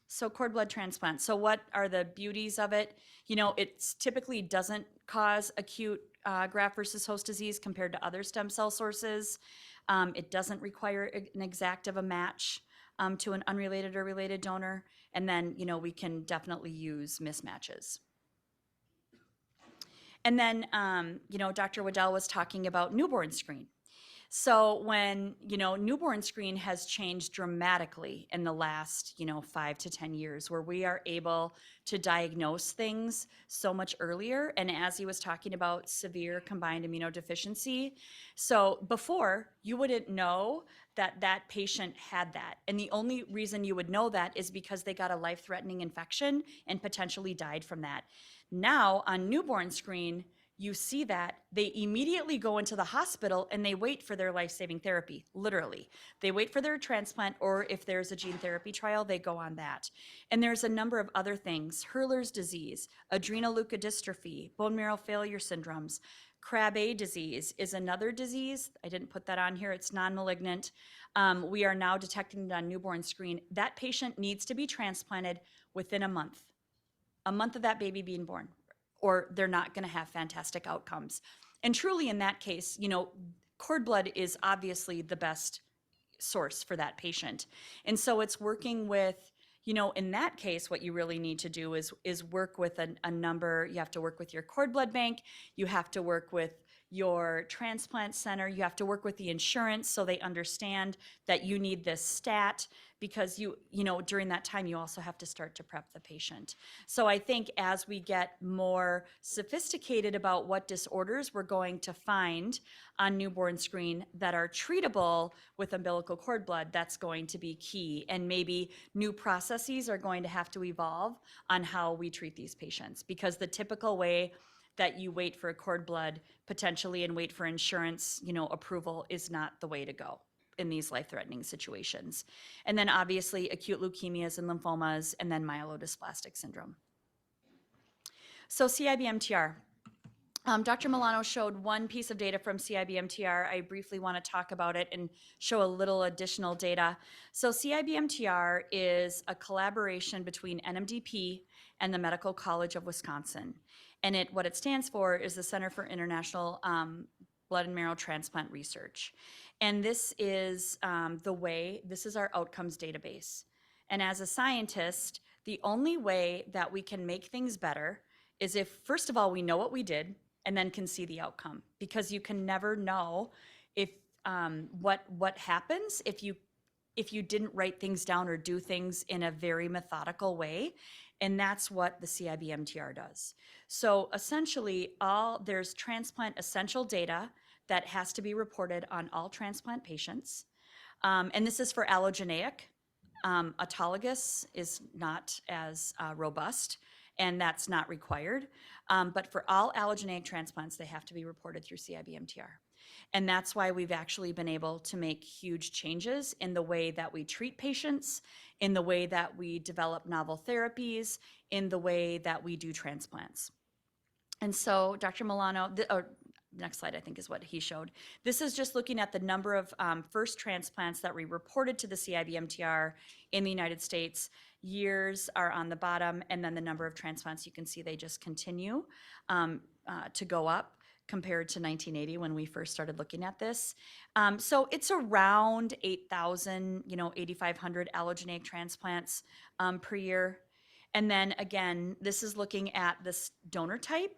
So cord blood transplant. So what are the beauties of it? It typically doesn't cause acute graft versus host disease compared to other stem cell sources. It doesn't require an exact of a match to an unrelated or related donor. And then, we can definitely use mismatches. And then, Dr. Waddell was talking about newborn screen. So when, newborn screen has changed dramatically in the last, 5 to 10 years, where we are able to diagnose things so much earlier. And as he was talking about severe combined immunodeficiency, so before you wouldn't know that that patient had that. And the only reason you would know that is because they got a life-threatening infection and potentially died from that. Now on newborn screen, you see that they immediately go into the hospital and they wait for their life-saving therapy, literally. They wait for their transplant, or if there's a gene therapy trial, they go on that. And there's a number of other things: Hurler's disease, adrenoleukodystrophy, bone marrow failure syndromes. Krabbe disease is another disease. I didn't put that on here. It's non-malignant. We are now detecting it on newborn screen. That patient needs to be transplanted within a month of that baby being born, or they're not going to have fantastic outcomes. And truly in that case, cord blood is obviously the best source for that patient. And so it's working with, in that case, what you really need to do is work with a number. You have to work with your cord blood bank. You have to work with your transplant center. You have to work with the insurance so they understand that you need this stat, because during that time, you also have to start to prep the patient. So I think as we get more sophisticated about what disorders we're going to find on newborn screen that are treatable with umbilical cord blood, that's going to be key. And maybe new processes are going to have to evolve on how we treat these patients, because the typical way that you wait for a cord blood potentially and wait for insurance, approval is not the way to go in these life-threatening situations. And then obviously acute leukemias and lymphomas, and then myelodysplastic syndrome. So CIBMTR. Dr. Milano showed one piece of data from CIBMTR. I briefly want to talk about it and show a little additional data. So CIBMTR is a collaboration between NMDP and the Medical College of Wisconsin. And what it stands for is the Center for International Blood and Marrow Transplant Research. And this is this is our outcomes database. And as a scientist, the only way that we can make things better is if, first of all, we know what we did and then can see the outcome. Because you can never know if what happens if you didn't write things down or do things in a very methodical way. And that's what the CIBMTR does. So essentially, there's transplant essential data that has to be reported on all transplant patients. And this is for allogeneic. Autologous is not as robust, and that's not required. But for all allogeneic transplants, they have to be reported through CIBMTR. And that's why we've actually been able to make huge changes in the way that we treat patients, in the way that we develop novel therapies, in the way that we do transplants. And so Dr. Milano, next slide, I think, is what he showed. This is just looking at the number of first transplants that we reported to the CIBMTR in the United States. Years are on the bottom, and then the number of transplants, you can see they just continue to go up compared to 1980 when we first started looking at this. So it's around 8,000, 8,500 allogeneic transplants per year. And then again, this is looking at this donor type.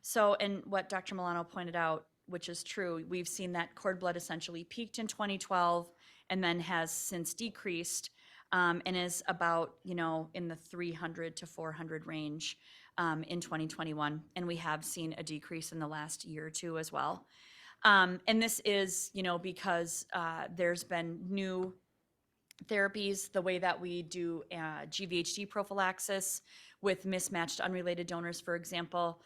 So, and what Dr. Milano pointed out, which is true, we've seen that cord blood essentially peaked in 2012 and then has since decreased and is about, in the 300 to 400 range in 2021. And we have seen a decrease in the last year or two as well. And this is, because there's been new therapies, the way that we do GVHD prophylaxis with mismatched unrelated donors, for example,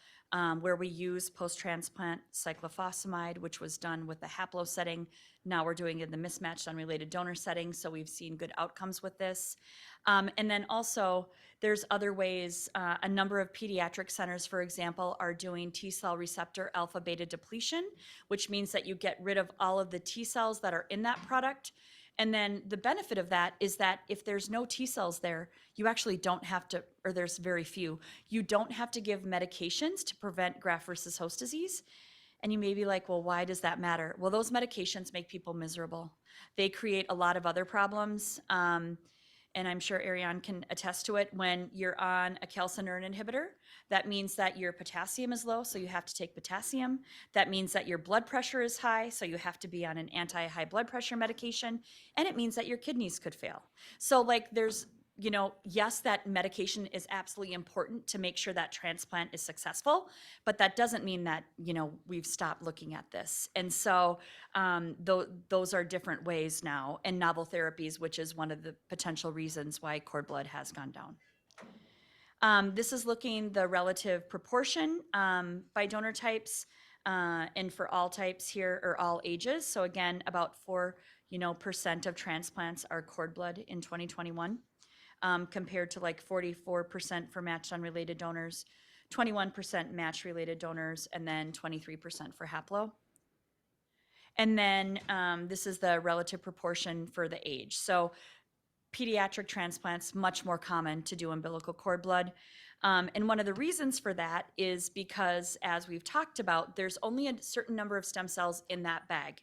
where we use post-transplant cyclophosphamide, which was done with the haplo setting. Now we're doing it in the mismatched unrelated donor setting, so we've seen good outcomes with this. And then also, there's other ways. A number of pediatric centers, for example, are doing T-cell receptor alpha-beta depletion, which means that you get rid of all of the T cells that are in that product. And then the benefit of that is that if there's no T cells there, you actually don't have to, or there's very few, you don't have to give medications to prevent graft versus host disease. And you may be like, well, why does that matter? Well, those medications make people miserable. They create a lot of other problems. And I'm sure Ariane can attest to it. When you're on a calcineurin inhibitor, that means that your potassium is low, so you have to take potassium. That means that your blood pressure is high, so you have to be on an anti-high blood pressure medication. And it means that your kidneys could fail. So there's, yes, that medication is absolutely important to make sure that transplant is successful, but that doesn't mean that, we've stopped looking at this. And so those are different ways now, and novel therapies, which is one of the potential reasons why cord blood has gone down. This is looking the relative proportion by donor types and for all types here, or all ages. So again, about 4% of transplants are cord blood in 2021. Compared to 44% for matched unrelated donors, 21% match related donors, and then 23% for haplo. And then this is the relative proportion for the age. So pediatric transplants, much more common to do umbilical cord blood. And one of the reasons for that is because, as we've talked about, there's only a certain number of stem cells in that bag.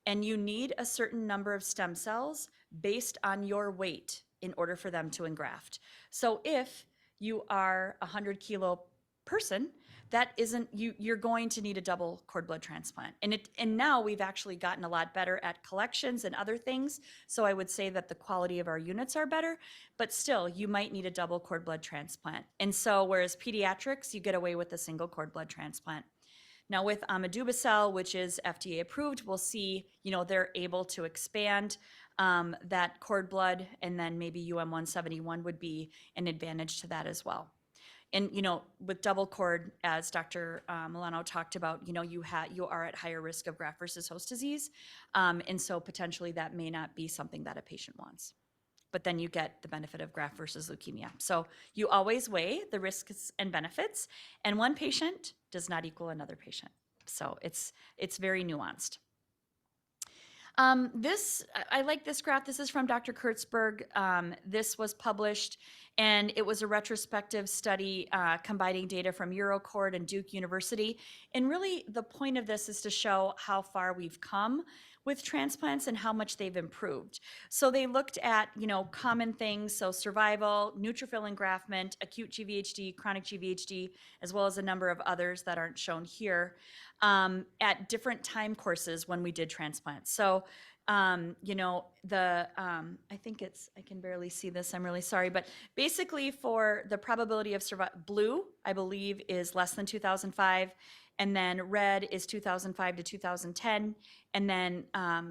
And you need a certain number of stem cells based on your weight in order for them to engraft. So if you are a 100-kilo person, that isn't, you're going to need a double cord blood transplant. And now we've actually gotten a lot better at collections and other things. So I would say that the quality of our units are better, but still you might need a double cord blood transplant. And so whereas pediatrics, you get away with a single cord blood transplant. Now with Omidubicel, which is FDA approved, we'll see, they're able to expand that cord blood, and then maybe UM171 would be an advantage to that as well. And with double cord, as Dr. Milano talked about, you are at higher risk of graft versus host disease, and so potentially that may not be something that a patient wants. But then you get the benefit of graft versus leukemia. So you always weigh the risks and benefits, and one patient does not equal another patient. So it's very nuanced. I like this graph. This is from Dr. Kurtzberg. This was published, and it was a retrospective study combining data from EuroCord and Duke University. And really, the point of this is to show how far we've come with transplants and how much they've improved. So they looked at, common things, so survival, neutrophil engraftment, acute GVHD, chronic GVHD, as well as a number of others that aren't shown here, at different time courses when we did transplants. So, I think I can barely see this, I'm really sorry, but basically for the probability of survival, blue, I believe, is less than 2005, and then red is 2005 to 2010, and then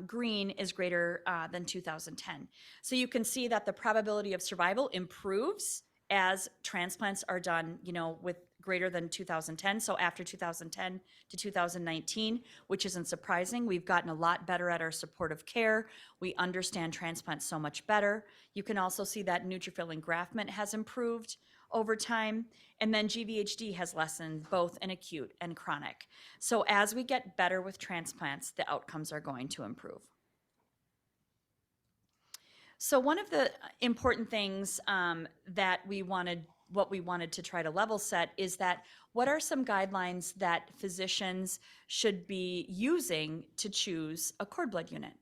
green is greater than 2010. So you can see that the probability of survival improves as transplants are done, with greater than 2010. So after 2010 to 2019, which isn't surprising, we've gotten a lot better at our supportive care. We understand transplants so much better. You can also see that neutrophil engraftment has improved over time, and then GVHD has lessened both in acute and chronic. So as we get better with transplants, the outcomes are going to improve. So one of the important things that we wanted to try to level set is that what are some guidelines that physicians should be using to choose a cord blood unit?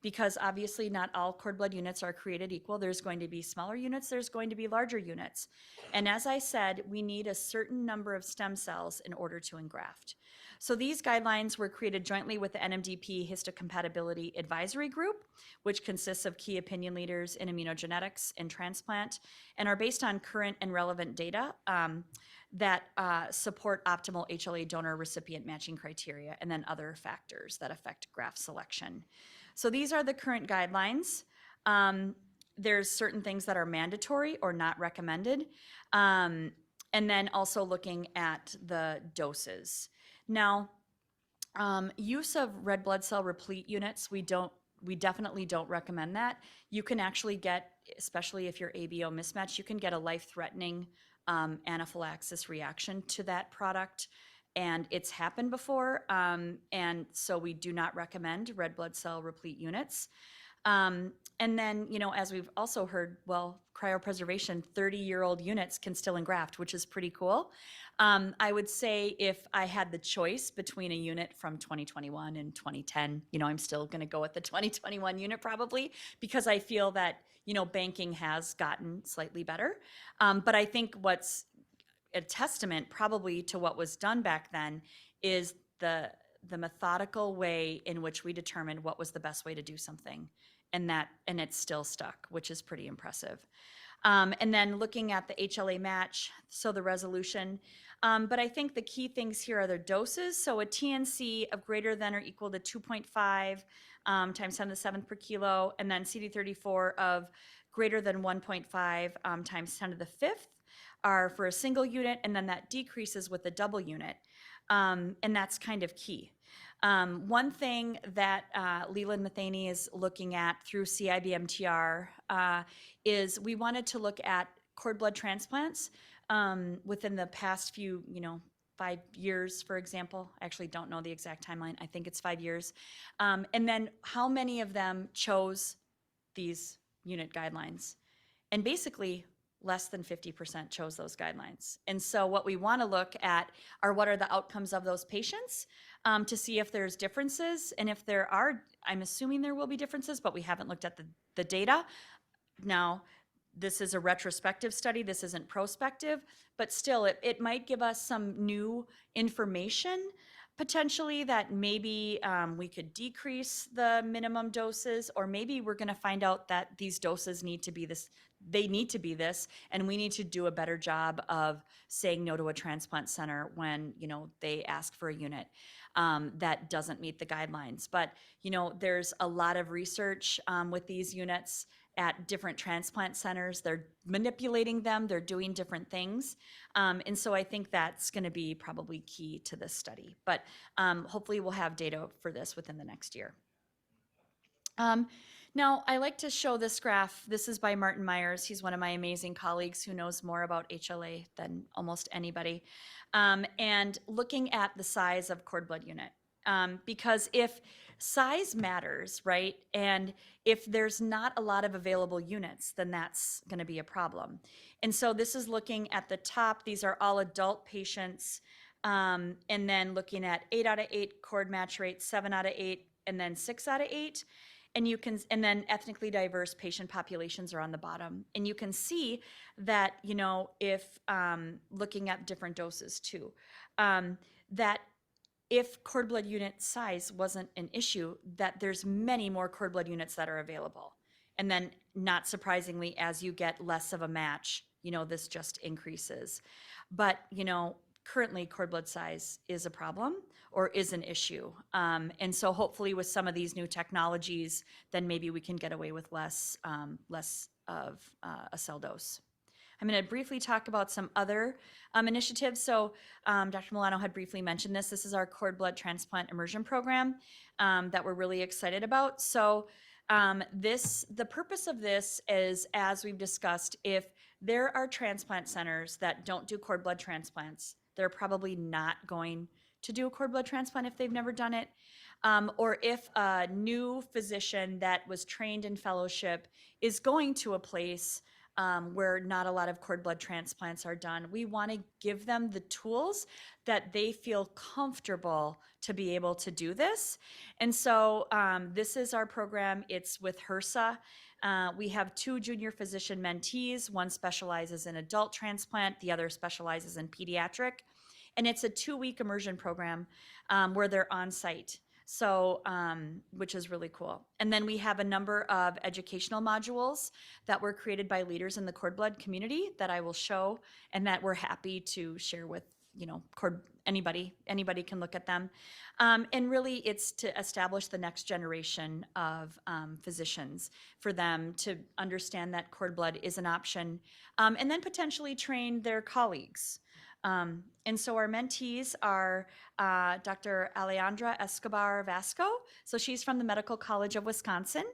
Because obviously not all cord blood units are created equal. There's going to be smaller units, there's going to be larger units. And as I said, we need a certain number of stem cells in order to engraft. So these guidelines were created jointly with the NMDP Histocompatibility Advisory Group, which consists of key opinion leaders in immunogenetics and transplant, and are based on current and relevant data that support optimal HLA donor recipient matching criteria, and then other factors that affect graft selection. So these are the current guidelines. There's certain things that are mandatory or not recommended. And then also looking at the doses. Now, use of red blood cell replete units, we definitely don't recommend that. You can actually get, especially if you're ABO mismatch, you can get a life-threatening anaphylaxis reaction to that product. And it's happened before. And so we do not recommend red blood cell replete units. And then, you know, as we've also heard, well, cryopreservation, 30-year-old units can still engraft, which is pretty cool. I would say if I had the choice between a unit from 2021 and 2010, you know, I'm still going to go with the 2021 unit probably, because I feel that, you know, banking has gotten slightly better. But I think what's a testament probably to what was done back then is the methodical way in which we determined what was the best way to do something. And it's still stuck, which is pretty impressive. And then looking at the HLA match, so the resolution. But I think the key things here are their doses. So a TNC of greater than or equal to 2.5 times 10 to the 7th per kilo, and then CD34 of greater than 1.5 times 10 to the 5th are for a single unit, and then that decreases with the double unit. And that's kind of key. One thing that Leland Matheny is looking at through CIBMTR is we wanted to look at cord blood transplants within the past few, 5 years, for example. I actually don't know the exact timeline. I think it's 5 years. And then how many of them chose these unit guidelines? And basically, less than 50% chose those guidelines. And so what we want to look at are what are the outcomes of those patients to see if there's differences. And if there are, I'm assuming there will be differences, but we haven't looked at the data. Now, this is a retrospective study. This isn't prospective, but still it might give us some new information potentially that maybe we could decrease the minimum doses, or maybe we're going to find out that these doses need to be this, they need to be this, and we need to do a better job of saying no to a transplant center when, they ask for a unit that doesn't meet the guidelines. But, there's a lot of research with these units at different transplant centers. They're manipulating them, they're doing different things. And so I think that's gonna be probably key to this study. But hopefully we'll have data for this within the next year. Now, I like to show this graph. This is by Martin Myers. He's one of my amazing colleagues who knows more about HLA than almost anybody. And looking at the size of cord blood unit. Because if size matters, right? And if there's not a lot of available units, then that's going to be a problem. And so this is looking at the top. These are all adult patients. And then looking at 8 out of 8 cord match rate, 7 out of 8, and then 6 out of 8. And then ethnically diverse patient populations are on the bottom. And you can see that, if looking at different doses too, that if cord blood unit size wasn't an issue, that there's many more cord blood units that are available. And then not surprisingly, as you get less of a match, this just increases. But, currently cord blood size is a problem or is an issue. And so hopefully with some of these new technologies, then maybe we can get away with less of a cell dose. I'm going to briefly talk about some other initiatives. So Dr. Milano had briefly mentioned this. This is our cord blood transplant immersion program that we're really excited about. So the purpose of this is, as we've discussed, if there are transplant centers that don't do cord blood transplants, they're probably not going to do a cord blood transplant if they've never done it. Or if a new physician that was trained in fellowship is going to a place where not a lot of cord blood transplants are done, we want to give them the tools that they feel comfortable to be able to do this. And so this is our program. It's with HRSA. We have 2 junior physician mentees. One specializes in adult transplant, the other specializes in pediatric. And it's a 2-week immersion program where they're on site. So, which is really cool. And then we have a number of educational modules that were created by leaders in the cord blood community that I will show and that we're happy to share with, anybody can look at them. And really it's to establish the next generation of physicians for them to understand that cord blood is an option, and then potentially train their colleagues. And so our mentees are Dr. Alejandra Escobar Vasco. So she's from the Medical College of Wisconsin,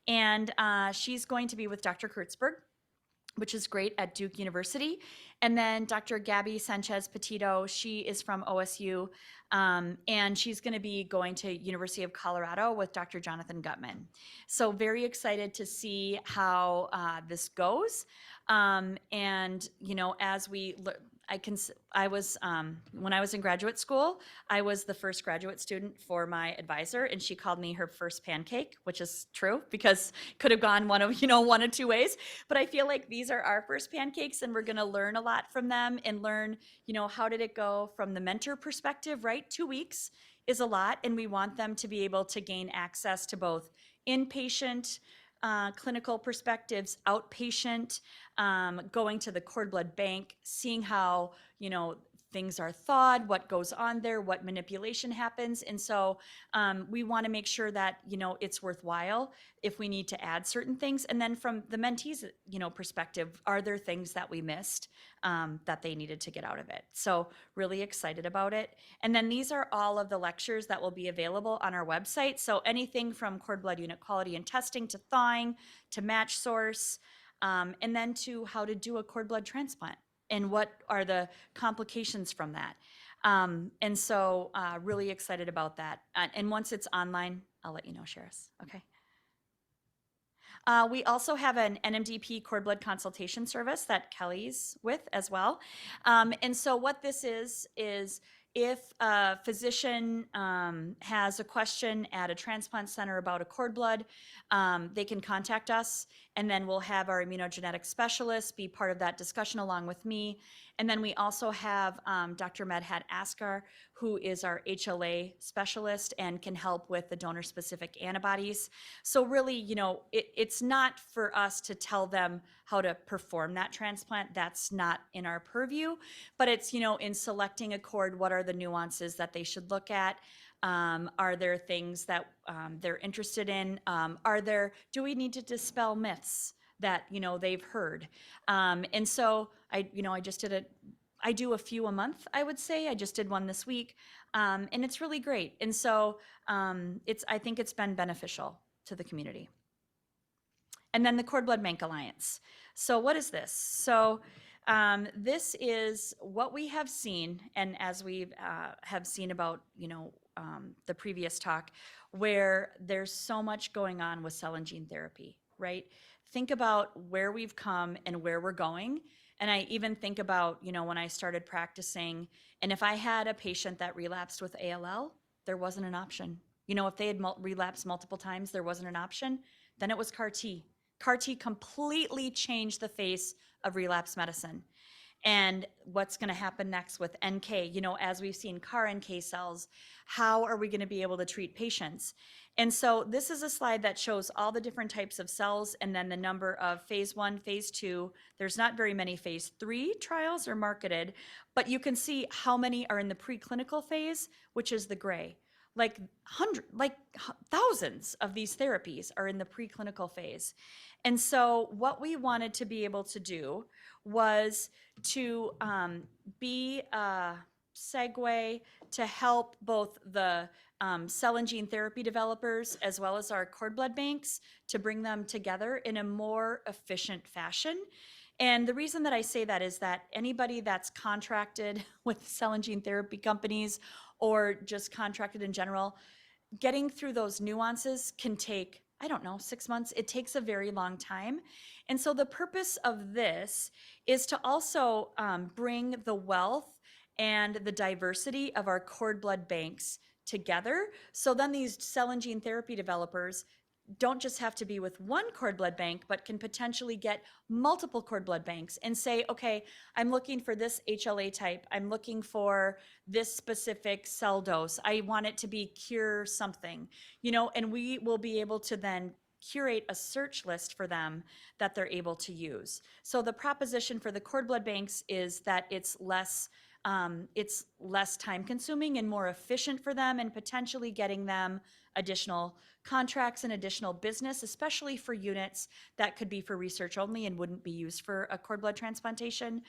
and she's going to be with Dr. Kurtzberg, which is great, at Duke University. And then Dr. Gabby Sanchez Petito, she is from OSU, and she's going to be going to University of Colorado with Dr. Jonathan Gutman. So very excited to see how this goes. And, as we when I was in graduate school, I was the first graduate student for my advisor, and she called me her first pancake, which is true because it could have gone one of 2 ways. But I feel like these are our first pancakes, and we're going to learn a lot from them and learn, how did it go from the mentor perspective, right? 2 weeks is a lot, and we want them to be able to gain access to both inpatient clinical perspectives, outpatient, going to the cord blood bank, seeing how, things are thawed, what goes on there, what manipulation happens. And so we want to make sure that, it's worthwhile if we need to add certain things. And then from the mentees, perspective, are there things that we missed that they needed to get out of it? So really excited about it. And then these are all of the lectures that will be available on our website. So anything from cord blood unit quality and testing to thawing to match source, and then to how to do a cord blood transplant and what are the complications from that. And so really excited about that. And once it's online, I'll let you know, Sheris. Okay. We also have an NMDP cord blood consultation service that Kelly's with as well. And so what this is if a physician has a question at a transplant center about a cord blood, they can contact us, and then we'll have our immunogenetic specialist be part of that discussion along with me. And then we also have Dr. Medhat Askar, who is our HLA specialist and can help with the donor-specific antibodies. So really, it's not for us to tell them how to perform that transplant. That's not in our purview. But it's, in selecting a cord, what are the nuances that they should look at? Are there things that they're interested in? Do we need to dispel myths that, they've heard? And so I do a few a month, I would say. I just did one this week, and it's really great. And so I think it's been beneficial to the community. And then the Cord Blood Bank Alliance. So what is this? So this is what we have seen, and as we have seen about, the previous talk, where there's so much going on with cell and gene therapy, right? Think about where we've come and where we're going. And I even think about, when I started practicing, and if I had a patient that relapsed with ALL, there wasn't an option. If they had relapsed multiple times, there wasn't an option. Then it was CAR T. CAR T completely changed the face of relapse medicine. And what's going to happen next with NK? As we've seen CAR NK cells, how are we going to be able to treat patients? And so this is a slide that shows all the different types of cells and then the number of phase 1, phase 2. There's not very many phase 3 trials are marketed, but you can see how many are in the preclinical phase, which is the gray. Thousands of these therapies are in the preclinical phase. And so what we wanted to be able to do was to be a segue to help both the cell and gene therapy developers as well as our cord blood banks to bring them together in a more efficient fashion. And the reason that I say that is that anybody that's contracted with cell and gene therapy companies or just contracted in general, getting through those nuances can take, 6 months. It takes a very long time. And so the purpose of this is to also bring the wealth and the diversity of our cord blood banks together. So then these cell and gene therapy developers, don't just have to be with one cord blood bank, but can potentially get multiple cord blood banks and say, okay, I'm looking for this HLA type. I'm looking for this specific cell dose. I want it to be cure something, you know, and we will be able to then curate a search list for them that they're able to use. So the proposition for the cord blood banks is that it's less time consuming and more efficient for them, and potentially getting them additional contracts and additional business, especially for units that could be for research only and wouldn't be used for a cord blood transplantation.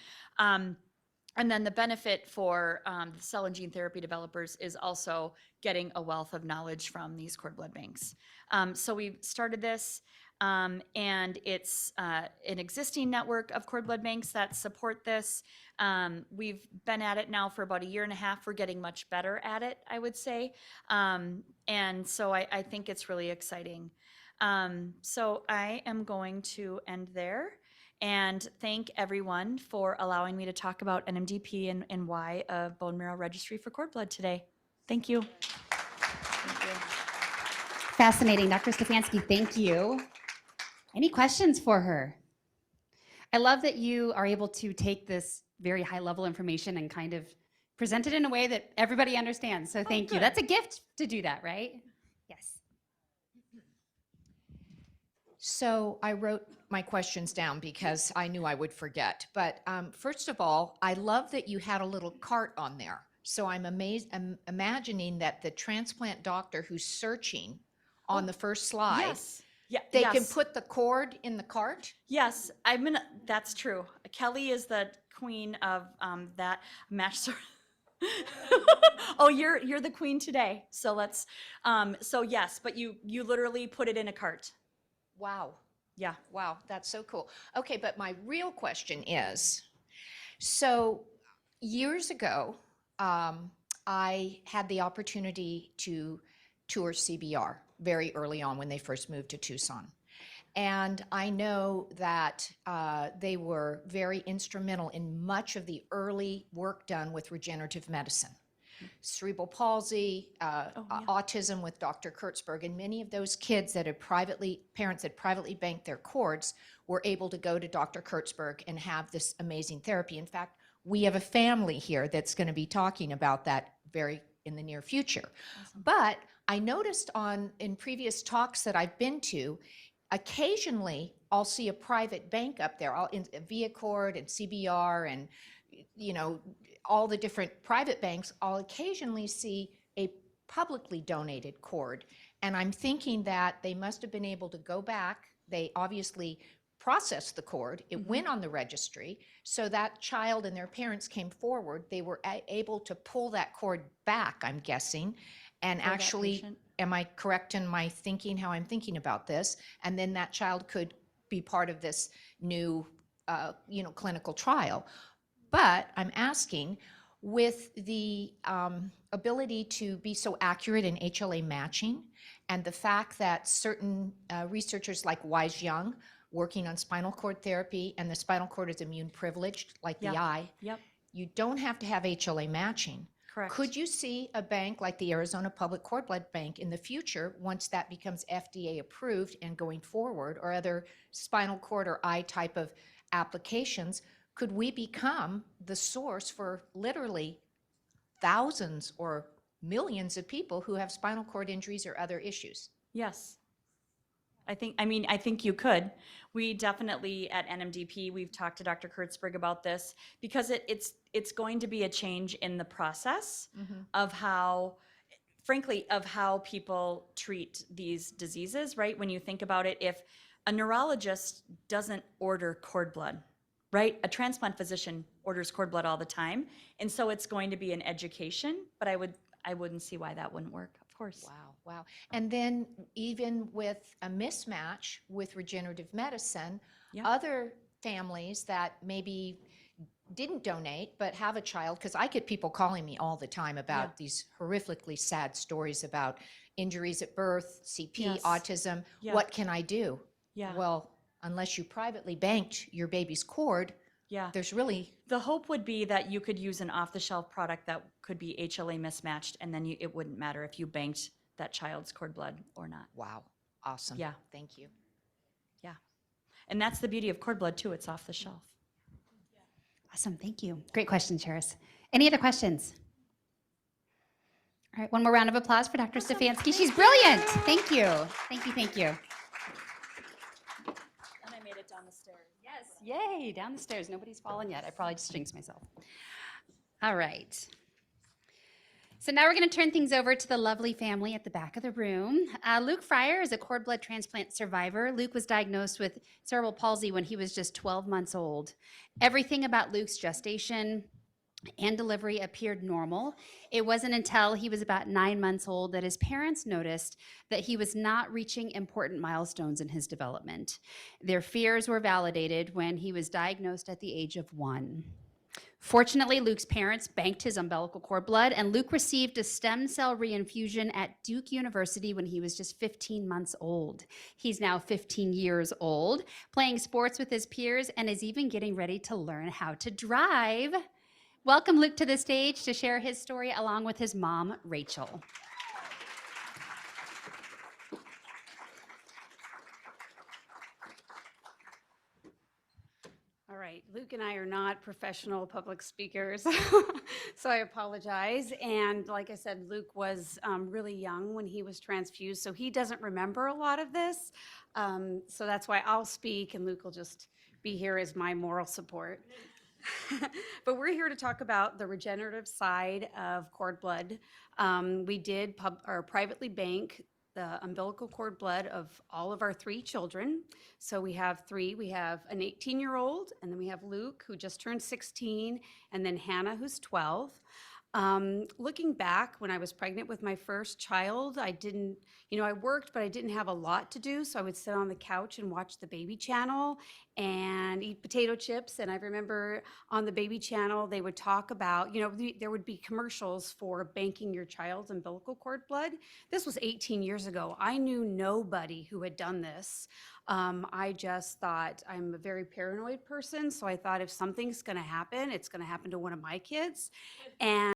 And then the benefit for the cell and gene therapy developers is also getting a wealth of knowledge from these cord blood banks. So we started this, and it's an existing network of cord blood banks that support this. We've been at it now for about 1.5 years. We're getting much better at it, I would say. And so I think it's really exciting. So I am going to end there and thank everyone for allowing me to talk about NMDP and why a bone marrow registry for cord blood today. Thank you. Fascinating. Dr. Stefanski, thank you. Any questions for her? I love that you are able to take this very high level information and kind of present it in a way that everybody understands. So thank you. That's a gift to do that, right? Yes. So I wrote my questions down because I knew I would forget. But first of all, I love that you had a little cart on there. So I'm imagining that the transplant doctor who's searching on the first slide, Yes. Yeah, they yes. can put the cord in the cart? Yes, that's true. Kelly is the queen of that match. Oh, you're the queen today. So let's. So yes, but you literally put it in a cart. Wow. Yeah. Wow, that's so cool. Okay, but my real question is, so years ago, I had the opportunity to tour CBR very early on when they first moved to Tucson. And I know that they were very instrumental in much of the early work done with regenerative medicine. Cerebral palsy, autism with Dr. Kurtzberg, and many of those kids that parents had privately banked their cords were able to go to Dr. Kurtzberg and have this amazing therapy. In fact, we have a family here that's going to be talking about that in the near future. Awesome. But I noticed in previous talks that I've been to, occasionally I'll see a private bank up there, ViaCord and CBR and, you know, all the different private banks. I'll occasionally see a publicly donated cord. And I'm thinking that they must have been able to go back. They obviously processed the cord. It went on the registry. So that child and their parents came forward. They were able to pull that cord back, I'm guessing. And actually, am I correct in my thinking, how I'm thinking about this? And then that child could be part of this new, clinical trial. But I'm asking, with the ability to be so accurate in HLA matching, and the fact that certain researchers like Wise Young, working on spinal cord therapy, and the spinal cord is immune privileged, like the eye, you don't have to have HLA matching. Correct. Could you see a bank like the Arizona Public Cord Blood Bank in the future, once that becomes FDA approved and going forward, or other spinal cord or eye type of applications, could we become the source for literally thousands or millions of people who have spinal cord injuries or other issues? Yes. I think you could. We definitely at NMDP, we've talked to Dr. Kurtzberg about this, because it's going to be a change in the process of how, frankly, of how people treat these diseases, right? When you think about it, if a neurologist doesn't order cord blood, right? A transplant physician orders cord blood all the time. And so it's going to be an education, but I wouldn't see why that wouldn't work, of course. Wow. And then even with a mismatch with regenerative medicine, other families that maybe didn't donate but have a child, because I get people calling me all the time about these horrifically sad stories about injuries at birth, CP, autism. What can I do? Well, unless you privately banked your baby's cord, there's really... The hope would be that you could use an off-the-shelf product that could be HLA mismatched, and then it wouldn't matter if you banked that child's cord blood or not. Wow. Awesome. Yeah. Thank you. Yeah. And that's the beauty of cord blood too. It's off the shelf. Awesome, thank you. Great question, Charis. Any other questions? All right, one more round of applause for Dr. Stefanski. She's brilliant. Thank you. Thank you, thank you. And I made it down the stairs. Yes, yay, down the stairs. Nobody's fallen yet. I probably just jinxed myself. All right. So now we're going to turn things over to the lovely family at the back of the room. Luke Fryer is a cord blood transplant survivor. Luke was diagnosed with cerebral palsy when he was just 12 months old. Everything about Luke's gestation and delivery appeared normal. It wasn't until he was about 9 months old that his parents noticed that he was not reaching important milestones in his development. Their fears were validated when he was diagnosed at the age of 1. Fortunately, Luke's parents banked his umbilical cord blood, and Luke received a stem cell reinfusion at Duke University when he was just 15 months old. He's now 15 years old, playing sports with his peers, and is even getting ready to learn how to drive. Welcome Luke to the stage to share his story along with his mom, Rachel. All right, Luke and I are not professional public speakers, so I apologize. And like I said, Luke was really young when he was transfused, so he doesn't remember a lot of this. So that's why I'll speak, and Luke will just be here as my moral support. But we're here to talk about the regenerative side of cord blood. We did privately bank the umbilical cord blood of all of our 3 children. So we have 3. We have an 18-year-old, and then we have Luke, who just turned 16, and then Hannah, who's 12. Looking back, when I was pregnant with my first child, I didn't, I worked, but I didn't have a lot to do. So I would sit on the couch and watch the baby channel and eat potato chips. And I remember on the baby channel, they would talk about, there would be commercials for banking your child's umbilical cord blood. This was 18 years ago. I knew nobody who had done this. I just thought, I'm a very paranoid person. So I thought if something's going to happen, it's going to happen to one of my kids. And